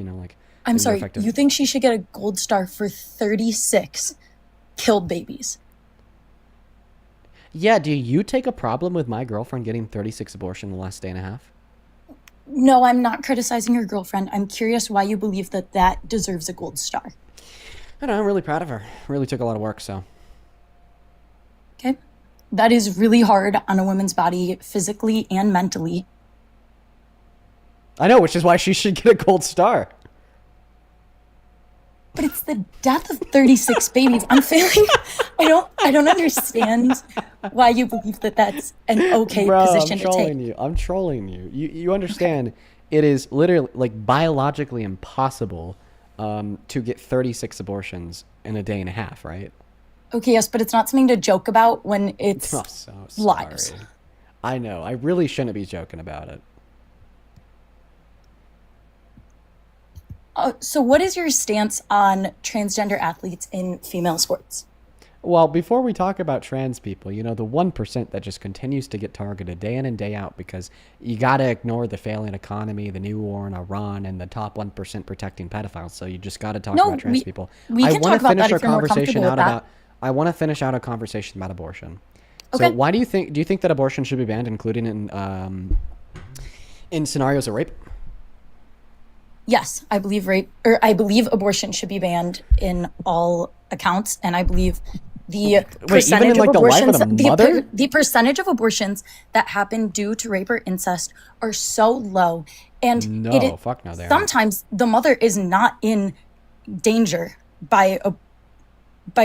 I'm sorry, you think she should get a gold star for 36 killed babies? Yeah. Do you take a problem with my girlfriend getting 36 abortions in the last day and a half? No, I'm not criticizing your girlfriend. I'm curious why you believe that that deserves a gold star. I don't know. I'm really proud of her. Really took a lot of work. So. Okay. That is really hard on a woman's body, physically and mentally. I know, which is why she should get a gold star. But it's the death of 36 babies. I'm failing. I don't understand why you believe that that's an okay position to take. I'm trolling you. You understand it is literally biologically impossible to get 36 abortions in a day and a half, right? Okay, yes, but it's not something to joke about when it's lives. I know. I really shouldn't be joking about it. So what is your stance on transgender athletes in female sports? Well, before we talk about trans people, the 1% that just continues to get targeted day in and day out because you got to ignore the failing economy, the new war in Iran, and the top 1% protecting pedophiles. So you just got to talk about trans people. We can talk about that if you're more comfortable with that. I want to finish out a conversation about abortion. Okay. So why do you think that abortion should be banned, including in scenarios of rape? Yes, I believe abortion should be banned in all accounts, and I believe the percentage of abortions, the percentage of abortions that happen due to rape or incest are so low, and sometimes the mother is not in danger by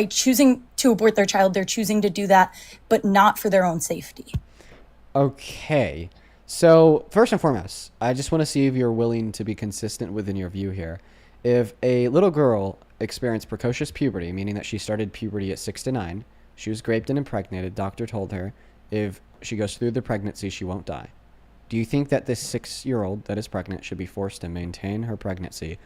choosing to abort their child. They're choosing to do that, but not for their own safety. Okay. So, first and foremost, I just want to see if you're willing to be consistent within your view here. If a little girl experienced precocious puberty, meaning that she started puberty at 6 to 9, she was raped and impregnated, doctor told her if she goes through the pregnancy, she won't die. Do you think that this 6-year-old that is pregnant should be forced to maintain her pregnancy?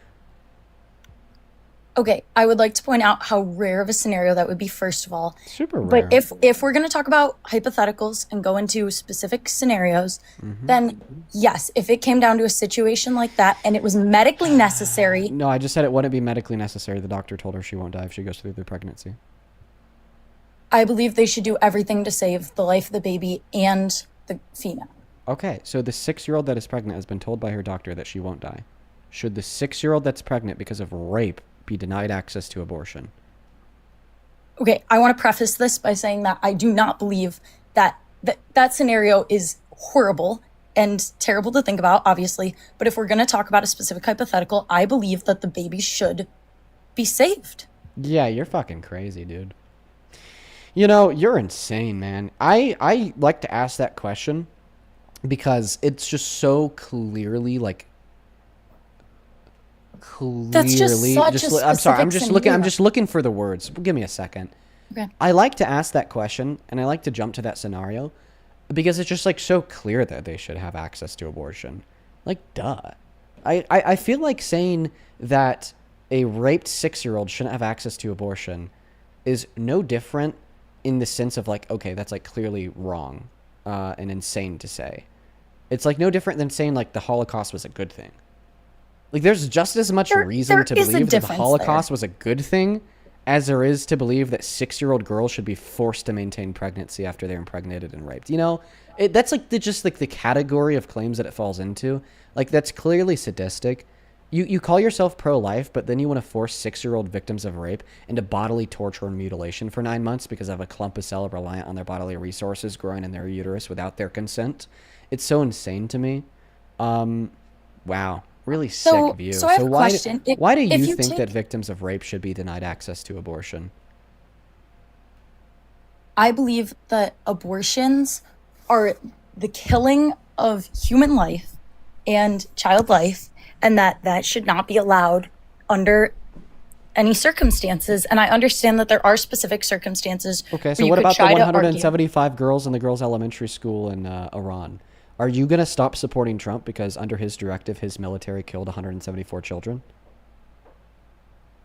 Okay, I would like to point out how rare of a scenario that would be, first of all. Super rare. But if we're going to talk about hypotheticals and go into specific scenarios, then yes, if it came down to a situation like that and it was medically necessary. No, I just said it wouldn't be medically necessary. The doctor told her she won't die if she goes through the pregnancy. I believe they should do everything to save the life of the baby and the female. Okay, so the 6-year-old that is pregnant has been told by her doctor that she won't die. Should the 6-year-old that's pregnant because of rape be denied access to abortion? Okay, I want to preface this by saying that I do not believe that scenario is horrible and terrible to think about, obviously. But if we're going to talk about a specific hypothetical, I believe that the baby should be saved. Yeah, you're fucking crazy, dude. You're insane, man. I like to ask that question because it's just so clearly That's just such a I'm sorry. I'm specific just looking for the words. Give me a second. Okay. I like to ask that question and I like to jump to that scenario because it's just so clear that they should have access to abortion. Duh. I feel like saying that a raped 6-year-old shouldn't have access to abortion is no different in the sense of okay, that's clearly wrong and insane to say. It's no different than saying the Holocaust was a good thing. Like, there's just as much reason to believe that the Holocaust was a good thing as there is to believe that 6-year-old girls should be forced to maintain pregnancy after they're impregnated and raped. You know, that's like just like the category of claims that it falls into. Like, that's clearly sadistic. You call yourself pro-life, but then you want to force 6-year-old victims of rape into bodily torture and mutilation for 9 months because of a clump of cell reliant on their bodily resources growing in their uterus without their consent. It's so insane to me. Wow. Really sick view. So I have a question. Why do you think that victims of rape should be denied access to abortion? I believe that abortions are the killing of human life and child life, and that should not be allowed under any circumstances. And I understand that there are specific circumstances. Okay, so what about the 175 girls in the girls' elementary school in Iran? Are you going to stop supporting Trump because under his directive, his military killed 174 children?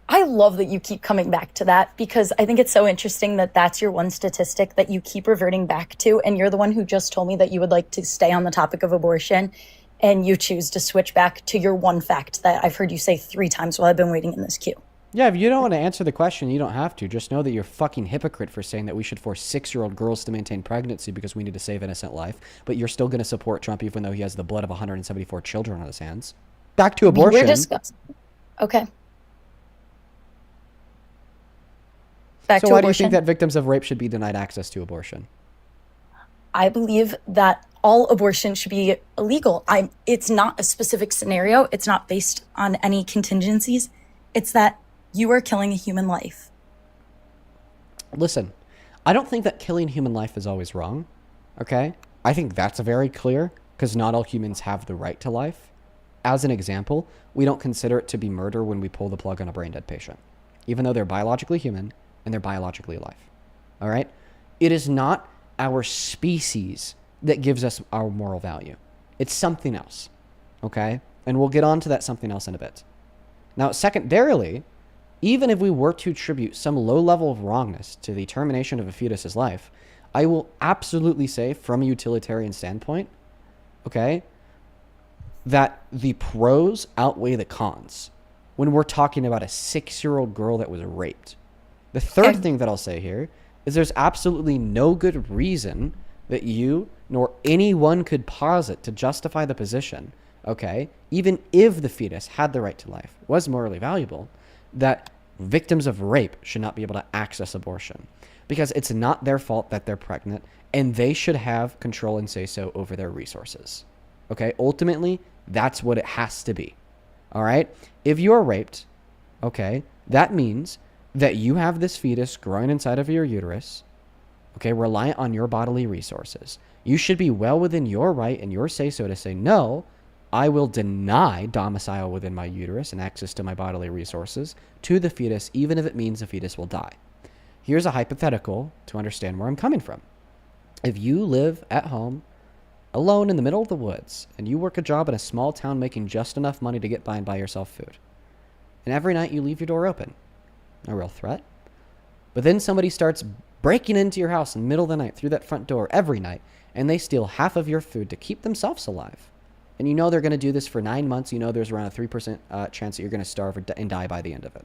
I love that you keep coming back to that, because I think it's so interesting that that's your one statistic that you keep reverting back to. And you're the one who just told me that you would like to stay on the topic of abortion, and you choose to switch back to your one fact that I've heard you say 3 times while I've been waiting in this queue. Yeah, if you don't want to answer the question, you don't have to. Just know that you're a fucking hypocrite for saying that we should force 6-year-old girls to maintain pregnancy because we need to save innocent life, but you're still going to support Trump even though he has the blood of 174 children on his hands. Back to abortion. We're discussing. Okay. Back so to why abortion. do you think that victims of rape should be denied access to abortion? I believe that all abortion should be illegal. It's not a specific scenario. It's not based on any contingencies. It's that you are killing a human life. Listen, I don't think that killing human life is always wrong, okay? I think that's very clear, because not all humans have the right to life. As an example, we don't consider it to be murder when we pull the plug on a brain-dead patient, even though they're biologically human and they're biologically alive, all right? It is not our species that gives us our moral value. It's something else, okay? And we'll get on to that something else in a bit. Now, secondarily, even if we were to attribute some low level of wrongness to the termination of a fetus's life, I will absolutely say, from a utilitarian standpoint, okay, that the pros outweigh the cons when we're talking about a 6-year-old girl that was raped. The third thing that I'll say here is there's absolutely no good reason that you nor anyone could posit to justify the position, okay, even if the fetus had the right to life, was morally valuable, that victims of rape should not be able to access abortion, because it's not their fault that they're pregnant, and they should have control and say so over their resources. Okay, ultimately, that's what it has to be. All right, if you're raped, okay, that means that you have this fetus growing inside of your uterus, okay, reliant on your bodily resources. You should be well within your right and your say so to say, no, I will deny domicile within my uterus and access to my bodily resources to the fetus, even if it means the fetus will die. Here's a hypothetical to understand where I'm coming from. If you live at home alone in the middle of the woods and you work a job in a small town making just enough money to get by and buy yourself food, and every night you leave your door open, no real threat, but then somebody starts breaking into your house in the middle of the night through that front door every night, and they steal half of your food to keep themselves alive, and you know they're going to do this for 9 months. You know there's around a 3% chance that you're going to starve and die by the end of it.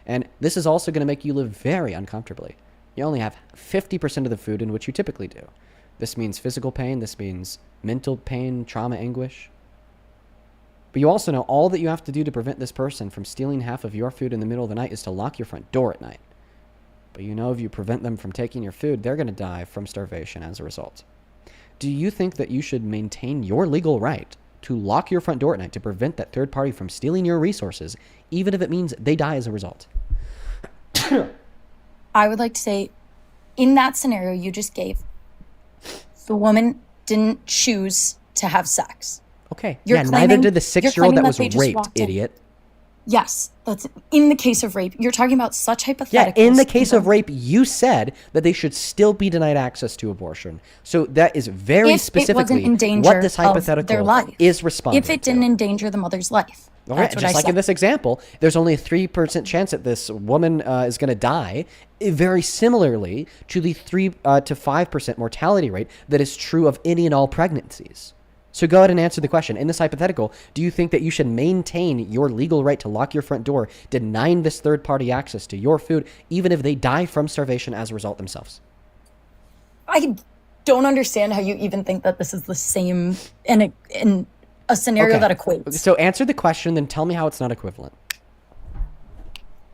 And this is also going to make you live very uncomfortably. You only have 50% of the food in which you typically do. This means physical pain. This means mental pain, trauma, anguish. But you also know all that you have to do to prevent this person from stealing half of your food in the middle of the night is to lock your front door at night. But you know if you prevent them from taking your food, they're going to die from starvation as a result. Do you think that you should maintain your legal right to lock your front door at night to prevent that third party from stealing your resources, even if it means they die as a result? I would like to say, in that scenario you just gave, the woman didn't choose to have sex. Okay. Neither did the 6-year-old that was raped, idiot. Yes, that's in the case of rape. You're talking about such hypotheticals. Yeah, in the case of rape, you said that they should still be denied access to abortion. So that is very specifically what this hypothetical is responding if it didn't endanger the mother's life. All right, just like in this example, there's only a 3% chance that this woman is going to die, very similarly to the 3 to 5% mortality rate that is true of any and all pregnancies. So go ahead and answer the question. In this hypothetical, do you think that you should maintain your legal right to lock your front door, denying this third party access to your food, even if they die from starvation as a result themselves? I don't understand how you even think that this is the same in a scenario that equates. So answer the question, then tell me how it's not equivalent.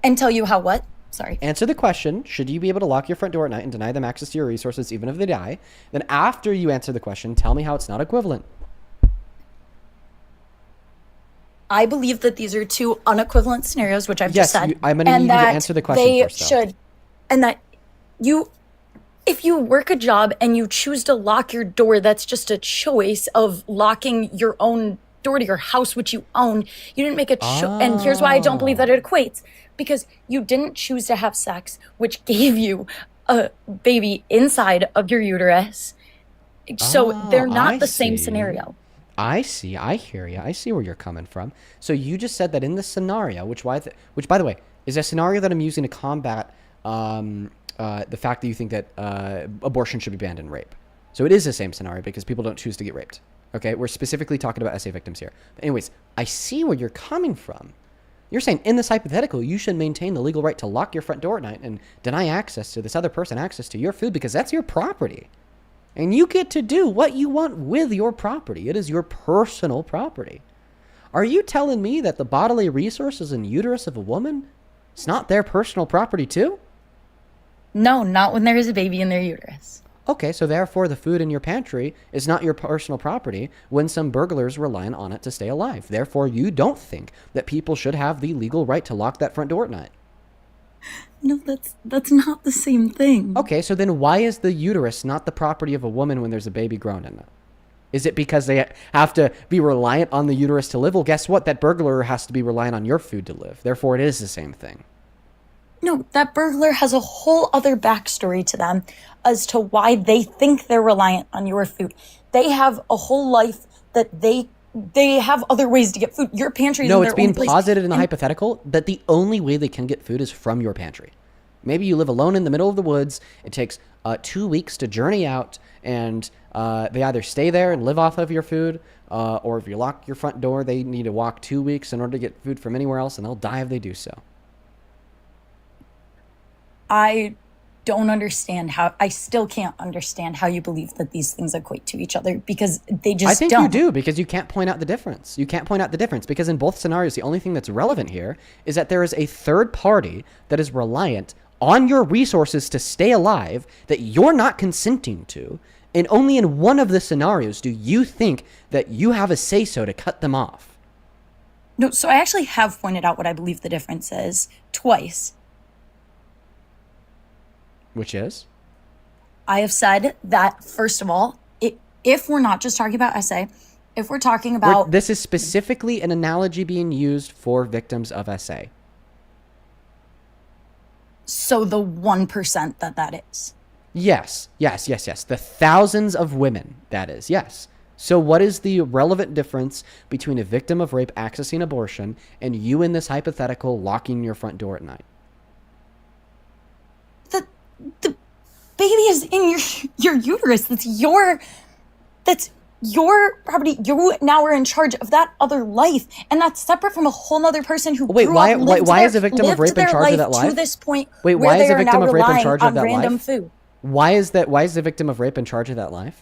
And tell you how what? Sorry. Answer the question, should you be able to lock your front door at night and deny them access to your resources even if they die? Then after you answer the question, tell me how it's not equivalent. I believe that these are two unequivalent scenarios, which I've just said. I'm going to need you to answer the question first, though. And that if you work a job and you choose to lock your door, that's just a choice of locking your own door to your house, which you own. You didn't make a choice. And here's why I don't believe that it equates. Because you didn't choose to have sex, which gave you a baby inside of your uterus. So they're not the same scenario. I see. I hear you. I see where you're coming from. So you just said that in this scenario, which by the way, is a scenario that I'm using to combat the fact that you think that abortion should be banned in rape. So it is the same scenario because people don't choose to get raped. Okay, we're specifically talking about SA victims here. But anyways, I see where you're coming from. You're saying in this hypothetical, you should maintain the legal right to lock your front door at night and deny access to this other person access to your food because that's your property. And you get to do what you want with your property. It is your personal property. Are you telling me that the bodily resources and uterus of a woman, it's not their personal property too? No, not when there is a baby in their uterus. Okay, so therefore the food in your pantry is not your personal property when some burglars rely on it to stay alive. Therefore, you don't think that people should have the legal right to lock that front door at night. No, that's not the same thing. Okay, so then why is the uterus not the property of a woman when there's a baby grown in it? Is it because they have to be reliant on the uterus to live? Well, guess what? That burglar has to be reliant on your food to live. Therefore, it is the same thing. No, that burglar has a whole other backstory to them as to why they think they're reliant on your food. They have a whole life that they have other ways to get food. Your pantry is No, in it's their own being place. posited in the hypothetical that the only way they can get food is from your pantry. Maybe you live alone in the middle of the woods. It takes 2 weeks to journey out, and they either stay there and live off of your food, or if you lock your front door, they need to walk 2 weeks in order to get food from anywhere else, and they'll die if they do so. I don't understand I still can't understand how you believe that these things equate to each other because they just don't. I think you do because you can't point out the difference. You can't point out the difference because in both scenarios, the only thing that's relevant here is that there is a third party that is reliant on your resources to stay alive that you're not consenting to. And only in one of the scenarios do you think that you have a say-so to cut them off. No, so I actually have pointed out what I believe the difference is twice. Which is? I have said that, first of all, if we're not just talking about SA, if we're talking about... This is specifically an analogy being used for victims of SA. So the 1% that is. Yes. The thousands of women, that is, yes. So what is the relevant difference between a victim of rape accessing abortion and you in this hypothetical locking your front door at night? The baby is in your uterus. That's your property. You now are in charge of that other life, and that's separate from a whole other person who Wait, grew why up, lived is their- a victim of lived rape in their charge of that life? to this point? Wait, where why is they a are victim now of rape in relying charge of on that random life? food. Why is the victim of rape in charge of that life?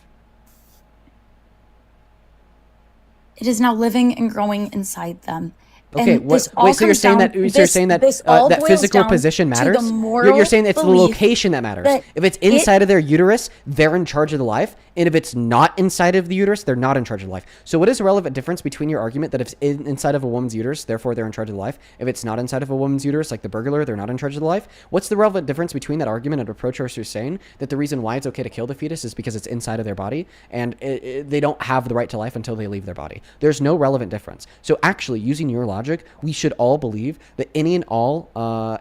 It is now living and growing inside them. Okay, so you're saying that that physical position matters? You're saying it's the location that matters. If it's inside of their uterus, they're in charge of the life, and if it's not inside of the uterus, they're not in charge of the life. So what is the relevant difference between your argument that if it's inside of a woman's uterus, therefore they're in charge of the life? If it's not inside of a woman's uterus, like the burglar, they're not in charge of the life? What's the relevant difference between that argument and approach who's saying that the reason why it's okay to kill the fetus is because it's inside of their body, and they don't have the right to life until they leave their body? There's no relevant difference. So actually, using your logic, we should all believe that any and all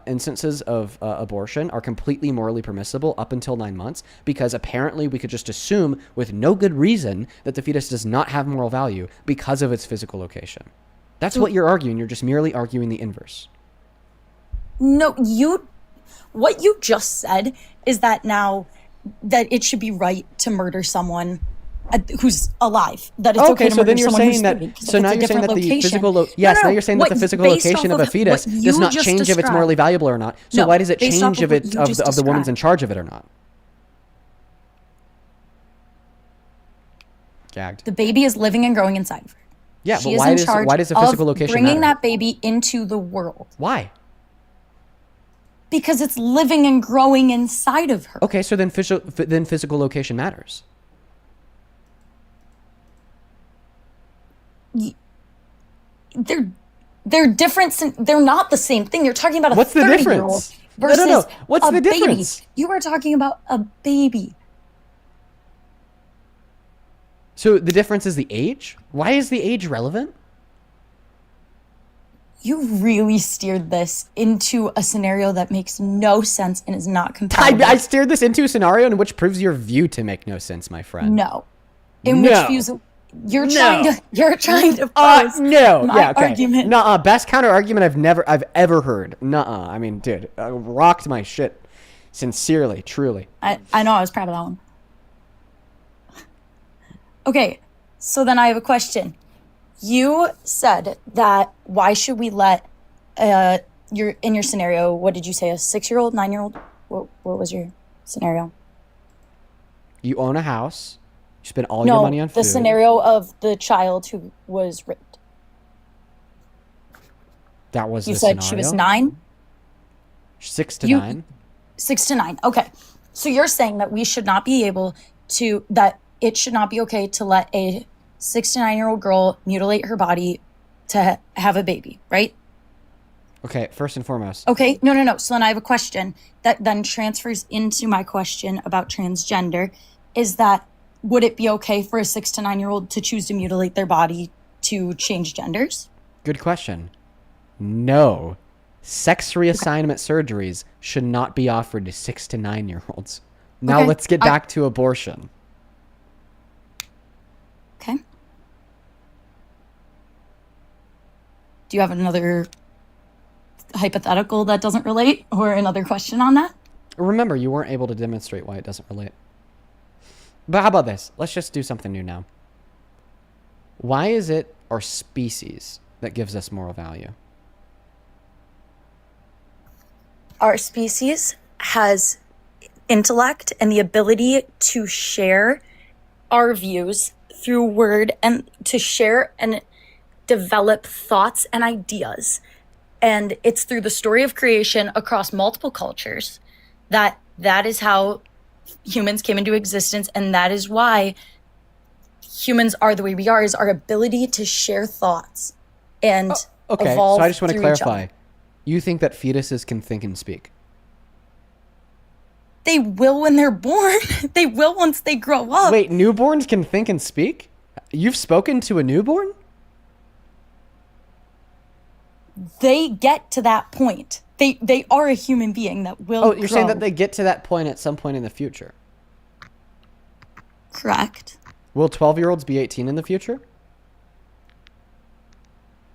instances of abortion are completely morally permissible up until 9 months, because apparently we could just assume with no good reason that the fetus does not have moral value because of its physical location. That's what you're arguing. You're just merely arguing the inverse. No, what you just said is that now that it should be right to murder someone who's alive. That it's Okay, okay to so murder then you're someone who's saying that. sleeping, 'cause So if now it's a you're saying that different the location- physical. No, Yes, now no, you're saying what that the physical based location off of a of fetus what does you not just change if it's morally described. valuable or not. So No, why does it based change off if of what it's you of just the woman's in described. charge of it or not? Gagged. The baby is living and growing inside of her. Yeah, She but is why in does charge the physical of location bringing matter? that baby into the world Why? because it's living and growing inside of her. Okay, so then physical location matters. They're different. They're not the same thing. You're talking about a What's the 30-year-old difference? versus No. What's a the baby. difference? You are talking about a baby. So the difference is the age? Why is the age relevant? You really steered this into a scenario that makes no sense and is not compatible. I steered this into a scenario in which proves your view to make no sense, my friend. No. In No. which views you're trying to pose no. my Yeah, okay. argument. Nuh-uh. Best counter argument I've ever heard. Nuh-uh. I mean, dude, rocked my shit. Sincerely, truly. I know, I was proud of that one. Okay, so then I have a question. You said that why should we let in your scenario, what did you say, a 6-year-old, 9-year-old? What was your scenario? You own a house. You spend all your money on food. The scenario of the child who was raped. That was You the said scenario? she was 9? 6 to 9? 6 to 9. Okay. So you're saying that we should not be able to, that it should not be okay to let a 6 to 9-year-old girl mutilate her body to have a baby, right? Okay, first and foremost. Okay, no. So then I have a question that then transfers into my question about transgender. Is that, would it be okay for a 6 to 9-year-old to choose to mutilate their body to change genders? Good question. No. Sex reassignment surgeries should not be offered to 6 to 9-year-olds. Now Okay, let's get back to abortion. Okay. Do you have another hypothetical that doesn't relate or another question on that? Remember, you weren't able to demonstrate why it doesn't relate. But how about this? Let's just do something new now. Why is it our species that gives us moral value? Our species has intellect and the ability to share our views through word and to share and develop thoughts and ideas. And it's through the story of creation across multiple cultures that is how humans came into existence. And that is why humans are the way we are, is our ability to share thoughts and Okay, evolve so I just want to through each other. clarify. You think that fetuses can think and speak? They will when they're born. They will once they grow up. Wait, newborns can think and speak? You've spoken to a newborn? They get to that point. They are a human being that will Oh, you're saying grow. that they get to that point at some point in the future? Correct. Will 12-year-olds be 18 in the future?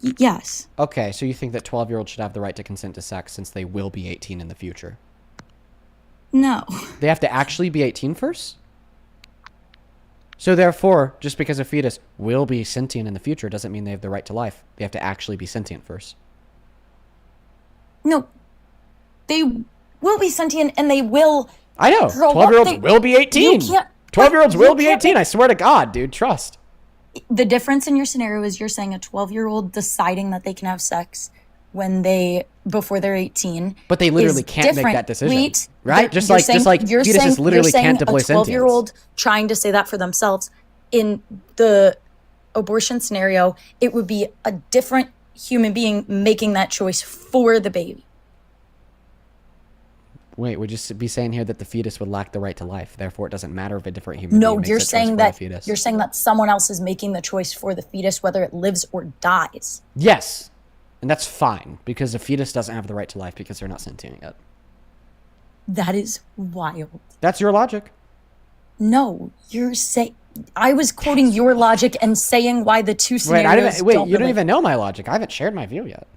Yes. Okay, so you think that 12-year-olds should have the right to consent to sex since they will be 18 in the future? No. They have to actually be 18 first? So therefore, just because a fetus will be sentient in the future doesn't mean they have the right to life. They have to actually be sentient first. No. They will be sentient and they will I know. grow up. 12-year-olds They- will be 18. You can't, 12-year-olds you will be can't 18. I swear to God, dude. Trust. The difference in your scenario is you're saying a 12-year-old deciding that they can have sex before they're 18. But they literally is can't make different. that decision. Wait, Right? you're Just like you're fetuses saying, literally you're saying can't deploy a sentience. 12-year-old trying to say that for themselves. In the abortion scenario, it would be a different human being making that choice for the baby. Wait, would you be saying here that the fetus would lack the right to life? Therefore, it doesn't matter if a different human being No, makes you're that choice saying for that the fetus. you're saying that someone else is making the choice for the fetus, whether it lives or dies. Yes. And that's fine, because the fetus doesn't have the right to life because they're not sentient yet. That is wild. That's your logic. No, you're saying... I was quoting your logic and saying why the two Wait, scenarios you don't relate. even know my logic. I haven't shared my view yet.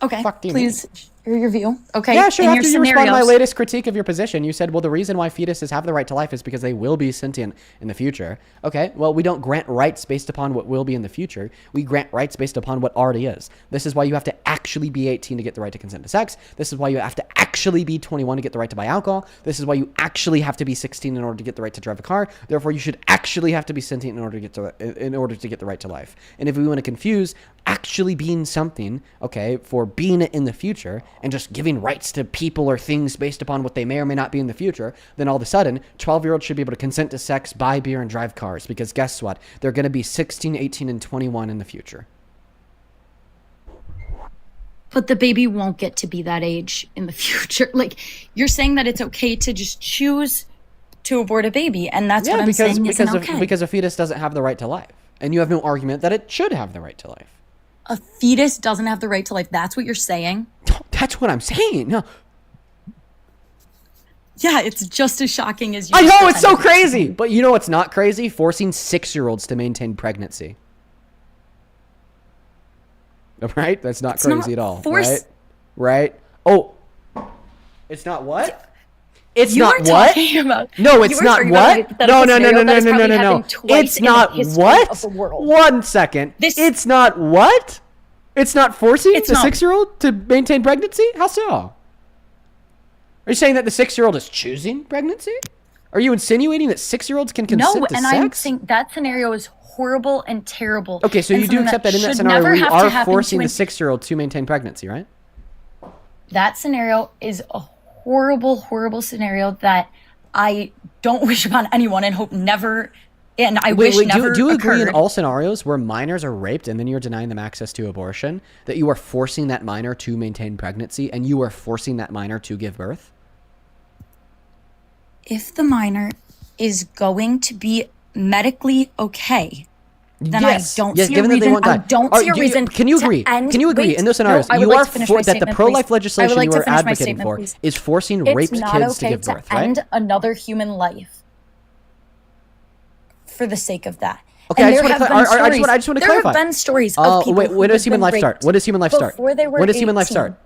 Okay, Fuck do you please your view. Okay. Yeah, sure. In After your you respond to my scenarios- latest critique of your position, you said, well, the reason why fetuses have the right to life is because they will be sentient in the future. Okay, well, we don't grant rights based upon what will be in the future. We grant rights based upon what already is. This is why you have to actually be 18 to get the right to consent to sex. This is why you have to actually be 21 to get the right to buy alcohol. This is why you actually have to be 16 in order to get the right to drive a car. Therefore, you should actually have to be sentient in order to get the right to life. And if we want to confuse actually being something, okay, for being it in the future and just giving rights to people or things based upon what they may or may not be in the future, then all of a sudden 12-year-olds should be able to consent to sex, buy beer, and drive cars, because guess what? They're going to be 16, 18, and 21 in the future. But the baby won't get to be that age in the future. Like, you're saying that it's okay to just choose to abort a baby, and that's what I'm saying isn't okay. Because a fetus doesn't have the right to life, and you have no argument that it should have the right to life. A fetus doesn't have the right to life. That's what you're saying? That's what I'm saying. No. Yeah, it's just as shocking as you. I know, it's so crazy. But you know what's not crazy? Forcing 6-year-olds to maintain pregnancy. Right? That's not crazy at all. Right? Oh. It's not what? It's You not are what? talking about- No, you it's are not talking about a what? hypothetical No. scenario that has probably happened twice It's in the not history what? of the world. 1 second. It's not what? It's not forcing It's the not- 6-year-old to maintain pregnancy? How so? Are you saying that the 6-year-old is choosing pregnancy? Are you insinuating that 6-year-olds can consent No, to and sex? I'm saying that scenario is horrible and terrible. Okay, so and you do something accept that in that should scenario never where you have to are happen forcing to the 6-year-old to maintain pregnancy, right? That scenario is a horrible, horrible scenario that I don't wish upon anyone and hope never, and I wish never do you agree in occurred. all scenarios where minors are raped and then you're denying them access to abortion, that you are forcing that minor to maintain pregnancy and you are forcing that minor to give birth? If the minor is going to be medically okay, then Yes. I don't Yes, see a given that they reason. won't I die. don't see a reason. Can you to agree? end- Can you agree wait, in those scenarios? No, I would you like are to finish my that the statement, pro-life please. legislation I would like you to are finish my advocating statement, for please. is forcing It's raped not kids to okay give birth, to right? end another human life for the sake of that. Okay, And I just there want to have been I just want to stories- clarify. There have been stories of people Wait, who when does have human been life start? raped When does human life start? before they were When does human life 18. start?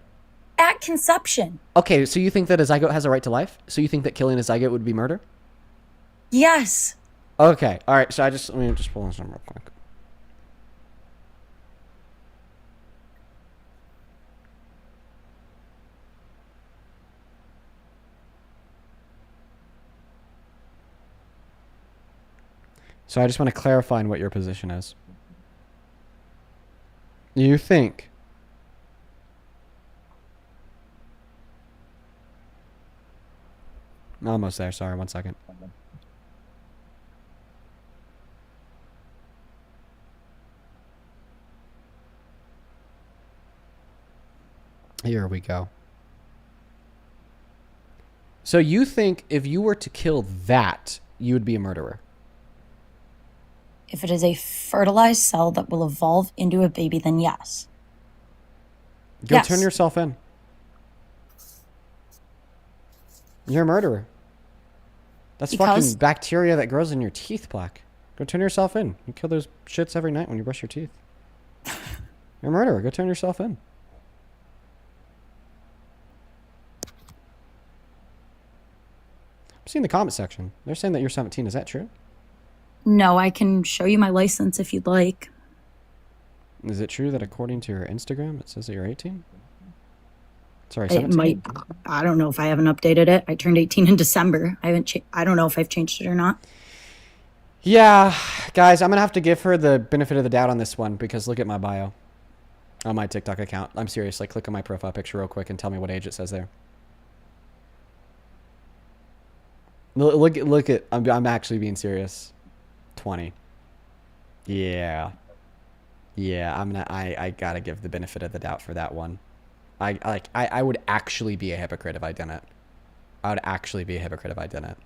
At conception. Okay, so you think that a zygote has a right to life? So you think that killing a zygote would be murder? Yes. Okay, all right. So let me just pull this up real quick. So I just want to clarify on what your position is. You think almost there. Sorry, 1 second. Here we go. So you think if you were to kill that, you would be a murderer? If it is a fertilized cell that will evolve into a baby, then yes. Go Yes. turn yourself in. You're a murderer. That's Because- fucking bacteria that grows in your teeth plaque. Go turn yourself in. You kill those shits every night when you brush your teeth. You're a murderer. Go turn yourself in. I'm seeing the comment section. They're saying that you're 17. Is that true? No, I can show you my license if you'd like. Is it true that according to your Instagram, it says that you're 18? Sorry, It 17? might. I don't know if I haven't updated it. I turned 18 in December. I don't know if I've changed it or not. Yeah, guys, I'm going to have to give her the benefit of the doubt on this one because look at my bio on my TikTok account. I'm serious. Like, click on my profile picture real quick and tell me what age it says there. Look at, I'm actually being serious. 20. Yeah. Yeah, I gotta give the benefit of the doubt for that one. I would actually be a hypocrite if I didn't. I would actually be a hypocrite if I didn't.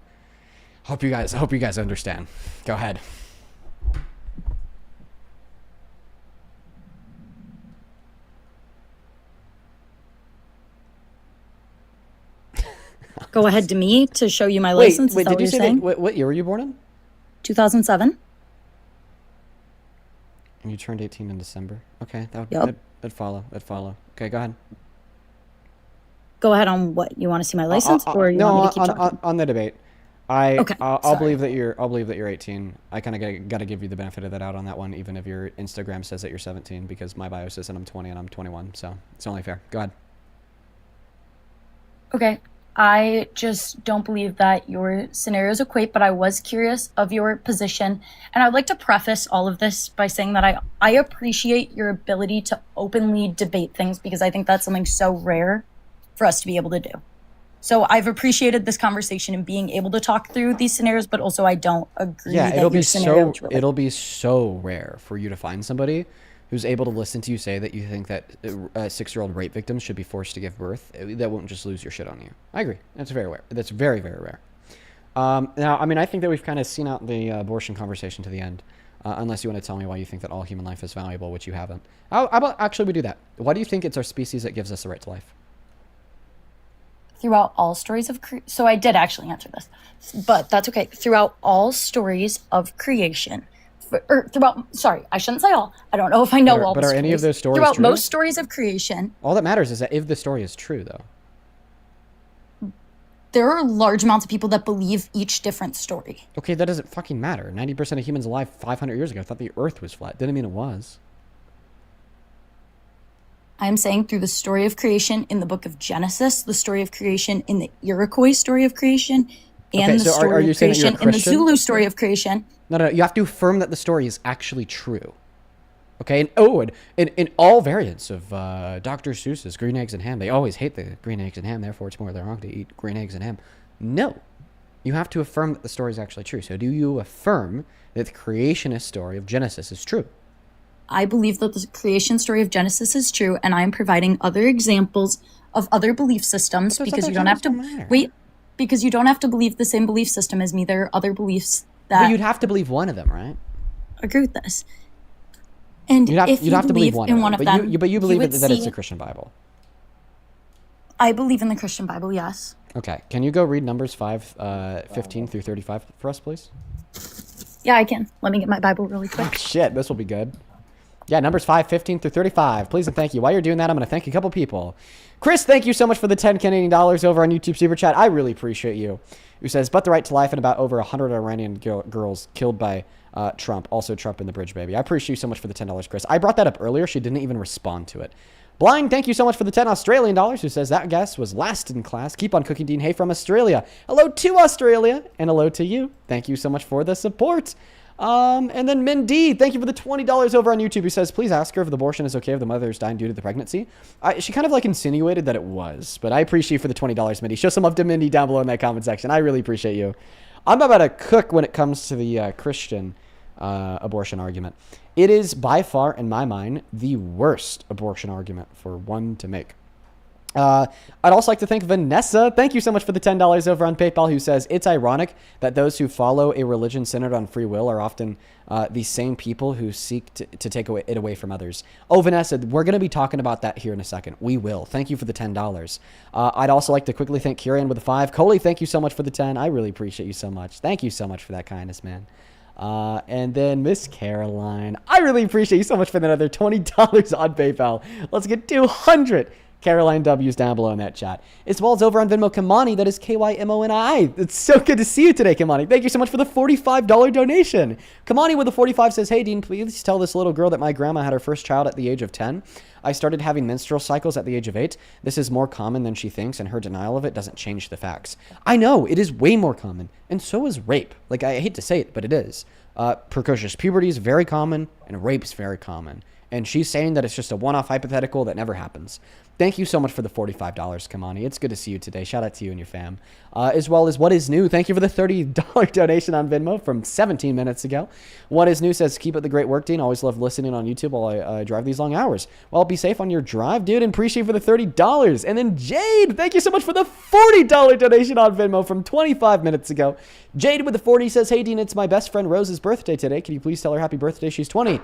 Hope you guys understand. Go ahead. Go ahead to me to show you my license. Wait, Is that did you what say you're saying? what year were you born in? 2007. And you turned 18 in December. Okay, Yep. that'd follow. Okay, go ahead. Go ahead on what you want to see my license, or you want me to keep talking? On the debate. I'll believe that you're 18. I kind of got to give you the benefit of the doubt on that one, even if your Instagram says that you're 17, because my bio says that I'm 20 and I'm 21. So it's only fair. Go ahead. Okay. I just don't believe that your scenarios equate, but I was curious of your position. And I'd like to preface all of this by saying that I appreciate your ability to openly debate things, because I think that's something so rare for us to be able to do. So I've appreciated this conversation and being able to talk through these scenarios, but also I don't agree that it'll be your so rare for you to find somebody who's able to listen to you say that you think that 6-year-old rape victims should be forced to give birth. That won't just lose your shit on you. I agree. That's very rare. That's very, very rare. Now, I mean, I think that we've kind of seen out the abortion conversation to the end, unless you want to tell me why you think that all human life is valuable, which you haven't. How about actually we do that? Why do you think it's our species that gives us the right to life? Throughout all stories of so I did actually answer this, but that's okay. Throughout all stories of creation, sorry, I shouldn't say all. I don't know if I know all. But are any of those stories throughout true? Most stories of creation? All that matters is that if the story is true, though. There are large amounts of people that believe each different story. Okay, that doesn't fucking matter. 90% of humans alive 500 years ago thought the Earth was flat. Didn't mean it was. I'm saying through the story of creation in the book of Genesis, the story of creation in the Iroquois story of creation, and the story of creation in the Zulu story of creation. No, you have to affirm that the story is actually true. Okay, and in all variants of Dr. Seuss's Green Eggs and Ham, they always hate the green eggs and ham, therefore it's more than wrong to eat green eggs and ham. No, you have to affirm that the story is actually true. So do you affirm that the creationist story of Genesis is true? I believe that the creation story of Genesis is true, and I'm providing other examples of other belief systems because you don't have to wait. Because you don't have to believe the same belief system as me. There are other beliefs that. But you'd have to believe one of them, right? Agree with this. And if you believe in one of them, but you believe that it's a Christian Bible. I believe in the Christian Bible. Yes. Okay. Can you go read Numbers 5:15 through 35 for us, please? Yeah, I can. Let me get my Bible really quick. Oh, shit, this will be good. Yeah, Numbers 5:15 through 35. Please and thank you. While you're doing that, I'm going to thank a couple people. Chris, thank you so much for the 10 Canadian dollars over on YouTube Super Chat. I really appreciate you. Who says, but the right to life and about over 100 Iranian girls killed by Trump. Also Trump in the bridge, baby. I appreciate you so much for the $10, Chris. I brought that up earlier. She didn't even respond to it. Blind, thank you so much for the 10 Australian dollars. Who says, that guest was last in class. Keep on cooking, Dean Hay from Australia. Hello to Australia and hello to you. Thank you so much for the support. And then Mindy, thank you for the $20 over on YouTube, who says, please ask her if the abortion is okay if the mother is dying due to the pregnancy. She kind of like insinuated that it was, but I appreciate you for the $20, Mindy. Show some love to Mindy down below in that comment section. I really appreciate you. I'm about to cook when it comes to the Christian abortion argument. It is by far, in my mind, the worst abortion argument for one to make. I'd also like to thank Vanessa. Thank you so much for the $10 over on PayPal, who says, it's ironic that those who follow a religion centered on free will are often the same people who seek to take it away from others. Oh, Vanessa, we're going to be talking about that here in a second. We will. Thank you for the $10. I'd also like to quickly thank Kieran with the 5. Coley, thank you so much for the 10. I really appreciate you so much. Thank you so much for that kindness, man. And then Miss Caroline, I really appreciate you so much for another $20 on PayPal. Let's get 200 Caroline W's down below in that chat. As well as over on Venmo, Kimani, that is Kymoni. It's so good to see you today, Kimani. Thank you so much for the $45 donation. Kimani with the 45 says, hey, Dean, please tell this little girl that my grandma had her first child at the age of 10. I started having menstrual cycles at the age of 8. This is more common than she thinks, and her denial of it doesn't change the facts. I know, it is way more common, and so is rape. Like, I hate to say it, but it is. Precocious puberty is very common, and rape is very common. And she's saying that it's just a one-off hypothetical that never happens. Thank you so much for the $45, Kamani. It's good to see you today. Shout out to you and your fam. As well as What Is New. Thank you for the $30 donation on Venmo from 17 minutes ago. What Is New says, keep up the great work, Dean. Always love listening on YouTube while I drive these long hours. Well, be safe on your drive, dude. And appreciate for the $30. And then Jade, thank you so much for the $40 donation on Venmo from 25 minutes ago. Jade with the 40 says, hey, Dean, it's my best friend Rose's birthday today. Can you please tell her happy birthday? She's 20.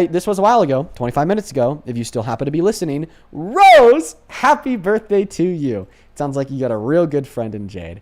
This was a while ago, 25 minutes ago. If you still happen to be listening, Rose, happy birthday to you. It sounds like you got a real good friend in Jade.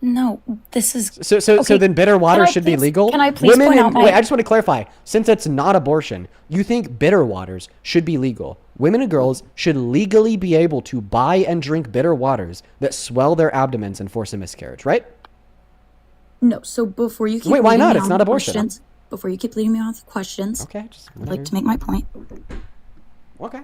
No, this is So okay. then bitter water should be legal? Can I please point out Wait, I just want to clarify. Since it's not abortion, you think bitter waters should be legal. Women and girls should legally be able to buy and drink bitter waters that swell their abdomens and force a miscarriage, right? No, so before you keep Wait, why leading not? me It's on not with abortion. questions- Before you keep leading me on with questions, okay, I'd like to make my point. Okay.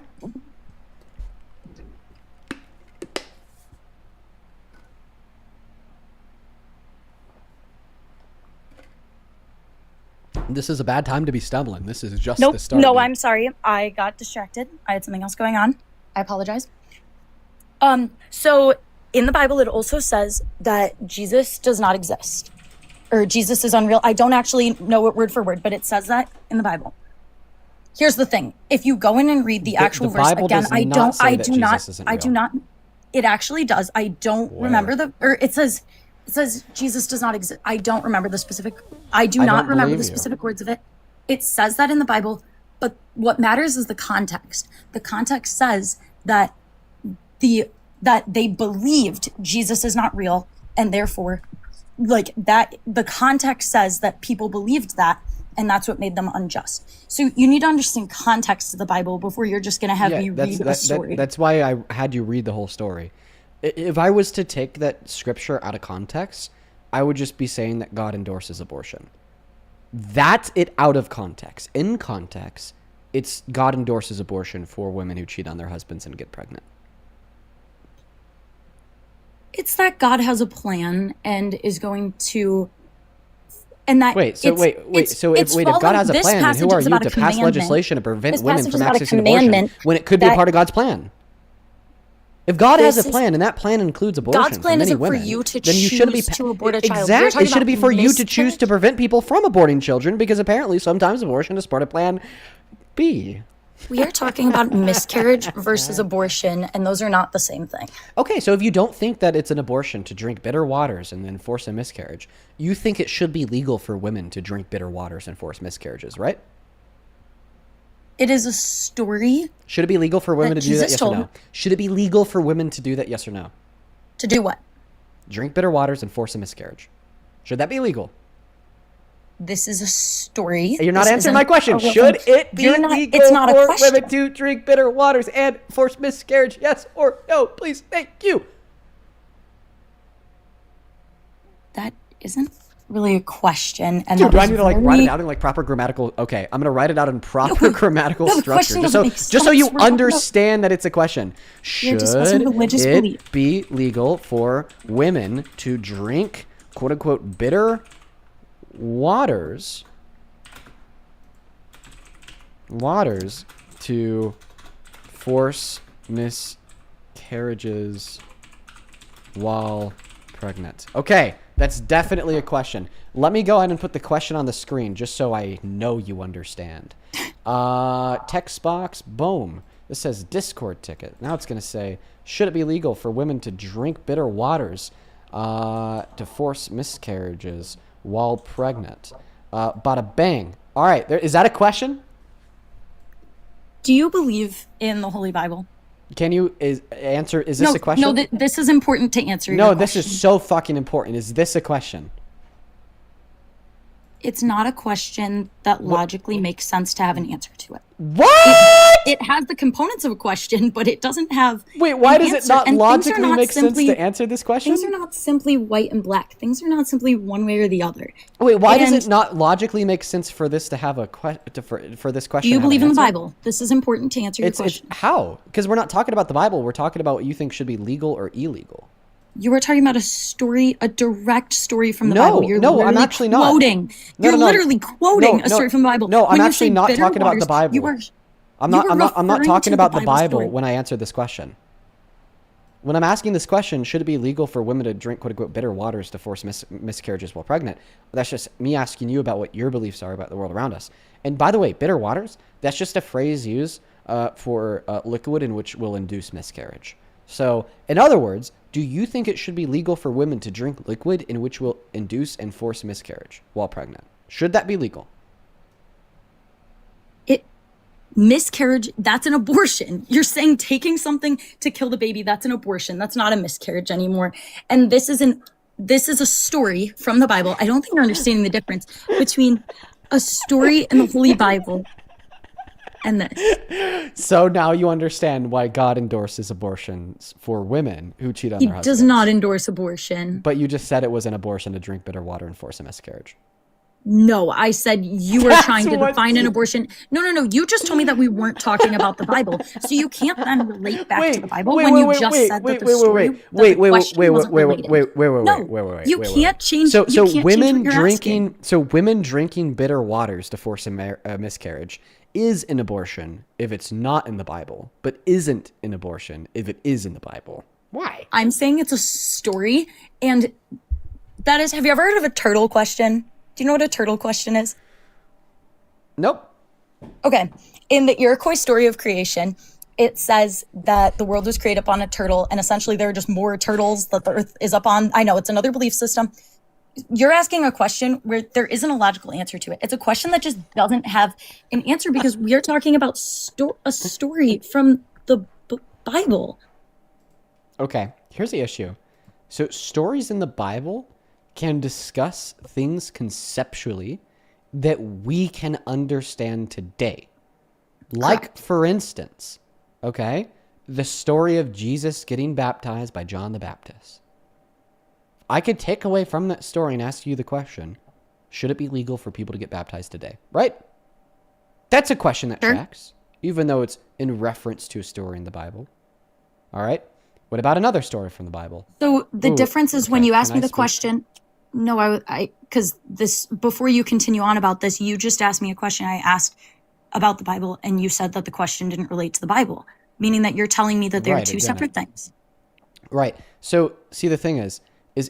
This is a bad time to be stumbling. This is just Nope. the start. No, dude. I'm sorry. I got distracted. I had something else going on. I apologize. So in the Bible, it also says that Jesus does not exist, or Jesus is unreal. I don't actually know it word for word, but it says that in the Bible. Here's the thing: if you go in and read the actual verse Bible again, does I not don't. say I that do Jesus not. isn't I do real. not. It actually does. I don't remember the. Or it says. It says Jesus does not exist. I don't remember the specific. I do I not don't remember believe the you. specific words of it. It says that in the Bible, but what matters is the context. The context says that that they believed Jesus is not real, and therefore, like that, the context says that people believed that, and that's what made them unjust. So you need to understand context of the Bible before you're just going to have me read a story. That's why I had you read the whole story. If I was to take that scripture out of context, I would just be saying that God endorses abortion. That's it out of context. In context, it's God endorses abortion for women who cheat on their husbands and get pregnant. It's that God has a plan and is going to, and that Wait. So if God has a plan, then who are you to pass legislation to prevent women from accessing abortion when it could be a part of God's plan? If God has a plan and that plan includes abortion God's plan for many isn't women, for you to then you shouldn't be choose to abort a child. Exactly, it should be for you to choose to prevent people from aborting children, because apparently sometimes abortion is part of Plan B. We are talking about miscarriage versus abortion, and those are not the same thing. Okay, so if you don't think that it's an abortion to drink bitter waters and then force a miscarriage, you think it should be legal for women to drink bitter waters and force miscarriages, right? It is a story. Should it be legal for women that to do that, Jesus yes or told. no? Should it be legal for women to do that, yes or no? To do what? Drink bitter waters and force a miscarriage. Should that be legal? This is a story. You're not This answering isn't my question. a real Should thing. it be You're not- legal it's not a for question. women to drink bitter waters and force miscarriage? Yes or no? Please, thank you. That isn't really a question. And Dude, that do I was need to like write very- it out in like proper grammatical? Okay, I'm gonna write it out in proper grammatical no, the structure, question just so doesn't make just so you sense. We're talking about- understand that it's a question. You're discussing Should religious it belief. be legal for women to drink "quote unquote" bitter waters to force miscarriages while pregnant? Okay, that's definitely a question. Let me go ahead and put the question on the screen just so I know you understand. Text box, boom. This says Discord ticket. Now it's going to say, should it be legal for women to drink bitter waters to force miscarriages while pregnant? Bada bang. All right, is that a question? Do you believe in the Holy Bible? Can you answer? Is this a question? No, this is important to answer. No, your this question. is so fucking important. Is this a question? It's not a question that logically makes sense to have an answer to it. What? It has the components of a question, but it doesn't have. Wait, why an does it answer. not And things are logically not make simply- sense to answer this question? Things are not simply white and black. Things are not simply one way or the other. Wait, why does And it not logically make sense for this to have a for this question? Do you to have believe an in the answer? Bible? This is important to answer your It's question. how? Because we're not talking about the Bible. We're talking about what you think should be legal or illegal. You are talking about a story, a direct story from the No, Bible. You're no, I'm literally actually not. quoting. No, You're no, no. literally quoting No, a story no. from the Bible. No, I'm When you actually say not bitter talking about the waters, Bible. You are, I'm you not. are I'm not referring talking to about the Bible story. when I answer this question. When I'm asking this question, should it be legal for women to drink "quote unquote" bitter waters to force miscarriages while pregnant? That's just me asking you about what your beliefs are about the world around us. And by the way, bitter waters, that's just a phrase used for liquid in which will induce miscarriage. So, in other words, do you think it should be legal for women to drink liquid in which will induce and force miscarriage while pregnant? Should that be legal? Miscarriage, that's an abortion. You're saying taking something to kill the baby, that's an abortion. That's not a miscarriage anymore. And this is an this is a story from the Bible. I don't think you're understanding the difference between a story in the Holy Bible and this. So now you understand why God endorses abortions for women who cheat on their husbands. He does not endorse abortion. But you just said it was an abortion to drink bitter water and force a miscarriage. No, I said you were trying to define an abortion. No. You just told me that we weren't talking about the Bible. So you can't then relate back to the Bible when you just said that the story, wait. You can't change. So women drinking bitter waters to force a miscarriage is an abortion if it's not in the Bible, but isn't an abortion if it is in the Bible. Why? I'm saying it's a story, and that is. Have you ever heard of a turtle question? Do you know what a turtle question is? Nope. Okay. In the Iroquois story of creation, it says that the world was created upon a turtle, and essentially there are just more turtles that the earth is up on. I know, it's another belief system. You're asking a question where there isn't a logical answer to it. It's a question that just doesn't have an answer because we are talking about a story from the Bible. Okay, here's the issue. So stories in the Bible can discuss things conceptually that we can understand today. Like, for instance, okay, the story of Jesus getting baptized by John the Baptist. I could take away from that story and ask you the question, should it be legal for people to get baptized today? Right? That's a question that tracks, even though it's in reference to a story in the Bible. All right? What about another story from the Bible? So the difference is when you ask me the question... No, because this, before you continue on about this, you just asked me a question. I asked about the Bible, and you said that the question didn't relate to the Bible, meaning that you're telling me that they're two separate things. Right. So, see, the thing is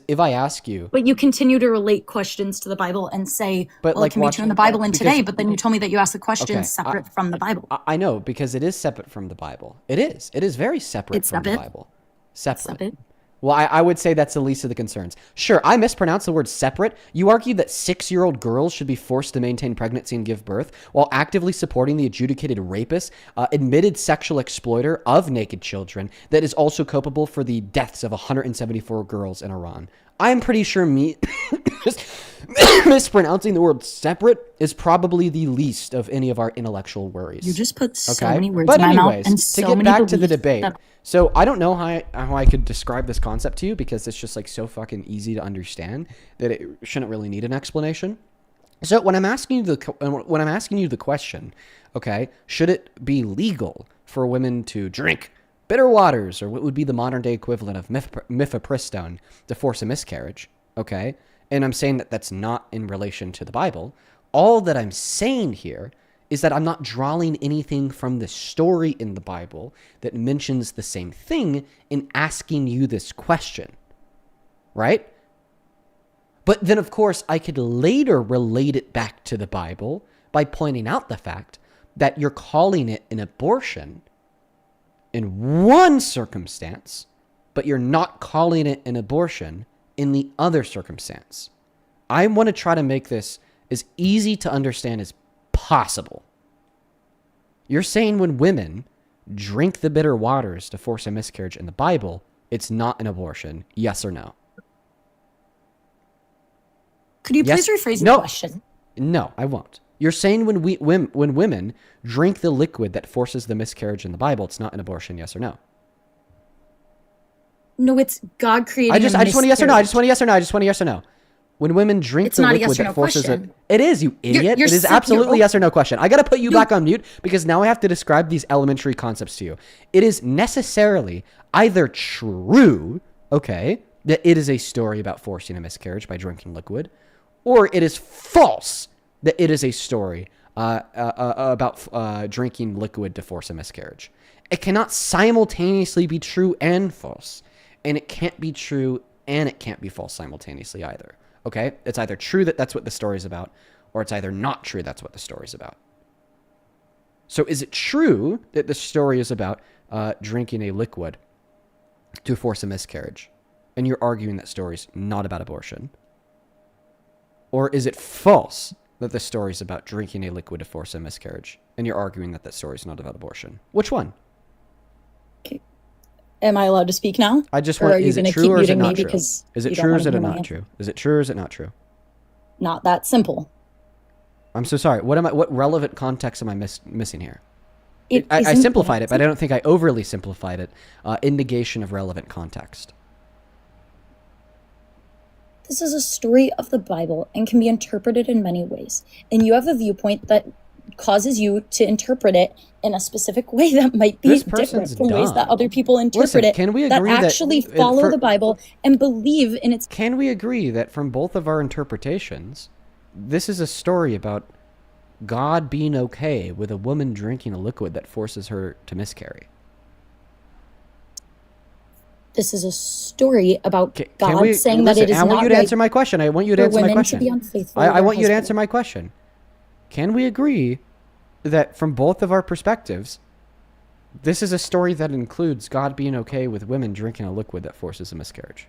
if I ask you... But you continue to relate questions to the Bible and say, well, it can be true in the Bible and today, but then you told me that you asked the question separate from the Bible. I know, because it is separate from the Bible. It is. It is very separate from the Bible. Separate. Well, I would say that's the least of the concerns. Sure, I mispronounced the word separate. You argue that 6-year-old girls should be forced to maintain pregnancy and give birth while actively supporting the adjudicated rapist, admitted sexual exploiter of naked children that is also culpable for the deaths of 174 girls in Iran. I'm pretty sure mispronouncing the word separate is probably the least of any of our intellectual worries. You just put so many words in my mouth and so many to get back to the debate. So I don't know how I could describe this concept to you because it's just like so fucking easy to understand that it shouldn't really need an explanation. So when I'm asking you the question, okay, should it be legal for women to drink bitter waters, or what would be the modern day equivalent of mifepristone, to force a miscarriage, okay? And I'm saying that that's not in relation to the Bible. All that I'm saying here is that I'm not drawing anything from the story in the Bible that mentions the same thing in asking you this question, right? But then, of course, I could later relate it back to the Bible by pointing out the fact that you're calling it an abortion in one circumstance, but you're not calling it an abortion in the other circumstance. I want to try to make this as easy to understand as possible. You're saying when women drink the bitter waters to force a miscarriage in the Bible, it's not an abortion, yes or no? Could you please rephrase the question? No, I won't. You're saying when women drink the liquid that forces the miscarriage in the Bible, it's not an abortion, yes or no? No, it's God creating I just want a yes or no. I just want a yes or no. When women drink the liquid that forces it. It is, you idiot. It is absolutely yes or no question. I got to put you back on mute because now I have to describe these elementary concepts to you. It is necessarily either true, okay, that it is a story about forcing a miscarriage by drinking liquid, or it is false that it is a story about drinking liquid to force a miscarriage. It cannot simultaneously be true and false, and it can't be true and it can't be false simultaneously either. Okay? It's either true that that's what the story is about, or it's either not true that's what the story is about. So is it true that the story is about drinking a liquid to force a miscarriage, and you're arguing that story's not about abortion? Or is it false that the story is about drinking a liquid to force a miscarriage, and you're arguing that that story is not about abortion? Which one? Am I allowed to speak now? I just Or want, are you is it going to true keep or is it muting me not true? because Is it you don't true or want is to it hear my not answer? true? Is it true or is it not true? Not that simple. I'm so sorry. What relevant context am I missing here? It I isn't simplified it, that but I don't think I overly simplified it in negation of relevant context. This is a story of the Bible and can be interpreted in many ways. And you have a viewpoint that causes you to interpret it in a specific way that might be This different person's from ways that dumb. other people interpret Listen, it can we that agree that actually follow the Bible and believe in its... Can we agree that from both of our interpretations, this is a story about God being okay with a woman drinking a liquid that forces her to miscarry? This is a story about Can God we, saying listen, that it is I want not you to right answer my question. I want you to for answer my women question. to be unfaithful I to their want you to husband. answer my question. Can we agree that from both of our perspectives, this is a story that includes God being okay with women drinking a liquid that forces a miscarriage?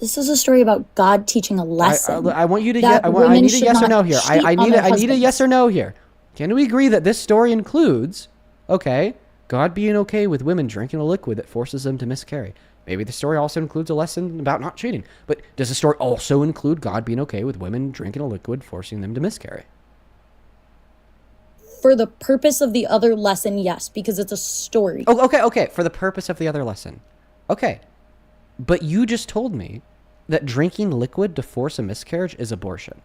This is a story about God teaching a lesson. I want you to that I women need a should yes or not no here. cheat I on their need a husbands. yes or no here. Can we agree that this story includes, okay, God being okay with women drinking a liquid that forces them to miscarry? Maybe the story also includes a lesson about not cheating. But does the story also include God being okay with women drinking a liquid forcing them to miscarry? For the purpose of the other lesson, yes, because it's a story. Oh, okay. For the purpose of the other lesson. Okay. But you just told me that drinking liquid to force a miscarriage is abortion.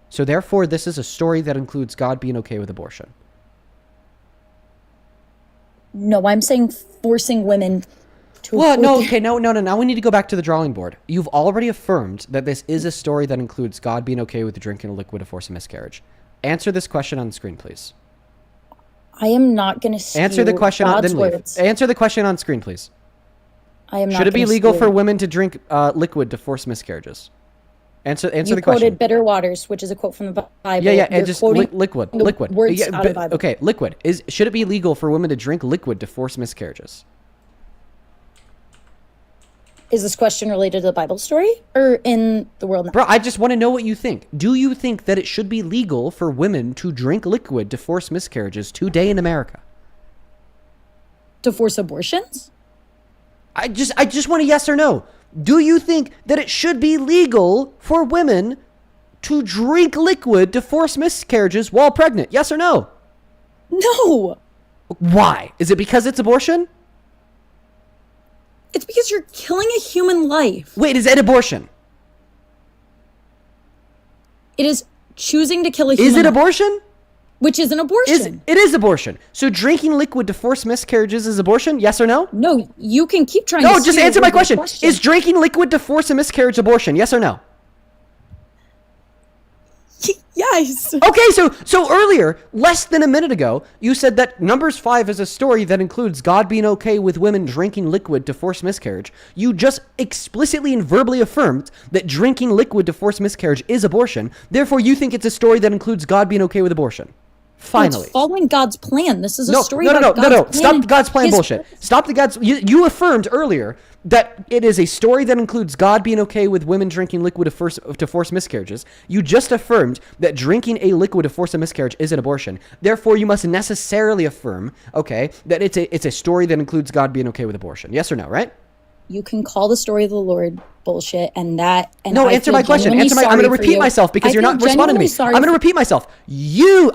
So therefore, this is a story that includes God being okay with abortion. No, I'm saying forcing women to... Well, no, okay, no. Now we need to go back to the drawing board. You've already affirmed that this is a story that includes God being okay with drinking a liquid to force a miscarriage. Answer this question on the screen, please. I am not going to Answer the question on, then leave. words. Answer the question on screen, please. I am not Should it be gonna legal steal- for women to drink liquid to force miscarriages? Answer You the quoted question. bitter waters, which is a quote from the Bible. Yeah, and You're just quoting liquid. the words Yeah, out of the Bible. okay, liquid. Should it be legal for women to drink liquid to force miscarriages? Is this question related to the Bible story or in the world now? Bro, I just want to know what you think. Do you think that it should be legal for women to drink liquid to force miscarriages today in America? To force abortions? I just want a yes or no. Do you think that it should be legal for women to drink liquid to force miscarriages while pregnant? Yes or no? No. Why? Is it because it's abortion? It's because you're killing a human life. Wait, is it abortion? It is choosing to kill a human Is it life, abortion? which is an abortion. It is abortion. So drinking liquid to force miscarriages is abortion? Yes or no? No, you can keep trying No, to just steer answer my with your question. Is drinking liquid to force a miscarriage abortion? Yes or no? Yes. Okay, so earlier, less than a minute ago, you said that Numbers 5 is a story that includes God being okay with women drinking liquid to force miscarriage. You just explicitly and verbally affirmed that drinking liquid to force miscarriage is abortion. Therefore, you think it's a story that includes God being okay with abortion. Finally. It's following God's plan. This is a story about No. God's plan. Stop the God's plan His bullshit. Stop the God's... You affirmed earlier that it is a story that includes God being okay with women drinking liquid to force miscarriages. You just affirmed that drinking a liquid to force a miscarriage is an abortion. Therefore, you must necessarily affirm, okay, that it's a story that includes God being okay with abortion. Yes or no, right? You can call the story of the Lord bullshit, and that. And No, I answer feel my question. genuinely I'm going to sorry for repeat you. myself because I you're feel not responding to me. genuinely sorry I'm going to for- repeat myself.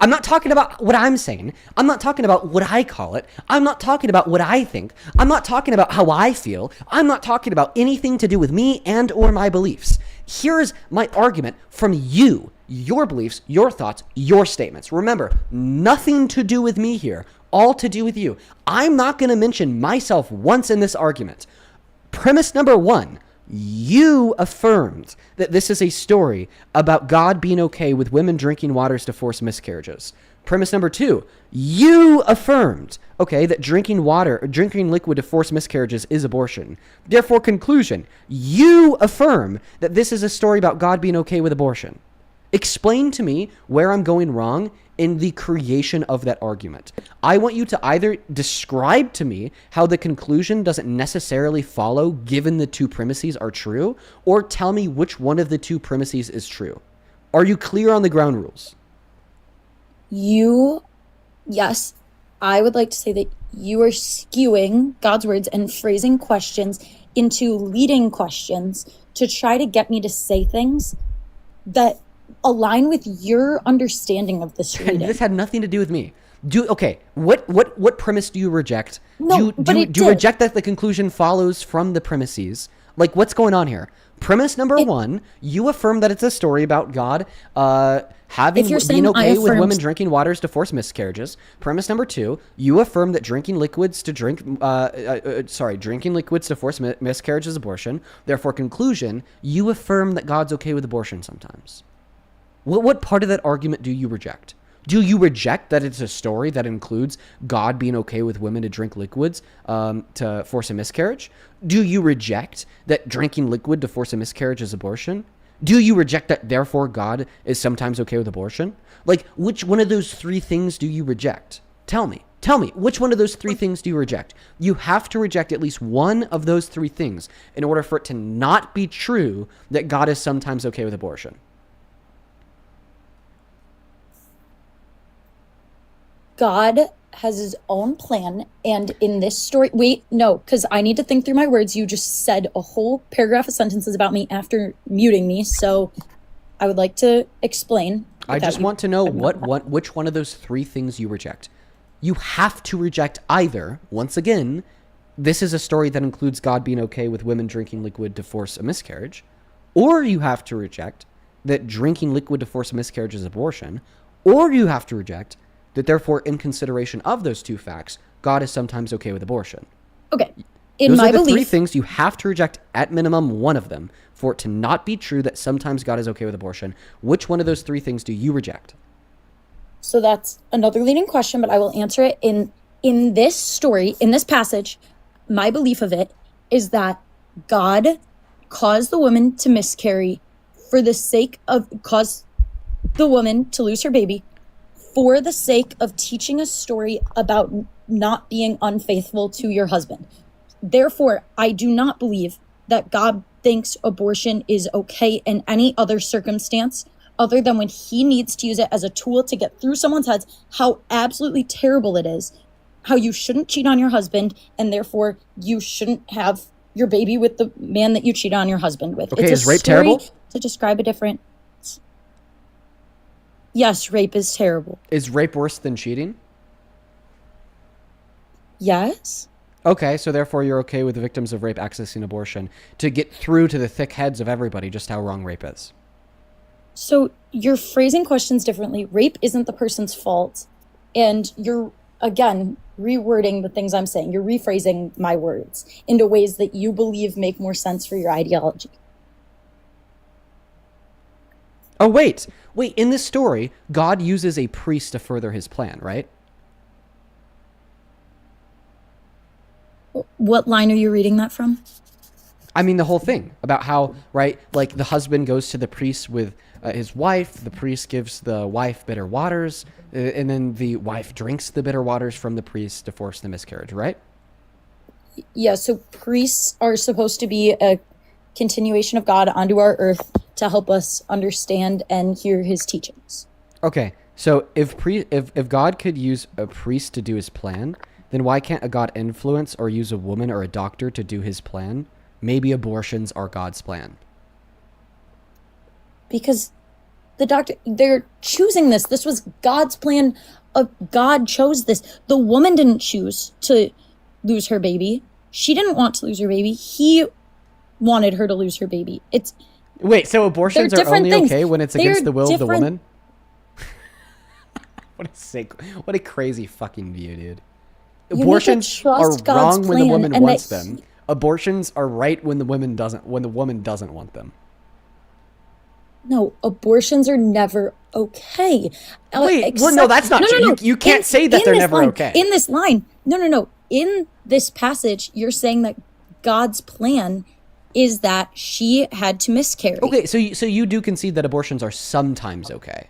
I'm not talking about what I'm saying. I'm not talking about what I call it. I'm not talking about what I think. I'm not talking about how I feel. I'm not talking about anything to do with me and or my beliefs. Here's my argument from you, your beliefs, your thoughts, your statements. Remember, nothing to do with me here, all to do with you. I'm not going to mention myself once in this argument. Premise number one, you affirmed that this is a story about God being okay with women drinking waters to force miscarriages. Premise number two, you affirmed, okay, that drinking liquid to force miscarriages is abortion. Therefore, conclusion, you affirm that this is a story about God being okay with abortion. Explain to me where I'm going wrong in the creation of that argument. I want you to either describe to me how the conclusion doesn't necessarily follow given the two premises are true, or tell me which one of the two premises is true. Are you clear on the ground rules? Yes, I would like to say that you are skewing God's words and phrasing questions into leading questions to try to get me to say things that align with your understanding of this reading. And this had nothing to do with me. What premise do you reject? No, do you reject that the conclusion follows from the premises? Like, what's going on here? Premise number one, you affirm that it's a story about God being okay with women drinking waters to force miscarriages. Premise number two, you affirm that drinking liquids to force miscarriage is abortion. Therefore, conclusion, you affirm that God's okay with abortion sometimes. What part of that argument do you reject? Do you reject that it's a story that includes God being okay with women to drink liquids to force a miscarriage? Do you reject that drinking liquid to force a miscarriage is abortion? Do you reject that, therefore, God is sometimes okay with abortion? Like, which one of those three things do you reject? Tell me, which one of those three things do you reject? You have to reject at least one of those three things in order for it to not be true that God is sometimes okay with abortion. God has his own plan, and in this story, because I need to think through my words. You just said a whole paragraph of sentences about me after muting me, so I would like to explain. I just want to know which one of those three things you reject. You have to reject either, once again, this is a story that includes God being okay with women drinking liquid to force a miscarriage, or you have to reject that drinking liquid to force a miscarriage is abortion, or you have to reject that therefore, in consideration of those two facts, God is sometimes okay with abortion. Okay. Those are the three things you have to reject, at minimum one of them, for it to not be true that sometimes God is okay with abortion. Which one of those three things do you reject? So that's another leading question, but I will answer it in this story, in this passage. My belief of it is that God caused the woman to miscarry for the sake of, caused the woman to lose her baby for the sake of teaching a story about not being unfaithful to your husband. Therefore, I do not believe that God thinks abortion is okay in any other circumstance other than when he needs to use it as a tool to get through someone's heads how absolutely terrible it is, how you shouldn't cheat on your husband, and therefore you shouldn't have your baby with the man that you cheat on your husband with. Okay, it's is rape terrible? To describe a different... Yes, rape is terrible. Is rape worse than cheating? Yes. Okay, so therefore you're okay with the victims of rape accessing abortion to get through to the thick heads of everybody just how wrong rape is. So you're phrasing questions differently. Rape isn't the person's fault. And you're, again, rewording the things I'm saying. You're rephrasing my words into ways that you believe make more sense for your ideology. Oh, wait, in this story, God uses a priest to further his plan, right? What line are you reading that from? I mean, the whole thing about how, right, like the husband goes to the priest with his wife, the priest gives the wife bitter waters, and then the wife drinks the bitter waters from the priest to force the miscarriage, right? Yeah, so priests are supposed to be a continuation of God onto our earth to help us understand and hear his teachings. Okay, so if God could use a priest to do his plan, then why can't a God influence or use a woman or a doctor to do his plan? Maybe abortions are God's plan. Because they're choosing this. This was God's plan. God chose this. The woman didn't choose to lose her baby. She didn't want to lose her baby. He wanted her to lose her baby. Wait, so abortions are only okay when it's against the will of the woman? What a crazy fucking view, dude. Abortions are wrong when the woman wants them. Abortions are right when the woman doesn't want them. No, abortions are never okay. Wait, well, no, that's not true. No. You can't say that they're never okay. In this line, no. In this passage, you're saying that God's plan is that she had to miscarry. Okay, so you do concede that abortions are sometimes okay.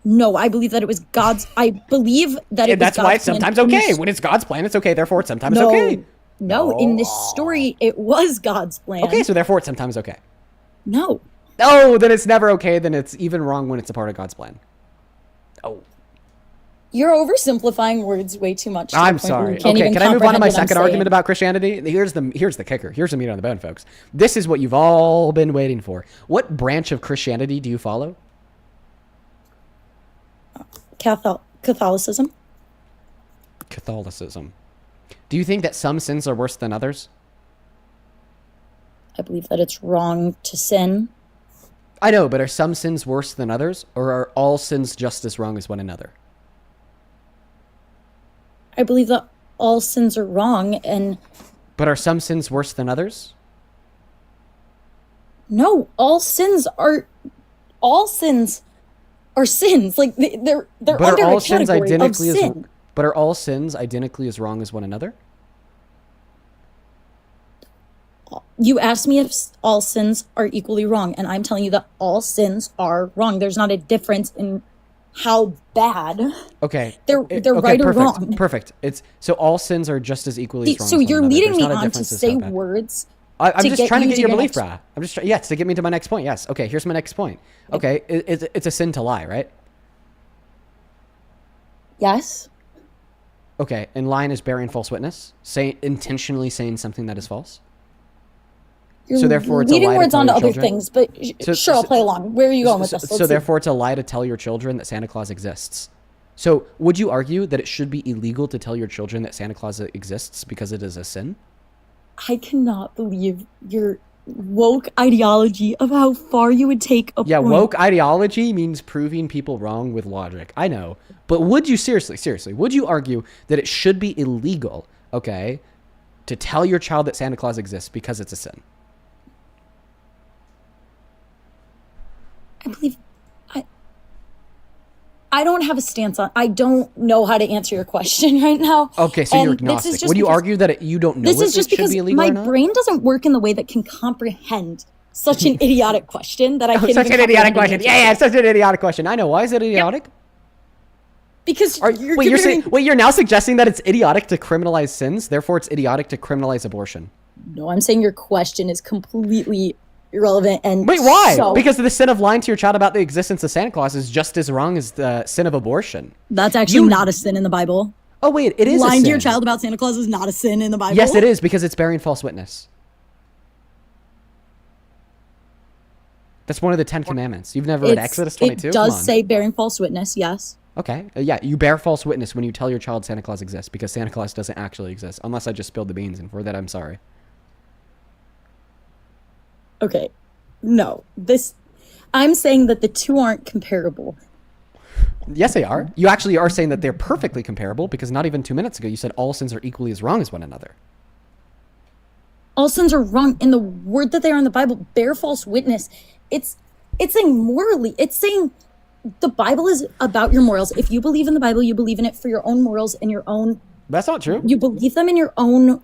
No, I believe that it was God's. I believe that it was that's God's why it's sometimes okay. When it's God's plan, it's okay. Therefore, it's sometimes okay. No, in this story, it was God's plan. Okay, so therefore, it's sometimes okay. No. Oh, then it's never okay. Then it's even wrong when it's a part of God's plan. Oh. You're oversimplifying words way too much. I'm sorry. Okay, can I move on to my second argument about Christianity? Here's the kicker. Here's the meat on the bone, folks. This is what you've all been waiting for. What branch of Christianity do you follow? Catholicism. Catholicism. Do you think that some sins are worse than others? I believe that it's wrong to sin. I know, but are some sins worse than others, or are all sins just as wrong as one another? I believe that all sins are wrong, and... But are some sins worse than others? No, all sins are sins. Like, they're but under are all a sins category of identically sin. But are all sins identically as wrong as one another? You asked me if all sins are equally wrong, and I'm telling you that all sins are wrong. There's not a difference in how bad. Okay. They're right or wrong. Perfect. So all sins are just as equally as wrong. So as one you're another. leading There's me not a on to difference as say how bad. words. I'm just trying to get your belief, next... brah. I'm just yes, to get me to my next point. Yes. Okay. Here's my next point. Okay. It's a sin to lie, right? Yes. Okay. And lying is bearing false witness, intentionally saying something that is false. You're therefore, it's leading a lie words to tell onto your other children. things, but sure, I'll play along. Where are you going with this? So therefore, it's a lie to tell your children that Santa Claus exists. So would you argue that it should be illegal to tell your children that Santa Claus exists because it is a sin? I cannot believe your woke ideology of how far you would take a point. Woke ideology means proving people wrong with logic. I know. But would you seriously, would you argue that it should be illegal, okay, to tell your child that Santa Claus exists because it's a sin? I believe I don't have a stance on. I don't know how to answer your question right now. Okay, so you're agnostic. Would you argue that you don't know? This is just because my brain doesn't work in the way that can comprehend such an idiotic question that I can't. Such an idiotic question. Yeah, it's such an idiotic question. I know. Why is it idiotic? Yep. Because you're now suggesting that it's idiotic to criminalize sins. Therefore, it's idiotic to criminalize abortion. No, I'm saying your question is completely irrelevant. And wait, why? Because the sin of lying to your child about the existence of Santa Claus is just as wrong as the sin of abortion. That's actually not a sin in the Bible. Oh wait, it is. Lying to your child about Santa Claus is not a sin in the Bible. Yes, it is, because it's bearing false witness. That's one of the 10 commandments. You've never read Exodus 22? It does say bearing false witness, yes. Okay. Yeah, you bear false witness when you tell your child Santa Claus exists, because Santa Claus doesn't actually exist, unless I just spilled the beans, and for that I'm sorry. Okay. No. I'm saying that the two aren't comparable. Yes, they are. You actually are saying that they're perfectly comparable, because not even 2 minutes ago you said all sins are equally as wrong as one another. All sins are wrong in the word that they are in the Bible. Bear false witness. It's saying morally. It's saying the Bible is about your morals. If you believe in the Bible, you believe in it for your own morals and your own... That's not true. You believe them in your own...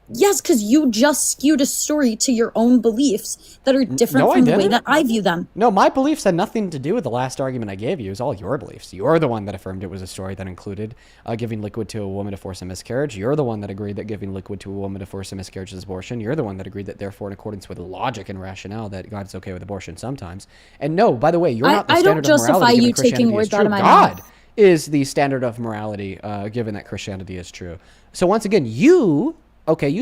Yes, because you just skewed a story to your own beliefs that are different from the way that I view them. No, my beliefs had nothing to do with the last argument I gave you. It was all your beliefs. You're the one that affirmed it was a story that included giving liquid to a woman to force a miscarriage. You're the one that agreed that giving liquid to a woman to force a miscarriage is abortion. You're the one that agreed that, therefore, in accordance with logic and rationale, that God's okay with abortion sometimes. And no, by the way, you're not the standard of morality. I don't justify you taking words out of my mouth. God is the standard of morality, given that Christianity is true. So once again, you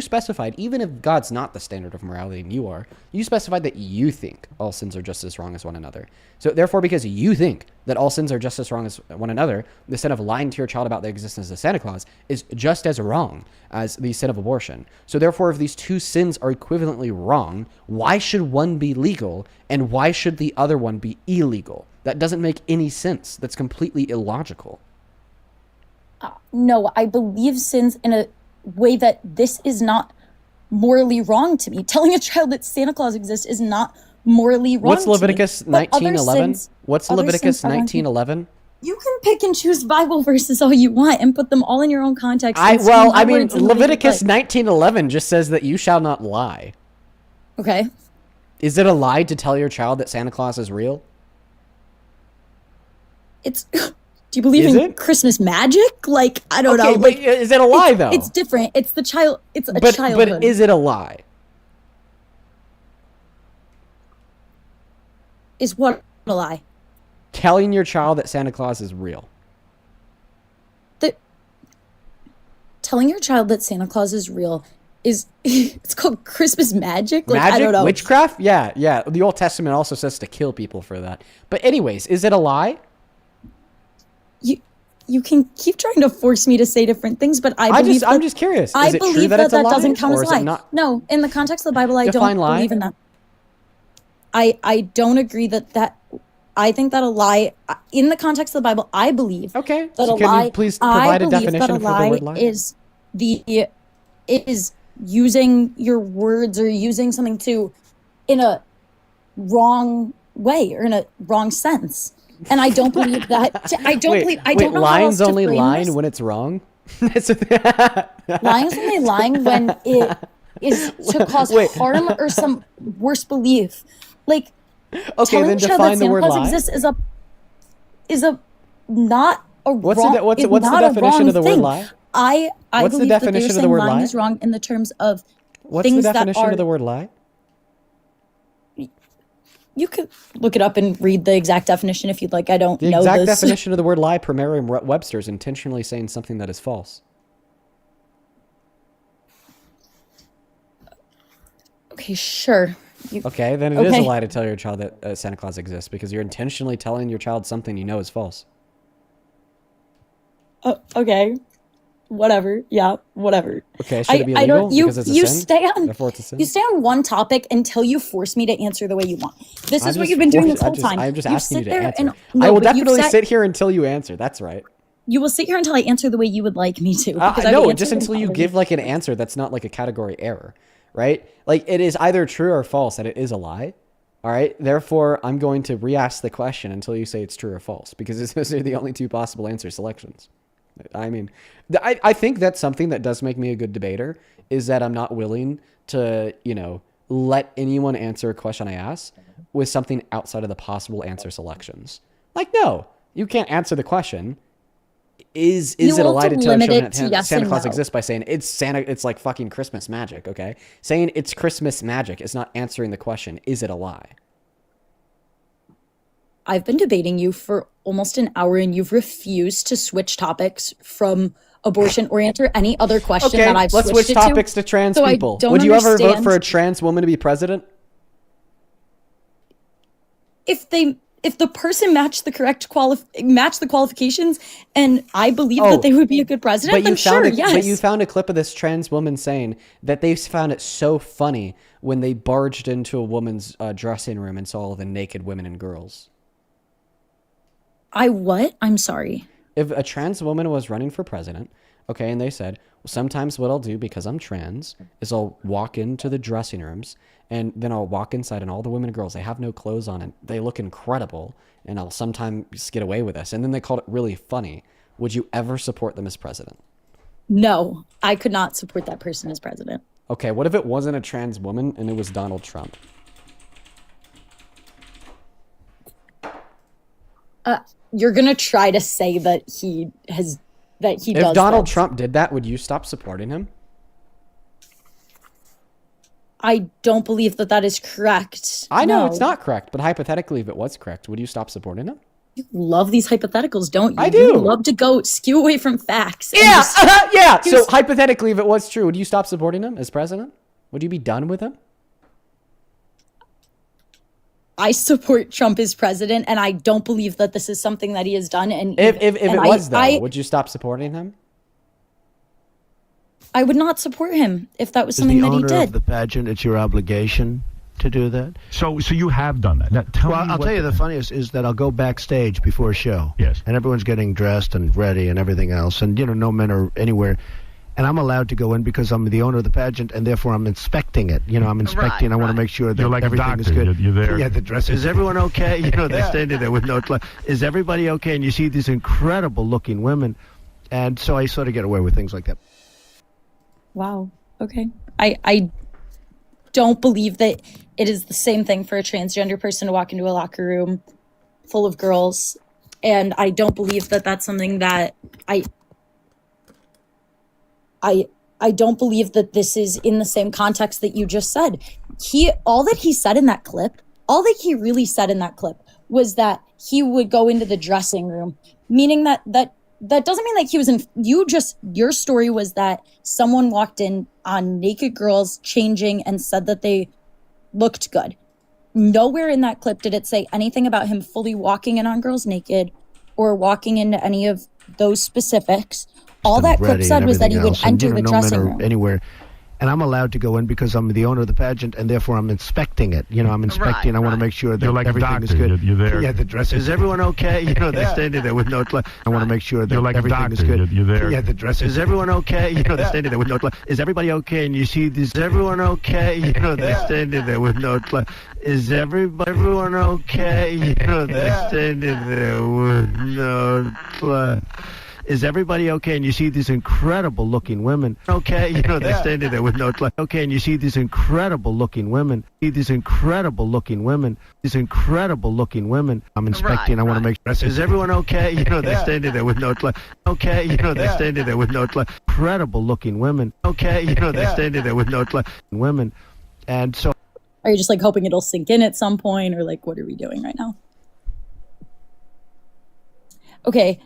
specified, even if God's not the standard of morality and you are, you specified that you think all sins are just as wrong as one another. So therefore, because you think that all sins are just as wrong as one another, the sin of lying to your child about the existence of Santa Claus is just as wrong as the sin of abortion. So therefore, if these two sins are equivalently wrong, why should one be legal and why should the other one be illegal? That doesn't make any sense. That's completely illogical. No, I believe sins in a way that this is not morally wrong to me. Telling a child that Santa Claus exists is not morally wrong. What's Leviticus 19:11? What's Leviticus 19:11? You can pick and choose Bible verses all you want and put them all in your own context. Leviticus 19:11 just says that you shall not lie. Okay. Is it a lie to tell your child that Santa Claus is real? It's... Do you believe in Christmas magic? Like, I don't know. But is it a lie, though? It's different. It's the child. It's a childhood. But is it a lie? Is what a lie? Telling your child that Santa Claus is real. telling your child that Santa Claus is real is it's called Christmas magic. Like, I don't know. Witchcraft? Yeah. The Old Testament also says to kill people for that. But anyways, is it a lie? You can keep trying to force me to say different things, but I'm just curious. Is it true that it's a lie, doesn't count as or a is it lie. not? No, in the context of the Bible, I Define don't lie. believe in that. I don't agree that I think that a lie in the context of the Bible, I believe that so a can lie. you please provide a definition that a for the lie word lie? is using your words or using something in a wrong way or in a wrong sense. And I don't believe that. I don't know lying's how else to only frame lying this. when it's wrong. Lying is only lying when it is to cause harm or some worse belief. Like, telling then a child that define the Santa word Claus lie. exists is a not a What's wrong. the is what's the not a definition wrong of the word thing. lie? I What's the believe that definition they're of the saying word lying lie? is wrong in the terms of What's the things definition that are. of the word lie? You could look it up and read the exact definition if you'd like. I don't The know exact this. definition of the word lie per Merriam-Webster is intentionally saying something that is false. Okay, sure. Okay, then it is a lie to tell your child that Santa Claus exists because you're intentionally telling your child something you know is false. Okay. Whatever. Yeah, whatever. Okay, should it be illegal because it's a sin? Stay on. Therefore it's a sin? You stay on one topic until you force me to answer the way you want. This is I'm what just you've been doing this forced- whole time. I'm just You asking you sit to there answer. and- I will but you've definitely sat- sit here until you answer. That's right. You will sit here until I answer the way you would like me to. because I've No, answered just in until you already. give like an answer that's not like a category error, right? Like it is either true or false that it is a lie. All right. Therefore, I'm going to re-ask the question until you say it's true or false because those are the only two possible answer selections. I mean, I think that's something that does make me a good debater is that I'm not willing to, let anyone answer a question I ask with something outside of the possible answer selections. Like, no, you can't answer the question. Is it a lie to tell children that Santa Claus exists by saying it's like fucking Christmas magic, okay? Saying it's Christmas magic is not answering the question, is it a lie? I've been debating you for almost an hour and you've refused to switch topics from abortion or answer any other question that I've let's switched switch it topics to trans So I people. don't Would you ever vote understand- for a trans woman to be president? If the person matched the qualifications and I believe that they would be a good president, then sure, yes. But you found a clip of this trans woman saying that they found it so funny when they barged into a woman's dressing room and saw all the naked women and girls. What? I'm sorry. If a trans woman was running for president, okay, and they said, well, sometimes what I'll do because I'm trans is I'll walk into the dressing rooms and then I'll walk inside and all the women and girls, they have no clothes on and they look incredible and I'll sometimes get away with this. And then they called it really funny. Would you ever support them as president? No, I could not support that person as president. Okay, what if it wasn't a trans woman and it was Donald Trump? You're gonna try to say that he does. If Donald Trump did that, would you stop supporting him? I don't believe that is correct. I know No. it's not correct, but hypothetically, if it was correct, would you stop supporting him? You love these hypotheticals, don't you? I do. You love to go skew away from facts. and Yeah, just yeah. use- So hypothetically, if it was true, would you stop supporting him as president? Would you be done with him? I support Trump as president, and I don't believe that this is something that he has done. And If it was though, I would you stop supporting him? I would not support him if that was As something the that he owner did. of the pageant, it's your obligation to do that. So you have done that. Now, tell me I'll what tell you the funniest is that I'll go backstage before a show. Yes. And everyone's getting dressed and ready and everything else. And, no men are anywhere. And I'm allowed to go in because I'm the owner of the pageant, and therefore I'm inspecting it. I'm inspecting. I want to make sure that You're like a everything is doctor. good. You're there. Yeah, the dress. Is everyone okay? They're standing there with no clothes. Is everybody okay? And you see these incredible-looking women. And so I sort of get away with things like that. Wow. Okay. I don't believe that it is the same thing for a transgender person to walk into a locker room full of girls, and I don't believe that that's something that I don't believe that this is in the same context that you just said. All that he said in that clip, all that he really said in that clip was that he would go into the dressing room, meaning that that doesn't mean that he was in. Your story was that someone walked in on naked girls changing and said that they looked good. Nowhere in that clip did it say anything about him fully walking in on girls naked or walking into any of those specifics. All that clip said was that he would enter the dressing room. Anywhere. And I'm allowed to go in because I'm the owner of the pageant, and therefore I'm inspecting it. I'm inspecting. I want to make sure that like everything is good. You're there. Yeah, the dress. Is everyone okay? They're standing there with no. I want to make sure that like everything is good. You're there. Yeah, the dress. Is everyone okay? They're standing there with no. Is everybody okay? And you see this. Is everyone okay? They're standing there with no. Is everyone okay? They're standing there with no. Is everybody okay? And you see these incredible looking women. Okay, they're standing there with no. Okay, and you see these incredible looking women. These incredible looking women. These incredible looking women. I'm inspecting. I want to make sure. Is everyone okay? They're standing there with no. Okay, they're standing there with no. Incredible looking women. Okay, they're standing there with no. Women, and so. Are you just like hoping it'll sink in at some point, or like what are we doing right now? Okay.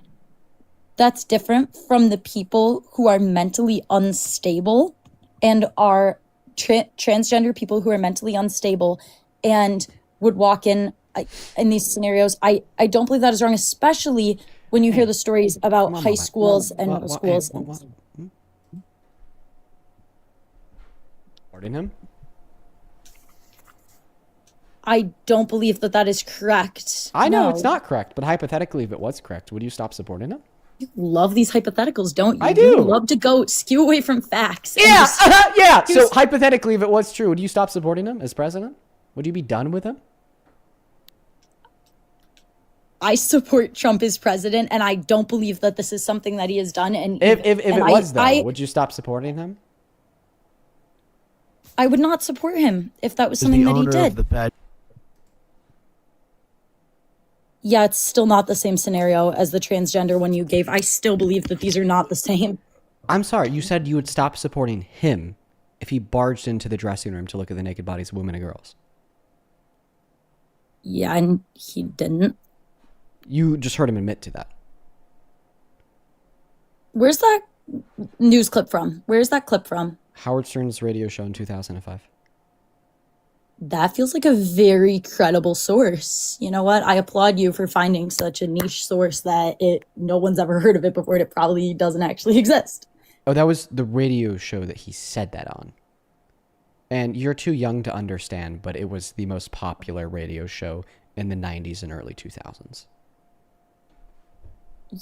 That's different from the people who are mentally unstable and are transgender people who are mentally unstable and would walk in these scenarios. I don't believe that is wrong, especially when you hear the stories about high schools and middle schools. Pardon him? I don't believe that is correct. I know it's not correct, but hypothetically, if it was correct, would you stop supporting him? You love these hypotheticals, don't you? I do. You love to go skew away from facts. Yeah, yeah. So hypothetically, if it was true, would you stop supporting him as president? Would you be done with him? I support Trump as president, and I don't believe that this is something that he has done. And if it was, though, would you stop supporting him? I would not support him if that was something that he did. Yeah, it's still not the same scenario as the transgender one you gave. I still believe that these are not the same. I'm sorry, you said you would stop supporting him if he barged into the dressing room to look at the naked bodies of women and girls. Yeah, and he didn't. You just heard him admit to that. Where's that news clip from? Where's that clip from? Howard Stern's radio show in 2005. That feels like a very credible source. You know what? I applaud you for finding such a niche source that no one's ever heard of it before, and it probably doesn't actually exist. Oh, that was the radio show that he said that on. And you're too young to understand, but it was the most popular radio show in the 90s and early 2000s.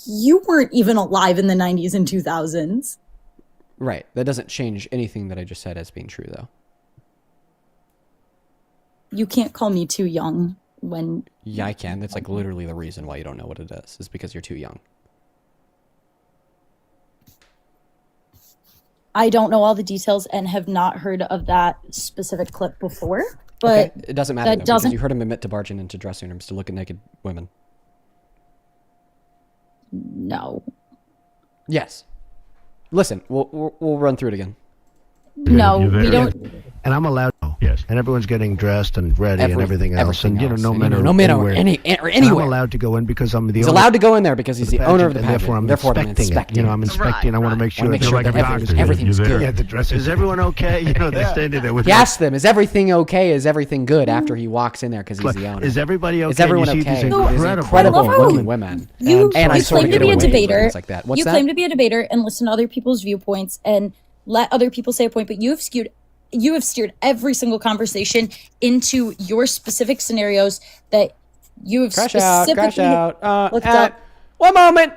You weren't even alive in the 90s and 2000s. Right. That doesn't change anything that I just said as being true, though. You can't call me too young when... Yeah, I can. That's like literally the reason why you don't know what it is because you're too young. I don't know all the details and have not heard of that specific clip before, but... Okay. It doesn't matter, though, because you heard him admit to barging into dressing rooms to look at naked women. No. Yes. Listen, we'll run through it again. No, we don't... And I'm allowed to. Yes. And everyone's getting dressed and ready and everything else. And, no men are anywhere. And I'm allowed to go in because I'm the owner. He's allowed to go in there because he's the owner of the pageant. Therefore, I'm inspecting it. I'm inspecting. I want to make sure everything's good. Yeah, the dress. Is everyone okay? They're standing there with... He asked them, is everything okay? Is everything good after he walks in there because he's the owner? Is everybody okay? Is everyone okay? These incredible women. You claim to be a debater. You claim to be a debater and listen to other people's viewpoints and let other people say a point, but you have steered every single conversation into your specific scenarios that you have specifically looked up. One moment.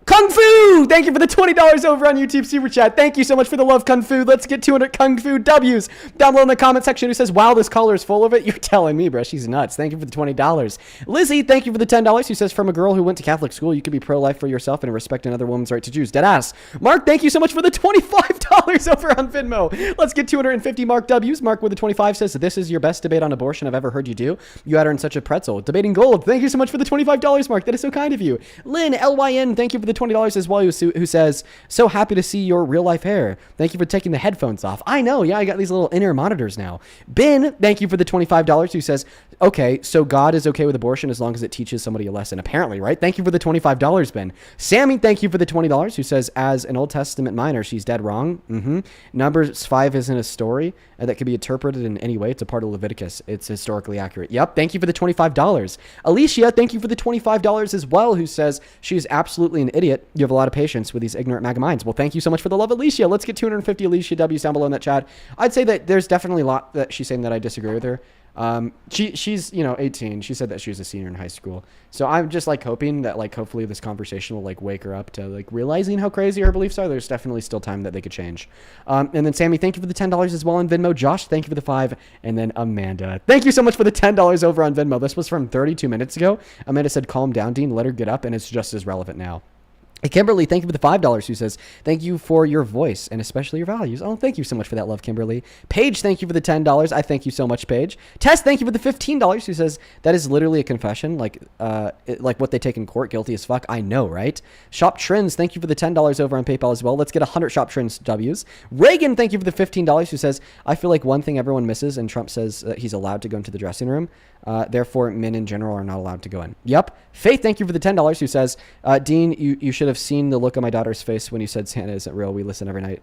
Kung Fu! Thank you for the $20 over on YouTube Super Chat. Thank you so much for the love, Kung Fu. Let's get 200 Kung Fu W's. Down below in the comment section who says, wow, this caller is full of it. You're telling me, bro. She's nuts. Thank you for the $20. Lizzie, thank you for the $10 who says, from a girl who went to Catholic school, you could be pro-life for yourself and respect another woman's right to choose. Deadass. Mark, thank you so much for the $25. $10 over on Venmo. Let's get 250 Mark W's. Mark with the 25 says, this is your best debate on abortion I've ever heard you do. You had her in such a pretzel. Debating gold. Thank you so much for the $25, Mark. That is so kind of you. Lynn, LYN, thank you for the $20 as well, who says, so happy to see your real life hair. Thank you for taking the headphones off. I know, yeah, I got these little inner monitors now. Ben, thank you for the $25, who says, okay, so God is okay with abortion as long as it teaches somebody a lesson. Apparently, right? Thank you for the $25, Ben. Sammy, thank you for the $20, who says, as an Old Testament minor, she's dead wrong. Numbers 5 isn't a story that could be interpreted in any way. It's a part of Leviticus. It's historically accurate. Yep. Thank you for the $25. Alicia, thank you for the $25 as well, who says she's absolutely an idiot. You have a lot of patience with these ignorant MAGA minds. Well, thank you so much for the love, Alicia. Let's get 250 Alicia W's down below in that chat. I'd say that there's definitely a lot that she's saying that I disagree with her. She's 18. She said that she was a senior in high school. So I'm just like hoping that like hopefully this conversation will like wake her up to like realizing how crazy her beliefs are. There's definitely still time that they could change. And then Sammy, thank you for the $10 as well on Venmo. Josh, thank you for the 5. And then Amanda, thank you so much for the $10 over on Venmo. This was from 32 minutes ago. Amanda said, calm down, Dean, let her get up. And it's just as relevant now. Kimberly, thank you for the $5, who says, thank you for your voice and especially your values. Oh, thank you so much for that love, Kimberly. Paige, thank you for the $10. I thank you so much, Paige. Tess, thank you for the $15, who says, that is literally a confession, like what they take in court, guilty as fuck. I know, right? Shop Trends, thank you for the $10 over on PayPal as well. Let's get 100 Shop Trends W's. Reagan, thank you for the $15, who says, I feel like one thing everyone misses, and Trump says that he's allowed to go into the dressing room. Therefore, men in general are not allowed to go in. Yep. Faith, thank you for the $10, who says, Dean, you should have seen the look on my daughter's face when you said Santa isn't real. We listen every night.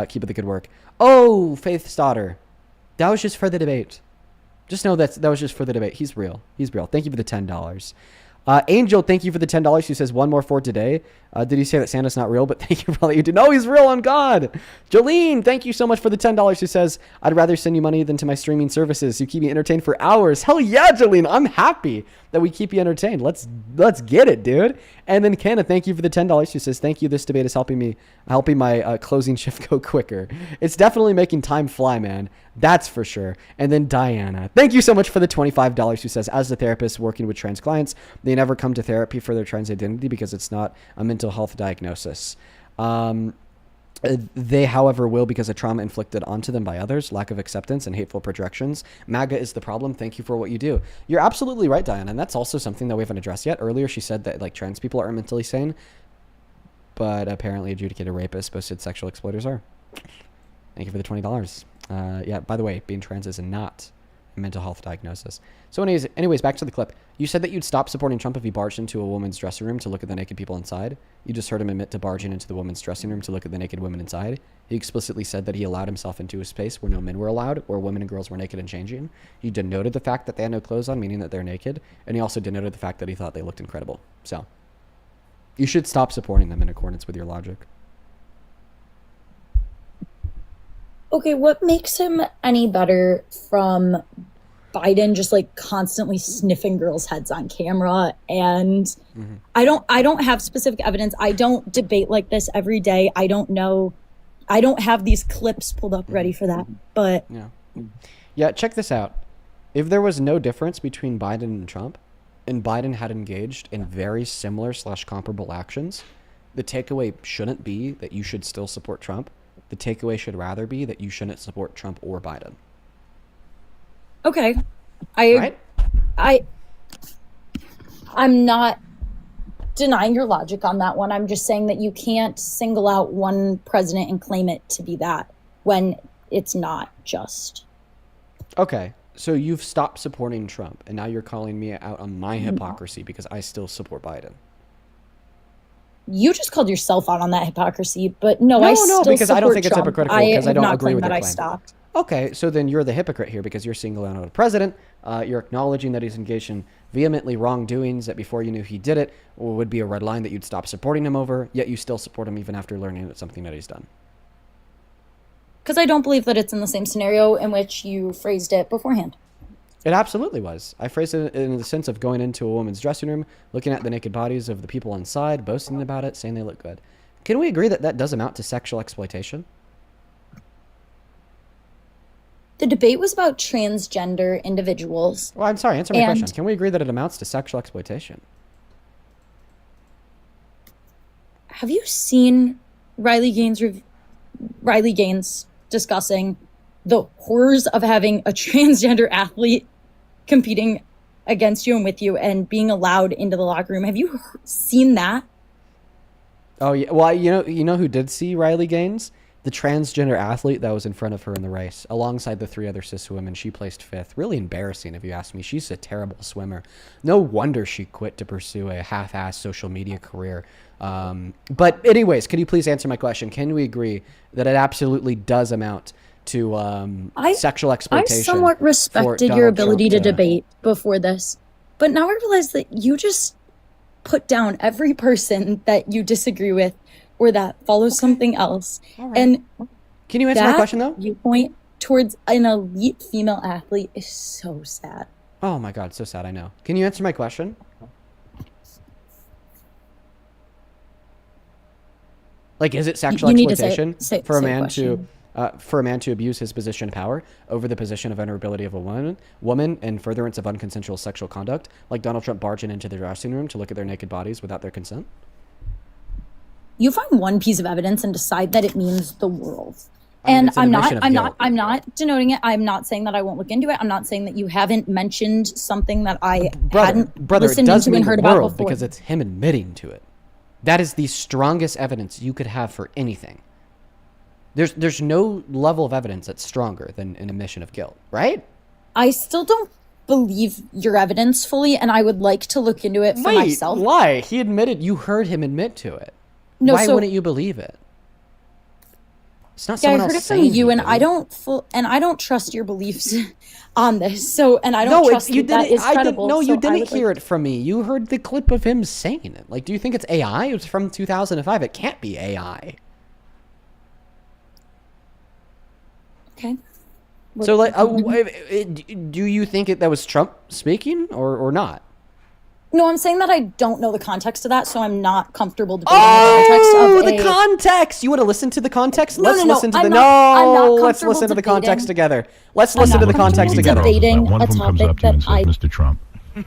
Keep up the good work. Oh, Faith's daughter. That was just for the debate. Just know that was just for the debate. He's real. He's real. Thank you for the $10. Angel, thank you for the $10. She says, one more for today. Did he say that Santa's not real? But thank you for all you do. No, he's real on God. Jolene, thank you so much for the $10. She says, I'd rather send you money than to my streaming services. You keep me entertained for hours. Hell yeah, Jolene. I'm happy that we keep you entertained. Let's get it, dude. And then Kenna, thank you for the $10. She says, thank you. This debate is helping my closing shift go quicker. It's definitely making time fly, man. That's for sure. And then Diana, thank you so much for the $25. Who says, as a therapist working with trans clients, they never come to therapy for their trans identity because it's not a mental health diagnosis. They, however, will because of trauma inflicted onto them by others, lack of acceptance, and hateful projections. MAGA is the problem. Thank you for what you do. You're absolutely right, Diana, and that's also something that we haven't addressed yet. Earlier, she said that like trans people aren't mentally sane, but apparently adjudicated rapists, posted sexual exploiters are. Thank you for the $20. Yeah, by the way, being trans is not a mental health diagnosis. So anyways, back to the clip. You said that you'd stop supporting Trump if he barged into a woman's dressing room to look at the naked people inside. You just heard him admit to barging into the woman's dressing room to look at the naked women inside. He explicitly said that he allowed himself into a space where no men were allowed, where women and girls were naked and changing. He denoted the fact that they had no clothes on, meaning that they're naked. And he also denoted the fact that he thought they looked incredible. So you should stop supporting them in accordance with your logic. Okay, what makes him any better from Biden just like constantly sniffing girls' heads on camera? And I don't have specific evidence. I don't debate like this every day. I don't know. I don't have these clips pulled up ready for that. But yeah, check this out. If there was no difference between Biden and Trump, and Biden had engaged in very similar / comparable actions, the takeaway shouldn't be that you should still support Trump. The takeaway should rather be that you shouldn't support Trump or Biden. Okay. Right? I'm not denying your logic on that one. I'm just saying that you can't single out one president and claim it to be that when it's not just. Okay. So you've stopped supporting Trump and now you're calling me out on my hypocrisy because I still support Biden. You just called yourself out on that hypocrisy, but I still because I don't think Trump. it's hypocritical because I don't agree with the claim. I stopped. Okay, so then you're the hypocrite here because you're singling out a president. You're acknowledging that he's engaged in vehemently wrongdoings that before you knew he did it would be a red line that you'd stop supporting him over, yet you still support him even after learning it's something that he's done. Because I don't believe that it's in the same scenario in which you phrased it beforehand. It absolutely was. I phrased it in the sense of going into a woman's dressing room, looking at the naked bodies of the people inside, boasting about it, saying they look good. Can we agree that that does amount to sexual exploitation? The debate was about transgender individuals. Well, I'm sorry, answer my question. Can we agree that it amounts to sexual exploitation? Have you seen Riley Gaines' Riley Gaines discussing the horrors of having a transgender athlete competing against you and with you and being allowed into the locker room. Have you seen that? Oh yeah. Well, you know who did see Riley Gaines? The transgender athlete that was in front of her in the race, alongside the 3 other cis women. She placed 5th. Really embarrassing, if you ask me. She's a terrible swimmer. No wonder she quit to pursue a half-assed social media career. But anyways, can you please answer my question? Can we agree that it absolutely does amount to sexual exploitation? I somewhat respected your ability to debate before this, but now I realize that you just put down every person that you disagree with or that follows something else. Right. And can you answer my question though? You point towards an elite female athlete is so sad. Oh my God, so sad. I know. Can you answer my question? Like, is it sexual exploitation for a man to abuse his position of power over the position of vulnerability of a woman in furtherance of unconsensual sexual conduct, like Donald Trump barging into their dressing room to look at their naked bodies without their consent? You find one piece of evidence and decide that it means the world. And I'm not denoting it. I'm not saying that I won't look into it. I'm not saying that you haven't mentioned something that I hadn't listened to and heard about before. Because it's him admitting to it. That is the strongest evidence you could have for anything. There's no level of evidence that's stronger than an admission of guilt, right? I still don't believe your evidence fully, and I would like to look into it for myself. Why? He admitted, you heard him admit to it. No, why wouldn't you believe it? It's not someone else saying it from you, and I don't trust your beliefs on this. So, and I don't trust that is credible. You didn't hear it from me. You heard the clip of him saying it. Like, do you think it's AI? It was from 2005. It can't be AI. Okay. So, like, do you think that was Trump speaking or not? No, I'm saying that I don't know the context of that, so I'm not comfortable debating the context. You want to listen to the context? Let's listen to the context together. Let's listen to the context together. One of them comes up to you and says, Mr. Trump, you're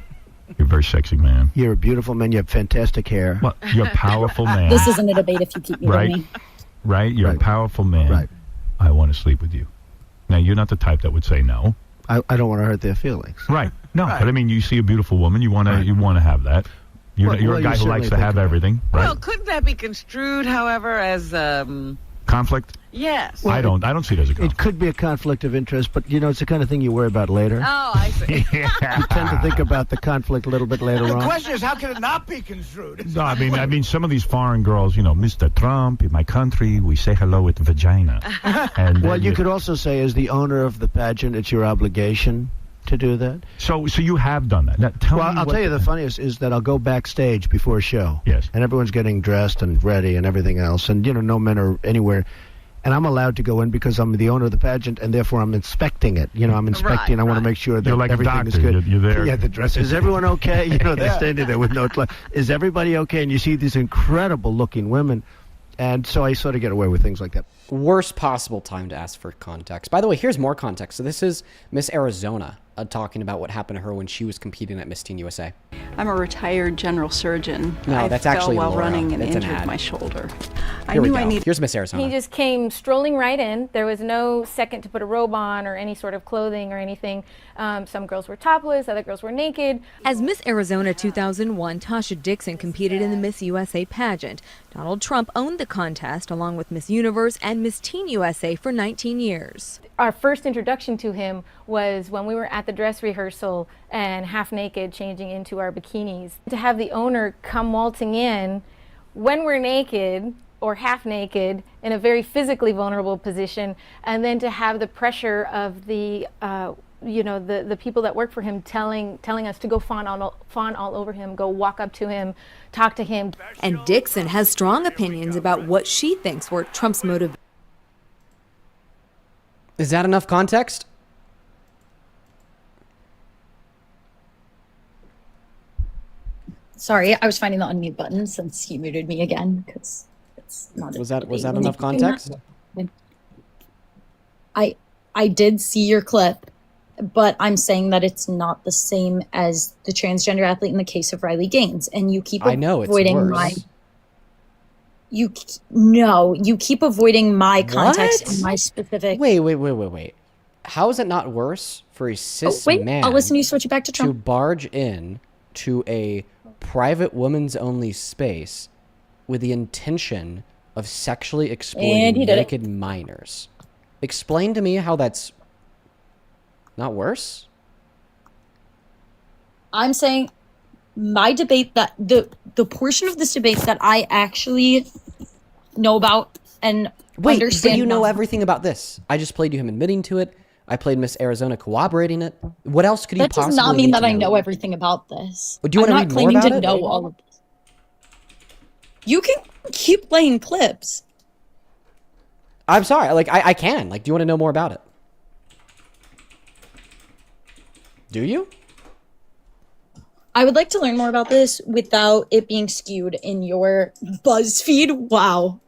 a very sexy man. You're a beautiful man. You have fantastic hair. Well, you're a powerful man. This isn't a debate if you keep muting me. Right? You're a powerful man. Right. I want to sleep with you. Now, you're not the type that would say no. I don't want to hurt their feelings. Right. No, but I mean, you see a beautiful woman, you want to have that. You're a guy who likes to have everything, right? Well, couldn't that be construed, however, as conflict? Yes. Well, I don't see it as a conflict. It could be a conflict of interest, but it's the kind of thing you worry about later. Oh, I see. You tend to think about the conflict a little bit later on. The question is, how can it not be construed? No, I mean, some of these foreign girls, Mr. Trump, in my country, we say hello with vagina. And well, you could also say, as the owner of the pageant, it's your obligation to do that. So you have done that. Now, I'll tell you the funniest is that I'll go backstage before a show. Yes. And everyone's getting dressed and ready and everything else. And, no men are anywhere. And I'm allowed to go in because I'm the owner of the pageant, and therefore I'm inspecting it. I'm inspecting. I want to make sure that like everything is good. You're there. Yeah, the dress. Is everyone okay? They're standing there with no. Is everybody okay? And you see these incredible-looking women, and so I sort of get away with things like that. Worst possible time to ask for context. By the way, here's more context. So this is Miss Arizona talking about what happened to her when she was competing at Miss Teen USA. I'm a retired general surgeon. No, that's actually while Laura. running and It's an injured ad. my shoulder. Here we go. Here's Miss Arizona. He just came strolling right in. There was no second to put a robe on or any sort of clothing or anything. Some girls were topless, other girls were naked. As Miss Arizona 2001, Tasha Dixon competed in the Miss USA pageant. Donald Trump owned the contest along with Miss Universe and Miss Teen USA for 19 years. Our first introduction to him was when we were at the dress rehearsal and half naked changing into our bikinis. To have the owner come waltzing in when we're naked or half naked in a very physically vulnerable position, and then to have the pressure of the the people that work for him telling us to go fawn all over him, go walk up to him, talk to him. And Dixon has strong opinions about what she thinks were Trump's motivations. Is that enough context? Sorry, I was finding the unmute button since he muted me again because it's not. Was that enough context? I did see your clip, but I'm saying that it's not the same as the transgender athlete in the case of Riley Gaines, and you keep I know it's avoiding worse. my. You keep avoiding my context and my specific. Wait. How is it not worse for a cis man I'll listen to you switch it back to to Trump. barge in to a private women's only space with the intention of sexually exploiting naked minors? Explain to me how that's not worse. I'm saying my debate that the portion of this debate that I actually know about and understand. But you know everything about this. I just played you him admitting to it. I played Miss Arizona corroborating it. What else could you possibly? That does not mean that I know everything about this. Do you want to read more about it? I'm not claiming to know all of this. You can keep playing clips. I'm sorry. Like I can. Like, do you want to know more about it? Do you? I would like to learn more about this without it being skewed in your BuzzFeed. Wow.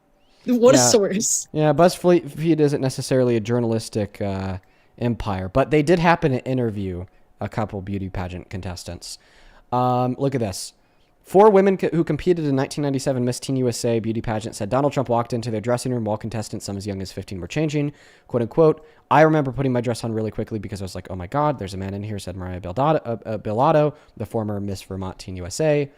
What a source. Yeah, BuzzFeed isn't necessarily a journalistic empire, but they did happen to interview a couple beauty pageant contestants. Look at this. 4 women who competed in 1997 Miss Teen USA beauty pageant said Donald Trump walked into their dressing room while contestants, some as young as 15, were changing. "Quote unquote, I remember putting my dress on really quickly because I was like, oh my God, there's a man in here," said Mariah Bilato, the former Miss Vermont Teen USA.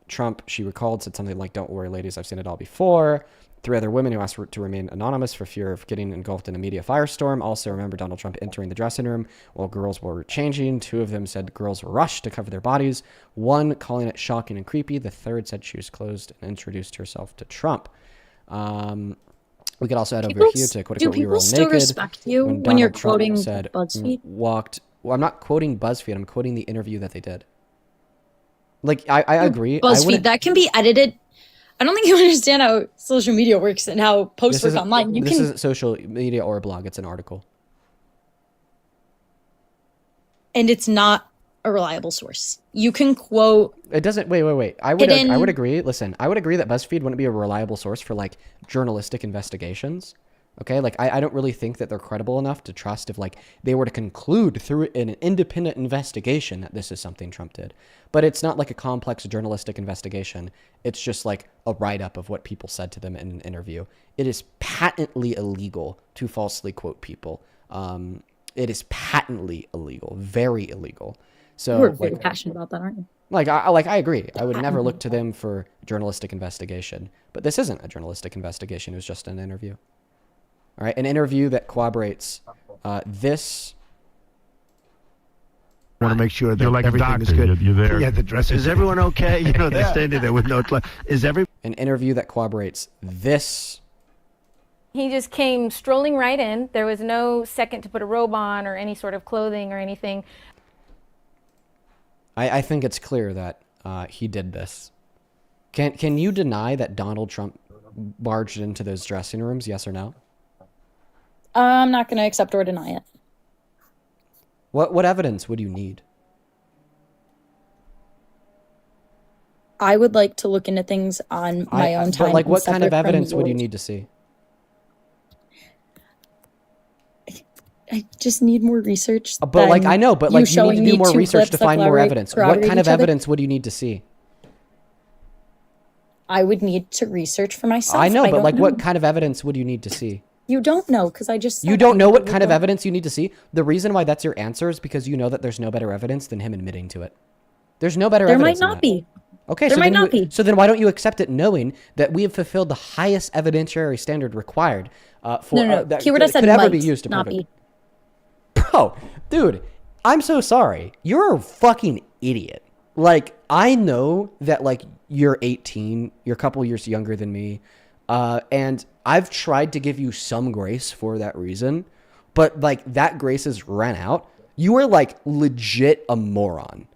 Trump, she recalled, said something like, "Don't worry, ladies, I've seen it all before." 3 other women who asked to remain anonymous for fear of getting engulfed in a media firestorm also remember Donald Trump entering the dressing room while girls were changing. 2 of them said girls rushed to cover their bodies, 1 calling it shocking and creepy. The 3rd said she was closed and introduced herself to Trump. We could also head over here to quote unquote, "We were all naked." Do people still respect you when you're quoting said, BuzzFeed? Well, I'm not quoting BuzzFeed. I'm quoting the interview that they did. Like, I agree. BuzzFeed, that can be edited. I don't think you understand how social media works and how posts work online. This isn't social media or a blog. It's an article. And it's not a reliable source. You can quote. It doesn't. Wait. I would agree. Listen, I would agree that BuzzFeed wouldn't be a reliable source for like journalistic investigations. Okay, like I don't really think that they're credible enough to trust if like they were to conclude through an independent investigation that this is something Trump did. But it's not like a complex journalistic investigation. It's just like a write-up of what people said to them in an interview. It is patently illegal to falsely quote people. It is patently illegal, very illegal. So you're very passionate about that, aren't you? I agree. I would never look to them for journalistic investigation. But this isn't a journalistic investigation. It was just an interview. All right, an interview that corroborates this. I want to make sure that You're like everything is doctor. good. You're there. Yeah, the dress. Is everyone okay? You know, they're standing there with no. Is every an interview that corroborates this? He just came strolling right in. There was no second to put a robe on or any sort of clothing or anything. I think it's clear that he did this. Can you deny that Donald Trump barged into those dressing rooms? Yes or no? I'm not going to accept or deny it. What evidence would you need? I would like to look into things on my own time. But like, what kind of evidence would you need to see? I just need more research. But like, I know, but like, you need to do more research to find more evidence. What kind of evidence would you need to see? I would need to research for myself. I know, but like, what kind of evidence would you need to see? You don't know, because I just... You don't know what kind of evidence you need to see? The reason why that's your answer is because you know that there's no better evidence than him admitting to it. There's no better evidence. There might not be. Okay, so then why don't you accept it knowing that we have fulfilled the highest evidentiary standard required for that could ever be used to prove it? Bro, dude, I'm so sorry. You're a fucking idiot. Like, I know that like you're 18, you're a couple years younger than me, and I've tried to give you some grace for that reason, but like that grace has ran out. You are like legit a moron.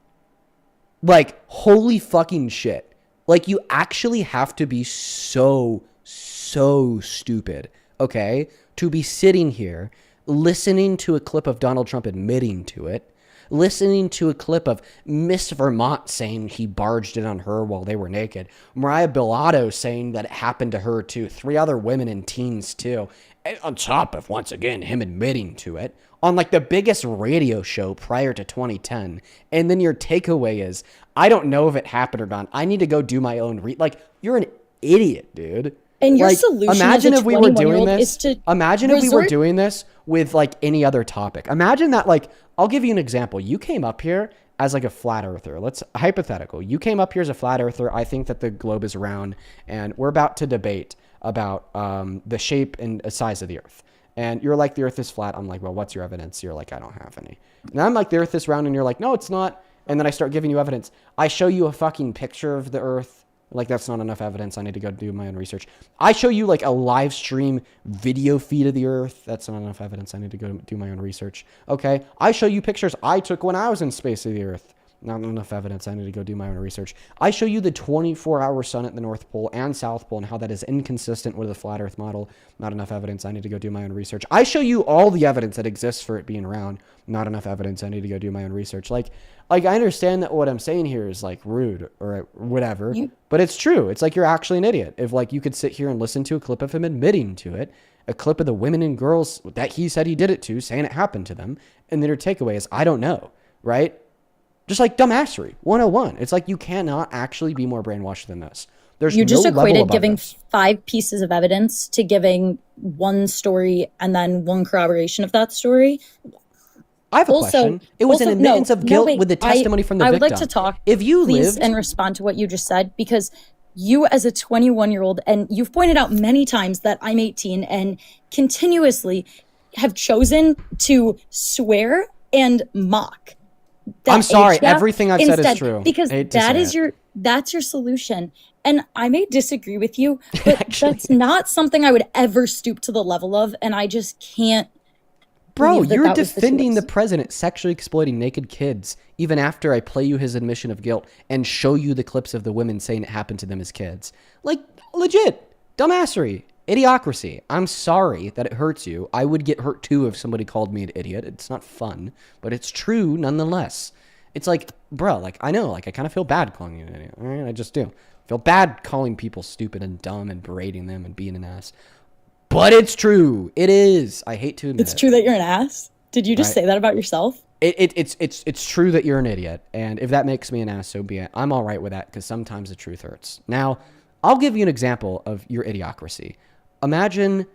Like, holy fucking shit. Like, you actually have to be so stupid, okay, to be sitting here listening to a clip of Donald Trump admitting to it, listening to a clip of Miss Vermont saying he barged in on her while they were naked, Mariah Bilato saying that it happened to her too, 3 other women and teens too, and on top of, once again, him admitting to it, on like the biggest radio show prior to 2010, and then your takeaway is, I don't know if it happened or not, I need to go do my own like, you're an idiot, dude. And your Like, solution imagine as a if we were 21-year-old doing is this. to Imagine if we were resort- doing this with like any other topic. Imagine that, like, I'll give you an example. You came up here as like a flat earther. Let's hypothetical. You came up here as a flat earther. I think that the globe is round, and we're about to debate about the shape and size of the earth. And you're like, the earth is flat. I'm like, well, what's your evidence? You're like, I don't have any. And I'm like, the earth is round, and you're like, no, it's not. And then I start giving you evidence. I show you a fucking picture of the earth. Like, that's not enough evidence. I need to go do my own research. I show you like a live stream video feed of the earth. That's not enough evidence. I need to go do my own research. Okay. I show you pictures I took when I was in space of the earth. Not enough evidence. I need to go do my own research. I show you the 24-hour sun at the North Pole and South Pole and how that is inconsistent with the flat earth model. Not enough evidence. I need to go do my own research. I show you all the evidence that exists for it being round. Not enough evidence. I need to go do my own research. Like I understand that what I'm saying here is like rude or whatever, but it's true. It's like you're actually an idiot. If like you could sit here and listen to a clip of him admitting to it, a clip of the women and girls that he said he did it to, saying it happened to them, and then your takeaway is, I don't know, right? Just like dumbassery 101. It's like you cannot actually be more brainwashed than this. There's You no just level equated above giving this. 5 pieces of evidence to giving one story and then one corroboration of that story. I have a question. It was an admittance of guilt with the testimony from the I victim. would like to talk, If you please, lived, and respond to what you just said, because you as a 21-year-old, and you've pointed out many times that I'm 18 and continuously have chosen to swear and mock. I'm sorry, age gap everything I've said is instead, true. because I hate to that say is it. that's your solution. And I may disagree with you, but that's not something I would ever stoop to the level of, and I just can't. Bro, believe that you're that was the defending the choice. president sexually exploiting naked kids, even after I play you his admission of guilt and show you the clips of the women saying it happened to them as kids. Like, legit, dumbassery, idiocracy. I'm sorry that it hurts you. I would get hurt too if somebody called me an idiot. It's not fun, but it's true nonetheless. It's like, bro, like, I know, like, I kind of feel bad calling you an idiot. All right, I just do. Feel bad calling people stupid and dumb and berating them and being an ass. But it's true. It is. I hate to admit It's true that you're an ass. Did you just Right. say that about yourself? It's true that you're an idiot, and if that makes me an ass, so be it. I'm all right with that because sometimes the truth hurts. Now, I'll give you an example of your idiocracy. Imagine,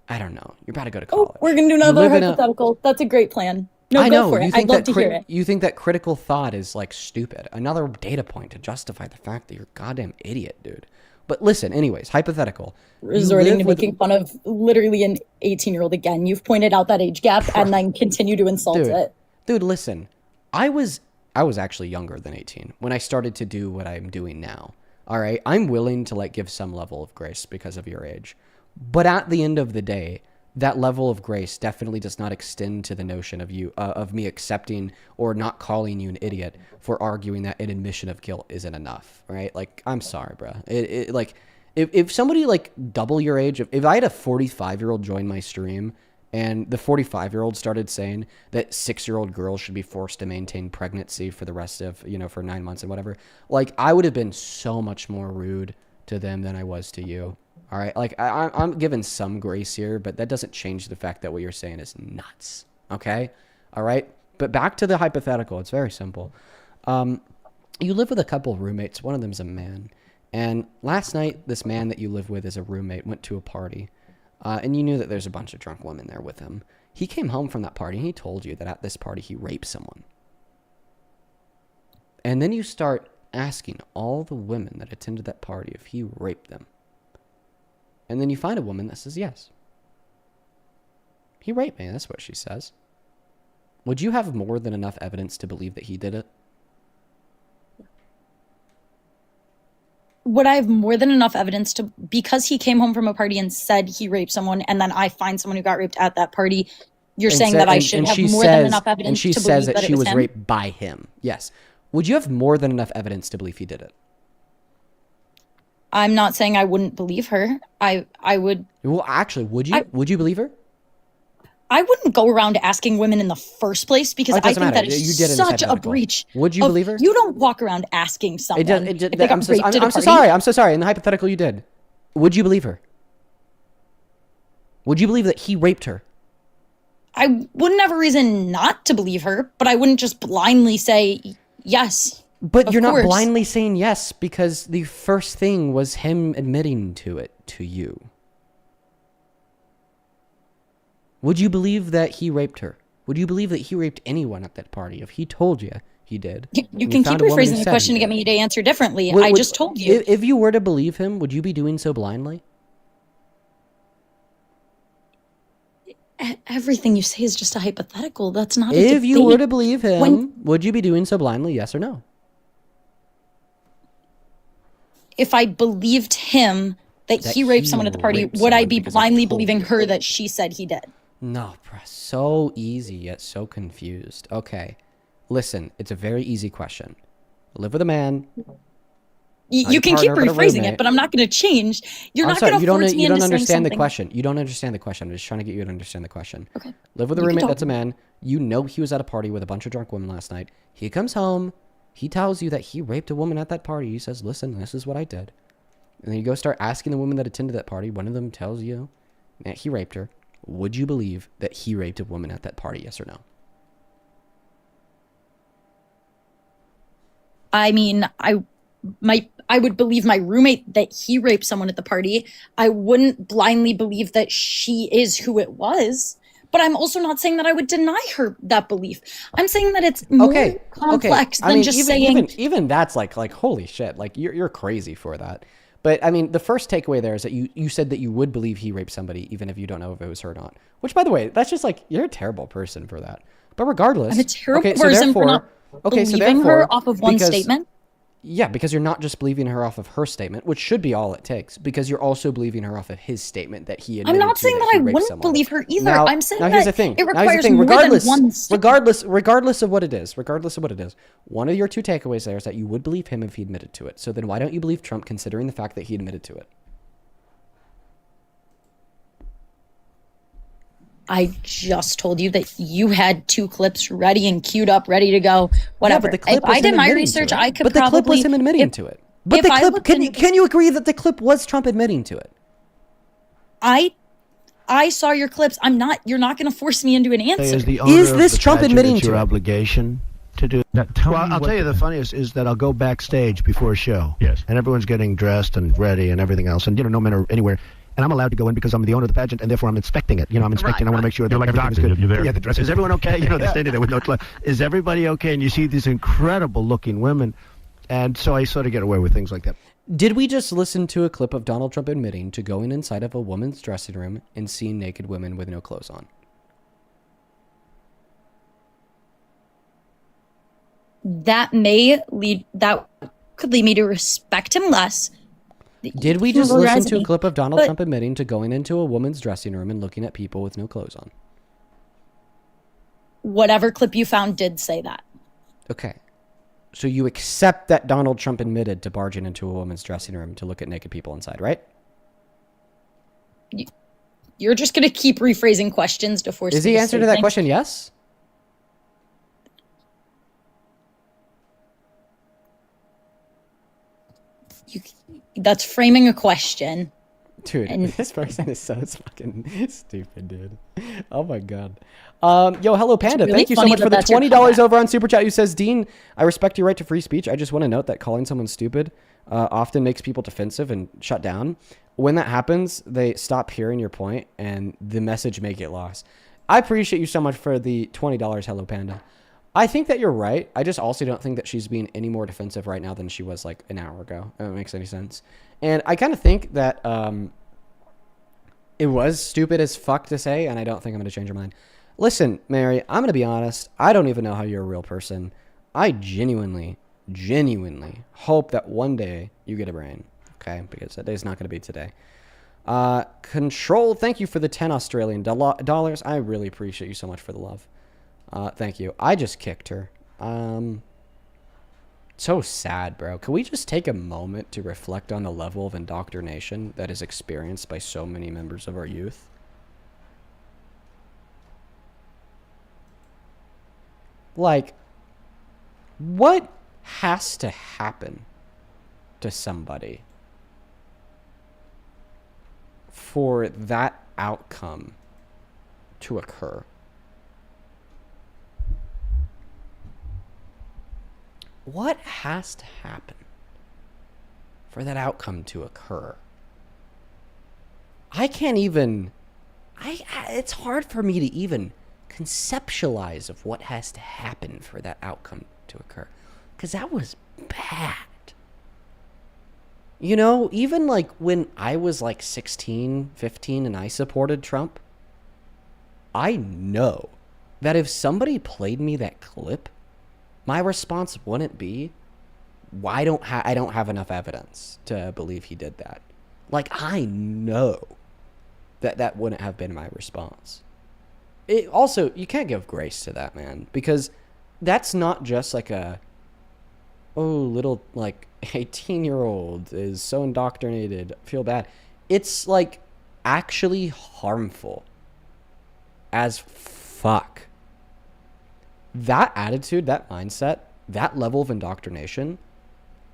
I don't know, you're about to go to college. We're gonna do You another live in a- hypothetical. That's a great plan. No, I go know. for You it. think I'd love that to hear it. You think that critical thought is like stupid. Another data point to justify the fact that you're a goddamn idiot, dude. But listen, anyways, hypothetical. You Resorting live to with- making fun of literally an 18-year-old again. You've pointed out that age gap and then continue to insult it. Dude, listen. I was actually younger than 18 when I started to do what I'm doing now. All right? I'm willing to like give some level of grace because of your age. But at the end of the day, that level of grace definitely does not extend to the notion of you of me accepting or not calling you an idiot for arguing that an admission of guilt isn't enough, right? Like, I'm sorry, bro. Like if somebody like double your age, if I had a 45-year-old join my stream and the 45-year-old started saying that 6-year-old girls should be forced to maintain pregnancy for the rest of, for 9 months and whatever, like, I would have been so much more rude to them than I was to you. All right, like, I'm giving some grace here, but that doesn't change the fact that what you're saying is nuts, okay? All right, but back to the hypothetical. It's very simple. You live with a couple of roommates. One of them's a man. And last night, this man that you live with as a roommate went to a party, and you knew that there's a bunch of drunk women there with him. He came home from that party, and he told you that at this party, he raped someone. And then you start asking all the women that attended that party if he raped them. And then you find a woman that says yes. He raped me, that's what she says. Would you have more than enough evidence to believe that he did it? Would I have more than enough evidence to, because he came home from a party and said he raped someone, and then I find someone who got raped at that party, you're saying that I should have more than enough evidence and she to says believe that that she it was was him? raped by him. Yes. Would you have more than enough evidence to believe he did it? I'm not saying I wouldn't believe her. I would. Well, actually, would you? Would you believe her? I wouldn't go around asking women in the first place because Oh, it I doesn't think matter. that You is did it in such a hypothetical. breach. Would you of- believe her? You don't walk around asking someone. if they got I'm so raped at a party. sorry. I'm so sorry. In the hypothetical, you did. Would you believe her? Would you believe that he raped her? I wouldn't have a reason not to believe her, but I wouldn't just blindly say yes. But Of you're not course. blindly saying yes because the first thing was him admitting to it to you. Would you believe that he raped her? Would you believe that he raped anyone at that party if he told you he did? You and you can keep found a woman who rephrasing the said question he to get did? me to answer differently. Would- I would- just told you. If you were to believe him, would you be doing so blindly? Everything you say is just a hypothetical. That's not a If you were debate. to believe him, When- would you be doing so blindly? Yes or no? If I believed him that he raped someone at the party, raped would I someone be because he blindly told believing you. her that she said he did? No, bro. So easy yet so confused. Okay. Listen, it's a very easy question. Live with a man. Not You your can keep partner, but a rephrasing roommate. it, but I'm not going to change. You're I'm not sorry, going to force me you don't into saying understand the something. question. You don't understand the question. I'm just trying to get you to understand the question. Okay. Live with a You can roommate talk. that's a man. You know he was at a party with a bunch of drunk women last night. He comes home. He tells you that he raped a woman at that party. He says, listen, this is what I did. And then you go start asking the women that attended that party. One of them tells you that he raped her. Would you believe that he raped a woman at that party? Yes or no? I mean, I would believe my roommate that he raped someone at the party. I wouldn't blindly believe that she is who it was. But I'm also not saying that I would deny her that belief. I'm saying that it's more complex than just saying. Even that's like holy shit. Like you're crazy for that. But I mean, the first takeaway there is that you said that you would believe he raped somebody even if you don't know if it was her or not. Which, by the way, that's just like you're a terrible person for that. But regardless, I'm a terrible person for not believing her off of one statement. Yeah, because you're not just believing her off of her statement, which should be all it takes, because you're also believing her off of his statement that he admitted I'm not to saying that he I raped wouldn't someone. believe her either. Now, I'm saying now here's that the thing. it Now, here's the requires thing. more Regardless, than one statement. regardless of what it is, one of your two takeaways there is that you would believe him if he admitted to it. So then why don't you believe Trump considering the fact that he admitted to it? I just told you that you had 2 clips ready and queued up, ready to go. Whatever. Yeah, but the clip if was I did him my admitting research, to it. I could But the probably. clip was him admitting to it. But if the I clip, looked can you agree that the clip was Trump admitting to it? I saw your clips. You're not going to force me into an answer. Is this Trump admitting it's your to it? obligation to do well, I'll tell you the funniest is that I'll go backstage before a show. Yes. And everyone's getting dressed and ready and everything else. And, no men are anywhere. And I'm allowed to go in because I'm the owner of the pageant, and therefore I'm inspecting it. I'm inspecting. I want to make sure that You're like a everything is doctor. good. You're there. Yeah, the dress. Is everyone okay? They're standing there with no clothes. Is everybody okay? And you see these incredible looking women. And so I sort of get away with things like that. Did we just listen to a clip of Donald Trump admitting to going inside of a woman's dressing room and seeing naked women with no clothes on? That could lead me to respect him less. Did we just listen to a me, clip of Donald but- Trump admitting to going into a woman's dressing room and looking at people with no clothes on? Whatever clip you found did say that. Okay. So you accept that Donald Trump admitted to barging into a woman's dressing room to look at naked people inside, right? You're just going to keep rephrasing questions to force Is me the to answer say to that things. question yes? That's framing a question. Dude, And- this person is so fucking stupid, dude. Oh my god. Yo, hello Panda. really Thank you so funny much that for the that's your $20 comeback. over on Super Chat. Who says, Dean, I respect your right to free speech. I just want to note that calling someone stupid often makes people defensive and shut down. When that happens, they stop hearing your point and the message may get lost. I appreciate you so much for the $20, hello Panda. I think that you're right. I just also don't think that she's being any more defensive right now than she was like an hour ago. If that makes any sense. And I kind of think that it was stupid as fuck to say, and I don't think I'm going to change her mind. Listen, Mary, I'm going to be honest. I don't even know how you're a real person. I genuinely hope that one day you get a brain, okay? Because that day's not going to be today. Control, thank you for the 10 Australian dollars. I really appreciate you so much for the love. Thank you. I just kicked her. So sad, bro. Can we just take a moment to reflect on the level of indoctrination that is experienced by so many members of our youth? Like, what has to happen to somebody for that outcome to occur? what has to happen for that outcome to occur? I can't even, it's hard for me to even conceptualize of what has to happen for that outcome to occur. Because that was bad. You know, even like when I was like 16, 15 and I supported Trump, I know that if somebody played me that clip, my response wouldn't be, I don't have enough evidence to believe he did that. Like, I know that wouldn't have been my response. It also, you can't give grace to that, man, because that's not just like a, oh, little like 18-year-old is so indoctrinated, feel bad. It's like actually harmful as fuck. That attitude, that mindset, that level of indoctrination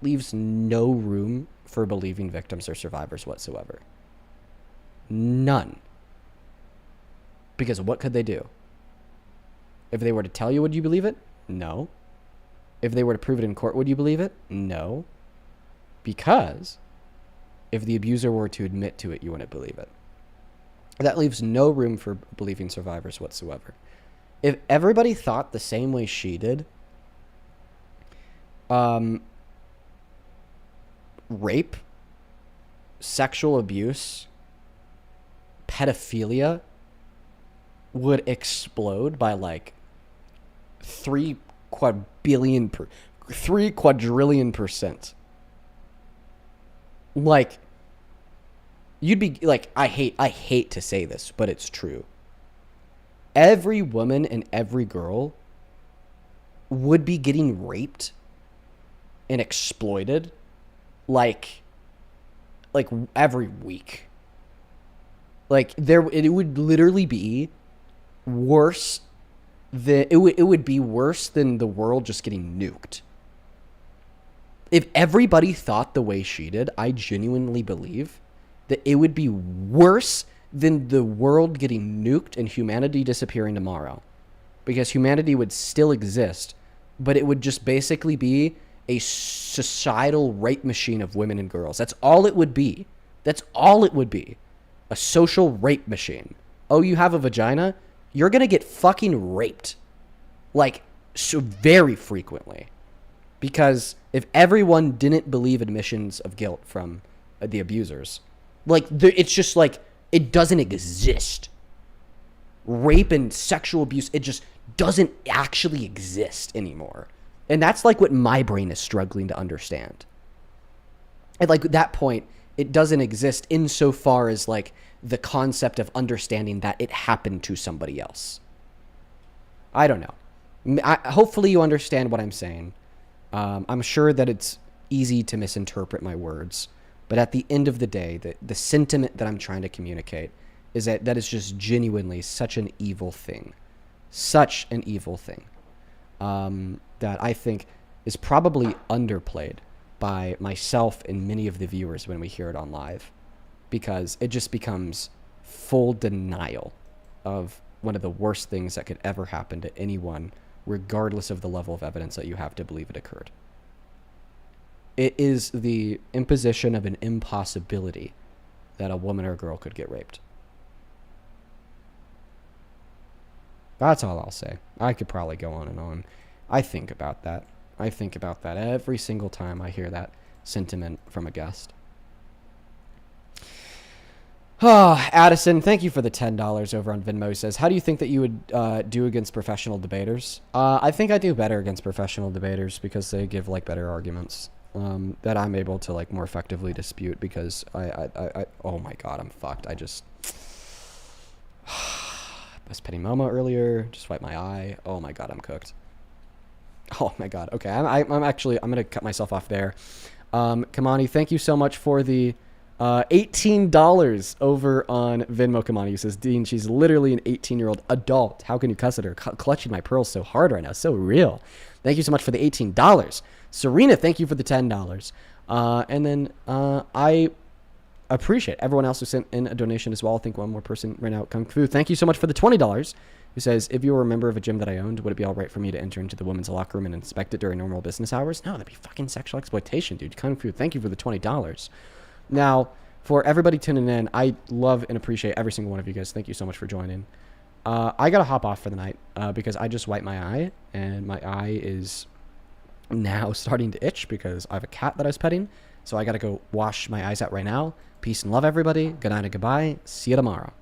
leaves no room for believing victims or survivors whatsoever. None. Because what could they do? If they were to tell you, would you believe it? No. If they were to prove it in court, would you believe it? No. Because if the abuser were to admit to it, you wouldn't believe it. That leaves no room for believing survivors whatsoever. If everybody thought the same way she did, rape, sexual abuse, pedophilia would explode by like 3 quadrillion %. Like, you'd be like, I hate to say this, but it's true. Every woman and every girl would be getting raped and exploited like every week. Like, it would literally be worse than it would be worse than the world just getting nuked. If everybody thought the way she did, I genuinely believe that it would be worse than the world getting nuked and humanity disappearing tomorrow. Because humanity would still exist, but it would just basically be a societal rape machine of women and girls. That's all it would be. That's all it would be. A social rape machine. Oh, you have a vagina? You're going to get fucking raped. Like, so very frequently. Because if everyone didn't believe admissions of guilt from the abusers, like, it's just like, it doesn't exist. Rape and sexual abuse, it just doesn't actually exist anymore. And that's like what my brain is struggling to understand. At like that point, it doesn't exist insofar as like the concept of understanding that it happened to somebody else. I don't know. Hopefully you understand what I'm saying. I'm sure that it's easy to misinterpret my words, but at the end of the day, the sentiment that I'm trying to communicate is that is just genuinely such an evil thing. Such an evil thing. That I think is probably underplayed by myself and many of the viewers when we hear it on live, because it just becomes full denial of one of the worst things that could ever happen to anyone, regardless of the level of evidence that you have to believe it occurred. It is the imposition of an impossibility that a woman or a girl could get raped. That's all I'll say. I could probably go on and on. I think about that. I think about that every single time I hear that sentiment from a guest. Oh, Addison, thank you for the $10 over on Venmo. He says, how do you think that you would do against professional debaters? I think I do better against professional debaters because they give like better arguments that I'm able to like more effectively dispute, because I oh my God, I'm fucked. I just was petting Momo earlier, just wiped my eye. Oh my God, I'm cooked. Oh my God. Okay, I'm going to cut myself off there. Kamani, thank you so much for the $18 over on Venmo. Kamani says, Dean, she's literally an 18-year-old adult. How can you cuss at her? Clutching my pearls so hard right now. So real. Thank you so much for the $18. Serena, thank you for the $10. And then I appreciate everyone else who sent in a donation as well. I think one more person right now come through. Thank you so much for the $20. who says, if you were a member of a gym that I owned, would it be all right for me to enter into the women's locker room and inspect it during normal business hours? No, that'd be fucking sexual exploitation, dude. Kung Fu, thank you for the $20. Now, for everybody tuning in, I love and appreciate every single one of you guys. Thank you so much for joining. I gotta hop off for the night because I just wiped my eye, and my eye is now starting to itch because I have a cat that I was petting. So I gotta go wash my eyes out right now. Peace and love, everybody. Good night and goodbye. See you tomorrow.